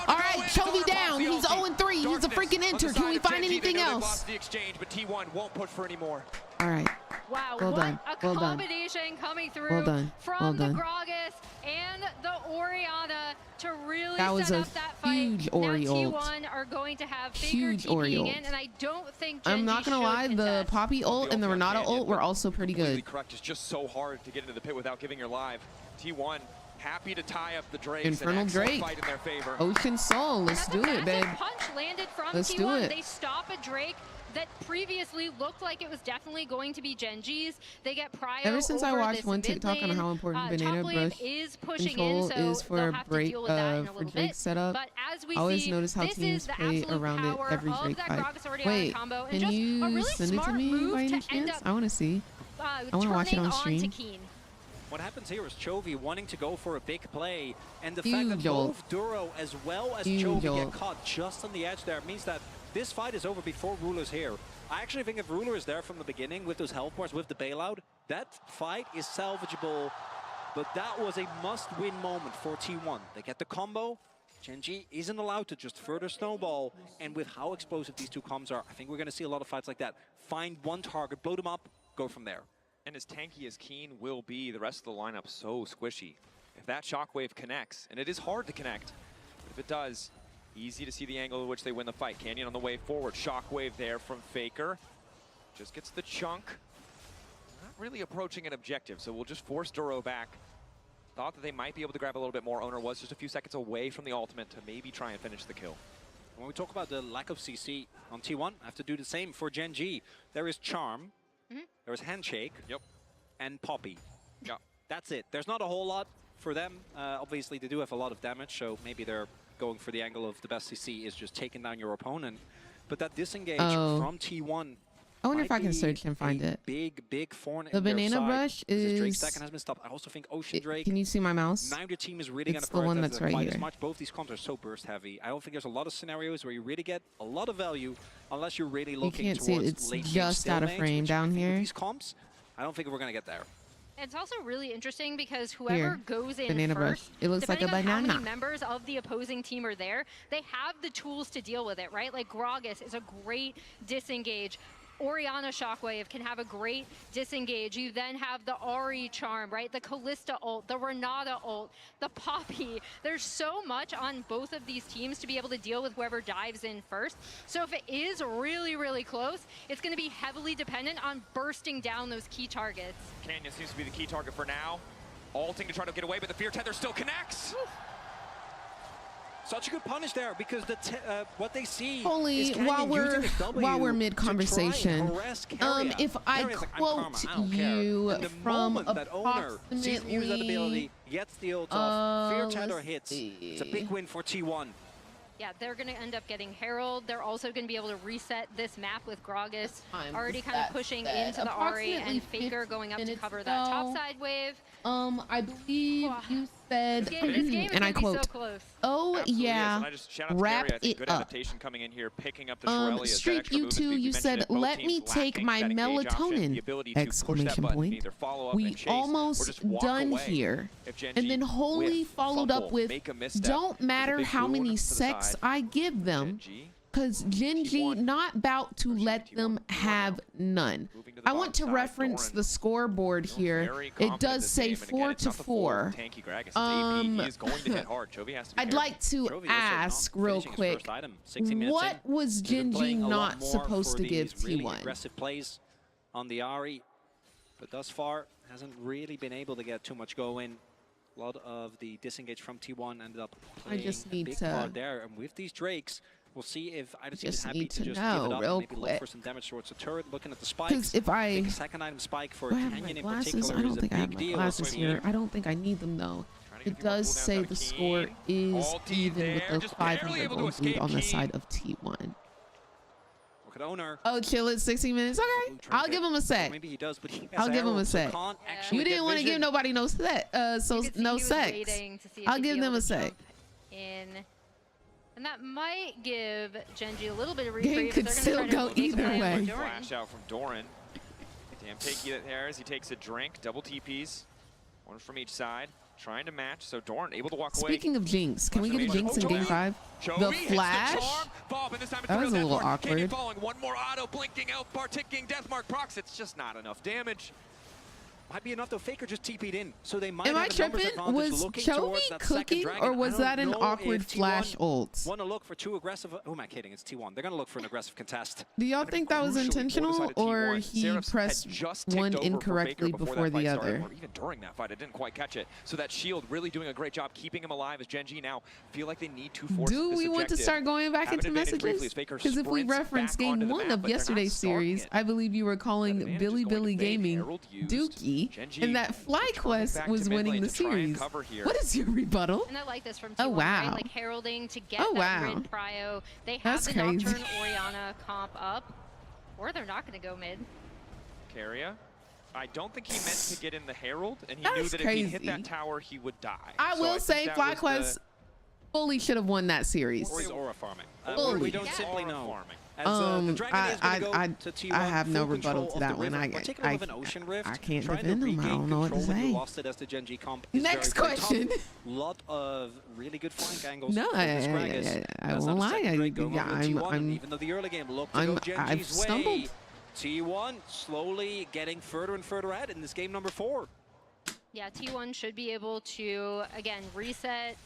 Speaker 2: All right, Chovy down. He's 0-3. He's a freaking enter. Can we find anything else?
Speaker 1: The exchange, but T1 won't push for any more.
Speaker 2: All right.
Speaker 4: Wow,
Speaker 2: well
Speaker 4: what
Speaker 2: done.
Speaker 4: a combination coming through
Speaker 2: from
Speaker 4: the Gragas and the Orianna to really
Speaker 2: that was
Speaker 4: set
Speaker 2: a
Speaker 4: up that fight.
Speaker 2: huge Ori
Speaker 4: now
Speaker 2: ult.
Speaker 4: T1 are going to have
Speaker 2: Huge
Speaker 4: Faker
Speaker 2: Ori
Speaker 4: TPing
Speaker 2: ult.
Speaker 4: in, and I don't think
Speaker 2: I'm not gonna lie, the Poppy ult and the Renata ult were also pretty good.
Speaker 1: Correct. It's just so hard to get into the pit without giving your live. T1 happy to tie up the Drakes.
Speaker 2: Infernal Drake.
Speaker 1: Fight in their favor.
Speaker 2: Ocean Soul. Let's do it, babe.
Speaker 4: Punch landed from
Speaker 2: Let's
Speaker 4: T1.
Speaker 2: do it.
Speaker 4: They stop a Drake that previously looked like it was definitely going to be Gen.G's. They get Prio.
Speaker 2: Ever since I watched one TikTok on how important banana brush control is for Drake setup, I always notice how teams play around it every Drake fight. Wait, can you send it to me by any chance? I want to see. I want to watch it on stream.
Speaker 3: What happens here is Chovy wanting to go for a big play, and the fact that both Duro as well as Chovy get caught just on the edge there means that this fight is over before Ruler's here. I actually think if Ruler is there from the beginning with those health bars, with the bailout, that fight is salvageable. But that was a must-win moment for T1. They get the combo. Gen.G isn't allowed to just further snowball. And with how explosive these two combos are, I think we're going to see a lot of fights like that. Find one target, blow them up, go from there.
Speaker 1: And as tanky as Keen will be, the rest of the lineup so squishy. If that shockwave connects, and it is hard to connect, but if it does, easy to see the angle in which they win the fight. Canyon on the way forward. Shockwave there from Faker. Just gets the chunk. Not really approaching an objective, so we'll just force Duro back. Thought that they might be able to grab a little bit more. Owner was just a few seconds away from the ultimate to maybe try and finish the kill.
Speaker 3: When we talk about the lack of CC on T1, I have to do the same for Gen.G. There is Charm, there is Handshake, and Poppy. That's it. There's not a whole lot for them. Obviously, they do have a lot of damage, so maybe they're going for the angle of the best CC is just taking down your opponent. But that disengage from T1.
Speaker 2: I wonder if I can search and find it.
Speaker 3: Big thorn
Speaker 2: the
Speaker 3: in
Speaker 2: banana
Speaker 3: their
Speaker 2: brush
Speaker 3: side.
Speaker 2: is.
Speaker 3: Drake's second has been stopped. I also think Ocean Drake.
Speaker 2: Can you see my mouse?
Speaker 3: Neither team is really going to
Speaker 2: the one that's right here.
Speaker 3: as much. Both these comps are so burst heavy. I don't think there's a lot of scenarios where you really get a lot of value unless you're really looking
Speaker 2: you can't see it. It's just out of frame down here.
Speaker 3: These comps, I don't think we're going to get there.
Speaker 4: It's also really interesting because whoever goes in
Speaker 2: banana
Speaker 4: first,
Speaker 2: it looks like a banana.
Speaker 4: How many members of the opposing team are there, they have the tools to deal with it, right? Like Gragas is a great disengage. Orianna Shockwave can have a great disengage. You then have the Ahri Charm, right? The Kalista ult, the Renata ult, the Poppy. There's so much on both of these teams to be able to deal with whoever dives in first. So if it is really, really close, it's going to be heavily dependent on bursting down those key targets.
Speaker 1: Canyon seems to be the key target for now. Ulting to try to get away, but the Fear Tether still connects.
Speaker 3: Such a good punish there because what they see
Speaker 2: is while we're mid conversation, if I quote you from approximately
Speaker 3: gets the ult off, Fear Tether hits. It's a big win for T1.
Speaker 4: Yeah, they're going to end up getting Herald. They're also going to be able to reset this map with Gragas already kind of pushing into the Ahri, and Faker going up to cover that top side wave.
Speaker 2: I believe you said,
Speaker 4: this game
Speaker 2: and I quote,
Speaker 4: so
Speaker 2: "Oh
Speaker 1: Absolutely
Speaker 2: yeah,
Speaker 1: and I just shout out
Speaker 2: wrap
Speaker 1: to Carrie,
Speaker 2: it
Speaker 1: good
Speaker 2: up."
Speaker 1: adaptation coming in here, picking up the
Speaker 2: Streak you two, you said, "Let me take my melatonin!" Exclamation point. We almost done here, and then Holy followed up with, "Don't matter how many secs I give them, because Gen.G not about to let them have none." I want to reference the scoreboard here. It does say 4-4. I'd like to ask real quick, what was Gen.G not supposed to give T1?
Speaker 3: Aggressive plays on the Ahri, but thus far hasn't really been able to get too much going. A lot of the disengage from T1 ended up playing a big part there, and with these Drakes, we'll see if either team is happy to just give it up and maybe look for some damage towards the turret. Looking at the spikes,
Speaker 2: if I
Speaker 3: think a second item spike for Canyon in particular
Speaker 2: I don't
Speaker 3: is a
Speaker 2: think I have
Speaker 3: big
Speaker 2: my
Speaker 3: deal.
Speaker 2: glasses here. I don't think I need them though. It does say the score is even with the 500 gold lead on the side of T1.
Speaker 3: Look at Owner.
Speaker 2: Oh, chill it 60 minutes. Okay, I'll give him a sec.
Speaker 3: Maybe he does, but
Speaker 2: I'll give him a sec. You didn't want to give nobody no sec, no sex. I'll give them a sec.
Speaker 4: And that might give Gen.G a little bit of reprieve.
Speaker 2: Game could still go either way.
Speaker 1: Flash out from Doran. Damn takey there as he takes a drink. Double TPs. One from each side. Trying to match. So Doran able to walk away.
Speaker 2: Speaking of Jinx, can we get a Jinx in Game 5? The flash? That was a little awkward.
Speaker 1: One more auto blinking, elf bar ticking, death mark procs. It's just not enough damage.
Speaker 3: Might be enough though. Faker just TP'd in, so they might
Speaker 2: Am
Speaker 3: have
Speaker 2: I
Speaker 3: a numbers
Speaker 2: tripping?
Speaker 3: advantage
Speaker 2: Was
Speaker 3: looking
Speaker 2: Chovy
Speaker 3: towards that second
Speaker 2: cooking,
Speaker 3: dragon.
Speaker 2: or was that an awkward flash ult?
Speaker 3: Want to look for too aggressive? Who am I kidding? It's T1. They're gonna look for an aggressive contest.
Speaker 2: Do y'all think that was intentional, or he pressed one incorrectly before the other?
Speaker 1: Or even during that fight, I didn't quite catch it. So that shield really doing a great job keeping him alive as Gen.G now feel like they need to force
Speaker 2: Do we want to start going back into messages? Because if we reference game 1 of yesterday's series, I believe you were calling Billy Gaming Dookie, and that FlyQuest was winning the series. What is your rebuttal?
Speaker 4: And I like this from T1,
Speaker 2: oh wow,
Speaker 4: right? Like heralding to get that grid prio. They have the Nocturne Orianna comp up, or they're not going to go mid.
Speaker 1: Carrier. I don't think he meant to get in the Herald, and he knew that if he hit that tower, he would die.
Speaker 2: I will say FlyQuest fully should have won that series.
Speaker 3: Or is Aura farming?
Speaker 2: We
Speaker 3: don't simply know.
Speaker 2: I have no rebuttal to that one. I can't defend them. I don't know what to say. Next question.
Speaker 3: Lot of really good flank angles.
Speaker 2: No, I won't lie.
Speaker 3: Even though the early game looked to go Gen.G's
Speaker 2: I've stumbled.
Speaker 3: way, T1 slowly getting further and further ahead in this game number 4.
Speaker 4: Yeah, T1 should be able to again reset.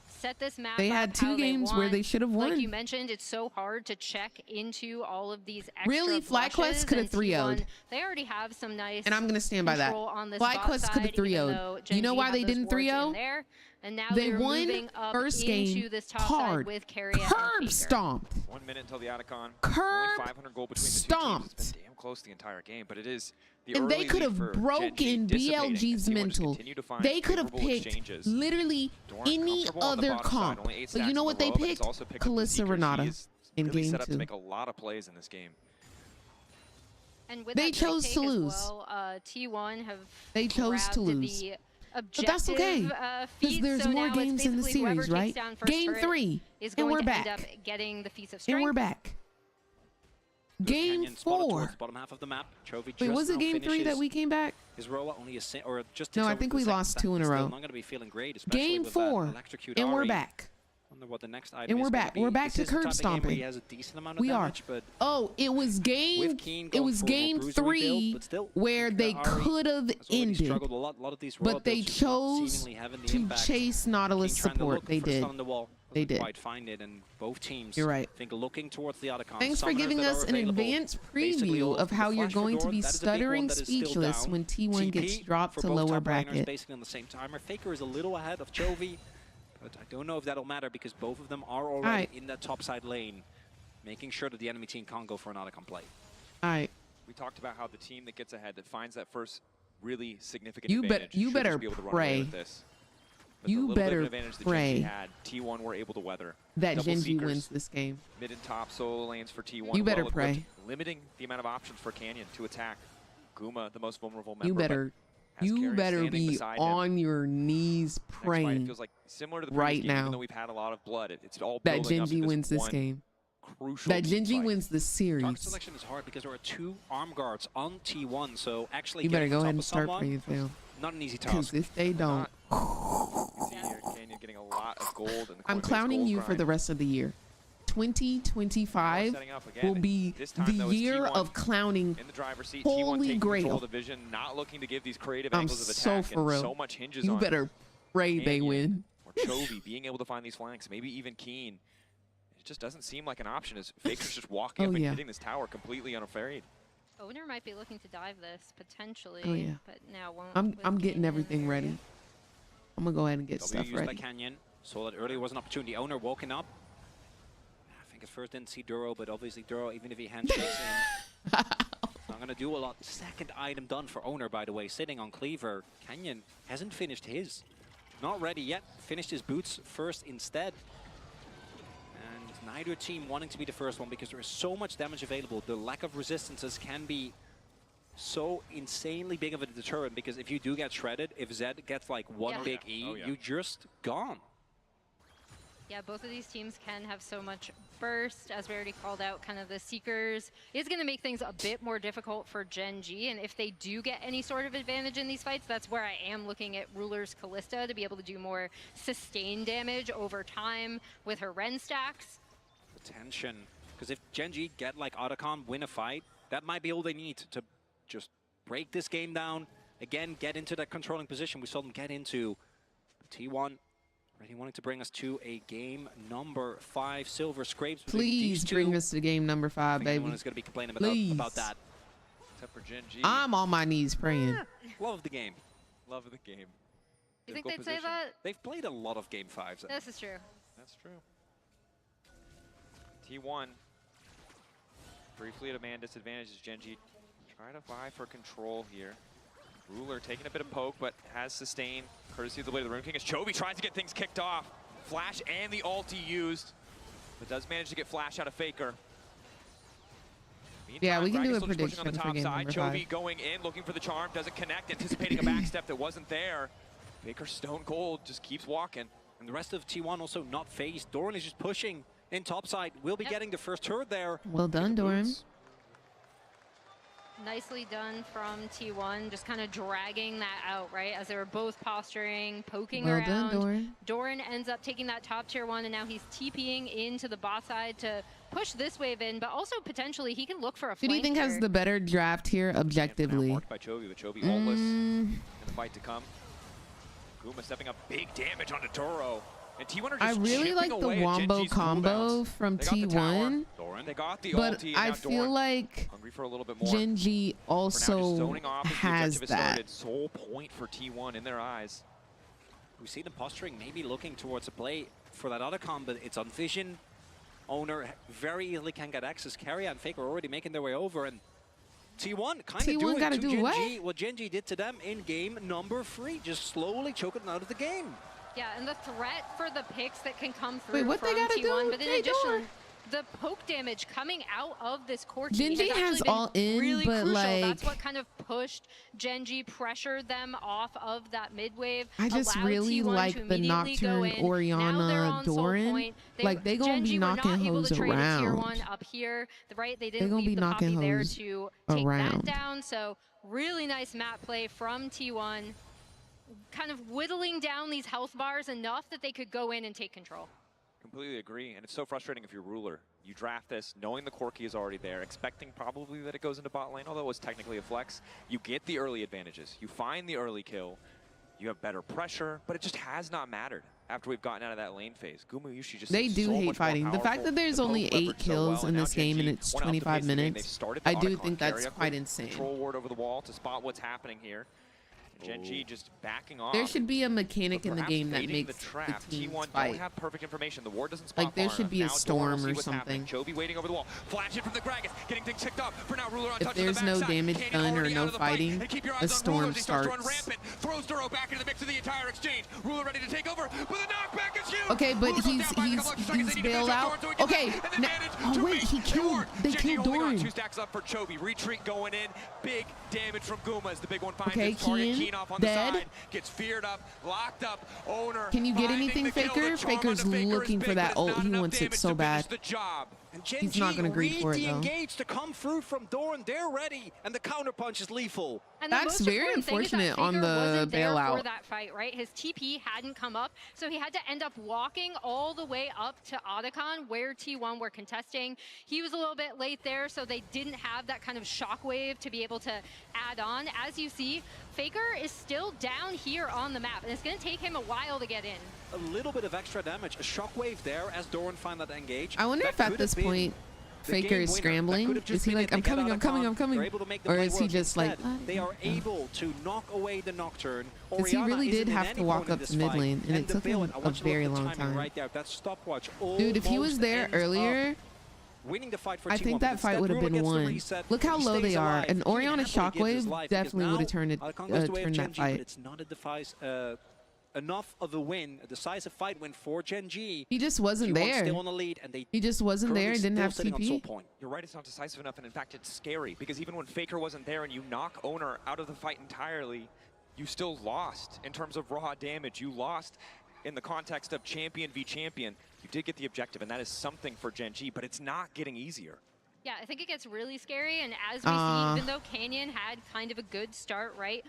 Speaker 4: Set this map.
Speaker 2: They had 2 games where they should have won.
Speaker 4: Like you mentioned, it's so hard to check into all of these extra
Speaker 2: really, FlyQuest could have 3-0'd.
Speaker 4: They already have some nice.
Speaker 2: And I'm going to stand by that. FlyQuest could have 3-0'd. You know why they didn't 3-0?
Speaker 4: And now
Speaker 2: they won first game hard. Curb stomped.
Speaker 1: 1 minute until the Otacon.
Speaker 2: Curb
Speaker 1: 500 gold between
Speaker 2: stomped.
Speaker 1: The 2 teams. It's been damn close the entire game, but it is the
Speaker 2: and they could have broken BLG's mental. They could have picked literally any other comp. But you know what they picked? Kalista Renata in
Speaker 1: really
Speaker 2: game
Speaker 1: set up
Speaker 2: 2.
Speaker 1: to make a lot of plays in this game.
Speaker 4: And with
Speaker 2: they chose to lose.
Speaker 4: Well, T1 have
Speaker 2: they chose to lose. But that's okay, because there's more games in the series, right? Game 3, and we're back. And we're back. Game 4.
Speaker 3: Bottom half of the map.
Speaker 2: Wait, was it game 3 that we came back?
Speaker 3: His roll only or just
Speaker 2: no, I think we lost 2 in a row.
Speaker 3: Not going to be feeling great,
Speaker 2: game 4, and we're back.
Speaker 3: What the next item
Speaker 2: and we're back. We're back to curb stomping. We are. Oh, it was game 3 where they could have ended, but they chose to chase Nautilus support. They did. They did.
Speaker 3: Quite find it, and both teams.
Speaker 2: You're right.
Speaker 3: Think looking towards the Otacon.
Speaker 2: Thanks for giving us an advanced preview of how you're going to be stuttering speechless when T1 gets dropped to lower bracket.
Speaker 3: Basically on the same timer. Faker is a little ahead of Chovy. But I don't know if that'll matter because both of them are already in that top side lane, making sure that the enemy team can't go for an Otacon play.
Speaker 2: All right.
Speaker 1: We talked about how the team that gets ahead, that finds that first really significant advantage,
Speaker 2: you better
Speaker 1: be able to run
Speaker 2: pray.
Speaker 1: away with this.
Speaker 2: You better pray
Speaker 1: that T1 were able to weather.
Speaker 2: That Gen.G wins this game.
Speaker 1: Mid and top solo lanes for T1.
Speaker 2: You better pray.
Speaker 1: Limiting the amount of options for Canyon to attack. Guma, the most vulnerable member.
Speaker 2: You better be on your knees praying.
Speaker 1: It feels like similar to the
Speaker 2: right
Speaker 1: game,
Speaker 2: now.
Speaker 1: Even though we've had a lot of blood, it's all
Speaker 2: that Gen.G wins this game. That Gen.G wins the series.
Speaker 3: Target selection is hard because there are 2 arm guards on T1, so actually
Speaker 2: you better go ahead and start praying, Phil.
Speaker 3: Not an easy task.
Speaker 2: Because if they don't,
Speaker 1: Canyon getting a lot of gold.
Speaker 2: I'm clowning you for the rest of the year. 2025 will be the year of clowning.
Speaker 1: In the driver's seat,
Speaker 2: Holy Grail.
Speaker 1: Division, not looking to give these creative
Speaker 2: I'm
Speaker 1: angles of
Speaker 2: so
Speaker 1: attack,
Speaker 2: for real.
Speaker 1: So much hinges
Speaker 2: you
Speaker 1: on
Speaker 2: better pray
Speaker 1: Canyon
Speaker 2: they win.
Speaker 1: Or Chovy being able to find these flanks, maybe even Keen. It just doesn't seem like an option as Faker's just walking up and hitting this tower completely unafraid.
Speaker 4: Owner might be looking to dive this potentially, but now won't.
Speaker 2: I'm getting everything ready. I'm gonna go ahead and get stuff
Speaker 3: used
Speaker 2: ready.
Speaker 3: By Canyon. Saw that earlier was an opportunity. Owner walking up. I think at first didn't see Duro, but obviously Duro, even if he handshakes in, not gonna do a lot. Second item done for Owner, by the way, sitting on Cleaver. Canyon hasn't finished his. Not ready yet. Finished his boots first instead. And neither team wanting to be the first one because there is so much damage available. The lack of resistances can be so insanely big of a deterrent because if you do get shredded, if Zed gets like one big E, you're just gone.
Speaker 4: Yeah, both of these teams can have so much burst, as we already called out, kind of the Seekers. It's going to make things a bit more difficult for Gen.G, and if they do get any sort of advantage in these fights, that's where I am looking at Ruler's Kalista to be able to do more sustained damage over time with her Ren stacks.
Speaker 3: Attention, because if Gen.G get like Otacon, win a fight, that might be all they need to just break this game down, again, get into that controlling position. We saw them get into T1. Really wanting to bring us to a game number 5. Silver scrapes.
Speaker 2: Please bring us to game number 5, baby.
Speaker 3: Everyone's going to be complaining about that.
Speaker 1: Except for Gen.G.
Speaker 2: I'm on my knees praying.
Speaker 3: Love the game.
Speaker 1: Love the game.
Speaker 4: You think they'd say that?
Speaker 3: They've played a lot of game 5s.
Speaker 4: This is true.
Speaker 1: That's true. T1 briefly at a man disadvantage as Gen.G try to vie for control here. Ruler taking a bit of poke, but has sustained courtesy of the Blade of the Rune King as Chovy tries to get things kicked off. Flash and the ulti used, but does manage to get Flash out of Faker. Meantime,
Speaker 2: yeah, we can do a
Speaker 1: Dragon's
Speaker 2: prediction
Speaker 1: on the
Speaker 2: for
Speaker 1: top
Speaker 2: game
Speaker 1: side.
Speaker 2: number
Speaker 1: Chovy
Speaker 2: 5.
Speaker 1: going in, looking for the charm, doesn't connect, anticipating a backstep that wasn't there. Faker stone cold, just keeps walking.
Speaker 3: And the rest of T1 also not phased. Doran is just pushing in topside. We'll be getting the first turret there.
Speaker 2: Well done, Doran.
Speaker 4: Nicely done from T1, just kind of dragging that out, right? As they were both posturing, poking around.
Speaker 2: Well done, Doran.
Speaker 4: Doran ends up taking that top tier 1, and now he's TPing into the bot side to push this wave in, but also potentially he can look for a flank.
Speaker 2: Who do you think has the better draft here objectively?
Speaker 1: Marked by Chovy, but Chovy ultless in the fight to come. Guma stepping up big damage onto Toro. And T1 are just
Speaker 2: I really like the wombo combo from T1,
Speaker 1: they got the
Speaker 2: but
Speaker 1: ulti,
Speaker 2: I feel like
Speaker 1: hungry for a little bit more.
Speaker 2: Gen.G also has that.
Speaker 1: Sole point for T1 in their eyes.
Speaker 3: We see them posturing, maybe looking towards a play for that other combo. It's on Vision. Owner very easily can get access. Carrier and Faker already making their way over, and T1 kind of doing to Gen.G what Gen.G did to them in game number 3, just slowly choking them out of the game.
Speaker 4: Yeah, and the threat for the picks that can come through
Speaker 2: what
Speaker 4: from
Speaker 2: they gotta
Speaker 4: T1,
Speaker 2: do?
Speaker 4: but in addition, the poke damage coming out of this Corki
Speaker 2: Gen.G has all in,
Speaker 4: really
Speaker 2: but
Speaker 4: crucial.
Speaker 2: like
Speaker 4: That's what kind of pushed Gen.G, pressured them off of that mid wave.
Speaker 2: I just really like the Nocturne Orianna Doran. Like they gonna be knocking hoes around.
Speaker 4: Up here, right? They didn't leave the poppy there to take that down. So really nice map play from T1. Kind of whittling down these health bars enough that they could go in and take control.
Speaker 1: Completely agree, and it's so frustrating if you're Ruler. You draft this knowing the Corki is already there, expecting probably that it goes into bot lane, although it was technically a flex. You get the early advantages. You find the early kill. You have better pressure, but it just has not mattered after we've gotten out of that lane phase. Gumayushi just
Speaker 2: they do hate fighting. The fact that there's only 8 kills in this game and it's 25 minutes, I do think that's quite insane.
Speaker 1: Control ward over the wall to spot what's happening here. Gen.G just backing off.
Speaker 2: There should be a mechanic in the game that makes
Speaker 1: the trap.
Speaker 2: the teams
Speaker 1: T1
Speaker 2: fight.
Speaker 1: don't have perfect information. The ward doesn't spot
Speaker 2: like there should be a storm or something.
Speaker 1: Chovy waiting over the wall. Flash it from the Gragas, getting things kicked off. For now, Ruler on
Speaker 2: if
Speaker 1: touch
Speaker 2: there's
Speaker 1: on the
Speaker 2: no
Speaker 1: backside.
Speaker 2: damage done or no fighting, the storm starts.
Speaker 1: Throws Duro back into the mix of the entire exchange. Ruler ready to take over, but the knockback is huge.
Speaker 2: Okay, but he's bailed out. Okay, oh wait, they killed Doran.
Speaker 1: 2 stacks up for Chovy. Retreat going in. Big damage from Guma as the big one finds
Speaker 2: his
Speaker 1: target. Keen off on the
Speaker 2: dead.
Speaker 1: side. Gets feared up, locked up. Owner.
Speaker 2: Can you get anything, Faker? Faker's looking for that ult. He wants it so bad.
Speaker 3: And
Speaker 2: he's not going to agree for it, though.
Speaker 3: Engaged to come through from Doran. They're ready, and the counter punch is lethal.
Speaker 4: And
Speaker 2: that's very unfortunate on the bailout.
Speaker 4: For that fight, right? His TP hadn't come up, so he had to end up walking all the way up to Otacon, where T1 were contesting. He was a little bit late there, so they didn't have that kind of shockwave to be able to add on. As you see, Faker is still down here on the map, and it's going to take him a while to get in.
Speaker 3: A little bit of extra damage, a shockwave there as Doran find that engage.
Speaker 2: I wonder if at this point Faker is scrambling. Is he like, I'm coming, I'm coming, I'm coming? Or is he just like,
Speaker 3: they are able to knock away the Nocturne.
Speaker 2: Because he really did have to walk up to mid lane, and it took him a very long time.
Speaker 3: Right there, that stopwatch.
Speaker 2: Dude, if he was there earlier,
Speaker 3: winning the fight for
Speaker 2: I think that fight would have been won. Look how low they are. An Orianna shockwave definitely would have turned that fight.
Speaker 3: It's not a device. Enough of a win, a decisive fight win for Gen.G.
Speaker 2: He just wasn't there.
Speaker 3: Still on the lead, and
Speaker 2: he just wasn't there. Didn't have TP.
Speaker 1: You're right, it's not decisive enough, and in fact, it's scary because even when Faker wasn't there and you knock Owner out of the fight entirely, you still lost in terms of raw damage. You lost in the context of champion v champion. You did get the objective, and that is something for Gen.G, but it's not getting easier.
Speaker 4: Yeah, I think it gets really scary, and as we see, even though Canyon had kind of a good start, right?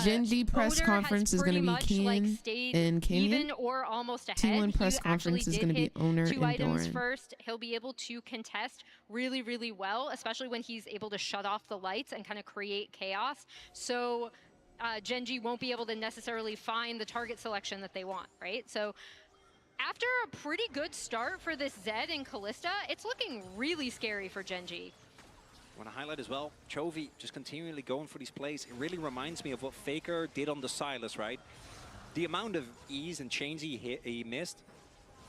Speaker 2: Gen.G press conference is going to be Keen and Canyon.
Speaker 4: Even or almost ahead.
Speaker 2: T1 press conference is going to be Owner and Doran.
Speaker 4: First, he'll be able to contest really, really well, especially when he's able to shut off the lights and kind of create chaos. So Gen.G won't be able to necessarily find the target selection that they want, right? So after a pretty good start for this Zed and Kalista, it's looking really scary for Gen.G.
Speaker 3: I want to highlight as well, Chovy just continually going for these plays. It really reminds me of what Faker did on the Silas, right? The amount of ease and change he missed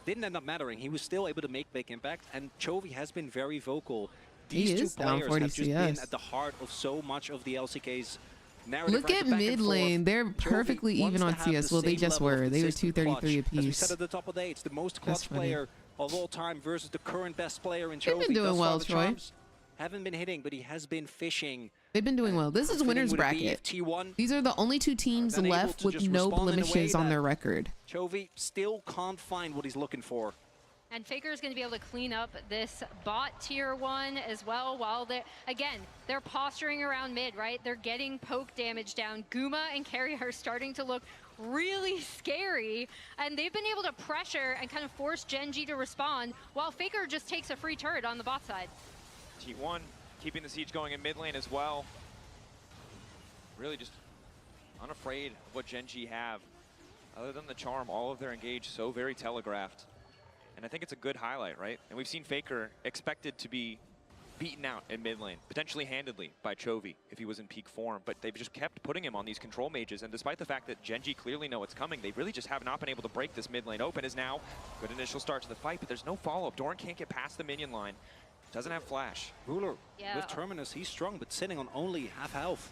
Speaker 3: didn't end up mattering. He was still able to make big impact, and Chovy has been very vocal. These two players have just been at the heart of so much of the LCK's narrative.
Speaker 2: Look at mid lane. They're perfectly even on CS. Well, they just were. They were 233 apiece.
Speaker 3: As we said at the top of the day, it's the most clutch player of all time versus the current best player in Chovy.
Speaker 2: They've been doing well, Troy.
Speaker 3: Haven't been hitting, but he has been fishing.
Speaker 2: They've been doing well. This is winner's bracket. These are the only two teams left with no blemishes on their record.
Speaker 3: Chovy still can't find what he's looking for.
Speaker 4: And Faker is going to be able to clean up this bot tier 1 as well, while they're posturing around mid, right? They're getting poke damage down. Guma and Carry are starting to look really scary, and they've been able to pressure and kind of force Gen.G to respond, while Faker just takes a free turret on the bot side.
Speaker 1: T1 keeping the siege going in mid lane as well. Really just unafraid of what Gen.G have. Other than the charm, all of their engage so very telegraphed. And I think it's a good highlight, right? And we've seen Faker expected to be beaten out in mid lane, potentially handedly by Chovy if he was in peak form, but they've just kept putting him on these control mages, and despite the fact that Gen.G clearly know it's coming, they really just have not been able to break this mid lane open. Is now good initial start to the fight, but there's no follow-up. Doran can't get past the minion line. Doesn't have flash.
Speaker 3: Ruler with Terminus, he's strong, but sitting on only half health.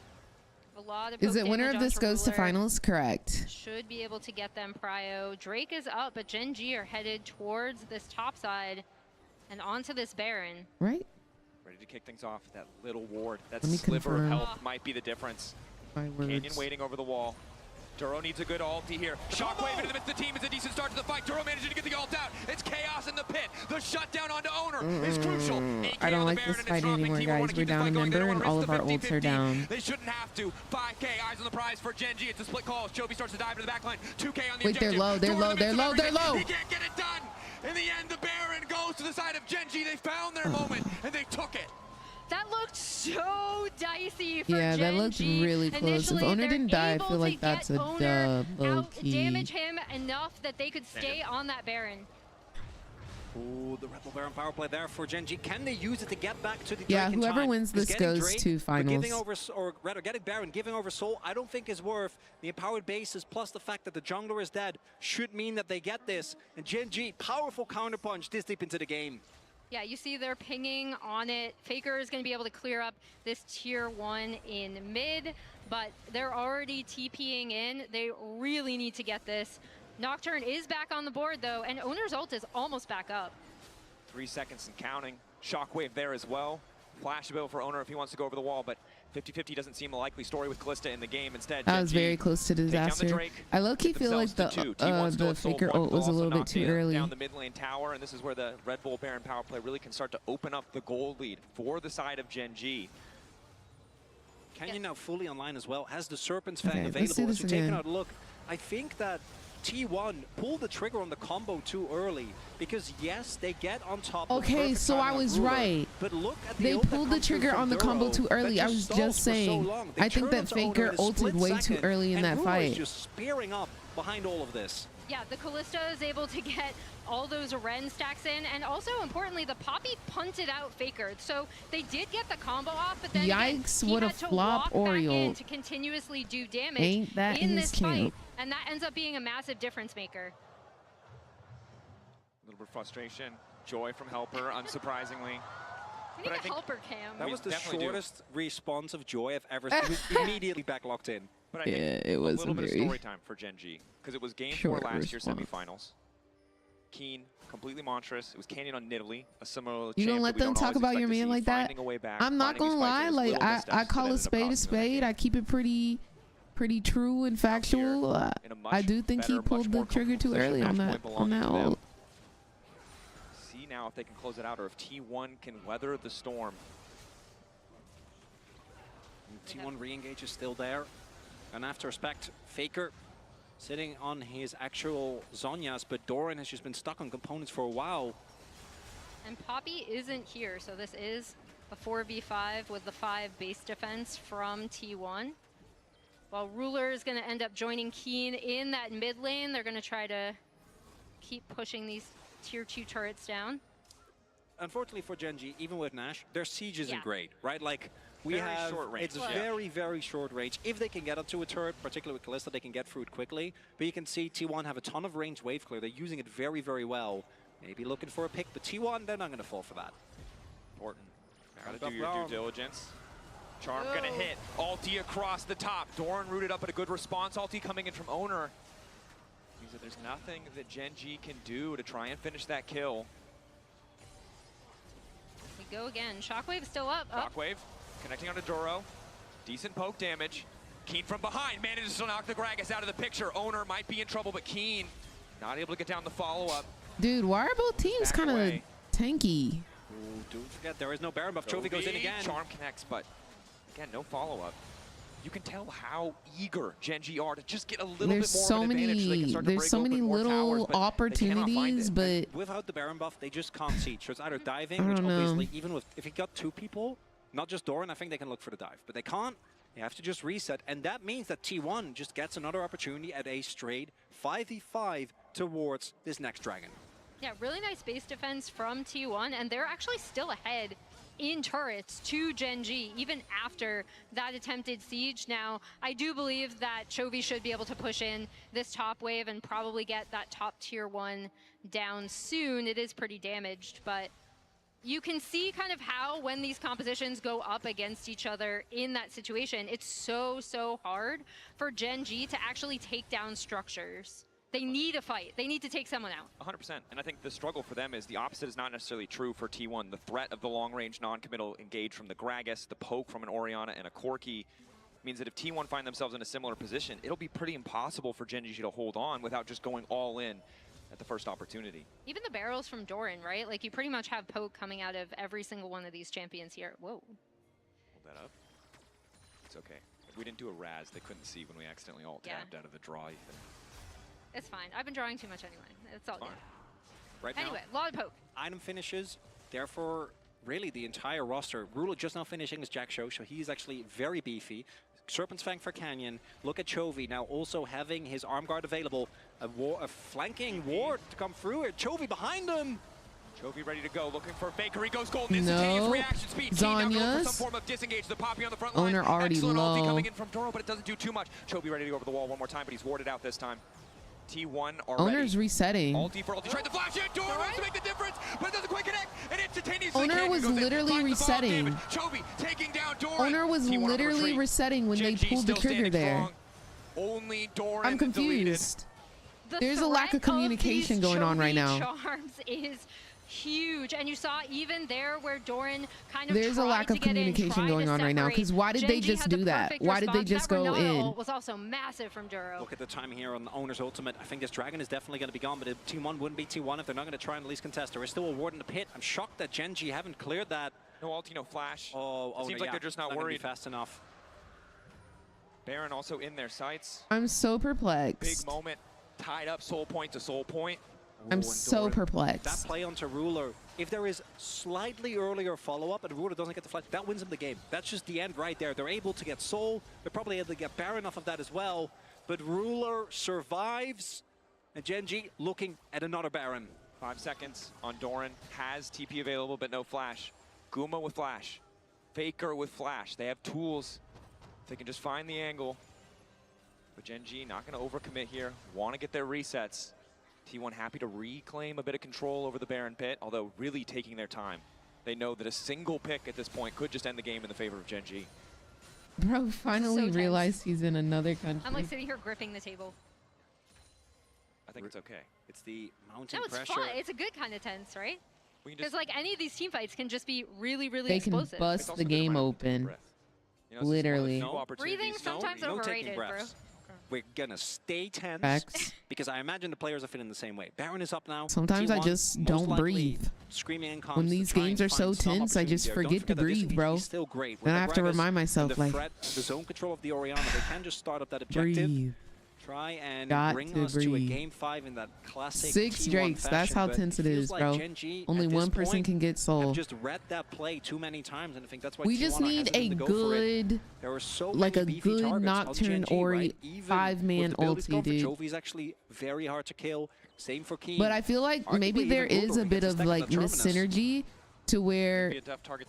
Speaker 4: A lot of
Speaker 2: Is it winner of this goes to finals? Correct.
Speaker 4: Should be able to get them prio. Drake is up, but Gen.G are headed towards this top side and onto this Baron.
Speaker 2: Right.
Speaker 1: Ready to kick things off. That little ward, that sliver of health might be the difference. Canyon waiting over the wall. Duro needs a good ulti here. Shockwave into the midst of the team is a decent start to the fight. Duro managing to get the ult out. It's chaos in the pit. The shutdown onto Owner is crucial.
Speaker 2: I don't like this fight anymore, guys. We're down a member and all of our ults are down.
Speaker 1: They shouldn't have to. 5K, eyes on the prize for Gen.G. It's a split call. Chovy starts to dive into the backline. 2K on the
Speaker 2: Wait, they're low, they're low, they're low, they're low.
Speaker 1: He can't get it done. In the end, the Baron goes to the side of Gen.G. They found their moment and they took it.
Speaker 4: That looked so dicey for
Speaker 2: Gen.G. That looked really close. If Owner didn't die, I feel like that's a dub, low-key.
Speaker 4: Damage him enough that they could stay on that Baron.
Speaker 3: Ooh, the Rebel Baron power play there for Gen.G. Can they use it to get back to the Drake
Speaker 2: Yeah, whoever wins this goes
Speaker 3: Drake,
Speaker 2: to finals.
Speaker 3: Giving over, or rather getting Baron, giving over Soul, I don't think is worth. The empowered bases plus the fact that the jungler is dead should mean that they get this. And Gen.G, powerful counterpunch this deep into the game.
Speaker 4: Yeah, you see they're pinging on it. Faker is going to be able to clear up this tier 1 in mid, but they're already TPing in. They really need to get this. Nocturne is back on the board, though, and Owner's ult is almost back up.
Speaker 1: 3 seconds and counting. Shockwave there as well. Flash ability for Owner if he wants to go over the wall, but 50-50 doesn't seem a likely story with Kalista in the game. Instead,
Speaker 2: that was very close to disaster. I low-key feel like the Faker ult was a little bit too early.
Speaker 1: Down the mid lane tower, and this is where the Red Bull Baron power play really can start to open up the gold lead for the side of Gen.G.
Speaker 3: Canyon now fully online as well, has the Serpent's Fang available. As you're taking out a look, I think that T1 pulled the trigger on the combo too early because yes, they get on top.
Speaker 2: Okay, so I was right.
Speaker 3: But look at
Speaker 2: they pulled the trigger on the combo too early. I was just saying. I think that Faker ulted way too early in that fight.
Speaker 3: Just spearing up behind all of this.
Speaker 4: Yeah, the Kalista is able to get all those Ren stacks in, and also importantly, the Poppy punted out Faker. So they did get the combo off, but then
Speaker 2: yikes!
Speaker 4: Again,
Speaker 2: what a flop Oriole
Speaker 4: to continuously do damage in this fight, and that ends up being a massive difference maker.
Speaker 1: A little bit of frustration, joy from Helper, unsurprisingly.
Speaker 4: But I think Helper cam.
Speaker 3: That was the shortest response of joy I've ever seen. He was immediately back locked in.
Speaker 1: But I think
Speaker 2: it was
Speaker 1: a little bit of story time for Gen.G because it was game 4 last year semifinals. Keen, completely monstrous. It was Canyon on Nidalee, a similar.
Speaker 2: You gonna let them talk about your man like that? I'm not gonna lie. Like I call a spade a spade. I keep it pretty true and factual. I do think he pulled the trigger too early on that ult.
Speaker 1: See now if they can close it out or if T1 can weather the storm.
Speaker 3: T1 re-engage is still there. And after respect, Faker sitting on his actual Zhonya's, but Doran has just been stuck on components for a while.
Speaker 4: And Poppy isn't here, so this is a 4v5 with the 5 base defense from T1. While Ruler is going to end up joining Keen in that mid lane. They're going to try to keep pushing these tier 2 turrets down.
Speaker 3: Unfortunately for Gen.G, even with Nash, their siege isn't great, right? Like,
Speaker 1: Very short range.
Speaker 3: It's very, very short range. If they can get onto a turret, particularly with Kalista, they can get through it quickly. But you can see T1 have a ton of range wave clear. They're using it very, very well. Maybe looking for a pick, but T1, they're not going to fall for that.
Speaker 1: Important. Gotta do your due diligence. Charm gonna hit. Ulti across the top. Doran rooted up, but a good response. Ulti coming in from Owner. Means that there's nothing that Gen.G can do to try and finish that kill.
Speaker 4: We go again. Shockwave still up.
Speaker 1: Shockwave connecting onto Doro. Decent poke damage. Keen from behind manages to knock the Gragas out of the picture. Owner might be in trouble, but Keen not able to get down the follow-up.
Speaker 2: Dude, why are both teams kind of tanky?
Speaker 3: Ooh, don't forget, there is no Baron buff. Chovy goes in again.
Speaker 1: Charm connects, but again, no follow-up. You can tell how eager Gen.G are to just get a little bit more of an advantage so they can start to break
Speaker 2: so many little opportunities, but
Speaker 3: without the Baron buff, they just can't see. So it's either diving, which obviously, even with, if you got 2 people, not just Doran, I think they can look for the dive. But they can't. They have to just reset. And that means that T1 just gets another opportunity at a straight 5v5 towards this next dragon.
Speaker 4: Yeah, really nice base defense from T1, and they're actually still ahead in turrets to Gen.G, even after that attempted siege. Now, I do believe that Chovy should be able to push in this top wave and probably get that top tier 1 down soon. It is pretty damaged, but you can see kind of how when these compositions go up against each other in that situation, it's so hard for Gen.G to actually take down structures. They need a fight. They need to take someone out.
Speaker 1: 100%. And I think the struggle for them is the opposite is not necessarily true for T1. The threat of the long-range non-committal engage from the Gragas, the poke from an Orianna and a Corki means that if T1 find themselves in a similar position, it'll be pretty impossible for Gen.G to hold on without just going all in at the first opportunity.
Speaker 4: Even the barrels from Doran, right? Like, you pretty much have poke coming out of every single one of these champions here. Whoa.
Speaker 1: Hold that up. It's okay. If we didn't do a Raz, they couldn't see when we accidentally alt-tabbed out of the draw even.
Speaker 4: It's fine. I've been drawing too much anyway. It's all good.
Speaker 3: Right
Speaker 4: anyway, a lot of poke.
Speaker 3: Item finishes, therefore, really the entire roster. Ruler just now finishing his Jack Show, so he's actually very beefy. Serpent's Fang for Canyon. Look at Chovy now also having his arm guard available. A flanking ward to come through here. Chovy behind him.
Speaker 1: Chovy ready to go, looking for Faker. He goes golden. Instantaneous reaction speed.
Speaker 2: Zanya's.
Speaker 1: For some form of disengage. The Poppy on the front line.
Speaker 2: Owner already
Speaker 1: Excellent
Speaker 2: low.
Speaker 1: ulti coming in from Doro, but it doesn't do too much. Chovy ready to go over the wall one more time, but he's warded out this time. T1 already.
Speaker 2: Owner's resetting.
Speaker 1: Ulti for ulti. Tried to flash it. Doro wants to make the difference, but it doesn't quite connect. And instantaneously.
Speaker 2: Owner was literally resetting.
Speaker 1: Chovy taking down Doran.
Speaker 2: Owner was literally resetting when they pulled the trigger there.
Speaker 1: Only Doran.
Speaker 2: I'm confused. There's a lack of communication going on right now.
Speaker 4: Charms is huge, and you saw even there where Doran kind of
Speaker 2: there's a lack of communication going on right now, because why did they just do that? Why did they just go in?
Speaker 4: Was also massive from Duro.
Speaker 3: Look at the time here on the Owner's ultimate. I think this dragon is definitely going to be gone, but T1 wouldn't be T1 if they're not going to try and at least contest. There is still a ward in the pit. I'm shocked that Gen.G haven't cleared that.
Speaker 1: No ulti, no flash.
Speaker 3: Oh,
Speaker 1: seems like they're just not worried.
Speaker 3: Fast enough.
Speaker 1: Baron also in their sights.
Speaker 2: I'm so perplexed.
Speaker 1: Big moment. Tied up soul point to soul point.
Speaker 2: I'm so perplexed.
Speaker 3: That play onto Ruler, if there is slightly earlier follow-up and Ruler doesn't get the flash, that wins him the game. That's just the end right there. They're able to get Soul. They're probably able to get Baron off of that as well. But Ruler survives, and Gen.G looking at another Baron.
Speaker 1: 5 seconds on Doran. Has TP available, but no flash. Guma with flash. Faker with flash. They have tools. They can just find the angle. But Gen.G not going to overcommit here. Want to get their resets. T1 happy to reclaim a bit of control over the Baron pit, although really taking their time. They know that a single pick at this point could just end the game in the favor of Gen.G.
Speaker 2: Bro finally realized he's in another country.
Speaker 4: I'm like sitting here gripping the table.
Speaker 1: I think it's okay.
Speaker 3: It's the mountain
Speaker 4: pressure. It's fun. It's a good kind of tense, right? Because like any of these team fights can just be really explosive.
Speaker 2: They can bust the game open.
Speaker 1: You know,
Speaker 2: literally.
Speaker 4: Breathing sometimes overrated, bro.
Speaker 3: We're gonna stay tense because I imagine the players are feeling the same way. Baron is up now.
Speaker 2: Sometimes I just don't breathe.
Speaker 3: Screaming in
Speaker 2: when these games are so tense, I just forget to breathe, bro.
Speaker 3: Still great.
Speaker 2: Then I have to remind myself, like,
Speaker 3: the zone control of the Orianna, they can just start up that objective.
Speaker 2: Breathe.
Speaker 3: Try and bring us to a game 5 in that classic
Speaker 2: 6 Drakes.
Speaker 3: fashion,
Speaker 2: that's how tense it is,
Speaker 3: like
Speaker 2: bro.
Speaker 3: Gen.G
Speaker 2: Only one person can get soul.
Speaker 3: Just read that play too many times, and I think that's why
Speaker 2: we just need a good, like a good Nocturne Ori 5-man ulti, dude.
Speaker 3: Jovi's actually very hard to kill. Same for Keen.
Speaker 2: But I feel like maybe there is a bit of like synergy to where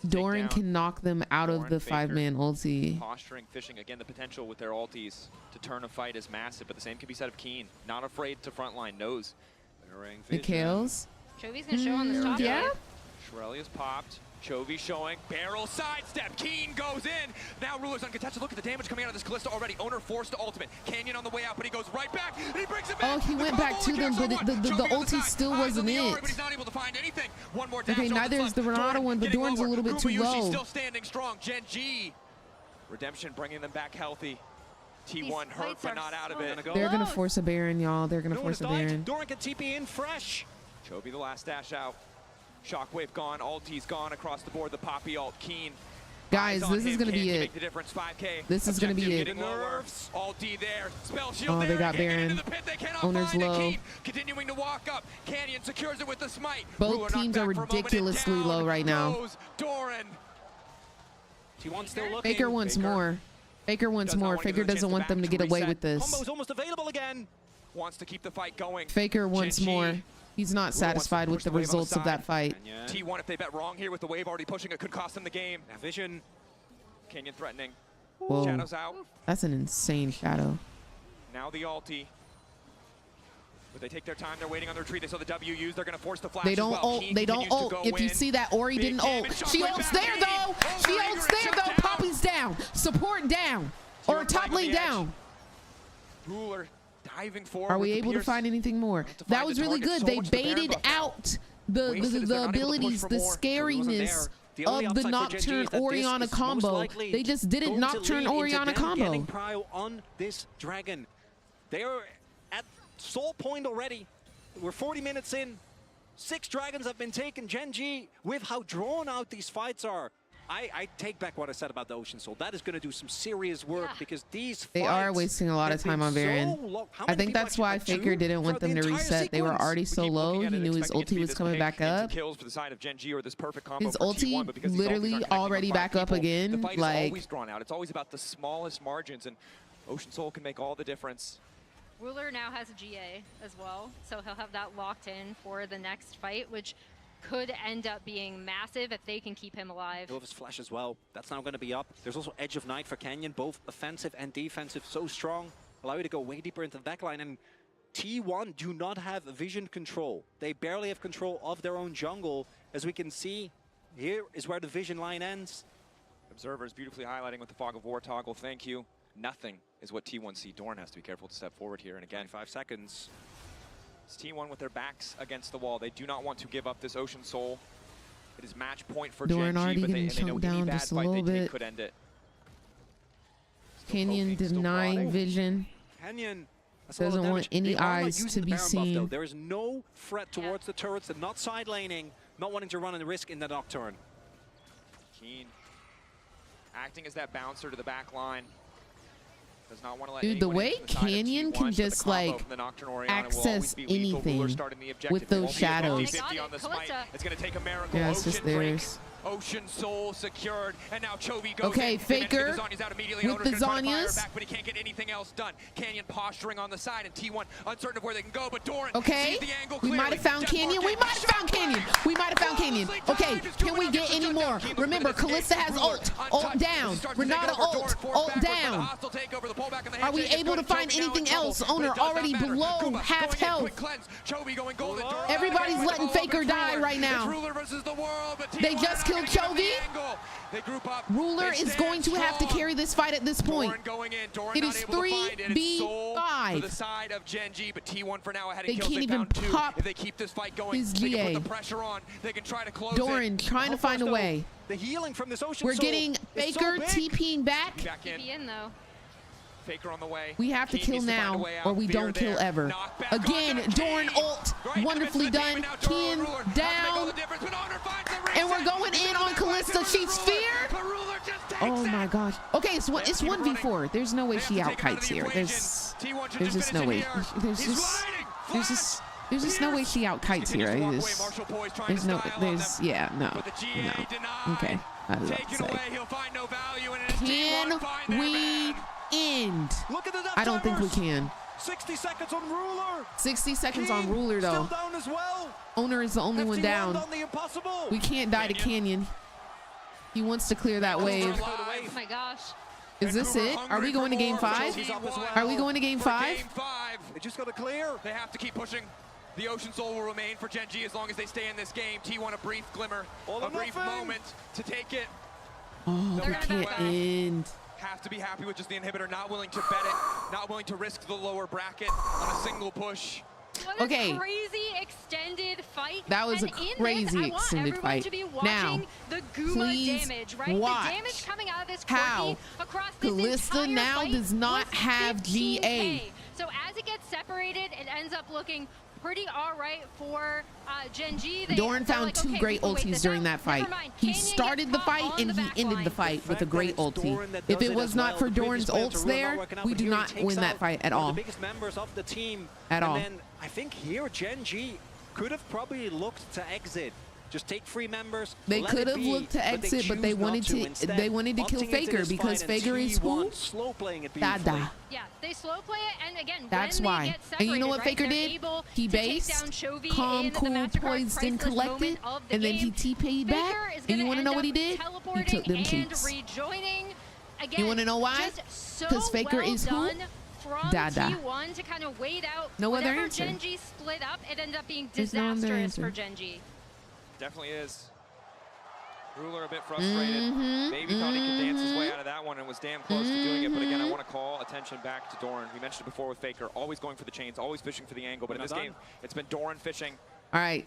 Speaker 2: Doran can knock them out of the 5-man ulti.
Speaker 1: Posturing, fishing, again, the potential with their ultis to turn a fight is massive, but the same can be said of Keen. Not afraid to frontline, knows.
Speaker 2: The kills.
Speaker 4: Chovy's gonna show on the top.
Speaker 2: Yeah.
Speaker 1: Shirellia's popped. Chovy showing. Barrel sidestep. Keen goes in. Now Ruler's uncontested. Look at the damage coming out of this Kalista already. Owner forced to ultimate. Canyon on the way out, but he goes right back. And he brings it back.
Speaker 2: Oh, he went back to them, but the ulti still wasn't it.
Speaker 1: But he's not able to find anything. One more
Speaker 2: Okay, neither is the Renata one, but Doran's a little bit too low.
Speaker 1: Still standing strong. Gen.G. Redemption bringing them back healthy. T1 hurt, but not out of it.
Speaker 2: They're gonna force a Baron, y'all. They're gonna force a Baron.
Speaker 3: Doran can TP in fresh.
Speaker 1: Chovy the last dash out. Shockwave gone, ulti's gone across the board. The Poppy ult, Keen.
Speaker 2: Guys, this is gonna be it. This is gonna be it.
Speaker 1: Ulti there. Spell shield
Speaker 2: oh, they got
Speaker 1: there.
Speaker 2: Baron. Owner's low.
Speaker 1: Continuing to walk up. Canyon secures it with the smite.
Speaker 2: Both teams are ridiculously low right now.
Speaker 1: Doran.
Speaker 3: T1 still looking.
Speaker 2: Faker wants more. Faker wants more. Faker doesn't want them to get away with this.
Speaker 3: Combo's almost available again.
Speaker 1: Wants to keep the fight going.
Speaker 2: Faker wants more. He's not satisfied with the results of that fight.
Speaker 1: T1, if they bet wrong here with the wave already pushing, it could cost them the game.
Speaker 3: Now Vision.
Speaker 1: Canyon threatening.
Speaker 2: Whoa.
Speaker 1: Shadow's out.
Speaker 2: That's an insane shadow.
Speaker 1: Now the ulti. But they take their time. They're waiting on the retreat. They saw the W use. They're going to force the flash.
Speaker 2: They don't ult. They don't ult. If you see that, Ori didn't ult. She ults there, though. She ults there, though. Poppy's down. Support down. Or top lane down.
Speaker 1: Ruler diving forward.
Speaker 2: Are we able to find anything more? That was really good. They baited out the abilities, the scariness of the Nocturne Orianna combo. They just didn't Nocturne Orianna combo.
Speaker 3: Prio on this dragon. They are at soul point already. We're 40 minutes in. 6 dragons have been taken. Gen.G, with how drawn out these fights are. I take back what I said about the Ocean Soul. That is going to do some serious work because these
Speaker 2: They are wasting a lot of time on Baron. I think that's why Faker didn't want them to reset. They were already so low. He knew his ulti was coming back up. His ulti literally already back up again.
Speaker 1: The fight is always drawn out. It's always about the smallest margins, and Ocean Soul can make all the difference.
Speaker 4: Ruler now has a GA as well, so he'll have that locked in for the next fight, which could end up being massive if they can keep him alive.
Speaker 3: He'll have his flash as well. That's now going to be up. There's also Edge of Night for Canyon, both offensive and defensive, so strong. Allow you to go way deeper into the backline. And T1 do not have vision control. They barely have control of their own jungle. As we can see, here is where the vision line ends.
Speaker 1: Observers beautifully highlighting with the Fog of War toggle. Thank you. Nothing is what T1 see. Doran has to be careful to step forward here. And again,
Speaker 3: 5 seconds.
Speaker 1: It's T1 with their backs against the wall. They do not want to give up this Ocean Soul. It is match point for Gen.G, but they know any bad fight they take could end it.
Speaker 2: Canyon denying vision.
Speaker 3: Canyon
Speaker 2: doesn't want any eyes to be seen.
Speaker 3: There is no threat towards the turrets. They're not side laning, not wanting to run a risk in the Nocturne.
Speaker 1: Keen acting as that bouncer to the back line. Does not want to let
Speaker 2: Dude, the way Canyon can just like access anything with those shadows.
Speaker 1: It's going to take a miracle.
Speaker 2: Yeah, it's just theirs.
Speaker 1: Ocean Soul secured, and now Chovy goes
Speaker 2: okay,
Speaker 1: in.
Speaker 2: Faker with the Zhonya's.
Speaker 1: Back, but he can't get anything else done. Canyon posturing on the side, and T1 uncertain of where they can go, but Doran
Speaker 2: okay,
Speaker 1: sees the angle
Speaker 2: we might have found Canyon. We might have found Canyon. We might have found Canyon. Okay, can we get any more? Remember, Kalista has ult. Ult down. Renata ult. Ult down. Are we able to find anything else? Owner already below half health. Everybody's letting Faker die right now. They just killed Chovy. Ruler is going to have to carry this fight at this point. It is 3v5.
Speaker 1: The side of Gen.G, but T1 for now ahead.
Speaker 2: They can't even pop
Speaker 1: if they keep this fight going,
Speaker 2: his
Speaker 1: they
Speaker 2: GA.
Speaker 1: can put the pressure on. They can try to close
Speaker 2: Doran trying to find a way.
Speaker 3: The healing from this Ocean
Speaker 2: We're getting Faker TPing back.
Speaker 4: TP in though.
Speaker 1: Faker on the way.
Speaker 2: We have to kill now, or we don't kill ever. Again, Doran ult, wonderfully done. Keen down, and we're going in on Kalista. She's feared. Oh my gosh. Okay, it's 1v4. There's no way she out kites here. There's just no way. There's just no way she out kites here. Yeah, no. Okay. I was about to say. Can we end? I don't think we can.
Speaker 13: 60 seconds on Ruler.
Speaker 2: 60 seconds on Ruler though.
Speaker 13: Still down as well.
Speaker 2: Owner is the only one down. We can't die to Canyon. He wants to clear that wave.
Speaker 4: Oh my gosh.
Speaker 2: Is this it? Are we going to game 5? Are we going to game 5?
Speaker 1: They just got to clear. They have to keep pushing. The Ocean Soul will remain for Gen.G as long as they stay in this game. T1 a brief glimmer, a brief moment to take it.
Speaker 2: Oh, we can't end.
Speaker 1: Have to be happy with just the inhibitor, not willing to bet it, not willing to risk the lower bracket on a single push.
Speaker 4: What a crazy extended fight.
Speaker 2: That was a crazy extended fight. Now,
Speaker 4: the Guma damage, right?
Speaker 2: Watch
Speaker 4: the damage coming out of this
Speaker 2: how
Speaker 4: across this
Speaker 2: Kalista now does not have GA.
Speaker 4: So as it gets separated, it ends up looking pretty all right for Gen.G.
Speaker 2: Doran found two great ultis during that fight. He started the fight and he ended the fight with a great ulti. If it was not for Doran's ults there, we do not win that fight at all.
Speaker 3: The biggest members of the team.
Speaker 2: At all.
Speaker 3: And then I think here Gen.G could have probably looked to exit. Just take 3 members.
Speaker 2: They could have looked to exit, but they wanted to kill Faker because Faker is who? Dada.
Speaker 4: Yeah, they slow play it, and again,
Speaker 2: that's why. And you know what Faker did? He based, calm, cool, poised, and collected, and then he TP'd back. And you want to know what he did? He took them keeps. You want to know why? Because Faker is who? Dada.
Speaker 4: T1 to kind of wait out
Speaker 2: no other answer.
Speaker 4: Gen.G split up, it ended up being disastrous for Gen.G.
Speaker 1: Definitely is. Ruler a bit frustrated. Maybe thought he could dance his way out of that one and was damn close to doing it. But again, I want to call attention back to Doran. We mentioned it before with Faker, always going for the chains, always fishing for the angle. But in this game, it's been Doran fishing.
Speaker 2: All right.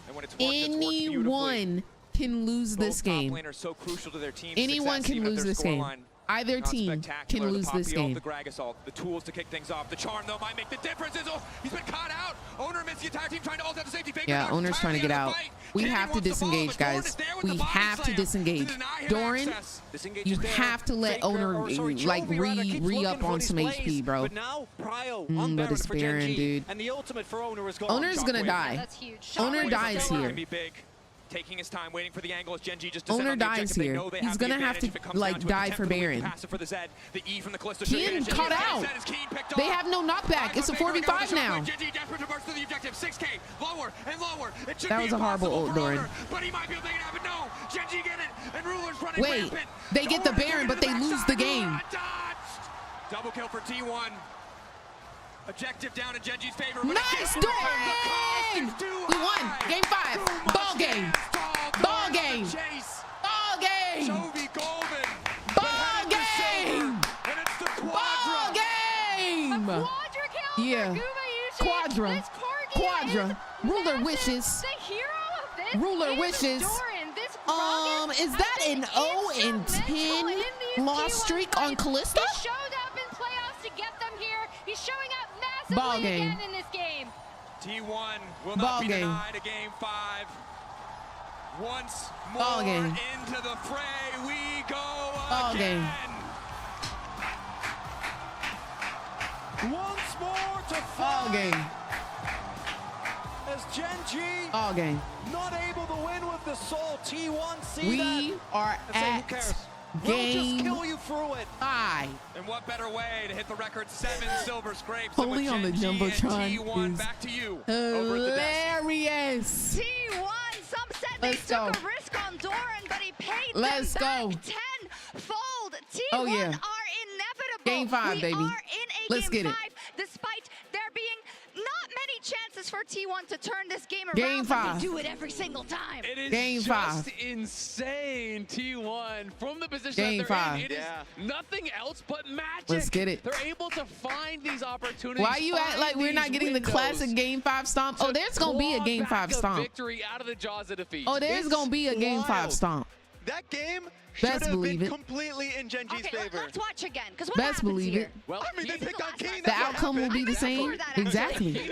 Speaker 1: And when it's worked,
Speaker 2: anyone can lose this game.
Speaker 1: Both top laners so crucial to their team's
Speaker 2: anyone
Speaker 1: success,
Speaker 2: can lose this game. Either team can lose this game.
Speaker 1: The Grag Assault, the tools to kick things off. The charm, though, might make the difference. He's been caught out. Owner missed the entire team trying to ult out the safety. Faker
Speaker 2: yeah, Owner's trying to get out. We have to disengage, guys. We have to disengage. Doran, you have to let Owner like re-up on some HP, bro.
Speaker 3: But now, Prio,
Speaker 2: but it's Baron, dude.
Speaker 3: And the ultimate for Owner is gone.
Speaker 2: Owner's gonna die.
Speaker 4: That's huge.
Speaker 2: Owner dies here.
Speaker 1: Taking his time, waiting for the angle as Gen.G just
Speaker 2: Owner dies here. He's gonna have to like die for Baron. Keen caught out. They have no knockback. It's a 4v5 now. That was a horrible ult, Doran. Wait, they get the Baron, but they lose the game.
Speaker 1: Double kill for T1. Objective down in Gen.G's favor.
Speaker 2: Nice, Doran! We won. Game 5. Ball game. Ball game. Ball game. Ball game. Ball game. Yeah. Quadra. Quadra. Ruler wishes. Ruler wishes. Is that an 0-10 loss streak on Kalista?
Speaker 4: He showed up in playoffs to get them here. He's showing up massively
Speaker 2: ball game.
Speaker 4: Again in this game.
Speaker 1: T1 will not be denied a game 5. Once more
Speaker 2: ball game.
Speaker 1: Into the fray we go
Speaker 2: ball
Speaker 1: again.
Speaker 2: Game.
Speaker 13: Once more to
Speaker 2: ball game.
Speaker 13: As Gen.G
Speaker 2: ball game.
Speaker 13: Not able to win with the soul. T1 see
Speaker 2: we
Speaker 13: that.
Speaker 2: Are at game
Speaker 13: we'll just kill you through it.
Speaker 2: 5.
Speaker 1: And what better way to hit the record 7 silver scrapes?
Speaker 2: Only on the Jumbotron
Speaker 1: T1 back to you.
Speaker 2: Hilarious.
Speaker 5: T1, some said they took a risk on Doran, but he paid them back tenfold. T1 are inevitable.
Speaker 2: Game 5, baby.
Speaker 5: We are in a
Speaker 2: Let's
Speaker 5: game
Speaker 2: get
Speaker 5: 5, despite there being not many chances for T1 to turn this game around.
Speaker 2: Game 5.
Speaker 5: They do it every single time.
Speaker 8: It is
Speaker 2: game
Speaker 8: just
Speaker 2: 5.
Speaker 8: insane. T1 from the position
Speaker 2: game
Speaker 8: that they're
Speaker 2: 5.
Speaker 8: in. It is nothing else but magic.
Speaker 2: Let's get it.
Speaker 8: They're able to find these opportunities.
Speaker 2: Why you act like we're not getting the classic game 5 stomp? Oh, there's gonna be a game 5 stomp.
Speaker 8: Victory out of the jaws of defeat.
Speaker 2: Oh, there's gonna be a game 5 stomp.
Speaker 9: That game
Speaker 2: Best believe it.
Speaker 9: Completely in Gen.G's favor.
Speaker 5: Let's watch again, because what
Speaker 2: Best believe it.
Speaker 8: Well,
Speaker 9: I mean, they picked on King.
Speaker 2: The outcome will be the same. Exactly.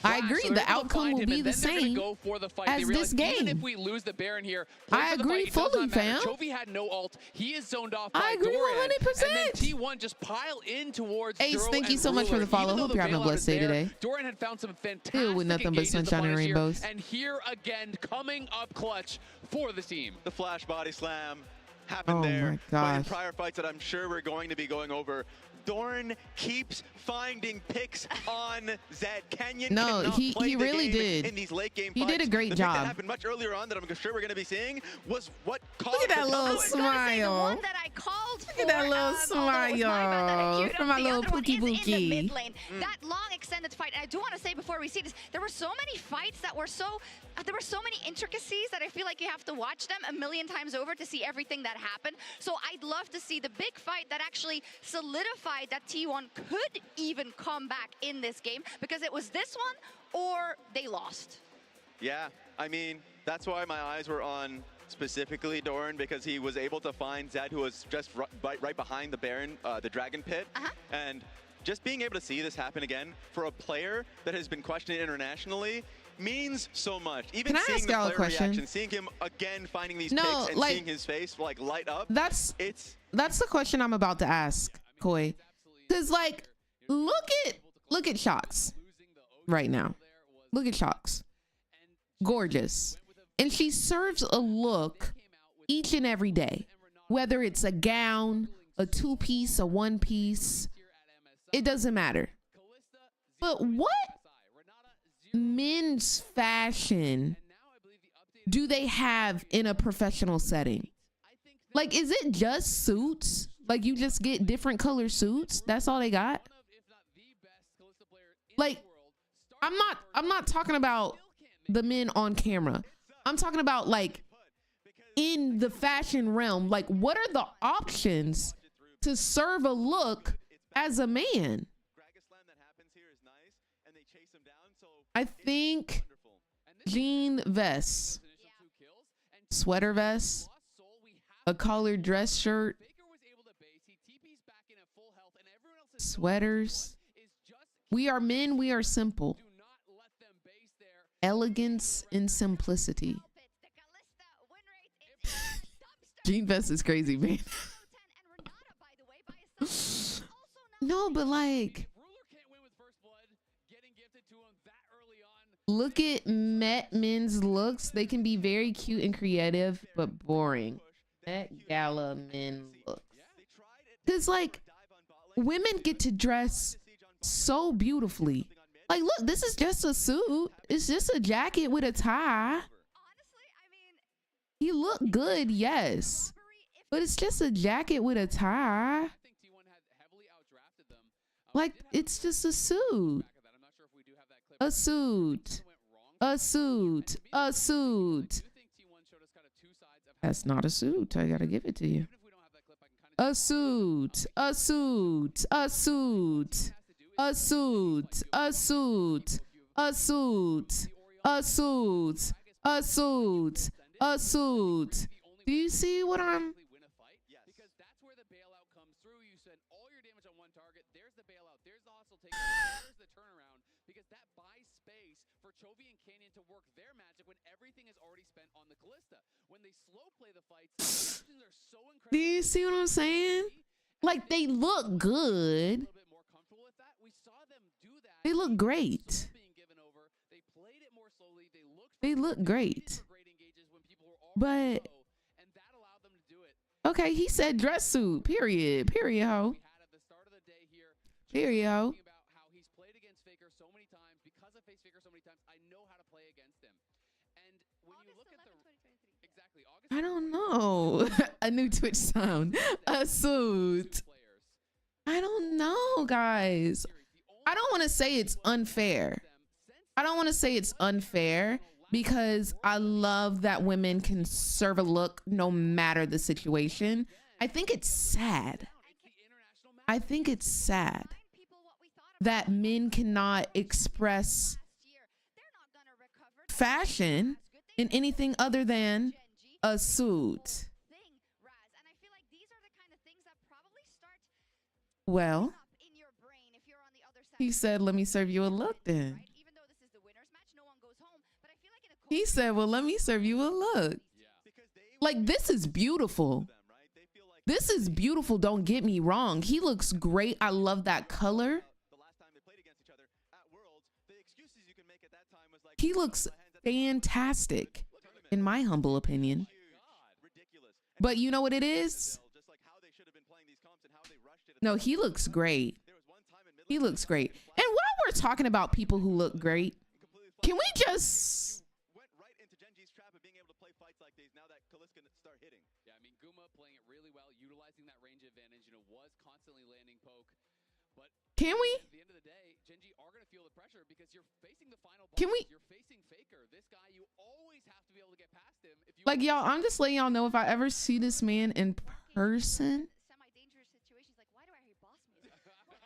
Speaker 2: I agree. The outcome will be the same as this game.
Speaker 8: Even if we lose the Baron here,
Speaker 2: I agree fully, fam.
Speaker 8: Chovy had no ult. He is zoned off by
Speaker 2: I agree 100%.
Speaker 8: And then T1 just pile in towards
Speaker 2: Ace,
Speaker 8: Duro
Speaker 2: thank you
Speaker 8: and
Speaker 2: so much for the
Speaker 8: Ruler.
Speaker 2: follow. Hope you're having a blessed day today.
Speaker 8: Doran had found some fantastic
Speaker 2: Still with nothing but sunshine and rainbows.
Speaker 8: And here again, coming up clutch for the team.
Speaker 9: The flash body slam happened there. But in prior fights that I'm sure we're going to be going over, Doran keeps finding picks on Zed. Canyon
Speaker 2: he really did.
Speaker 9: In these late game
Speaker 2: he
Speaker 9: fights.
Speaker 2: did a great
Speaker 9: the
Speaker 2: job.
Speaker 9: Pick that happened much earlier on that I'm sure we're going to be seeing was what caused
Speaker 2: Look at that little smile.
Speaker 5: The one that I called for,
Speaker 2: Look at that little smile from my little pookie bookie.
Speaker 5: That long extended fight. And I do want to say before we see this, there were so many fights that were there were so many intricacies that I feel like you have to watch them a million times over to see everything that happened. So I'd love to see the big fight that actually solidified that T1 could even come back in this game, because it was this one or they lost.
Speaker 9: Yeah, I mean, that's why my eyes were on specifically Doran, because he was able to find Zed, who was just right behind the Baron, the Dragon Pit. And just being able to see this happen again for a player that has been questioned internationally means so much. Even seeing the player reaction, seeing him again finding these picks and seeing his face like light up.
Speaker 2: That's the question I'm about to ask, Koi. Because like, look at Shox right now. Look at Shox. Gorgeous. And she serves a look each and every day, whether it's a gown, a two-piece, a one-piece, it doesn't matter. But what men's fashion do they have in a professional setting? Like, is it just suits? Like, you just get different color suits? That's all they got? Like, I'm not talking about the men on camera. I'm talking about like in the fashion realm. Like, what are the options to serve a look as a man? I think jean vest, sweater vest, a collared dress shirt, sweaters. We are men, we are simple. Elegance and simplicity. Jean vest is crazy, man. No, but like, look at men's looks. They can be very cute and creative, but boring. Met Gala men looks. Because like, women get to dress so beautifully. Like, look, this is just a suit. It's just a jacket with a tie. You look good, yes. But it's just a jacket with a tie. Like, it's just a suit. A suit. A suit. A suit. That's not a suit. I gotta give it to you. A suit. A suit. A suit. A suit. A suit. A suit. A suit. A suit. A suit. Do you see what I'm?
Speaker 8: Because that's where the bailout comes through. You spend all your damage on one target. There's the bailout. There's the hustle takedown. There's the turnaround. Because that buys space for Chovy and Canyon to work their magic when everything is already spent on the Kalista. When they slow play the fights, the are so incredible.
Speaker 2: Do you see what I'm saying? Like, they look good. They look great. They look great. But okay, he said dress suit. Period. Period, ho. Period, ho. I don't know. A new Twitch sound. A suit. I don't know, guys. I don't want to say it's unfair. I don't want to say it's unfair because I love that women can serve a look no matter the situation. I think it's sad. I think it's sad that men cannot express fashion in anything other than a suit. Well, he said, let me serve you a look then. He said, well, let me serve you a look. Like, this is beautiful. This is beautiful. Don't get me wrong. He looks great. I love that color. He looks fantastic, in my humble opinion. But you know what it is? No, he looks great. He looks great. And while we're talking about people who look great, can we just...
Speaker 8: Yeah, I mean, Guma playing it really well, utilizing that range advantage, was constantly landing poke. But
Speaker 2: can we?
Speaker 8: At the end of the day, Gen.G are going to feel the pressure because you're facing the final boss.
Speaker 2: Can we?
Speaker 8: You're facing Faker. This guy, you always have to be able to get past him. If you
Speaker 2: like, y'all, I'm just letting y'all know, if I ever see this man in person.
Speaker 5: Semi-dangerous situations, like, why do I hear boss music? What the hell's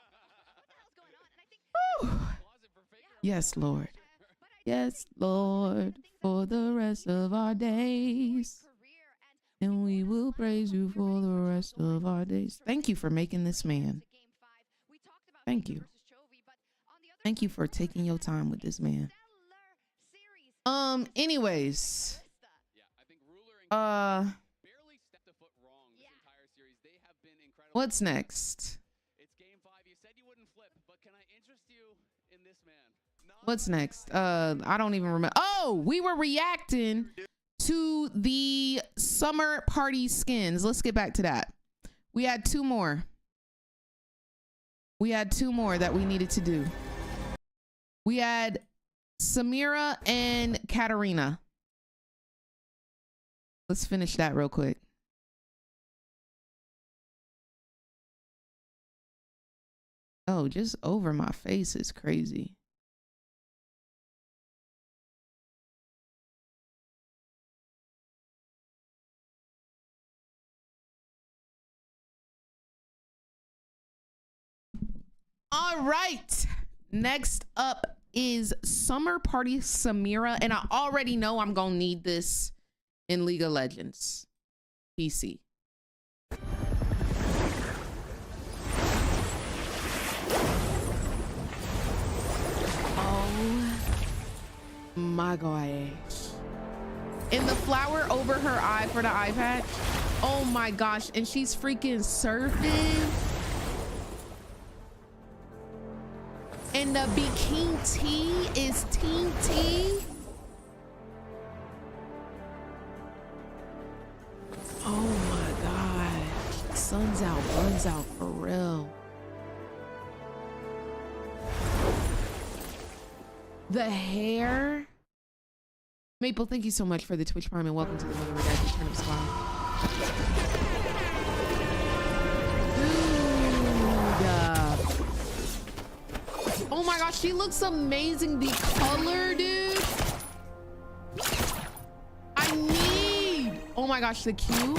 Speaker 5: going on? And I think
Speaker 2: Yes, Lord. Yes, Lord, for the rest of our days. And we will praise you for the rest of our days. Thank you for making this man. Thank you. Thank you for taking your time with this man. Anyways. What's next? What's next? I don't even remember. Oh, we were reacting to the summer party skins. Let's get back to that. We had two more. We had two more that we needed to do. We had Samira and Katarina. Let's finish that real quick. Oh, just over my face is crazy. All right, next up is Summer Party Samira, and I already know I'm gonna need this in League of Legends PC. Oh my gosh. And the flower over her eye for the eye patch. Oh my gosh, and she's freaking surfing. And the bikini tee is Team T. Oh my God. Sun's out, buns out for real. The hair. Maple, thank you so much for the Twitch Prime and welcome to the Mother Redacted Turnip Squad. Oh my gosh, she looks amazing. The color, dude. I need. Oh my gosh, the Q.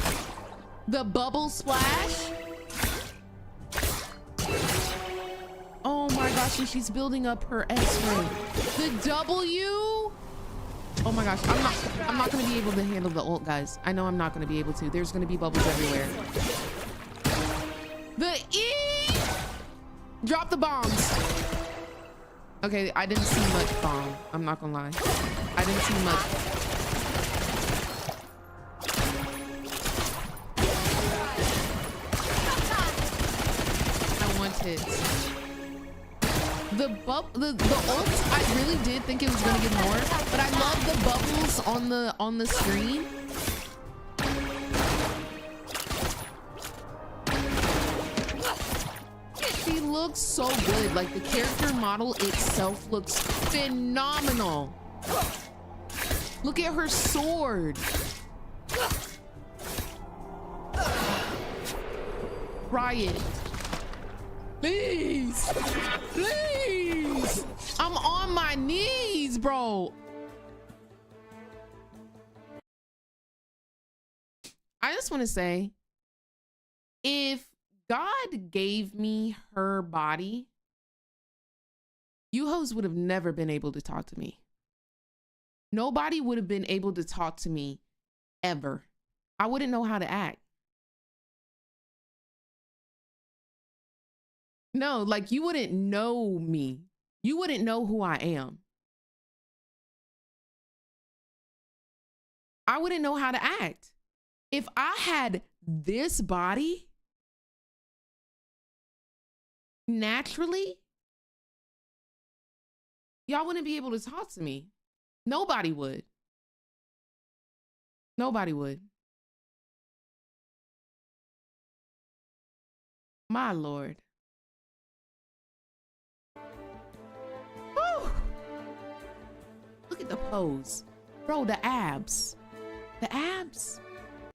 Speaker 2: The bubble splash. Oh my gosh, and she's building up her S rank. The W. Oh my gosh, I'm not gonna be able to handle the ult, guys. I know I'm not gonna be able to. There's gonna be bubbles everywhere. The E. Drop the bombs. Okay, I didn't see much bomb. I'm not gonna lie. I didn't see much. I want it. The ult, I really did think it was gonna get more, but I love the bubbles on the screen. She looks so good. Like, the character model itself looks phenomenal. Look at her sword. Riot. Please. Please. I'm on my knees, bro. I just want to say, if God gave me her body, you hoes would have never been able to talk to me. Nobody would have been able to talk to me ever. I wouldn't know how to act. No, like you wouldn't know me. You wouldn't know who I am. I wouldn't know how to act. If I had this body naturally, y'all wouldn't be able to talk to me. Nobody would. Nobody would. My Lord. Woo! Look at the pose. Bro, the abs. The abs.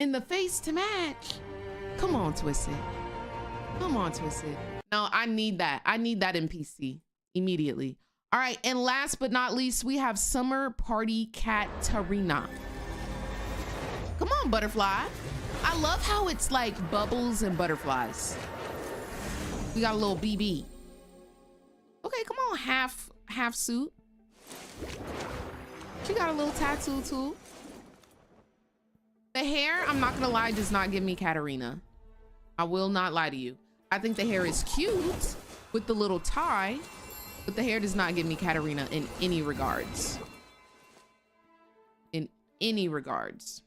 Speaker 2: And the face to match. Come on, Twisted. Come on, Twisted. No, I need that. I need that in PC immediately. All right, and last but not least, we have Summer Party Katarina. Come on, Butterfly. I love how it's like bubbles and butterflies. We got a little BB. Okay, come on, half suit. She got a little tattoo too. The hair, I'm not gonna lie, does not give me Katarina. I will not lie to you. I think the hair is cute with the little tie, but the hair does not give me Katarina in any regards. In any regards.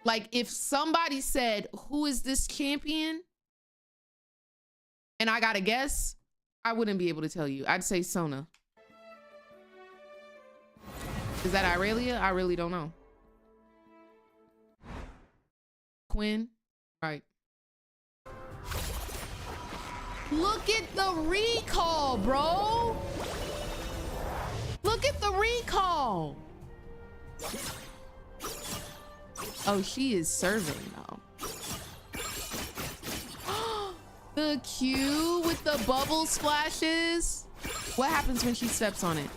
Speaker 2: Like if somebody said, who is this champion? And I gotta guess, I wouldn't be able to tell you. I'd say Sona. Is that Irelia? I really don't know. Quinn, right. Look at the recall, bro. Look at the recall. Oh, she is serving though. The Q with the bubble splashes. What happens when she steps on it?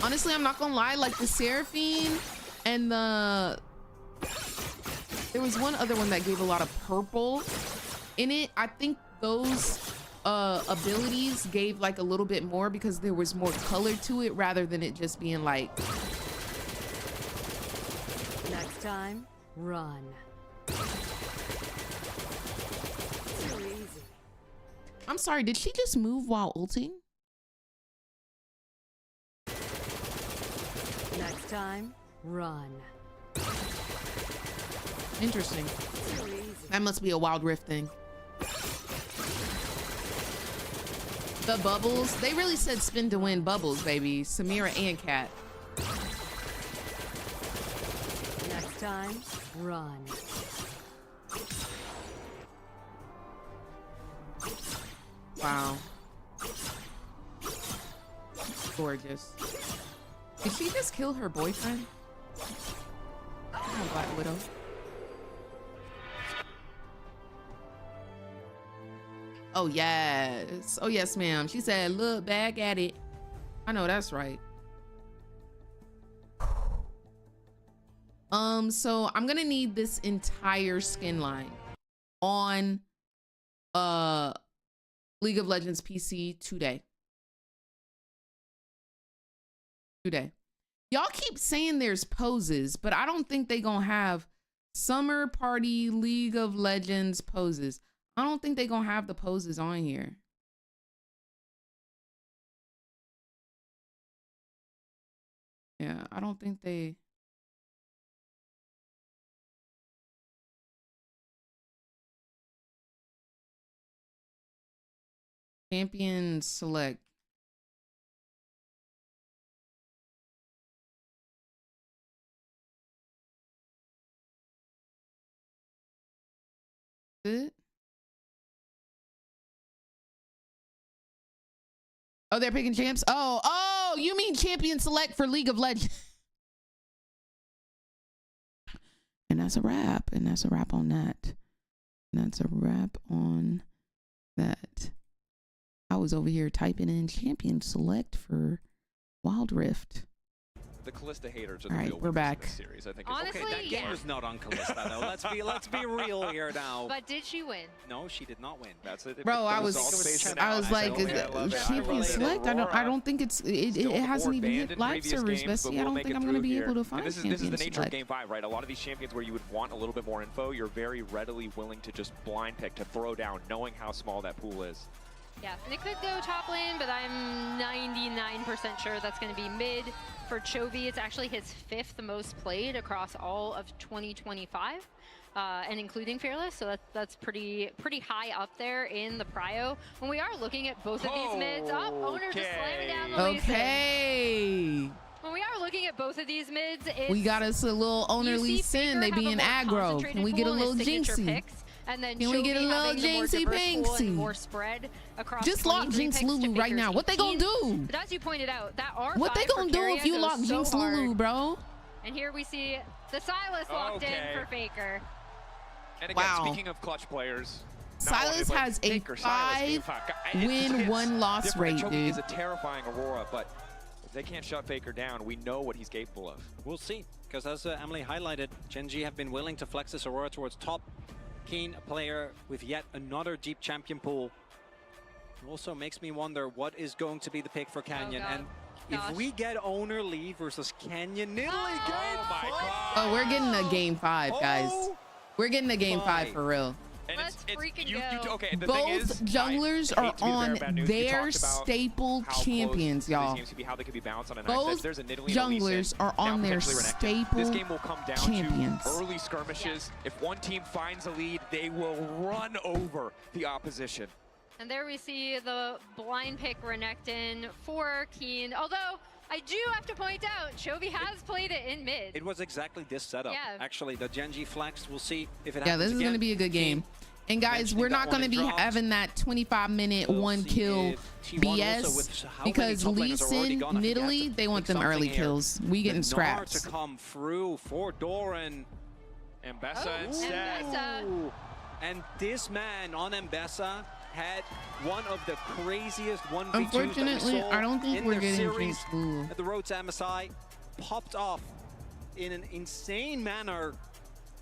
Speaker 2: Honestly, I'm not gonna lie, like the Seraphine and there was one other one that gave a lot of purple in it. I think those abilities gave like a little bit more because there was more color to it rather than it just being like.
Speaker 14: Next time, run.
Speaker 2: I'm sorry, did she just move while ulting?
Speaker 14: Next time, run.
Speaker 2: Interesting. That must be a Wild Rift thing. The bubbles, they really said spin to win bubbles, baby. Samira and Kat.
Speaker 14: Next time, run.
Speaker 2: Wow. Gorgeous. Did she just kill her boyfriend? Oh, Black Widow. Oh, yes. Oh, yes, ma'am. She said, look back at it. I know that's right. So I'm gonna need this entire skin line on League of Legends PC today. Y'all keep saying there's poses, but I don't think they gonna have Summer Party League of Legends poses. I don't think they gonna have the poses on here. Yeah, I don't think they. Champion select. It? Oh, they're picking champs? Oh, you mean champion select for League of Legends. And that's a wrap. And that's a wrap on that. And that's a wrap on that. I was over here typing in champion select for Wild Rift.
Speaker 1: The Kalista haters are the
Speaker 2: All right,
Speaker 1: real
Speaker 2: we're
Speaker 1: winners
Speaker 2: back.
Speaker 1: in this series, I think.
Speaker 4: Honestly,
Speaker 3: Okay, that game was not on Kalista, though. Let's be real here now.
Speaker 4: But did she win?
Speaker 3: No, she did not win.
Speaker 1: That's it.
Speaker 2: Bro, I was like, champion select. I don't think it hasn't even hit live service, Bessie. I don't think I'm gonna be able to find champion select.
Speaker 1: This is the nature of Game 5, right? A lot of these champions where you would want a little bit more info, you're very readily willing to just blind pick, to throw down, knowing how small that pool is.
Speaker 4: Yeah, and it could go top lane, but I'm 99% sure that's going to be mid. For Chovy, it's actually his 5th most played across all of 2025, and including Fearless, so that's pretty high up there in the prio. When we are looking at both of these mids, Owner just slamming down the
Speaker 2: Okay.
Speaker 4: When we are looking at both of these mids,
Speaker 2: we got us a little Owner Lee Sin. They being aggro. Can we get a little Jinxie?
Speaker 4: And then
Speaker 2: can we get a little Jinxie Pinksy?
Speaker 4: More spread across
Speaker 2: just lock Jinx Lulu right now. What they gonna do?
Speaker 4: But as you pointed out, that R5
Speaker 2: what they gonna do if you lock Jinx Lulu, bro?
Speaker 4: And here we see the Silas locked in for Faker.
Speaker 1: And again, speaking of clutch players,
Speaker 2: Silas has a 5-win 1-loss rate, dude.
Speaker 1: Is a terrifying Aurora, but if they can't shut Faker down, we know what he's capable of.
Speaker 3: We'll see, because as Emily highlighted, Gen.G have been willing to flex this Aurora towards top. Keen, a player with yet another deep champion pool. It also makes me wonder what is going to be the pick for Canyon. And if we get Owner Lee versus Canyon, Game 5.
Speaker 2: Oh, we're getting a Game 5, guys. We're getting a Game 5 for real.
Speaker 1: And
Speaker 4: Let's freaking go.
Speaker 1: Okay, the
Speaker 2: both
Speaker 1: thing is,
Speaker 2: junglers are on their staple champions, y'all. Both junglers are on their staple
Speaker 1: This game will come down
Speaker 2: champions.
Speaker 1: to early skirmishes. If one team finds a lead, they will run over the opposition.
Speaker 4: And there we see the blind pick Renekton for Keen. Although, I do have to point out, Chovy has played it in mid.
Speaker 3: It was exactly this setup.
Speaker 4: Yeah.
Speaker 3: Actually, the Gen.G flexed. We'll see if it happens.
Speaker 2: Yeah, this is going to be a good game. And guys, we're not going to be having that 25-minute one-kill BS because Lee Sin, Nidalee, they want them early kills. We getting scraps.
Speaker 3: To come through for Doran.
Speaker 1: Mbessa instead.
Speaker 3: And this man on Mbessa had one of the craziest 1v2s
Speaker 2: Unfortunately, I don't think we're getting
Speaker 3: series at the Road to MSI. Popped off in an insane manner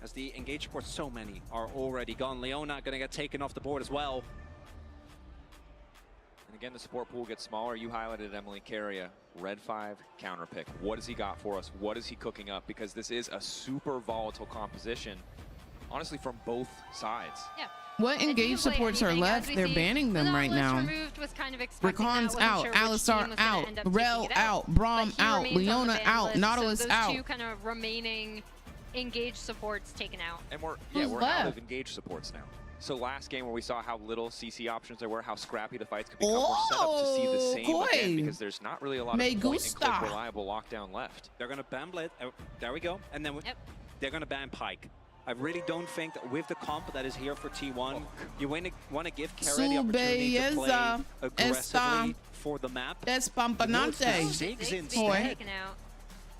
Speaker 3: as the engaged supports, so many are already gone. Leona gonna get taken off the board as well.
Speaker 1: And again, the support pool gets smaller. You highlighted Emily Carrier, red 5 counter pick. What has he got for us? What is he cooking up? Because this is a super volatile composition, honestly, from both sides.
Speaker 4: Yeah.
Speaker 2: What engaged supports are left? They're banning them right now. Rakan's out, Alistar out, Rel out, Braum out, Leona out, Nautilus out.
Speaker 4: Two kind of remaining engaged supports taken out.
Speaker 1: And we're out of engaged supports now. So last game where we saw how little CC options there were, how scrappy the fights could become, we're set up to see the same again because there's not really a lot of point-and-click reliable lockdown left.
Speaker 3: They're going to ban Blitz. There we go. And then they're going to ban Pyke. I really don't think that with the comp that is here for T1, you want to give Kara the opportunity to play aggressively for the map.
Speaker 2: Ziggs
Speaker 4: instead.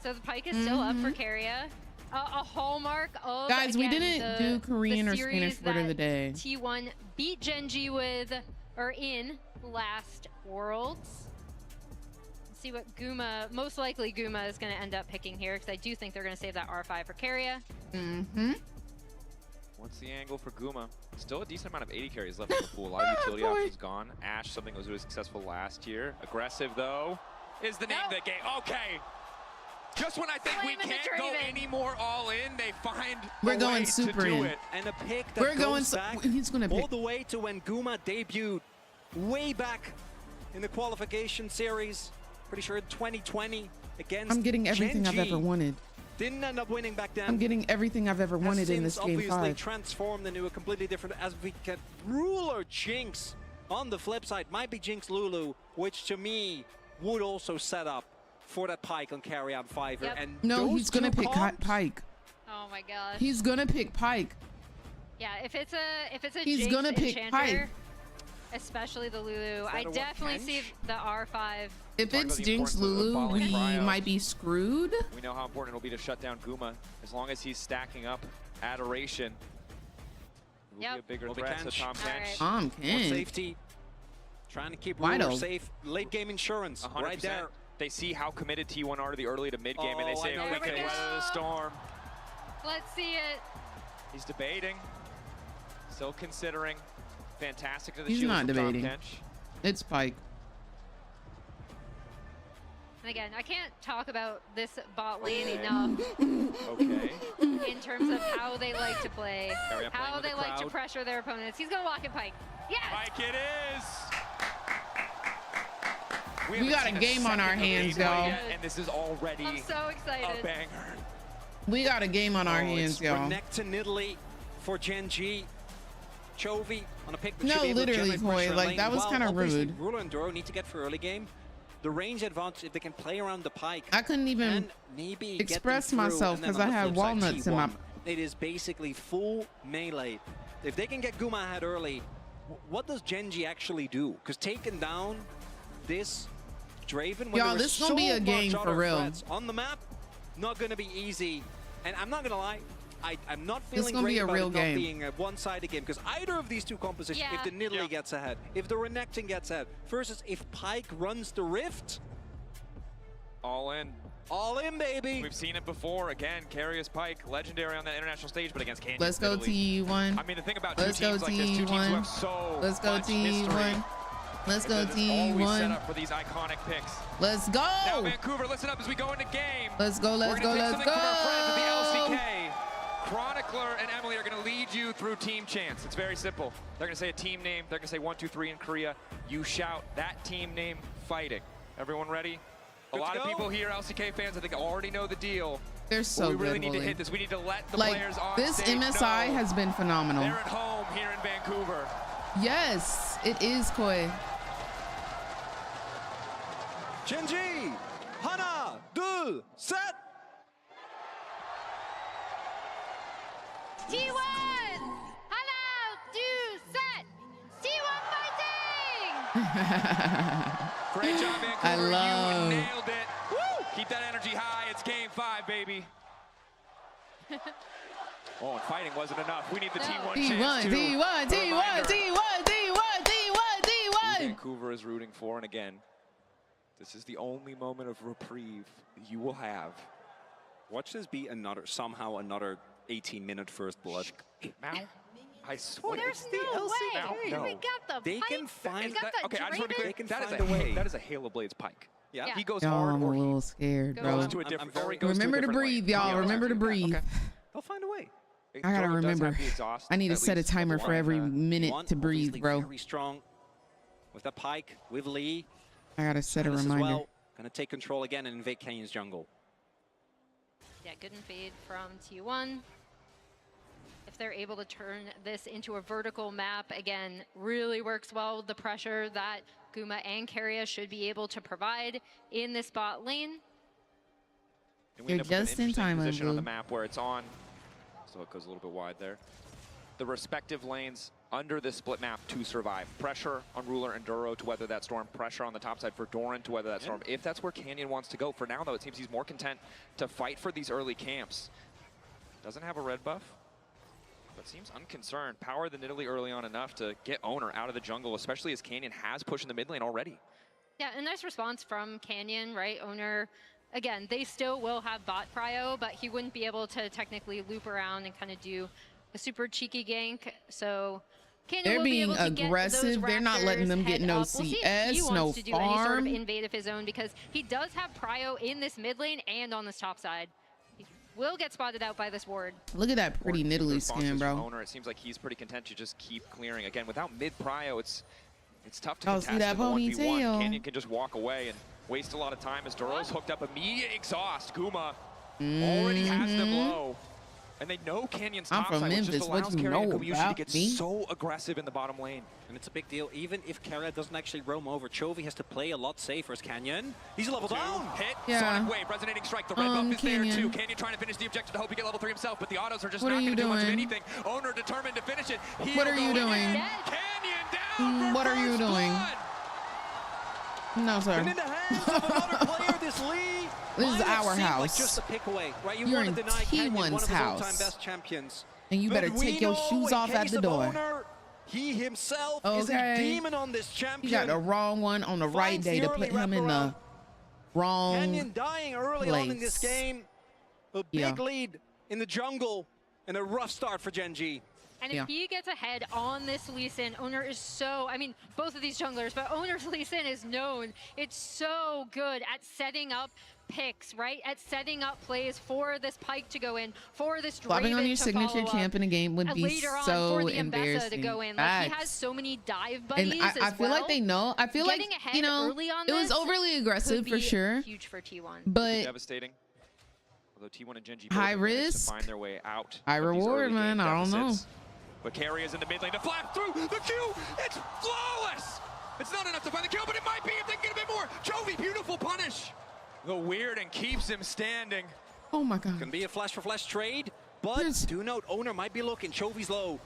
Speaker 4: So the Pyke is still up for Keria. A hallmark of,
Speaker 2: guys, we didn't do Korean or Spanish word of the day.
Speaker 4: T1 beat Gen.G with, or in, last Worlds. Let's see what Guma, most likely Guma is going to end up picking here, because I do think they're going to save that R5 for Keria.
Speaker 1: What's the angle for Guma? Still a decent amount of 80 carries left in the pool. A lot of utility options gone. Ash, something that was really successful last year. Aggressive, though, is the name of the game. Okay. Just when I think we can't go any more all in, they find
Speaker 2: we're going super in.
Speaker 3: And a pick that goes back
Speaker 2: he's gonna pick
Speaker 3: all the way to when Guma debuted way back in the qualification series. Pretty sure in 2020 against
Speaker 2: I'm getting everything
Speaker 3: Gen.G.
Speaker 2: I've ever wanted.
Speaker 3: Didn't end up winning back then.
Speaker 2: I'm getting everything I've ever wanted in this game 5.
Speaker 3: Obviously transformed into a completely different, as we get Ruler Jinx on the flip side. Might be Jinx Lulu, which to me would also set up for that Pyke on carry on Fiverr. And
Speaker 2: no, he's gonna pick Pyke.
Speaker 4: Oh my gosh.
Speaker 2: He's gonna pick Pyke.
Speaker 4: Yeah, if it's a
Speaker 2: he's
Speaker 4: Jinx
Speaker 2: gonna pick
Speaker 4: Enchanter, especially the Lulu, I definitely see the R5.
Speaker 2: If it's Jinx Lulu, we might be screwed.
Speaker 1: We know how important it'll be to shut down Guma. As long as he's stacking up Adoration, it will be a bigger threat to Tom Kench.
Speaker 2: Tom Kench.
Speaker 3: More safety. Trying to keep Ruler safe. Late game insurance right there.
Speaker 1: They see how committed T1 are to the early to mid game, and they say, we can weather the storm.
Speaker 4: Let's see it.
Speaker 1: He's debating, still considering. Fantastic to the
Speaker 2: He's
Speaker 1: shield
Speaker 2: not debating.
Speaker 1: Kench.
Speaker 2: It's Pyke.
Speaker 4: And again, I can't talk about this bot lane enough.
Speaker 1: Okay.
Speaker 4: In terms of how they like to play, how they like to pressure their opponents. He's gonna walk in Pyke. Yes!
Speaker 1: Pyke it is!
Speaker 2: We got a game on our hands, y'all.
Speaker 1: And this is already
Speaker 4: I'm so excited.
Speaker 1: A banger.
Speaker 2: We got a game on our hands, y'all.
Speaker 3: Neck to Nidalee for Gen.G. Chovy on a pick.
Speaker 2: No, literally, Koi. Like, that was kind of rude.
Speaker 3: Ruler and Duro need to get for early game. The range advantage, if they can play around the Pyke.
Speaker 2: I couldn't even
Speaker 3: maybe
Speaker 2: express myself because I had walnuts in my...
Speaker 3: It is basically full melee. If they can get Guma ahead early, what does Gen.G actually do? Because taking down this Draven,
Speaker 2: y'all, this is gonna be a game for real.
Speaker 3: On the map, not gonna be easy. And I'm not gonna lie, I'm not feeling
Speaker 2: great
Speaker 3: about
Speaker 2: it
Speaker 3: not being a one-sided game, because either of these two compositions, if the Nidalee gets ahead, if the Renekton gets ahead, versus if Pyke runs the Rift.
Speaker 1: All in.
Speaker 3: All in, baby.
Speaker 1: We've seen it before. Again, Carius Pyke, legendary on that international stage, but against Canyon.
Speaker 2: Let's go T1.
Speaker 1: I mean, the thing about two teams like this, two teams who have so
Speaker 2: Let's go
Speaker 1: much
Speaker 2: T1.
Speaker 1: history.
Speaker 2: Let's go
Speaker 1: T1. Always set
Speaker 2: T1.
Speaker 1: up for these iconic picks.
Speaker 2: Let's go.
Speaker 1: Now Vancouver, listen up as we go into game.
Speaker 2: Let's go, let's go, let's go.
Speaker 1: From our friends at the LCK. Chronicler and Emily are going to lead you through team chants. It's very simple. They're going to say a team name. They're going to say 1, 2, 3 in Korea. You shout that team name fighting. Everyone ready? A lot of people here, LCK fans, I think already know the deal.
Speaker 2: They're so good.
Speaker 1: We really need to hit this. We need to let the
Speaker 2: like,
Speaker 1: players on
Speaker 2: this
Speaker 1: stage
Speaker 2: MSI
Speaker 1: know
Speaker 2: has been phenomenal.
Speaker 1: they're at home here in Vancouver.
Speaker 2: Yes, it is, Koi.
Speaker 3: Gen.G, Hana, 둘, 셋.
Speaker 4: T1! Hello! Do set! T1 fighting!
Speaker 1: Great job, Vancouver.
Speaker 2: I love.
Speaker 1: You nailed it. Woo! Keep that energy high. It's game 5, baby. Oh, and fighting wasn't enough. We need the T1 chance, too.
Speaker 2: T1.
Speaker 1: Vancouver is rooting for, and again, this is the only moment of reprieve you will have.
Speaker 3: Watch this be somehow another 18-minute first blood.
Speaker 1: Now, I swear.
Speaker 4: There's no way.
Speaker 1: No.
Speaker 4: We got the
Speaker 3: They
Speaker 4: Pyke.
Speaker 3: can find.
Speaker 1: Okay, I just want to be clear. That is a Halo Blades Pyke.
Speaker 3: Yeah.
Speaker 1: He goes
Speaker 2: Y'all,
Speaker 1: hard
Speaker 2: I'm a
Speaker 1: or he
Speaker 2: little scared, bro.
Speaker 1: goes to a different. Or he goes
Speaker 2: Remember
Speaker 1: to
Speaker 2: to breathe,
Speaker 1: lane.
Speaker 2: y'all. Remember to breathe.
Speaker 1: Okay.
Speaker 3: They'll find a way.
Speaker 2: I gotta
Speaker 1: Doro does
Speaker 2: remember.
Speaker 1: have the exhaust,
Speaker 2: I need to
Speaker 1: at
Speaker 2: set a
Speaker 1: least.
Speaker 2: timer for every minute
Speaker 3: T1
Speaker 2: to breathe,
Speaker 3: obviously
Speaker 2: bro.
Speaker 3: Very strong with the Pyke, with Lee.
Speaker 2: I gotta set a
Speaker 3: As
Speaker 2: reminder.
Speaker 3: well. Gonna take control again and invade Canyon's jungle.
Speaker 4: Yeah, good invade from T1. If they're able to turn this into a vertical map, again, really works well with the pressure that Guma and Keria should be able to provide in this bot lane.
Speaker 1: And we
Speaker 2: You're
Speaker 1: end up with an
Speaker 2: just in
Speaker 1: interesting
Speaker 2: time,
Speaker 1: position on the
Speaker 2: Blue.
Speaker 1: map where it's on, so it goes a little bit wide there. The respective lanes under this split map to survive. Pressure on Ruler and Duro to weather that storm. Pressure on the top side for Doran to weather that storm. If that's where Canyon wants to go. For now, though, it seems he's more content to fight for these early camps. Doesn't have a red buff, but seems unconcerned. Power the Nidalee early on enough to get Owner out of the jungle, especially as Canyon has pushed in the mid lane already.
Speaker 4: Yeah, a nice response from Canyon, right? Owner, again, they still will have bot prio, but he wouldn't be able to technically loop around and kind of do a super cheeky gank. So Canyon
Speaker 2: They're
Speaker 4: will
Speaker 2: being
Speaker 4: be able to get
Speaker 2: aggressive.
Speaker 4: those
Speaker 2: They're not letting them get
Speaker 4: head
Speaker 2: no
Speaker 4: up. We'll see if he
Speaker 2: CS,
Speaker 4: wants
Speaker 2: no
Speaker 4: to do any sort of
Speaker 2: farm.
Speaker 4: invade of his own, because he does have prio in this mid lane and on this top side. He will get spotted out by this ward.
Speaker 2: Look at that pretty Nidalee skin, bro.
Speaker 1: Owner, it seems like he's pretty content to just keep clearing. Again, without mid prio, it's tough to
Speaker 2: Oh,
Speaker 1: contest
Speaker 2: see that
Speaker 1: in the 1v1.
Speaker 2: ponytail?
Speaker 1: Canyon can just walk away and waste a lot of time as Duro's hooked up. Immediate exhaust. Guma already has them low. And they know Canyon's
Speaker 2: I'm
Speaker 1: top
Speaker 2: from
Speaker 1: side, which
Speaker 2: Memphis.
Speaker 1: just
Speaker 2: What
Speaker 1: allows
Speaker 2: you
Speaker 1: Keria
Speaker 2: know
Speaker 1: and Kobayushi to
Speaker 2: about
Speaker 1: get
Speaker 2: me?
Speaker 1: so aggressive in the bottom lane.
Speaker 3: And it's a big deal. Even if Keria doesn't actually roam over, Chovy has to play a lot safer as Canyon. He's level down.
Speaker 1: Hit.
Speaker 2: Yeah.
Speaker 1: Sonic Wave. Resonating Strike. The red buff is
Speaker 2: Canyon.
Speaker 1: there too. Canyon trying to finish the objective to hope he get level 3 himself, but the autos are just
Speaker 2: What
Speaker 1: not
Speaker 2: are
Speaker 1: going to
Speaker 2: you
Speaker 1: do much of
Speaker 2: doing?
Speaker 1: anything. Owner determined to finish it.
Speaker 2: What are you doing?
Speaker 1: Canyon down for
Speaker 2: What are you
Speaker 1: first
Speaker 2: doing?
Speaker 1: blood.
Speaker 2: No, sir.
Speaker 3: And in the hands of another player, this Lee.
Speaker 2: This is
Speaker 3: might have
Speaker 2: our
Speaker 3: seemed
Speaker 2: house.
Speaker 3: Like just a pick away, right? You
Speaker 2: You're
Speaker 3: want
Speaker 2: in
Speaker 3: to deny Canyon, one of
Speaker 2: T1's
Speaker 3: his
Speaker 2: house.
Speaker 3: all-time best champions.
Speaker 2: And you
Speaker 3: But
Speaker 2: better
Speaker 3: we
Speaker 2: take your
Speaker 3: know
Speaker 2: shoes
Speaker 3: in
Speaker 2: off at
Speaker 3: case
Speaker 2: the
Speaker 3: of
Speaker 2: door.
Speaker 3: Owner, he himself is a
Speaker 2: Okay.
Speaker 3: demon on this champion.
Speaker 2: You got the wrong one on the right
Speaker 3: Finds
Speaker 2: day
Speaker 3: the
Speaker 2: to
Speaker 3: early
Speaker 2: put him in the
Speaker 3: wraparound.
Speaker 2: Wrong.
Speaker 13: Canyon dying early on in this game. A big lead in the jungle and a rough start for Gen.G.
Speaker 4: And if he gets ahead on this Lee Sin, Owner is so, I mean, both of these junglers, but Owner's Lee Sin is known. It's so good at setting up picks, right? At setting up plays for this Pyke to go in, for this Draven
Speaker 2: Flopping on your
Speaker 4: to
Speaker 2: signature champ in a game would be so embarrassing.
Speaker 4: To go in. Like, he has so many dive buddies
Speaker 2: and I feel like they know. I feel
Speaker 4: getting
Speaker 2: like,
Speaker 4: ahead
Speaker 2: you know,
Speaker 4: early on
Speaker 2: it was overly aggressive for sure.
Speaker 4: Huge for T1.
Speaker 1: –
Speaker 2: But
Speaker 1: devastating. Although T1 and Gen.G
Speaker 2: high risk,
Speaker 1: to find their way out.
Speaker 2: High reward, man. I don't know.
Speaker 1: But Carry is in the mid lane to flap through the Q. It's flawless. It's not enough to find the kill, but it might be if they can get a bit more. Chovy, beautiful punish. The weird and keeps him standing.
Speaker 2: Oh my God.
Speaker 13: Can be a flash for flash trade, but do note Owner might be looking. Chovy's low.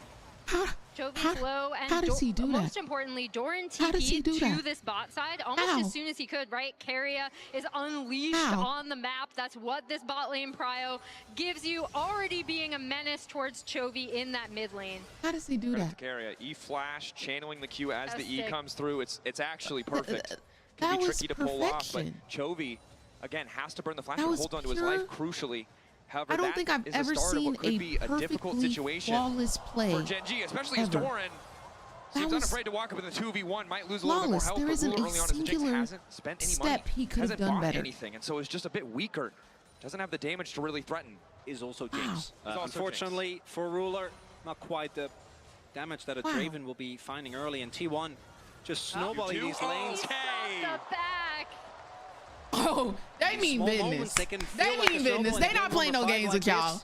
Speaker 4: Jovi's low, and
Speaker 2: how does he do
Speaker 4: most
Speaker 2: that?
Speaker 4: importantly, Doran TP'd to this bot side almost as soon as he could, right? Keria is unleashed on the map. That's what this bot lane prio gives you, already being a menace towards Chovy in that mid lane.
Speaker 2: How does he do that?
Speaker 1: Keria, E-flash, channeling the Q as the E comes through. It's actually perfect. Can
Speaker 2: That
Speaker 1: be
Speaker 2: was
Speaker 1: tricky to pull off, but Chovy, again, has to burn the flash and hold on to his life crucially. However,
Speaker 2: I don't think I've ever seen a perfectly flawless play
Speaker 1: for Gen.G, especially as Doran seems unafraid to walk up in the 2v1, might lose a little bit more health,
Speaker 2: there
Speaker 1: but
Speaker 2: isn't
Speaker 1: Ruler
Speaker 2: a
Speaker 1: early on as the Jinx
Speaker 2: singular
Speaker 1: hasn't spent any money,
Speaker 2: he could have
Speaker 1: hasn't
Speaker 2: done
Speaker 1: bought
Speaker 2: better.
Speaker 1: anything, and so is just a bit weaker. Doesn't have the damage to really threaten.
Speaker 13: Is also Jinx. Unfortunately for Ruler, not quite the damage that a Draven will be finding early, and T1 just snowballing these lanes.
Speaker 2: Oh, they mean business. They mean business. They not playing no games with y'all.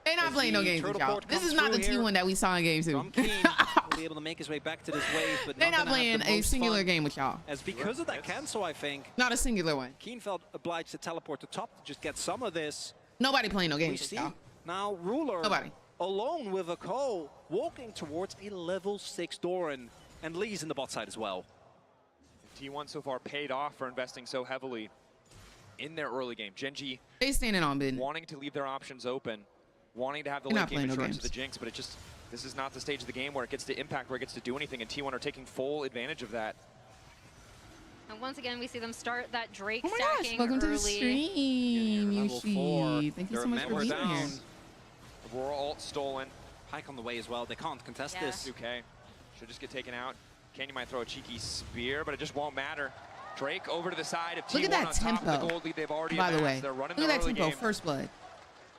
Speaker 2: They not playing no games with y'all. This is not the T1 that we saw in game 2.
Speaker 13: Will be able to make his way back to this wave, but
Speaker 2: they're not playing a singular game with y'all.
Speaker 13: As because of that cancel, I think.
Speaker 2: Not a singular one.
Speaker 13: Keen felt obliged to teleport to top to just get some of this.
Speaker 2: Nobody playing no games with y'all.
Speaker 13: Now Ruler alone with a Cole walking towards a level 6 Doran, and Lee's in the bot side as well.
Speaker 1: T1 so far paid off for investing so heavily in their early game. Gen.G
Speaker 2: they standing on mid,
Speaker 1: wanting to leave their options open, wanting to have the late game insurance of the Jinx, but it just, this is not the stage of the game where it gets to impact, where it gets to do anything, and T1 are taking full advantage of that.
Speaker 4: And once again, we see them start that Drake
Speaker 2: stacking
Speaker 4: early.
Speaker 2: Welcome to the stream, Yushi. Thank you so much for being here.
Speaker 1: Aurora ult stolen.
Speaker 13: Pyke on the way as well. They can't contest this.
Speaker 1: Okay, should just get taken out. Canyon might throw a cheeky spear, but it just won't matter. Drake over to the side of T1
Speaker 2: look at that
Speaker 1: on
Speaker 2: tempo.
Speaker 1: Top of the gold lead they've already
Speaker 2: by the way,
Speaker 1: amassed. They're running
Speaker 2: look at that
Speaker 1: early
Speaker 2: tempo.
Speaker 1: game.
Speaker 2: First blood.
Speaker 4: And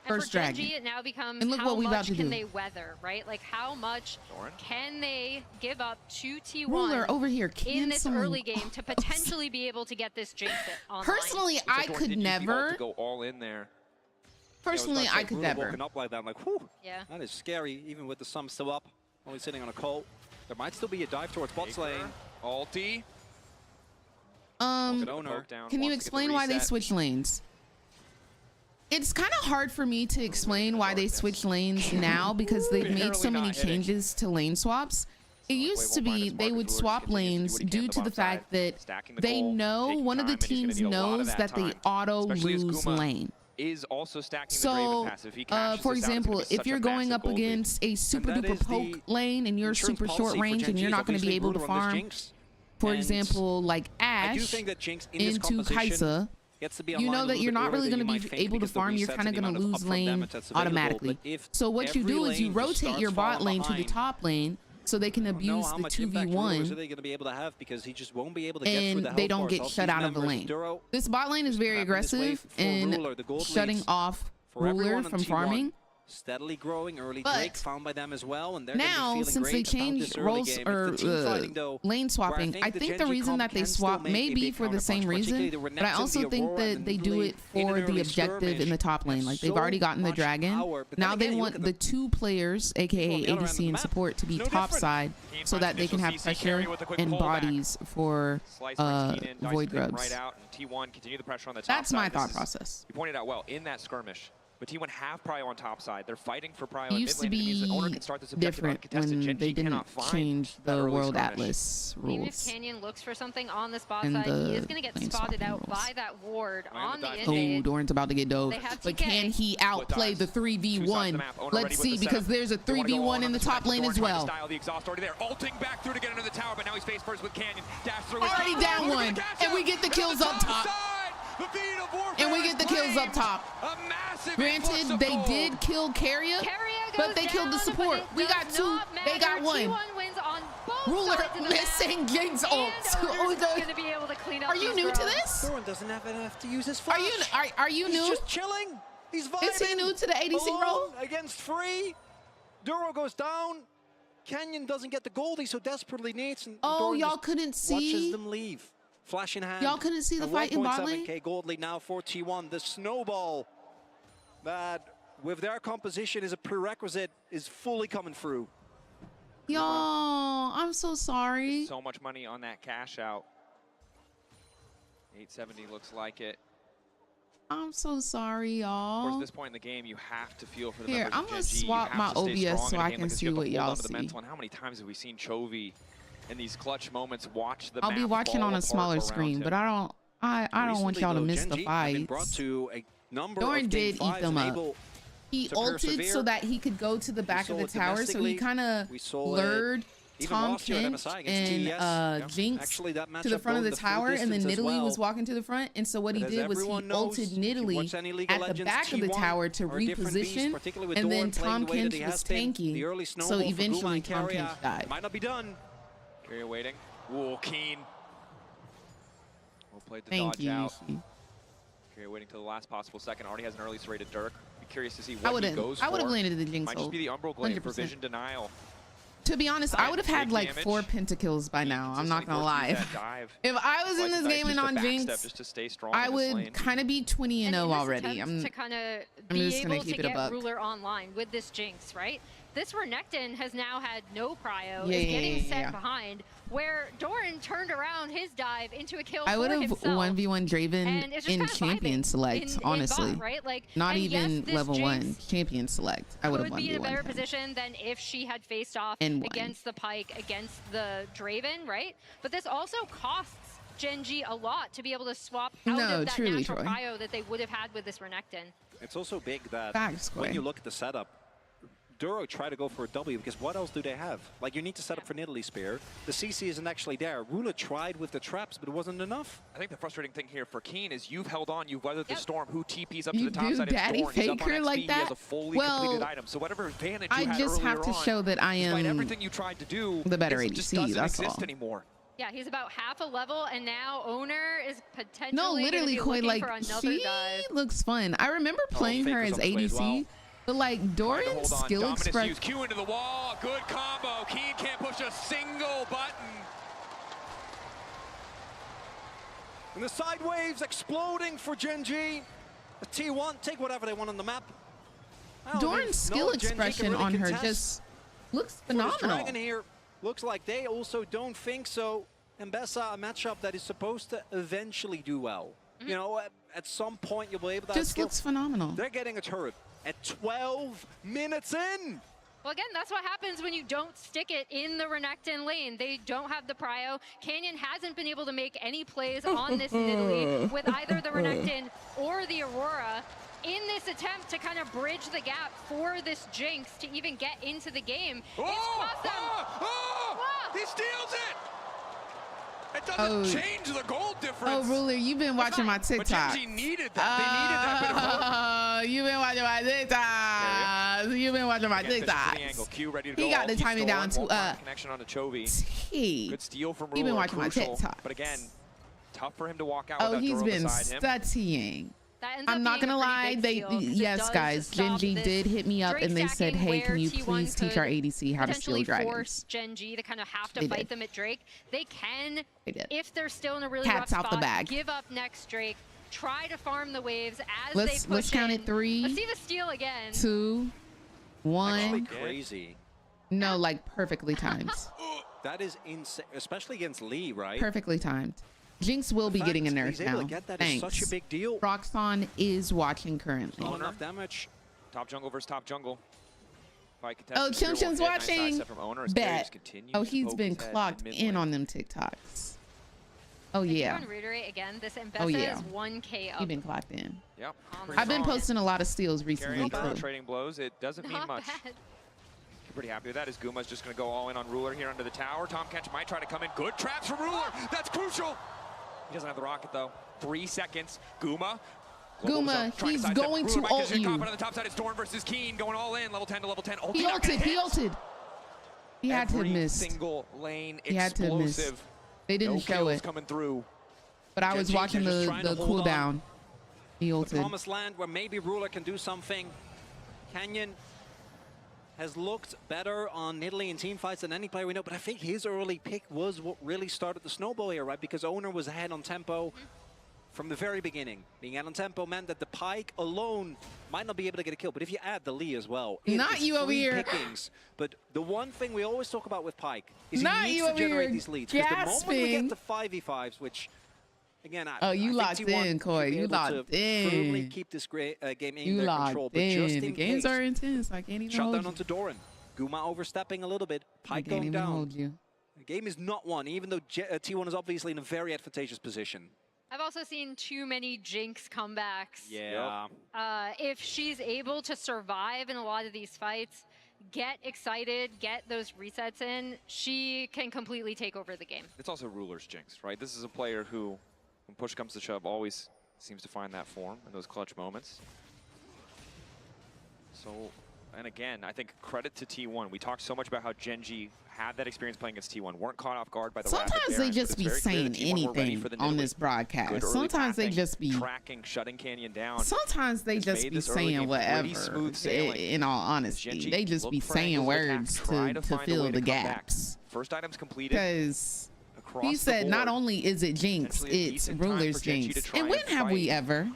Speaker 2: First
Speaker 4: for
Speaker 2: dragon.
Speaker 4: Gen.G, it now becomes
Speaker 2: and look
Speaker 4: how
Speaker 2: what we about
Speaker 4: much
Speaker 2: to
Speaker 4: can
Speaker 2: do.
Speaker 4: they weather, right? Like how much can they give up to T1
Speaker 2: Ruler over here
Speaker 4: in this early game to potentially be able to get this Jinx online?
Speaker 2: Personally, I could never
Speaker 1: go all in there.
Speaker 2: Personally, I could never.
Speaker 13: Walking up like that, like, whew.
Speaker 4: Yeah.
Speaker 13: That is scary, even with the sum still up. Only sitting on a Cole. There might still be a dive towards bot lane.
Speaker 1: Ulti.
Speaker 2: Can you explain why they switch lanes? It's kind of hard for me to explain why they switch lanes now because they've made so many changes to lane swaps. It used to be they would swap lanes due to the fact that they know one of the teams knows that they auto lose lane.
Speaker 1: Is also stacking the Draven passive. He
Speaker 2: for example, if you're going up against a super duper poke lane and you're super short range and you're not going to be able to farm, for example, like Ashe into Kai'Sa, you know that you're not really going to be able to farm. You're kind of going to lose lane automatically. So what you do is you rotate your bot lane to the top lane so they can abuse the 2v1 and they don't get shut out of the lane. This bot lane is very aggressive in shutting off Ruler from farming.
Speaker 13: Steadily growing early. Drake found by them as well, and they're
Speaker 2: now since they changed roles or lane swapping, I think the reason that they swap may be for the same reason, but I also think that they do it for the objective in the top lane. Like they've already gotten the dragon. Now they want the 2 players, aka ADC and support, to be top side so that they can have pressure and bodies for void grubs. That's my thought process.
Speaker 1: You pointed out well in that skirmish. But T1 have prio on top side. They're fighting for prio.
Speaker 2: It used to be different when they didn't change the World Atlas rules.
Speaker 4: Even if Canyon looks for something on the spot side, he is going to get spotted out by that ward on the invade.
Speaker 2: Oh, Doran's about to get dove. But can he outplay the 3v1? Let's see, because there's a 3v1 in the top lane as well.
Speaker 1: The exhaust already there. Ulting back through to get under the tower, but now he's face first with Canyon. Dash through.
Speaker 2: Already down one, and we get the kills up top.
Speaker 1: The
Speaker 2: And we get the kills up top. Granted, they did kill Carrier, but they killed the support. We got 2, they got 1. Ruler missing Jinx ult. Are you new to this?
Speaker 13: Doran doesn't have enough to use his flash.
Speaker 2: Are you new?
Speaker 13: He's just chilling. He's vibing.
Speaker 2: Is he new to the ADC role?
Speaker 13: Against 3. Duro goes down. Canyon doesn't get the gold he so desperately needs. And
Speaker 2: oh, y'all couldn't see.
Speaker 13: Watches them leave. Flash in hand.
Speaker 2: Y'all couldn't see the fight in bot lane?
Speaker 13: 1.7k gold lead now for T1. The snowball that with their composition is a prerequisite is fully coming through.
Speaker 2: Y'all, I'm so sorry.
Speaker 1: So much money on that cash out. 870 looks like it.
Speaker 2: I'm so sorry, y'all.
Speaker 1: Of course, at this point in the game, you have to feel for the
Speaker 2: Here, I'm going to swap my OBS so I can see what y'all see.
Speaker 1: How many times have we seen Chovy in these clutch moments watch the
Speaker 2: I'll be watching on a smaller screen, but I don't want y'all to miss the fights. Doran did eat them up. He ulted so that he could go to the back of the tower, so he kind of lured Tom Kench and Jinx to the front of the tower, and then Nidalee was walking to the front. And so what he did was he ulted Nidalee at the back of the tower to reposition, and then Tom Kench was tanking, so eventually Tom Kench died.
Speaker 13: Might not be done.
Speaker 1: Carrier waiting. Ooh, Keen. Well played the dodge out. Carrier waiting till the last possible second. Already has an early serrated Dirk. Be curious to see what he goes for.
Speaker 2: I would have landed the Jinx
Speaker 1: Might just be the Umbral Glaive for vision denial.
Speaker 2: To be honest, I would have had like 4 pentakills by now. I'm not gonna lie. If I was in this game and on Jinx, I would kind of be 20-0 already. I'm
Speaker 4: to kind of
Speaker 2: just gonna keep it a buck.
Speaker 4: Ruler online with this Jinx, right? This Renekton has now had no prio, is getting set behind, where Doran turned around his dive into a kill for himself.
Speaker 2: I would have 1v1 Draven in champion select, honestly.
Speaker 4: Right? Like,
Speaker 2: not even level 1, champion select. I would have 1v1
Speaker 4: be in a better position than if she had faced off against the Pyke, against the Draven, right? But this also costs Gen.G a lot to be able to swap out of that natural prio that they would have had with this Renekton.
Speaker 13: It's also big that when you look at the setup, Duro tried to go for a W because what else do they have? Like, you need to set up for Nidalee Spear. The CC isn't actually there. Ruler tried with the traps, but it wasn't enough.
Speaker 1: I think the frustrating thing here for Keen is you've held on, you've weathered the storm. Who TP's up to the top side of
Speaker 2: Daddy
Speaker 1: Dorn?
Speaker 2: Faker like that?
Speaker 1: He has a fully completed item. So whatever advantage you had
Speaker 2: I just have to show that I am
Speaker 1: everything you tried to do,
Speaker 2: the better ADC,
Speaker 1: just doesn't
Speaker 2: that's
Speaker 1: exist
Speaker 2: all.
Speaker 1: anymore.
Speaker 4: Yeah, he's about half a level, and now Owner is potentially
Speaker 2: no, literally, Koi, like, she looks fun. I remember playing her as ADC. But like Doran's skill expression.
Speaker 1: Q into the wall, good combo. Keen can't push a single button.
Speaker 13: And the side waves exploding for Gen.G. The T1 take whatever they want on the map.
Speaker 2: Doran's skill expression on her just looks phenomenal.
Speaker 13: Dragon here looks like they also don't think so. Mbessa, a matchup that is supposed to eventually do well. You know, at some point you'll be able to.
Speaker 2: Just looks phenomenal.
Speaker 13: They're getting a turret at 12 minutes in.
Speaker 4: Well, again, that's what happens when you don't stick it in the Renekton lane. They don't have the prio. Canyon hasn't been able to make any plays on this Nidalee with either the Renekton or the Aurora in this attempt to kind of bridge the gap for this Jinx to even get into the game. It's cost them.
Speaker 1: He steals it! It doesn't change the gold difference.
Speaker 2: Oh, Ruler, you've been watching my TikTok.
Speaker 1: But Gen.G needed that. They needed that bit of work.
Speaker 2: You've been watching my TikTok. You've been watching my TikTok.
Speaker 1: Q ready to go.
Speaker 2: He got the timing down to
Speaker 1: connection on the Chovy. Good steal from Ruler.
Speaker 2: You've been watching my TikTok.
Speaker 1: But again, tough for him to walk out.
Speaker 2: Oh, he's been studying. I'm not gonna lie, yes guys, Gen.G did hit me up and they said, hey, can you please teach our ADC how to steal dragons?
Speaker 4: Force Gen.G to kind of have to fight them at Drake. They can, if they're still in a really rough spot, give up next Drake, try to farm the waves as they push
Speaker 2: let's count
Speaker 4: in.
Speaker 2: it 3.
Speaker 4: Let's see the steal again.
Speaker 2: 2, 1.
Speaker 13: Actually crazy.
Speaker 2: No, like perfectly timed.
Speaker 13: That is insane, especially against Lee, right?
Speaker 2: Perfectly timed. Jinx will be getting a nerf now. Thanks.
Speaker 13: Such a big deal.
Speaker 2: Roxanne is watching currently.
Speaker 13: Not enough damage.
Speaker 1: Top jungle versus top jungle.
Speaker 2: Oh, Chum Chum's watching. Bet. Oh, he's been clocked in on them TikToks. Oh yeah.
Speaker 4: I do want to reiterate again, this Mbessa is 1K up.
Speaker 2: You've been clocked in.
Speaker 1: Yep.
Speaker 2: I've been posting a lot of steals recently.
Speaker 1: Trading blows. It doesn't mean much. Pretty happy with that as Guma's just going to go all in on Ruler here under the tower. Tom Kench might try to come in. Good traps from Ruler. That's crucial. He doesn't have the rocket though. 3 seconds. Guma,
Speaker 2: he's going to ult you.
Speaker 1: On the top side, it's Dorn versus Keen going all in. Level 10 to level 10.
Speaker 2: He ulted. He had to miss.
Speaker 1: Single lane
Speaker 2: he had to miss. They didn't show it.
Speaker 1: Coming through.
Speaker 2: But I was watching the cooldown. He ulted.
Speaker 13: The promised land where maybe Ruler can do something. Canyon has looked better on Nidalee in team fights than any player we know, but I think his early pick was what really started the snowball here, right? Because Owner was ahead on tempo from the very beginning. Being ahead on tempo meant that the Pyke alone might not be able to get a kill, but if you add the Lee as well,
Speaker 2: not you over here.
Speaker 13: Pickings. But the one thing we always talk about with Pyke is he needs to generate these leads. Because the moment we get to 5v5s, which again,
Speaker 2: you locked in, Koi. You locked in.
Speaker 13: Firmly keep this game in their control, but
Speaker 2: in.
Speaker 13: just in
Speaker 2: the games
Speaker 13: case,
Speaker 2: are intense. I can't even
Speaker 13: shut
Speaker 2: hold
Speaker 13: down
Speaker 2: you.
Speaker 13: onto Doran. Guma overstepping a little bit. Pyke going down. Hold you. The game is not won, even though T1 is obviously in a very advantageous position.
Speaker 4: I've also seen too many Jinx comebacks.
Speaker 13: Yeah.
Speaker 4: If she's able to survive in a lot of these fights, get excited, get those resets in, she can completely take over the game.
Speaker 1: It's also Ruler's Jinx, right? This is a player who, when push comes to shove, always seems to find that form in those clutch moments. So, and again, I think credit to T1. We talked so much about how Gen.G had that experience playing against T1, weren't caught off guard by the
Speaker 2: Sometimes they just be saying anything on this broadcast. Sometimes they just be
Speaker 1: tracking, shutting Canyon down.
Speaker 2: Sometimes they just be saying whatever. In all honesty, they just be saying words to fill the gaps.
Speaker 1: First item's completed.
Speaker 2: Because he said not only is it Jinx, it's Ruler's Jinx. And when have we ever?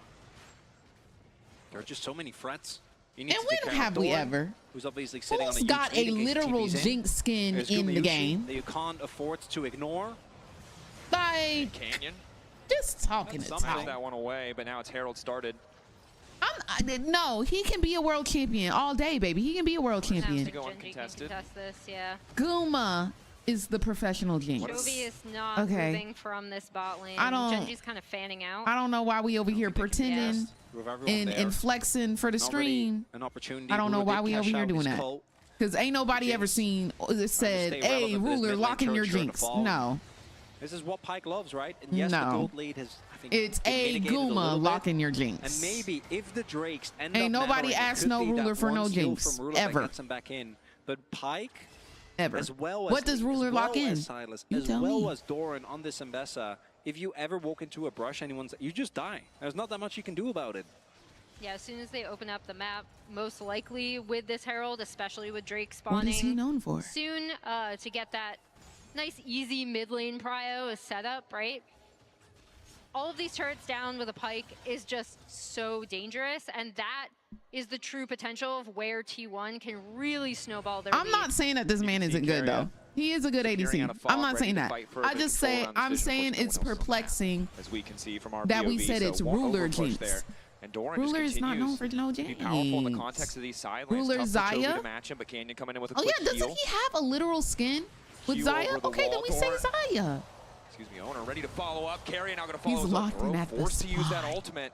Speaker 13: There are just so many threats.
Speaker 2: And when have we ever?
Speaker 13: Who's obviously sitting
Speaker 2: Who's
Speaker 13: on a
Speaker 2: got a literal Jinx skin in the game
Speaker 13: that you can't afford to ignore?
Speaker 2: Like,
Speaker 1: Canyon.
Speaker 2: Just talking to
Speaker 1: talk. That one away, but now it's Herald started.
Speaker 2: No, he can be a world champion all day, baby. He can be a world champion.
Speaker 1: Go uncontested.
Speaker 4: This, yeah.
Speaker 2: Guma is the professional Jinx.
Speaker 4: Chovy is not moving from this bot lane. Gen.G's kind of fanning out.
Speaker 2: I don't know why we over here pretending and flexing for the stream.
Speaker 13: An opportunity.
Speaker 2: I don't know why we over here doing that. Because ain't nobody ever said, hey, Ruler, lock in your Jinx. No.
Speaker 13: This is what Pyke loves, right? And yes, the gold lead has, I think,
Speaker 2: it's a Guma locking your Jinx.
Speaker 13: And maybe if the Drakes end
Speaker 2: ain't
Speaker 13: up
Speaker 2: nobody asked no Ruler for no Jinx ever.
Speaker 13: Gets them back in. But Pyke,
Speaker 2: ever.
Speaker 13: As well as
Speaker 2: what does Ruler lock in?
Speaker 13: Silas, as well as Doran on this Mbessa, if you ever walk into a brush, you just die. There's not that much you can do about it.
Speaker 4: Yeah, as soon as they open up the map, most likely with this Herald, especially with Drake spawning.
Speaker 2: What is he known for?
Speaker 4: Soon to get that nice, easy mid lane prio is set up, right? All of these turrets down with a Pyke is just so dangerous, and that is the true potential of where T1 can really snowball their lead.
Speaker 2: Not saying that this man isn't good, though. He is a good ADC. I'm not saying that. I just say, I'm saying it's perplexing
Speaker 1: as we can see from our
Speaker 2: that we said it's Ruler Jinx.
Speaker 1: And Doran
Speaker 2: Ruler is not known for no Jinx.
Speaker 1: Be powerful in the context of these side lanes.
Speaker 2: Ruler Zaya.
Speaker 1: To match him, but Canyon coming in with a quick
Speaker 2: doesn't he have a literal skin with Zaya? Okay, then we say Zaya.
Speaker 1: Excuse me, Owner ready to follow up. Carry now going to follow.
Speaker 2: He's locked in at the
Speaker 1: forced to use that ultimate,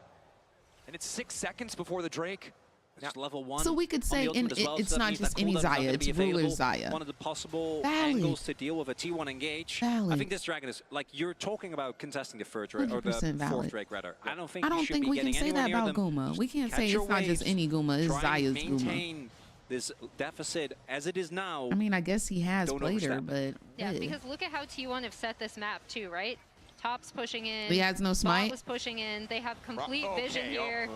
Speaker 1: and it's 6 seconds before the Drake.
Speaker 13: Now, level 1.
Speaker 2: So we could say it's not just any Zaya, it's Ruler Zaya.
Speaker 13: One of the possible angles to deal with a T1 engage. I think this dragon is, like, you're talking about contesting the third Drake, or the fourth Drake, rather. I don't think
Speaker 2: we can say that about Guma. We can't say it's not just any Guma, it's Zaya's Guma.
Speaker 13: This deficit as it is now.
Speaker 2: I mean, I guess he has played her, but
Speaker 4: yeah, because look at how T1 have set this map too, right? Top's pushing in.
Speaker 2: He has no smite.
Speaker 4: Bot was pushing in. They have complete vision here.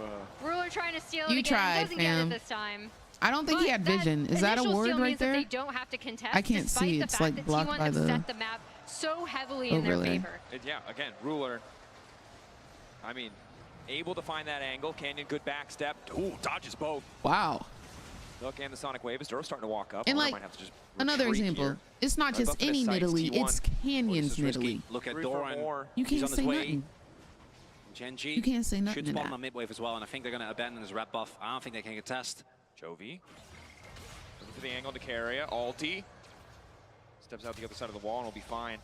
Speaker 4: Ruler trying to steal it
Speaker 2: again.
Speaker 4: You tried, doesn't get it this time.
Speaker 2: I don't think he had vision. Is that a word right there?
Speaker 4: They don't have to contest.
Speaker 2: I can't see. It's like blocked by the.
Speaker 4: Set the map so heavily in their favor.
Speaker 1: Yeah, again, Ruler. I mean, able to find that angle. Canyon, good back step. Ooh, dodges both.
Speaker 2: Wow.
Speaker 1: Look, and the Sonic Wave is starting to walk up.
Speaker 2: And like,
Speaker 1: might have to just
Speaker 2: another example,
Speaker 1: here.
Speaker 2: It's not just any Nidalee, it's Canyon's Nidalee.
Speaker 13: Look at Doran.
Speaker 2: You can't say nothing.
Speaker 13: Gen.G.
Speaker 2: You can't say nothing
Speaker 13: should
Speaker 2: to
Speaker 13: spawn
Speaker 2: that.
Speaker 13: on mid-wave as well, and I think they're going to abandon his rep buff. I don't think they can contest.
Speaker 1: Chovy. Looking for the angle to carry it. Alti. Steps out the other side of the wall and will be fine.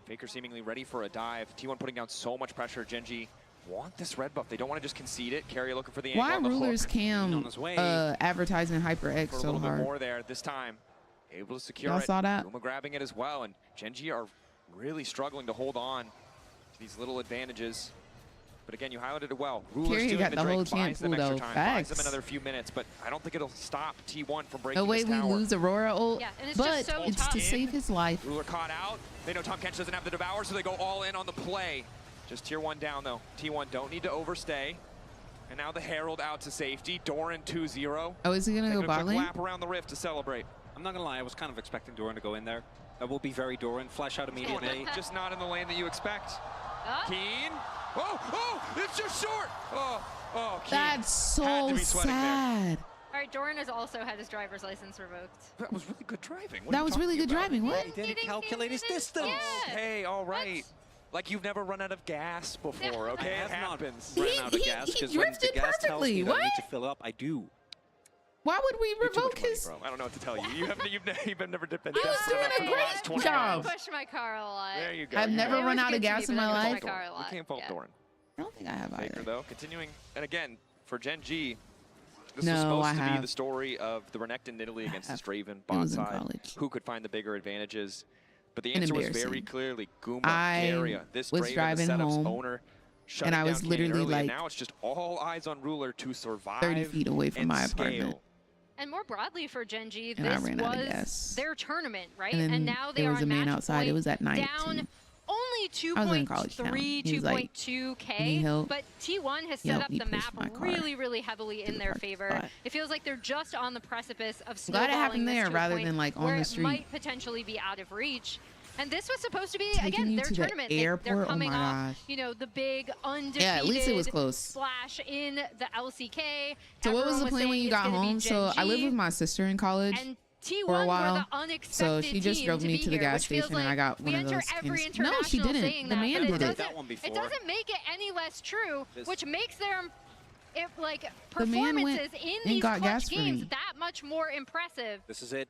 Speaker 1: Faker seemingly ready for a dive. T1 putting down so much pressure. Gen.G want this red buff. They don't want to just concede it. Carry looking for the angle.
Speaker 2: Why Ruler's Cam advertising HyperX so
Speaker 1: hard? A little bit more there this time. Able to secure it.
Speaker 2: Y'all saw that?
Speaker 1: Guma grabbing it as well, and Gen.G are really struggling to hold on These little advantages. But again, you highlighted it well. Ruler's
Speaker 2: Carrier got
Speaker 1: the
Speaker 2: the whole
Speaker 1: Drake, buys
Speaker 2: chance
Speaker 1: them extra
Speaker 2: though.
Speaker 1: time, buys
Speaker 2: Facts.
Speaker 1: them another few minutes, but I don't think it'll stop T1 from breaking
Speaker 2: No way
Speaker 1: this
Speaker 2: we
Speaker 1: tower.
Speaker 2: lose Aurora ult,
Speaker 4: Yeah, and it's
Speaker 2: but
Speaker 4: just so
Speaker 2: it's
Speaker 4: tough.
Speaker 2: to save his life.
Speaker 1: Ruler caught out. They know Tom Kench doesn't have the Devour, so they go all in on the play. Just tier 1 down though. T1 don't need to overstay. And now the Herald out to safety. Doran 2-0.
Speaker 2: Oh, is he gonna go bot lane?
Speaker 1: Lap around the rift to celebrate.
Speaker 13: I'm not gonna lie, I was kind of expecting Doran to go in there. That will be very Doran. Flash out immediately.
Speaker 1: Just not in the lane that you expect. Keen. Oh, it's just short. Oh, Keen.
Speaker 2: That's so sad.
Speaker 4: All right, Doran has also had his driver's license revoked.
Speaker 1: That was really good driving.
Speaker 2: That was really good driving. What?
Speaker 13: He didn't calculate his distance.
Speaker 4: Yeah.
Speaker 1: Hey, all right. Like you've never run out of gas before, okay? It happens.
Speaker 13: Run out of gas because when the
Speaker 2: drifted
Speaker 13: gas tells me
Speaker 2: perfectly.
Speaker 13: that I need
Speaker 2: What?
Speaker 13: to fill up, I do.
Speaker 2: Why would we revoke his?
Speaker 1: Bro, I don't know what to tell you. You've never dipped in
Speaker 2: He was doing a great
Speaker 4: I
Speaker 2: job.
Speaker 4: push my car a lot.
Speaker 1: There you go.
Speaker 2: I've never
Speaker 4: It
Speaker 2: run
Speaker 4: was
Speaker 2: out
Speaker 4: good
Speaker 2: of
Speaker 4: to
Speaker 2: gas
Speaker 4: me,
Speaker 2: in
Speaker 4: but
Speaker 2: my
Speaker 4: I push
Speaker 2: life.
Speaker 4: my car a
Speaker 1: You
Speaker 4: lot.
Speaker 1: can't fault
Speaker 4: Yeah.
Speaker 1: Doran.
Speaker 2: I don't think I have
Speaker 1: Faker
Speaker 2: either.
Speaker 1: though, continuing, and again, for Gen.G, this
Speaker 2: No,
Speaker 1: was supposed
Speaker 2: I
Speaker 1: to be
Speaker 2: have.
Speaker 1: the story of the Renekton Italy against the Straven
Speaker 2: It
Speaker 1: bot
Speaker 2: was in
Speaker 1: side.
Speaker 2: college.
Speaker 1: Who could find the bigger advantages? But the
Speaker 2: And
Speaker 1: answer was very
Speaker 2: embarrassing.
Speaker 1: clearly Guma,
Speaker 2: I
Speaker 1: Garia. This
Speaker 2: was
Speaker 1: Draven,
Speaker 2: driving
Speaker 1: the setup's
Speaker 2: home,
Speaker 1: owner, shut
Speaker 2: and
Speaker 1: it
Speaker 2: I was
Speaker 1: down
Speaker 2: literally
Speaker 1: early,
Speaker 2: like
Speaker 1: and now it's just all eyes on Ruler to survive
Speaker 2: 30 feet away from
Speaker 1: and
Speaker 2: my
Speaker 1: scale.
Speaker 2: apartment.
Speaker 4: And more broadly for Gen.G,
Speaker 2: And I
Speaker 4: this
Speaker 2: ran out of
Speaker 4: was
Speaker 2: gas.
Speaker 4: their tournament, right?
Speaker 2: And then
Speaker 4: now they
Speaker 2: there
Speaker 4: are
Speaker 2: was a
Speaker 4: on
Speaker 2: man
Speaker 4: match
Speaker 2: outside.
Speaker 4: point,
Speaker 2: It was at night,
Speaker 4: down
Speaker 2: too.
Speaker 4: only
Speaker 2: I was in college town.
Speaker 4: 2.3,
Speaker 2: He was like,
Speaker 4: 2.2K,
Speaker 2: "Need help?"
Speaker 4: but T1 has
Speaker 2: He
Speaker 4: set
Speaker 2: helped
Speaker 4: up
Speaker 2: me
Speaker 4: the
Speaker 2: push
Speaker 4: map
Speaker 2: my car
Speaker 4: really heavily
Speaker 2: to
Speaker 4: in
Speaker 2: the
Speaker 4: their
Speaker 2: parking
Speaker 4: favor.
Speaker 2: spot.
Speaker 4: It feels like they're just on the precipice of
Speaker 2: Glad it
Speaker 4: snowballing
Speaker 2: happened
Speaker 4: this
Speaker 2: there
Speaker 4: to a
Speaker 2: rather
Speaker 4: point
Speaker 2: than, like, on
Speaker 4: where
Speaker 2: the
Speaker 4: it
Speaker 2: street.
Speaker 4: might potentially be out of reach. And this was supposed to be,
Speaker 2: Taking
Speaker 4: again,
Speaker 2: you
Speaker 4: their
Speaker 2: to the
Speaker 4: tournament.
Speaker 2: airport?
Speaker 4: They're
Speaker 2: Oh
Speaker 4: coming
Speaker 2: my
Speaker 4: off,
Speaker 2: gosh.
Speaker 4: you know, the big undefeated
Speaker 2: Yeah, at least it was close.
Speaker 4: splash in the LCK.
Speaker 2: So what was
Speaker 4: Everyone
Speaker 2: the plan when
Speaker 4: saying
Speaker 2: you
Speaker 4: it's
Speaker 2: got
Speaker 4: gonna be
Speaker 2: home? So I lived
Speaker 4: Gen.G.
Speaker 2: with my sister in college
Speaker 4: And T1
Speaker 2: for a
Speaker 4: were
Speaker 2: while.
Speaker 4: the unexpected
Speaker 2: So she just
Speaker 4: team
Speaker 2: drove me
Speaker 4: be
Speaker 2: to the
Speaker 4: here,
Speaker 2: gas
Speaker 4: which feels
Speaker 2: station and I
Speaker 4: like
Speaker 2: got
Speaker 4: we
Speaker 2: one of
Speaker 4: enter
Speaker 2: those
Speaker 4: every
Speaker 2: cans. No, she
Speaker 4: international
Speaker 2: didn't.
Speaker 4: saying
Speaker 2: The
Speaker 4: that,
Speaker 2: man
Speaker 4: but
Speaker 2: did it.
Speaker 13: That one before.
Speaker 4: It doesn't make it any less true, which makes their like
Speaker 2: The man went
Speaker 4: performances in
Speaker 2: and
Speaker 4: these
Speaker 2: got
Speaker 4: clutch
Speaker 2: gas for
Speaker 4: games
Speaker 2: me.
Speaker 4: that much more impressive.
Speaker 13: This is it.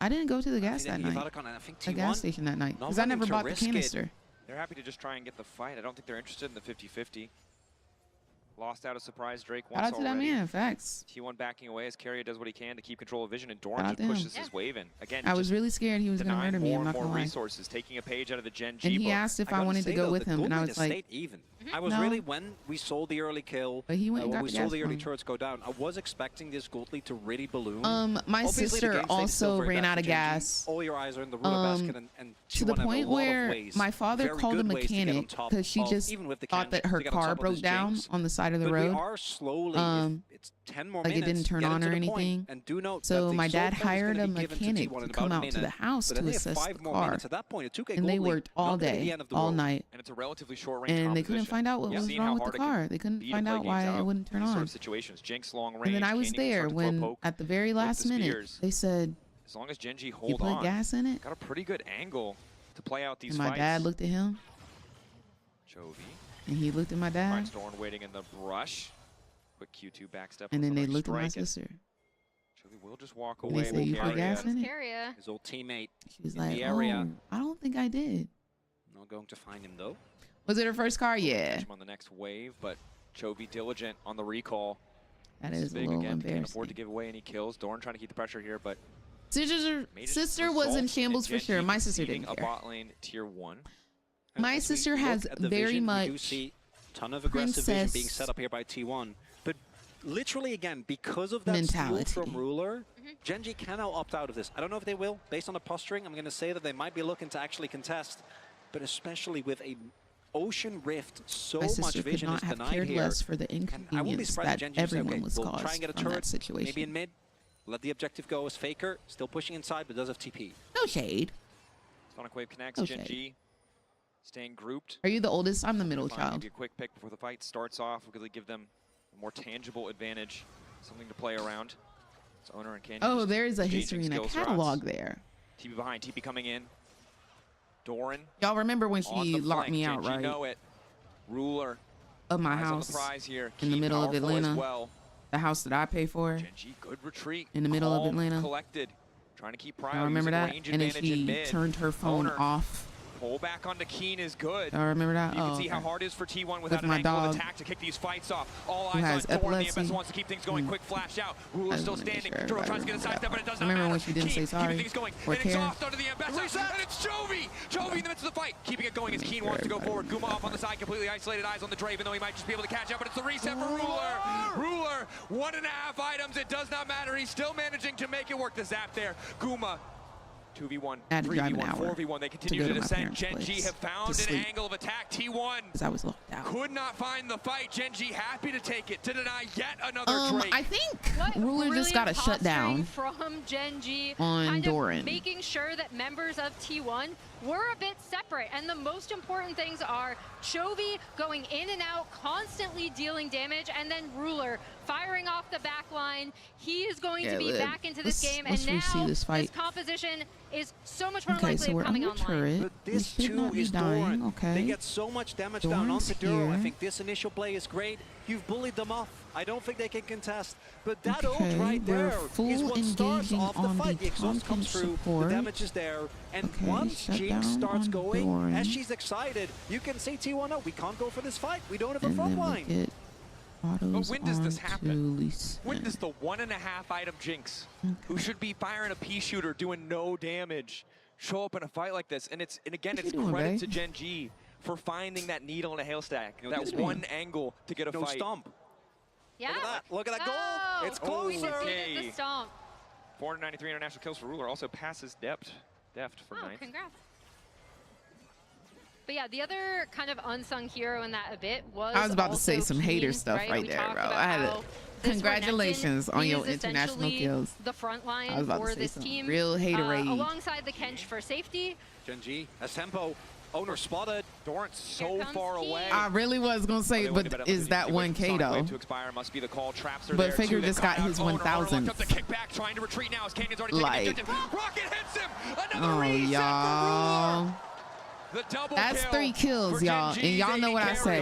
Speaker 2: I didn't go to the gas that
Speaker 13: I
Speaker 2: night.
Speaker 13: think
Speaker 2: The
Speaker 13: T1,
Speaker 2: gas station that night.
Speaker 13: not
Speaker 2: Because I
Speaker 13: willing
Speaker 2: never
Speaker 13: to
Speaker 2: bought the
Speaker 13: risk it.
Speaker 2: canister.
Speaker 1: They're happy to just try and get the fight. I don't think they're interested in the 50-50. Lost out a surprise Drake once
Speaker 2: Shout out to that
Speaker 1: already.
Speaker 2: man, facts.
Speaker 1: T1 backing away as Carrier does what he can to keep control of vision, and
Speaker 2: Shout
Speaker 1: Doran
Speaker 2: out
Speaker 1: just
Speaker 2: to him.
Speaker 1: pushes his wave in. Again,
Speaker 2: I was
Speaker 1: just
Speaker 2: really scared he was going to
Speaker 1: denying
Speaker 2: murder me.
Speaker 1: more
Speaker 2: I'm
Speaker 1: and
Speaker 2: not
Speaker 1: more
Speaker 2: going to lie.
Speaker 1: resources, taking a page out of the Gen.G
Speaker 2: And he
Speaker 1: book.
Speaker 2: asked if I
Speaker 13: gotta
Speaker 2: wanted
Speaker 13: say,
Speaker 2: to go
Speaker 13: though,
Speaker 2: with
Speaker 13: the
Speaker 2: him, and I
Speaker 13: goal
Speaker 2: was
Speaker 13: line
Speaker 2: like,
Speaker 13: stayed even. I was
Speaker 2: No.
Speaker 13: really, when we saw the early kill,
Speaker 2: But he went and
Speaker 13: when
Speaker 2: got
Speaker 13: we
Speaker 2: the
Speaker 13: saw
Speaker 2: gas
Speaker 13: the
Speaker 2: for
Speaker 13: early
Speaker 2: me.
Speaker 13: turrets go down, I was expecting this gold lead to really balloon.
Speaker 2: My
Speaker 13: Obviously, the
Speaker 2: sister
Speaker 13: game state is still
Speaker 2: also
Speaker 13: very
Speaker 2: ran
Speaker 13: bad
Speaker 2: out
Speaker 13: for
Speaker 2: of
Speaker 13: Gen.G.
Speaker 2: gas.
Speaker 13: All your eyes are in the ruler basket, and
Speaker 2: To the
Speaker 13: T1 have
Speaker 2: point
Speaker 13: a lot of
Speaker 2: where
Speaker 13: ways,
Speaker 2: my father
Speaker 13: very
Speaker 2: called a
Speaker 13: good ways to get on
Speaker 2: mechanic
Speaker 13: top
Speaker 2: because she
Speaker 13: of-
Speaker 2: just
Speaker 13: even with the
Speaker 2: thought that
Speaker 13: Ken,
Speaker 2: her
Speaker 13: to get on
Speaker 2: car
Speaker 13: top of
Speaker 2: broke
Speaker 13: this
Speaker 2: down
Speaker 13: jinx.
Speaker 2: on the side of the
Speaker 13: But
Speaker 2: road.
Speaker 13: we are slowly, it's 10 more
Speaker 2: like it
Speaker 13: minutes,
Speaker 2: didn't turn
Speaker 13: getting
Speaker 2: on
Speaker 13: to
Speaker 2: or
Speaker 13: the point.
Speaker 2: anything.
Speaker 13: And do note
Speaker 2: So
Speaker 13: that the
Speaker 2: my dad
Speaker 13: sole point is
Speaker 2: hired a
Speaker 13: gonna be given to
Speaker 2: mechanic
Speaker 13: T1 in
Speaker 2: to come
Speaker 13: about a
Speaker 2: out to the
Speaker 13: minute.
Speaker 2: house
Speaker 13: But
Speaker 2: to
Speaker 13: then they have
Speaker 2: assess
Speaker 13: 5
Speaker 2: the
Speaker 13: more
Speaker 2: car.
Speaker 13: minutes. At that point, it took a
Speaker 2: And they
Speaker 13: goal lead,
Speaker 2: worked all
Speaker 13: not gonna be
Speaker 2: day,
Speaker 13: the end of the
Speaker 2: all
Speaker 13: world.
Speaker 2: night.
Speaker 1: And it's a relatively short range
Speaker 2: And they
Speaker 1: composition.
Speaker 2: couldn't find out what
Speaker 1: Yeah,
Speaker 2: was
Speaker 1: seeing
Speaker 2: wrong
Speaker 1: how
Speaker 2: with
Speaker 1: hard
Speaker 2: the
Speaker 1: it can
Speaker 2: car. They couldn't
Speaker 1: be to
Speaker 2: find
Speaker 1: play
Speaker 2: out
Speaker 1: games
Speaker 2: why
Speaker 1: out
Speaker 2: it
Speaker 1: of
Speaker 2: wouldn't turn
Speaker 1: these sort
Speaker 2: on.
Speaker 1: of situations. Jinx long range.
Speaker 2: And then I was
Speaker 1: Canyon can
Speaker 2: there
Speaker 1: start to throw
Speaker 2: when,
Speaker 1: poke
Speaker 2: at the very
Speaker 1: with the
Speaker 2: last minute,
Speaker 1: spears.
Speaker 2: they said,
Speaker 1: As long as Gen.G
Speaker 2: you
Speaker 1: hold
Speaker 2: put
Speaker 1: on,
Speaker 2: gas in it?
Speaker 1: got a pretty good angle to play out these
Speaker 2: And my
Speaker 1: fights.
Speaker 2: dad looked at him,
Speaker 1: Chovy
Speaker 2: and he looked at my dad,
Speaker 1: finds Doran waiting in the brush. Quick Q2 backstep.
Speaker 2: and
Speaker 1: with
Speaker 2: then they
Speaker 1: another
Speaker 2: looked at my
Speaker 1: strike, and
Speaker 2: sister.
Speaker 1: Chovy will just walk
Speaker 2: And
Speaker 1: away.
Speaker 2: they said,
Speaker 1: with
Speaker 2: you put
Speaker 1: Carrier.
Speaker 2: gas in it?
Speaker 4: Carrier.
Speaker 13: His old teammate
Speaker 2: She was
Speaker 13: in
Speaker 2: like,
Speaker 13: the area.
Speaker 2: oh, I don't think I did.
Speaker 13: Not going to find him, though.
Speaker 2: Was it her first car? Yeah.
Speaker 1: Catch him on the next wave, but Chovy diligent on the recall.
Speaker 2: That
Speaker 1: This
Speaker 2: is a
Speaker 1: big
Speaker 2: little
Speaker 1: again. Can't afford to
Speaker 2: embarrassing.
Speaker 1: give away any kills. Doran trying to keep the pressure here, but
Speaker 2: Sister was in shambles for sure. My sister didn't
Speaker 1: a
Speaker 2: care.
Speaker 1: bot lane tier 1.
Speaker 2: My
Speaker 13: As we
Speaker 2: sister
Speaker 13: look
Speaker 2: has
Speaker 13: at the
Speaker 2: very
Speaker 13: vision, we do
Speaker 2: much
Speaker 13: see a ton of aggressive vision being
Speaker 2: princess
Speaker 13: set up here by T1. But literally, again, because of that steal
Speaker 2: mentality.
Speaker 13: from Ruler, Gen.G can now opt out of this. I don't know if they will. Based on the posturing, I'm going to say that they might be looking to actually contest. But especially with a Ocean Rift, so
Speaker 2: My
Speaker 13: much
Speaker 2: sister could
Speaker 13: vision
Speaker 2: not
Speaker 13: is
Speaker 2: have
Speaker 13: denied
Speaker 2: cared
Speaker 13: here.
Speaker 2: less for the
Speaker 13: And I wouldn't be
Speaker 2: inconvenience
Speaker 13: surprised if
Speaker 2: that
Speaker 13: Gen.G would say,
Speaker 2: everyone
Speaker 13: okay,
Speaker 2: was
Speaker 13: we'll try
Speaker 2: caused
Speaker 13: and get a
Speaker 2: from
Speaker 13: turret,
Speaker 2: that situation.
Speaker 13: maybe in mid. Let the objective go as Faker, still pushing inside, but does have TP.
Speaker 2: No shade.
Speaker 1: Sonic Wave connects.
Speaker 2: Okay.
Speaker 1: Gen.G staying grouped.
Speaker 2: Are you the oldest? I'm the middle
Speaker 1: Fine,
Speaker 2: child.
Speaker 1: maybe a quick pick before the fight starts off. We'll really give them a more tangible advantage, something to play around. It's Owner and Canyon.
Speaker 2: Oh,
Speaker 1: just
Speaker 2: there is a
Speaker 1: gauging
Speaker 2: history and a
Speaker 1: skill
Speaker 2: catalog
Speaker 1: shots.
Speaker 2: there.
Speaker 1: TP behind, TP coming in. Doran.
Speaker 2: Y'all remember when
Speaker 1: on
Speaker 2: she
Speaker 1: the
Speaker 2: locked
Speaker 1: flank.
Speaker 2: me out,
Speaker 1: Gen.G
Speaker 2: right?
Speaker 1: know it. Ruler.
Speaker 2: Of my
Speaker 1: Eyes on the
Speaker 2: house
Speaker 1: prize here.
Speaker 2: in the
Speaker 1: Keen,
Speaker 2: middle of
Speaker 1: powerful as
Speaker 2: Atlanta.
Speaker 1: well.
Speaker 2: The house that I pay for.
Speaker 1: Gen.G good retreat.
Speaker 2: In the middle of
Speaker 1: Calm,
Speaker 2: Atlanta.
Speaker 1: Collected. Trying to keep
Speaker 2: I
Speaker 1: priority.
Speaker 2: remember
Speaker 1: using
Speaker 2: that.
Speaker 1: range
Speaker 2: And then
Speaker 1: advantage in
Speaker 2: she
Speaker 1: mid.
Speaker 2: turned her phone
Speaker 1: Owner
Speaker 2: off
Speaker 1: Pull back onto Keen is good.
Speaker 2: I remember that.
Speaker 1: You can see how hard it is for T1 without an
Speaker 2: my
Speaker 1: angle of attack to kick these fights off. All eyes on Dorn. The MS wants to keep things going. Quick flash out. Ruler still standing. Duro tries to get a sidestep, but it does not matter.
Speaker 2: Remember when she didn't say sorry?
Speaker 1: Keeping things going. And exhaust onto the MS. And it's Chovy! Chovy in the midst of the fight. Keeping it going as Keen wants to go forward. Guma off on the side, completely isolated. Eyes on the Dre, even though he might just be able to catch up. But it's the reset for Ruler. Ruler, 1.5 items. It does not matter. He's still managing to make it work. The zap there. Guma. 2v1, 3v1, 4v1, they continue to descend. Gen.G have found an angle of attack. T1
Speaker 2: I was locked out.
Speaker 1: Could not find the fight. Gen.G happy to take it, to deny yet another Drake.
Speaker 2: I think Ruler just got a shutdown
Speaker 4: from Gen.G
Speaker 2: on Doran.
Speaker 4: Making sure that members of T1 were a bit separate. And the most important things are Chovy going in and out, constantly dealing damage, and then Ruler firing off the back line. He is going to be back into this game, and now this composition is so much more likely of coming online.
Speaker 13: But this too is Doran. They get so much damage down onto Duro. I think this initial play is great. You've bullied them off. I don't think they can contest. But that ult right there is what starts off the fight. The exhaust comes through, the damage is there. And once Jinx starts going, as she's excited, you can say T1, no, we can't go for this fight. We don't have a front line.
Speaker 1: But when does this happen? When does the 1.5 item Jinx, who should be firing a pea shooter, doing no damage, show up in a fight like this? And again, it's credit to Gen.G for finding that needle in a haystack, that one angle to get a fight.
Speaker 13: Stomp.
Speaker 4: Yeah.
Speaker 13: Look at that goal. It's closer.
Speaker 4: The stomp.
Speaker 1: 493 international kills for Ruler. Also passes deft for ninth.
Speaker 4: Congrats. But yeah, the other kind of unsung hero in that a bit was
Speaker 2: I was about to say some hater stuff right there, bro. I had it. Congratulations on your international kills.
Speaker 4: The front line
Speaker 2: I was about
Speaker 4: for
Speaker 2: to say
Speaker 4: this
Speaker 2: some
Speaker 4: team.
Speaker 2: real haterade.
Speaker 4: Alongside the Kench for safety.
Speaker 13: Gen.G has tempo. Owner spotted.
Speaker 1: Dorrance so far away.
Speaker 2: I really was gonna say, but is that 1K though?
Speaker 1: To expire must be the call. Traps are
Speaker 2: but
Speaker 1: there
Speaker 2: Faker just got his 1,000.
Speaker 1: Trying to retreat now as Canyon's already
Speaker 2: like,
Speaker 1: Rocket hits him.
Speaker 2: Oh y'all. That's 3 kills, y'all, and y'all know what I say.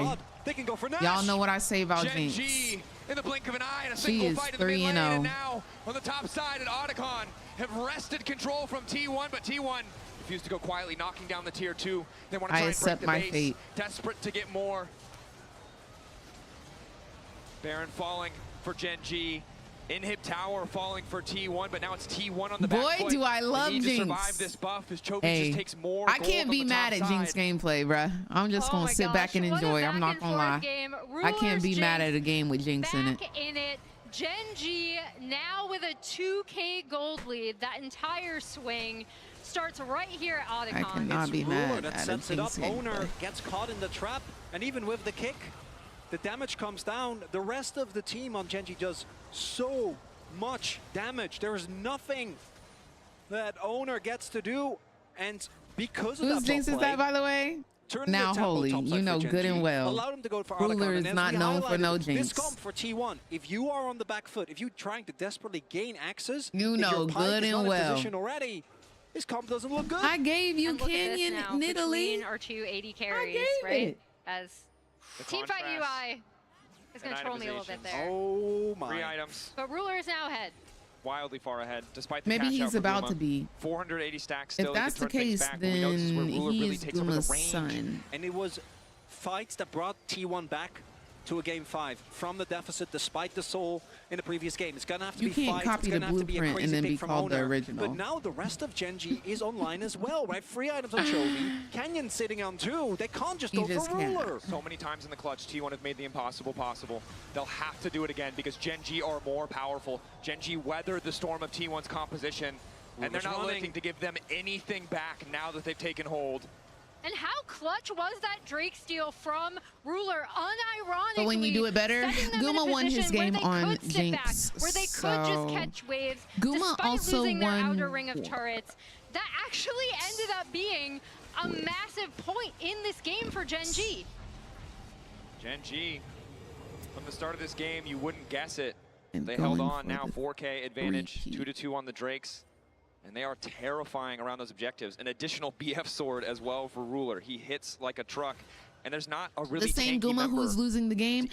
Speaker 2: Y'all know what I say about Jinx.
Speaker 1: In the blink of an eye, and a
Speaker 2: she is 3-0.
Speaker 1: And now on the top side at Otacon have wrested control from T1, but T1 refused to go quietly, knocking down the tier 2. They want to try and break the base.
Speaker 2: Fate.
Speaker 1: Desperate to get more. Baron falling for Gen.G. Inhib Tower falling for T1, but now it's T1 on the back foot.
Speaker 2: Boy, do I love Jinx.
Speaker 1: To survive this buff as Chovy just takes more.
Speaker 2: I can't be mad at Jinx gameplay, bruh. I'm just gonna sit back and enjoy. I'm not gonna lie. I can't be mad at a game with Jinx in it.
Speaker 4: Gen.G now with a 2K gold lead. That entire swing starts right here at Otacon.
Speaker 2: I cannot be mad
Speaker 13: that
Speaker 2: at
Speaker 13: sets
Speaker 2: a
Speaker 13: it up.
Speaker 2: Jinx
Speaker 13: Owner gets caught in the trap, and even with the kick, the damage comes down. The rest of the team on Gen.G does so much damage. There is nothing that Owner gets to do, and because of
Speaker 2: whose Jinx is that, by the way? Now Holy, you know good and well.
Speaker 13: Allowed him to go for
Speaker 2: Ruler is not known for no Jinx.
Speaker 13: This comp for T1, if you are on the back foot, if you're trying to desperately gain access,
Speaker 2: you know good and well.
Speaker 13: Already, this comp doesn't look good.
Speaker 2: I gave you Canyon in Italy.
Speaker 4: Our 2 AD carries, right? As Teamfight UI is going to troll me a little bit there.
Speaker 13: Oh my.
Speaker 1: 3 items.
Speaker 4: But Ruler is now ahead.
Speaker 1: Wildly far ahead, despite the
Speaker 2: maybe he's about to be.
Speaker 1: 480 stacks still.
Speaker 2: If that's the case, then he's Guma's son.
Speaker 13: And it was fights that brought T1 back to a game 5 from the deficit, despite the soul in the previous game. It's gonna have to be fights.
Speaker 2: You can't copy the blueprint and then be called the original.
Speaker 13: But now the rest of Gen.G is online as well, right? 3 items on Chovy. Canyon sitting on 2. They can't just go for Ruler.
Speaker 1: So many times in the clutch, T1 have made the impossible possible. They'll have to do it again because Gen.G are more powerful. Gen.G weathered the storm of T1's composition, and they're not looking to give them anything back now that they've taken hold.
Speaker 4: And how clutch was that Drake steal from Ruler, unironically?
Speaker 2: But when you do it better, Guma won his game on Jinx.
Speaker 4: Where they could just catch waves,
Speaker 2: Guma also
Speaker 4: losing their
Speaker 2: won
Speaker 4: outer ring of turrets. That actually ended up being a massive point in this game for Gen.G.
Speaker 1: Gen.G, from the start of this game, you wouldn't guess it. They held on, now 4K advantage, 2-2 on the Drakes. And they are terrifying around those objectives. An additional BF sword as well for Ruler. He hits like a truck. And there's not a really
Speaker 2: the same Guma who's losing the game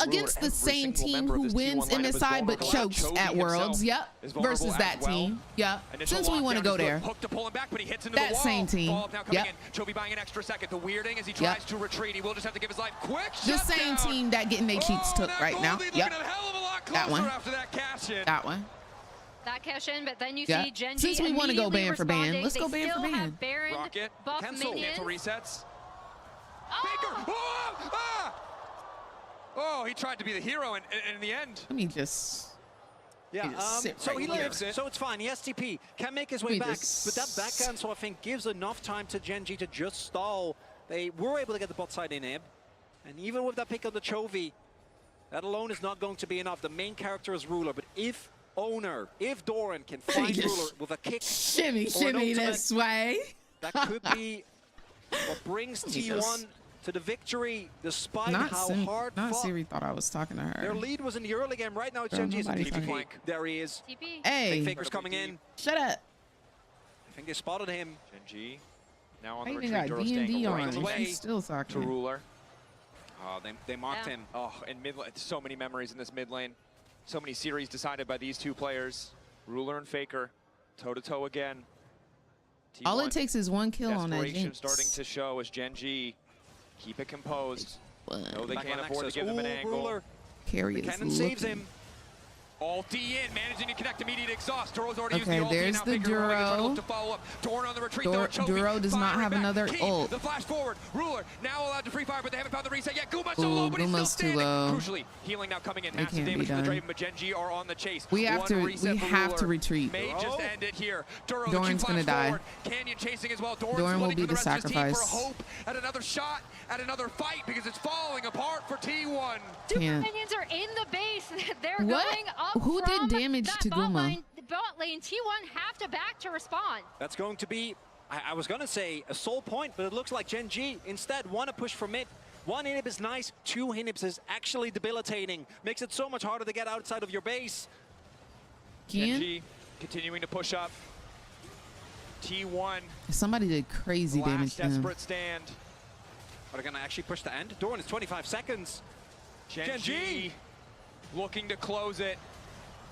Speaker 2: against the same team who wins MSI but chokes at Worlds. Yep. Versus that team. Yep. Since we want to go there.
Speaker 1: Hook to pull him back, but he hits into
Speaker 2: that
Speaker 1: the wall.
Speaker 2: Same team.
Speaker 1: Yep. Chovy buying an extra second. The weirding as he tries to retreat. He will just have to give his life quick.
Speaker 2: The same team that getting their cheeks took right now. Yep. That one. That one.
Speaker 4: That cash in, but then you see Gen.G.
Speaker 2: Since we want to go ban for ban, let's go ban for ban.
Speaker 1: Rocket.
Speaker 4: Cancel
Speaker 1: resets. Faker! Oh! Ah! Oh, he tried to be the hero, and in the end.
Speaker 2: Let me just.
Speaker 13: Yeah, so he lives, so it's fine. He has TP, can make his way back, but that back cancel, I think, gives enough time to Gen.G to just stall. They were able to get the bot side inhib, and even with that pick on the Chovy, that alone is not going to be enough. The main character is Ruler, but if Doran can find Ruler with a kick,
Speaker 2: shimmy this way,
Speaker 13: that could be what brings T1 to the victory, despite how hard fought.
Speaker 2: Siri thought I was talking to her.
Speaker 13: Their lead was in the early game. Right now, it's Gen.G's TP flank. There he is.
Speaker 4: TP.
Speaker 2: Hey.
Speaker 13: Faker's coming in.
Speaker 2: Shut up.
Speaker 13: I think they spotted him.
Speaker 1: Gen.G now on the
Speaker 2: retreat.
Speaker 1: retreat.
Speaker 2: D&D on
Speaker 1: away
Speaker 2: still talking
Speaker 1: to Ruler.
Speaker 13: Oh, they marked him.
Speaker 1: Oh, in mid lane, so many memories in this mid lane. So many series decided by these two players. Ruler and Faker, toe-to-toe again. T1,
Speaker 2: all it takes is one kill on that Jinx.
Speaker 1: Starting to show as Gen.G keep it composed. No, they can't afford to give him an angle.
Speaker 13: Ruler.
Speaker 2: Carry
Speaker 13: Cannon saves him.
Speaker 1: Ulti in, managing to connect immediate exhaust. Duro's already used the ulti.
Speaker 2: There's
Speaker 1: now
Speaker 2: the
Speaker 1: Duro. To follow up. Dorn on the retreat.
Speaker 2: Duro does not have another ult.
Speaker 1: The flash forward. Ruler now allowed to free fire, but they haven't found the reset yet. Guma's so low, but he's still standing. Crucially, healing now coming in. Massive damage from the Draven, but Gen.G are on the chase.
Speaker 2: We have to retreat.
Speaker 1: May just end it here.
Speaker 2: Doran's gonna die.
Speaker 1: Canyon chasing as well.
Speaker 2: Doran will be the sacrifice.
Speaker 1: For hope at another shot, at another fight, because it's falling apart for T1.
Speaker 4: Two minions are in the base. They're going up.
Speaker 2: Who did damage to Guma?
Speaker 4: Bot lane T1 have to back to respond.
Speaker 13: That's going to be, I was going to say a sole point, but it looks like Gen.G instead want to push for mid. One inhib is nice, two inhibs is actually debilitating. Makes it so much harder to get outside of your base.
Speaker 1: Gen.G continuing to push up. T1.
Speaker 2: Somebody did crazy damage to him.
Speaker 1: Desperate stand.
Speaker 13: Are they going to actually push the end? Doran is 25 seconds.
Speaker 1: Gen.G looking to close it.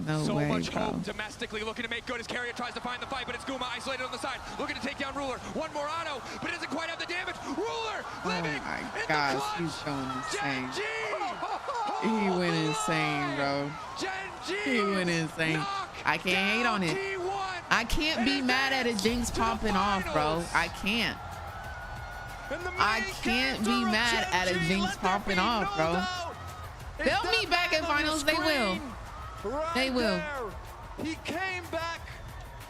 Speaker 2: No
Speaker 1: so
Speaker 2: way,
Speaker 1: much
Speaker 2: bro.
Speaker 1: hope domestically, looking to make good as Carrier tries to find the fight, but it's Guma isolated on the side, looking to take down Ruler. One more auto, but doesn't quite have the damage. Ruler living
Speaker 2: my
Speaker 1: in
Speaker 2: gosh,
Speaker 1: the clutch.
Speaker 2: he's going insane.
Speaker 1: Gen.G!
Speaker 2: He went insane, bro.
Speaker 1: Gen.G!
Speaker 2: He went insane. I can't hate on it. I can't be mad at a Jinx popping off, bro. I can't. I can't be mad at a Jinx popping off, bro. They'll meet back in finals. They will. They will.
Speaker 13: He came back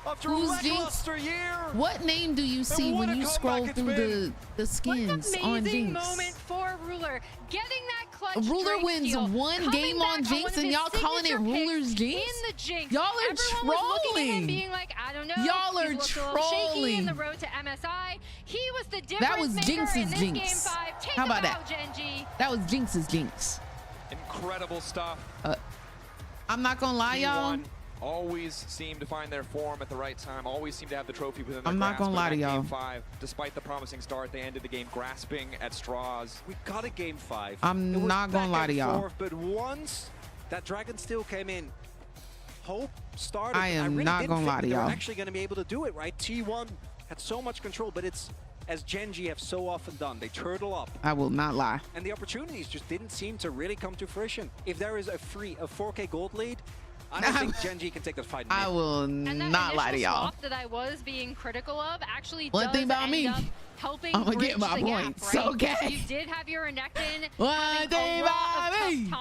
Speaker 13: after
Speaker 2: Who's Jinx?
Speaker 13: year.
Speaker 2: What name do you see when you scroll through the skins on Jinx?
Speaker 4: Moment for Ruler, getting that clutch.
Speaker 2: Ruler wins one game on Jinx, and y'all calling it Ruler's Jinx?
Speaker 4: In the Jinx.
Speaker 2: Y'all are trolling.
Speaker 4: Being like, I don't know.
Speaker 2: Y'all are trolling.
Speaker 4: In the road to MSI, he was the difference
Speaker 2: That was Jinx's
Speaker 4: in this
Speaker 2: Jinx.
Speaker 4: Game 5. Take
Speaker 2: How about that?
Speaker 4: Gen.G.
Speaker 2: That was Jinx's Jinx.
Speaker 1: Incredible stuff.
Speaker 2: I'm not gonna lie, y'all.
Speaker 1: Always seem to find their form at the right time. Always seem to have the trophy within their
Speaker 2: I'm not gonna lie to y'all.
Speaker 1: Game 5, despite the promising start, they ended the game grasping at straws.
Speaker 13: We got a game 5.
Speaker 2: I'm not gonna lie to y'all.
Speaker 13: But once that Dragon Steel came in, hope started.
Speaker 2: I am not gonna lie to y'all.
Speaker 13: Actually gonna be able to do it, right? T1 had so much control, but it's as Gen.G have so often done. They turtle up.
Speaker 2: I will not lie.
Speaker 13: And the opportunities just didn't seem to really come to fruition. If there is a 4K gold lead, I don't think Gen.G can take the fight.
Speaker 2: I will not lie to y'all.
Speaker 4: That I was being critical of actually
Speaker 2: one thing about me,
Speaker 4: helping
Speaker 2: I'm gonna get my points.
Speaker 4: Gap, right?
Speaker 2: Okay.
Speaker 4: You did have your Renekton.
Speaker 2: One thing about me,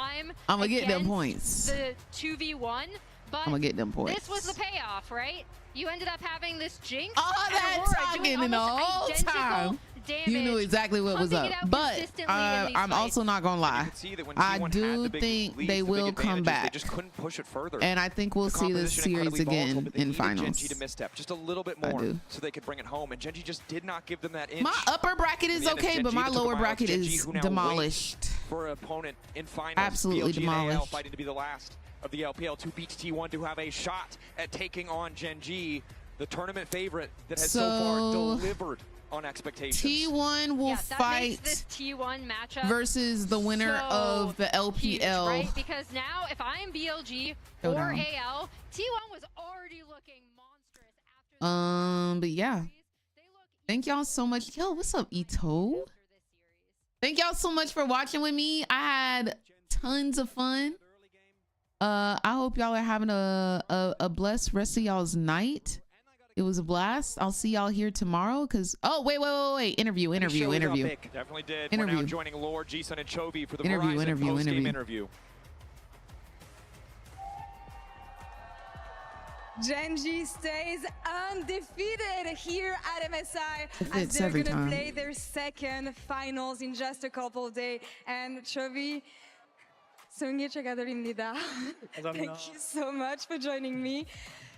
Speaker 2: I'm gonna get them points.
Speaker 4: The 2v1, but
Speaker 2: I'm gonna get them points.
Speaker 4: This was the payoff, right? You ended up having this Jinx.
Speaker 2: All that talking in the whole time. You knew exactly what was up. But I'm also not going to lie. I do think they will come back.
Speaker 1: They just couldn't push it further.
Speaker 2: And I think we'll see this series again in finals.
Speaker 1: Gen.G to misstep just a little bit more so they could bring it home. And Gen.G just did not give them that inch.
Speaker 2: My upper bracket is okay, but my lower bracket is demolished.
Speaker 1: For an opponent in finals.
Speaker 2: Absolutely demolished.
Speaker 1: Fighting to be the last of the LPL to beat T1 to have a shot at taking on Gen.G, the tournament favorite that has so far delivered on expectations.
Speaker 2: T1 will fight
Speaker 4: this T1 matchup
Speaker 2: versus the winner of the LPL.
Speaker 4: Huge, right? Because now, if I'm BLG or AL, T1 was already looking monstrous after
Speaker 2: but yeah. Thank y'all so much. Yo, what's up, Ito? Thank y'all so much for watching with me. I had tons of fun. I hope y'all are having a blessed rest of y'all's night. It was a blast. I'll see y'all here tomorrow. Wait. Interview.
Speaker 1: Definitely did. We're now joining Lord, G-Sun, and Chovy for the Verizon post-game interview.
Speaker 6: Gen.G stays undefeated here at MSI as they're going to play their second finals in just a couple of days. And Chovy, 승리 축하드립니다. Thank you so much for joining me.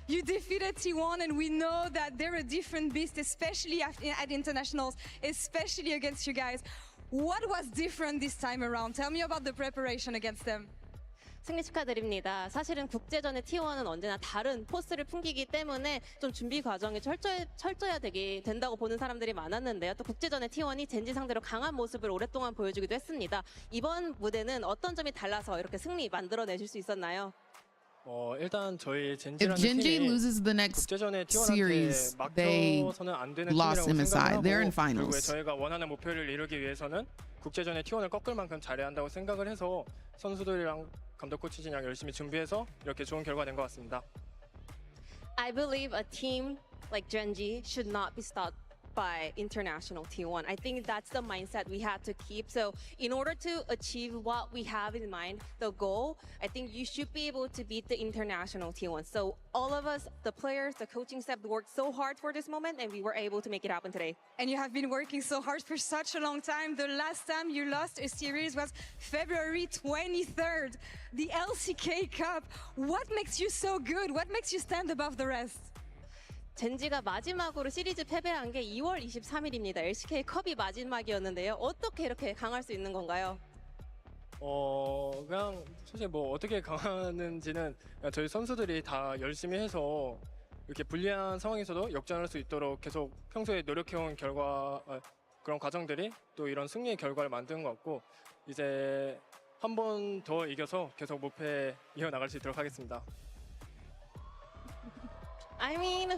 Speaker 6: You defeated T1, and we know that they're a different beast, especially at internationals, especially against you guys. What was different this time around? Tell me about the preparation against them.
Speaker 15: 승리 축하드립니다. 사실은 국제전의 T1은 언제나 다른 포스를 풍기기 때문에 좀 준비 과정이 철저해야 된다고 보는 사람들이 많았는데요. 또 국제전의 T1이 젠지 상대로 강한 모습을 오랫동안 보여주기도 했습니다. 이번 무대는 어떤 점이 달라서 이렇게 승리 만들어내실 수 있었나요?
Speaker 16: 일단 저희
Speaker 2: If Gen.G loses the next series, they lost MSI. They're in finals.
Speaker 16: 저희가 원하는 목표를 이루기 위해서는 국제전의 T1을 꺾을 만큼 잘해야 한다고 생각을 해서 선수들이랑 감독 코치진이랑 열심히 준비해서 이렇게 좋은 결과 낸 것 같습니다.
Speaker 15: I believe a team like Gen.G should not be stopped by international T1. I think that's the mindset we have to keep. So in order to achieve what we have in mind, the goal, I think you should be able to beat the international T1. So all of us, the players, the coaching staff worked so hard for this moment, and we were able to make it happen today.
Speaker 6: And you have been working so hard for such a long time. The last time you lost a series was February 23rd, the LCK Cup. What makes you so good? What makes you stand above the rest?
Speaker 15: 젠지가 마지막으로 시리즈 패배한 게 2월 23일입니다. LCK 컵이 마지막이었는데요. 어떻게 이렇게 강할 수 있는 건가요?
Speaker 16: 그냥 사실 뭐 어떻게 강하는지는 저희 선수들이 다 열심히 해서 이렇게 불리한 상황에서도 역전할 수 있도록 계속 평소에 노력해온 결과 그런 과정들이 또 이런 승리의 결과를 만든 것 같고 이제 한 번 더 이겨서 계속 목표에 이어나갈 수 있도록 하겠습니다.
Speaker 15: I mean,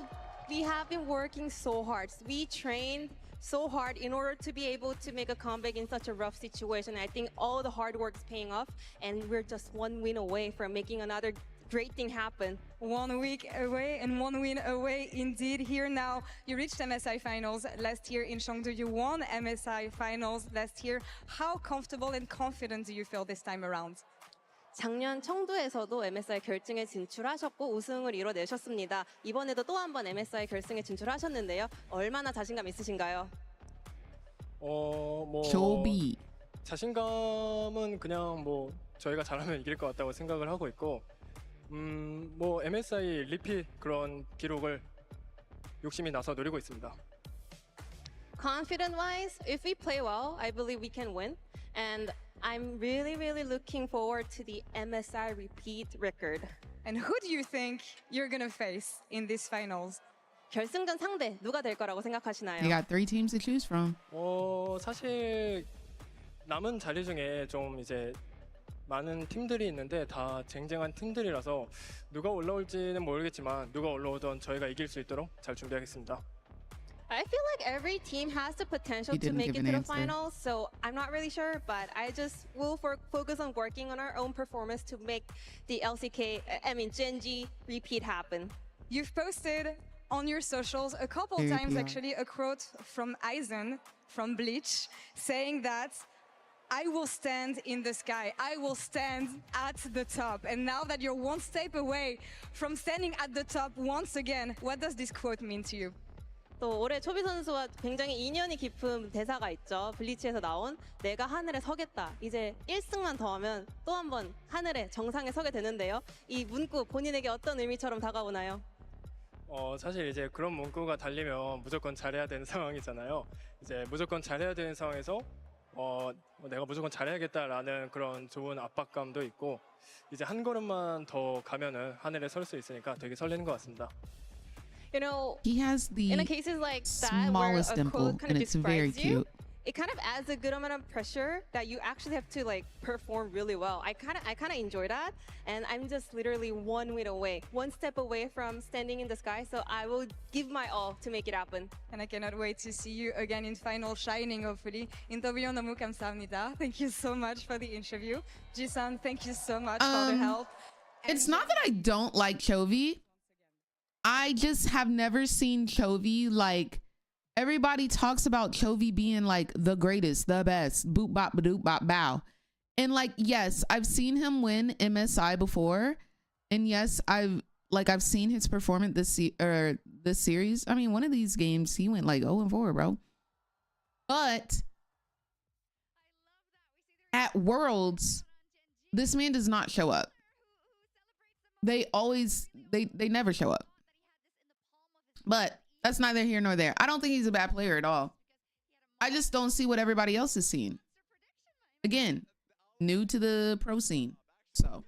Speaker 15: we have been working so hard. We trained so hard in order to be able to make a comeback in such a rough situation. I think all the hard work is paying off, and we're just one win away from making another great thing happen.
Speaker 6: 1 week away and 1 win away indeed. Here now, you reached MSI finals last year in Chengdu. You won MSI finals last year. How comfortable and confident do you feel this time around?
Speaker 15: 작년 청두에서도 MSI 결승에 진출하셨고 우승을 이뤄내셨습니다. 이번에도 또 한 번 MSI 결승에 진출하셨는데요. 얼마나 자신감 있으신가요?
Speaker 2: 조비.
Speaker 16: 자신감은 그냥 뭐 저희가 잘하면 이길 것 같다고 생각을 하고 있고 뭐 MSI 리핏 그런 기록을 욕심이 나서 노리고 있습니다.
Speaker 15: Confident wise, if we play well, I believe we can win. And I'm really looking forward to the MSI repeat record.
Speaker 6: And who do you think you're gonna face in these finals?
Speaker 15: 결승전 상대 누가 될 거라고 생각하시나요?
Speaker 2: You got 3 teams to choose from.
Speaker 16: 사실 남은 자리 중에 좀 이제 많은 팀들이 있는데 다 쟁쟁한 팀들이라서 누가 올라올지는 모르겠지만 누가 올라오던 저희가 이길 수 있도록 잘 준비하겠습니다.
Speaker 15: I feel like every team has the potential to make it to the finals, so I'm not really sure, but I just will focus on working on our own performance to make the Gen.G repeat happen.
Speaker 6: You've posted on your socials a couple times actually a quote from Aizen from Bleach saying that I will stand in the sky. I will stand at the top. And now that you're one step away from standing at the top once again, what does this quote mean to you?
Speaker 15: 또 올해 초비 선수와 굉장히 인연이 깊은 대사가 있죠. 블리치에서 나온 내가 하늘에 서겠다. 이제 1승만 더하면 또 한 번 하늘에 정상에 서게 되는데요. 이 문구 본인에게 어떤 의미처럼 다가오나요?
Speaker 16: 사실 이제 그런 문구가 달리면 무조건 잘해야 되는 상황이잖아요. 이제 무조건 잘해야 되는 상황에서 내가 무조건 잘해야겠다라는 그런 좋은 압박감도 있고 이제 한 걸음만 더 가면은 하늘에 설 수 있으니까 되게 설레는 것 같습니다.
Speaker 17: you know,
Speaker 2: he has the
Speaker 17: in cases like that,
Speaker 2: smallest
Speaker 17: where a
Speaker 2: dimple,
Speaker 17: quote kind
Speaker 2: and
Speaker 17: of
Speaker 2: it's very
Speaker 17: describes you,
Speaker 2: cute.
Speaker 17: it kind of adds a good amount of pressure that you actually have to like perform really well. I kind of enjoy that, and I'm just literally 1 minute away, 1 step away from standing in the sky. So I will give my all to make it happen.
Speaker 6: And I cannot wait to see you again in final shining, hopefully. 인터뷰 너무 감사합니다. Thank you so much for the interview. Ji-san, thank you so much for the help.
Speaker 2: It's not that I don't like Chovy. I just have never seen Chovy like. Everybody talks about Chovy being like the greatest, the best, boop bop badoop bop bow. And like, yes, I've seen him win MSI before. And yes, I've seen his performance this series. I mean, one of these games he went like 0-4, bro. But at Worlds, this man does not show up. They never show up. But that's neither here nor there. I don't think he's a bad player at all. I just don't see what everybody else is seeing. Again, new to the pro scene. So,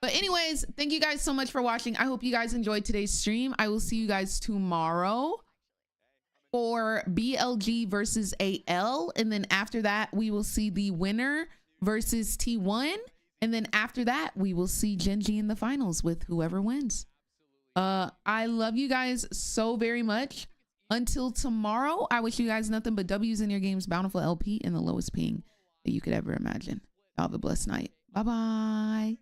Speaker 2: but anyways, thank you guys so much for watching. I hope you guys enjoyed today's stream. I will see you guys tomorrow for BLG versus AL. And then after that, we will see the winner versus T1. And then after that, we will see Gen.G in the finals with whoever wins. I love you guys so very much. Until tomorrow, I wish you guys nothing but W's in your games, bountiful LP, and the lowest ping that you could ever imagine. Y'all have a blessed night. Bye-bye.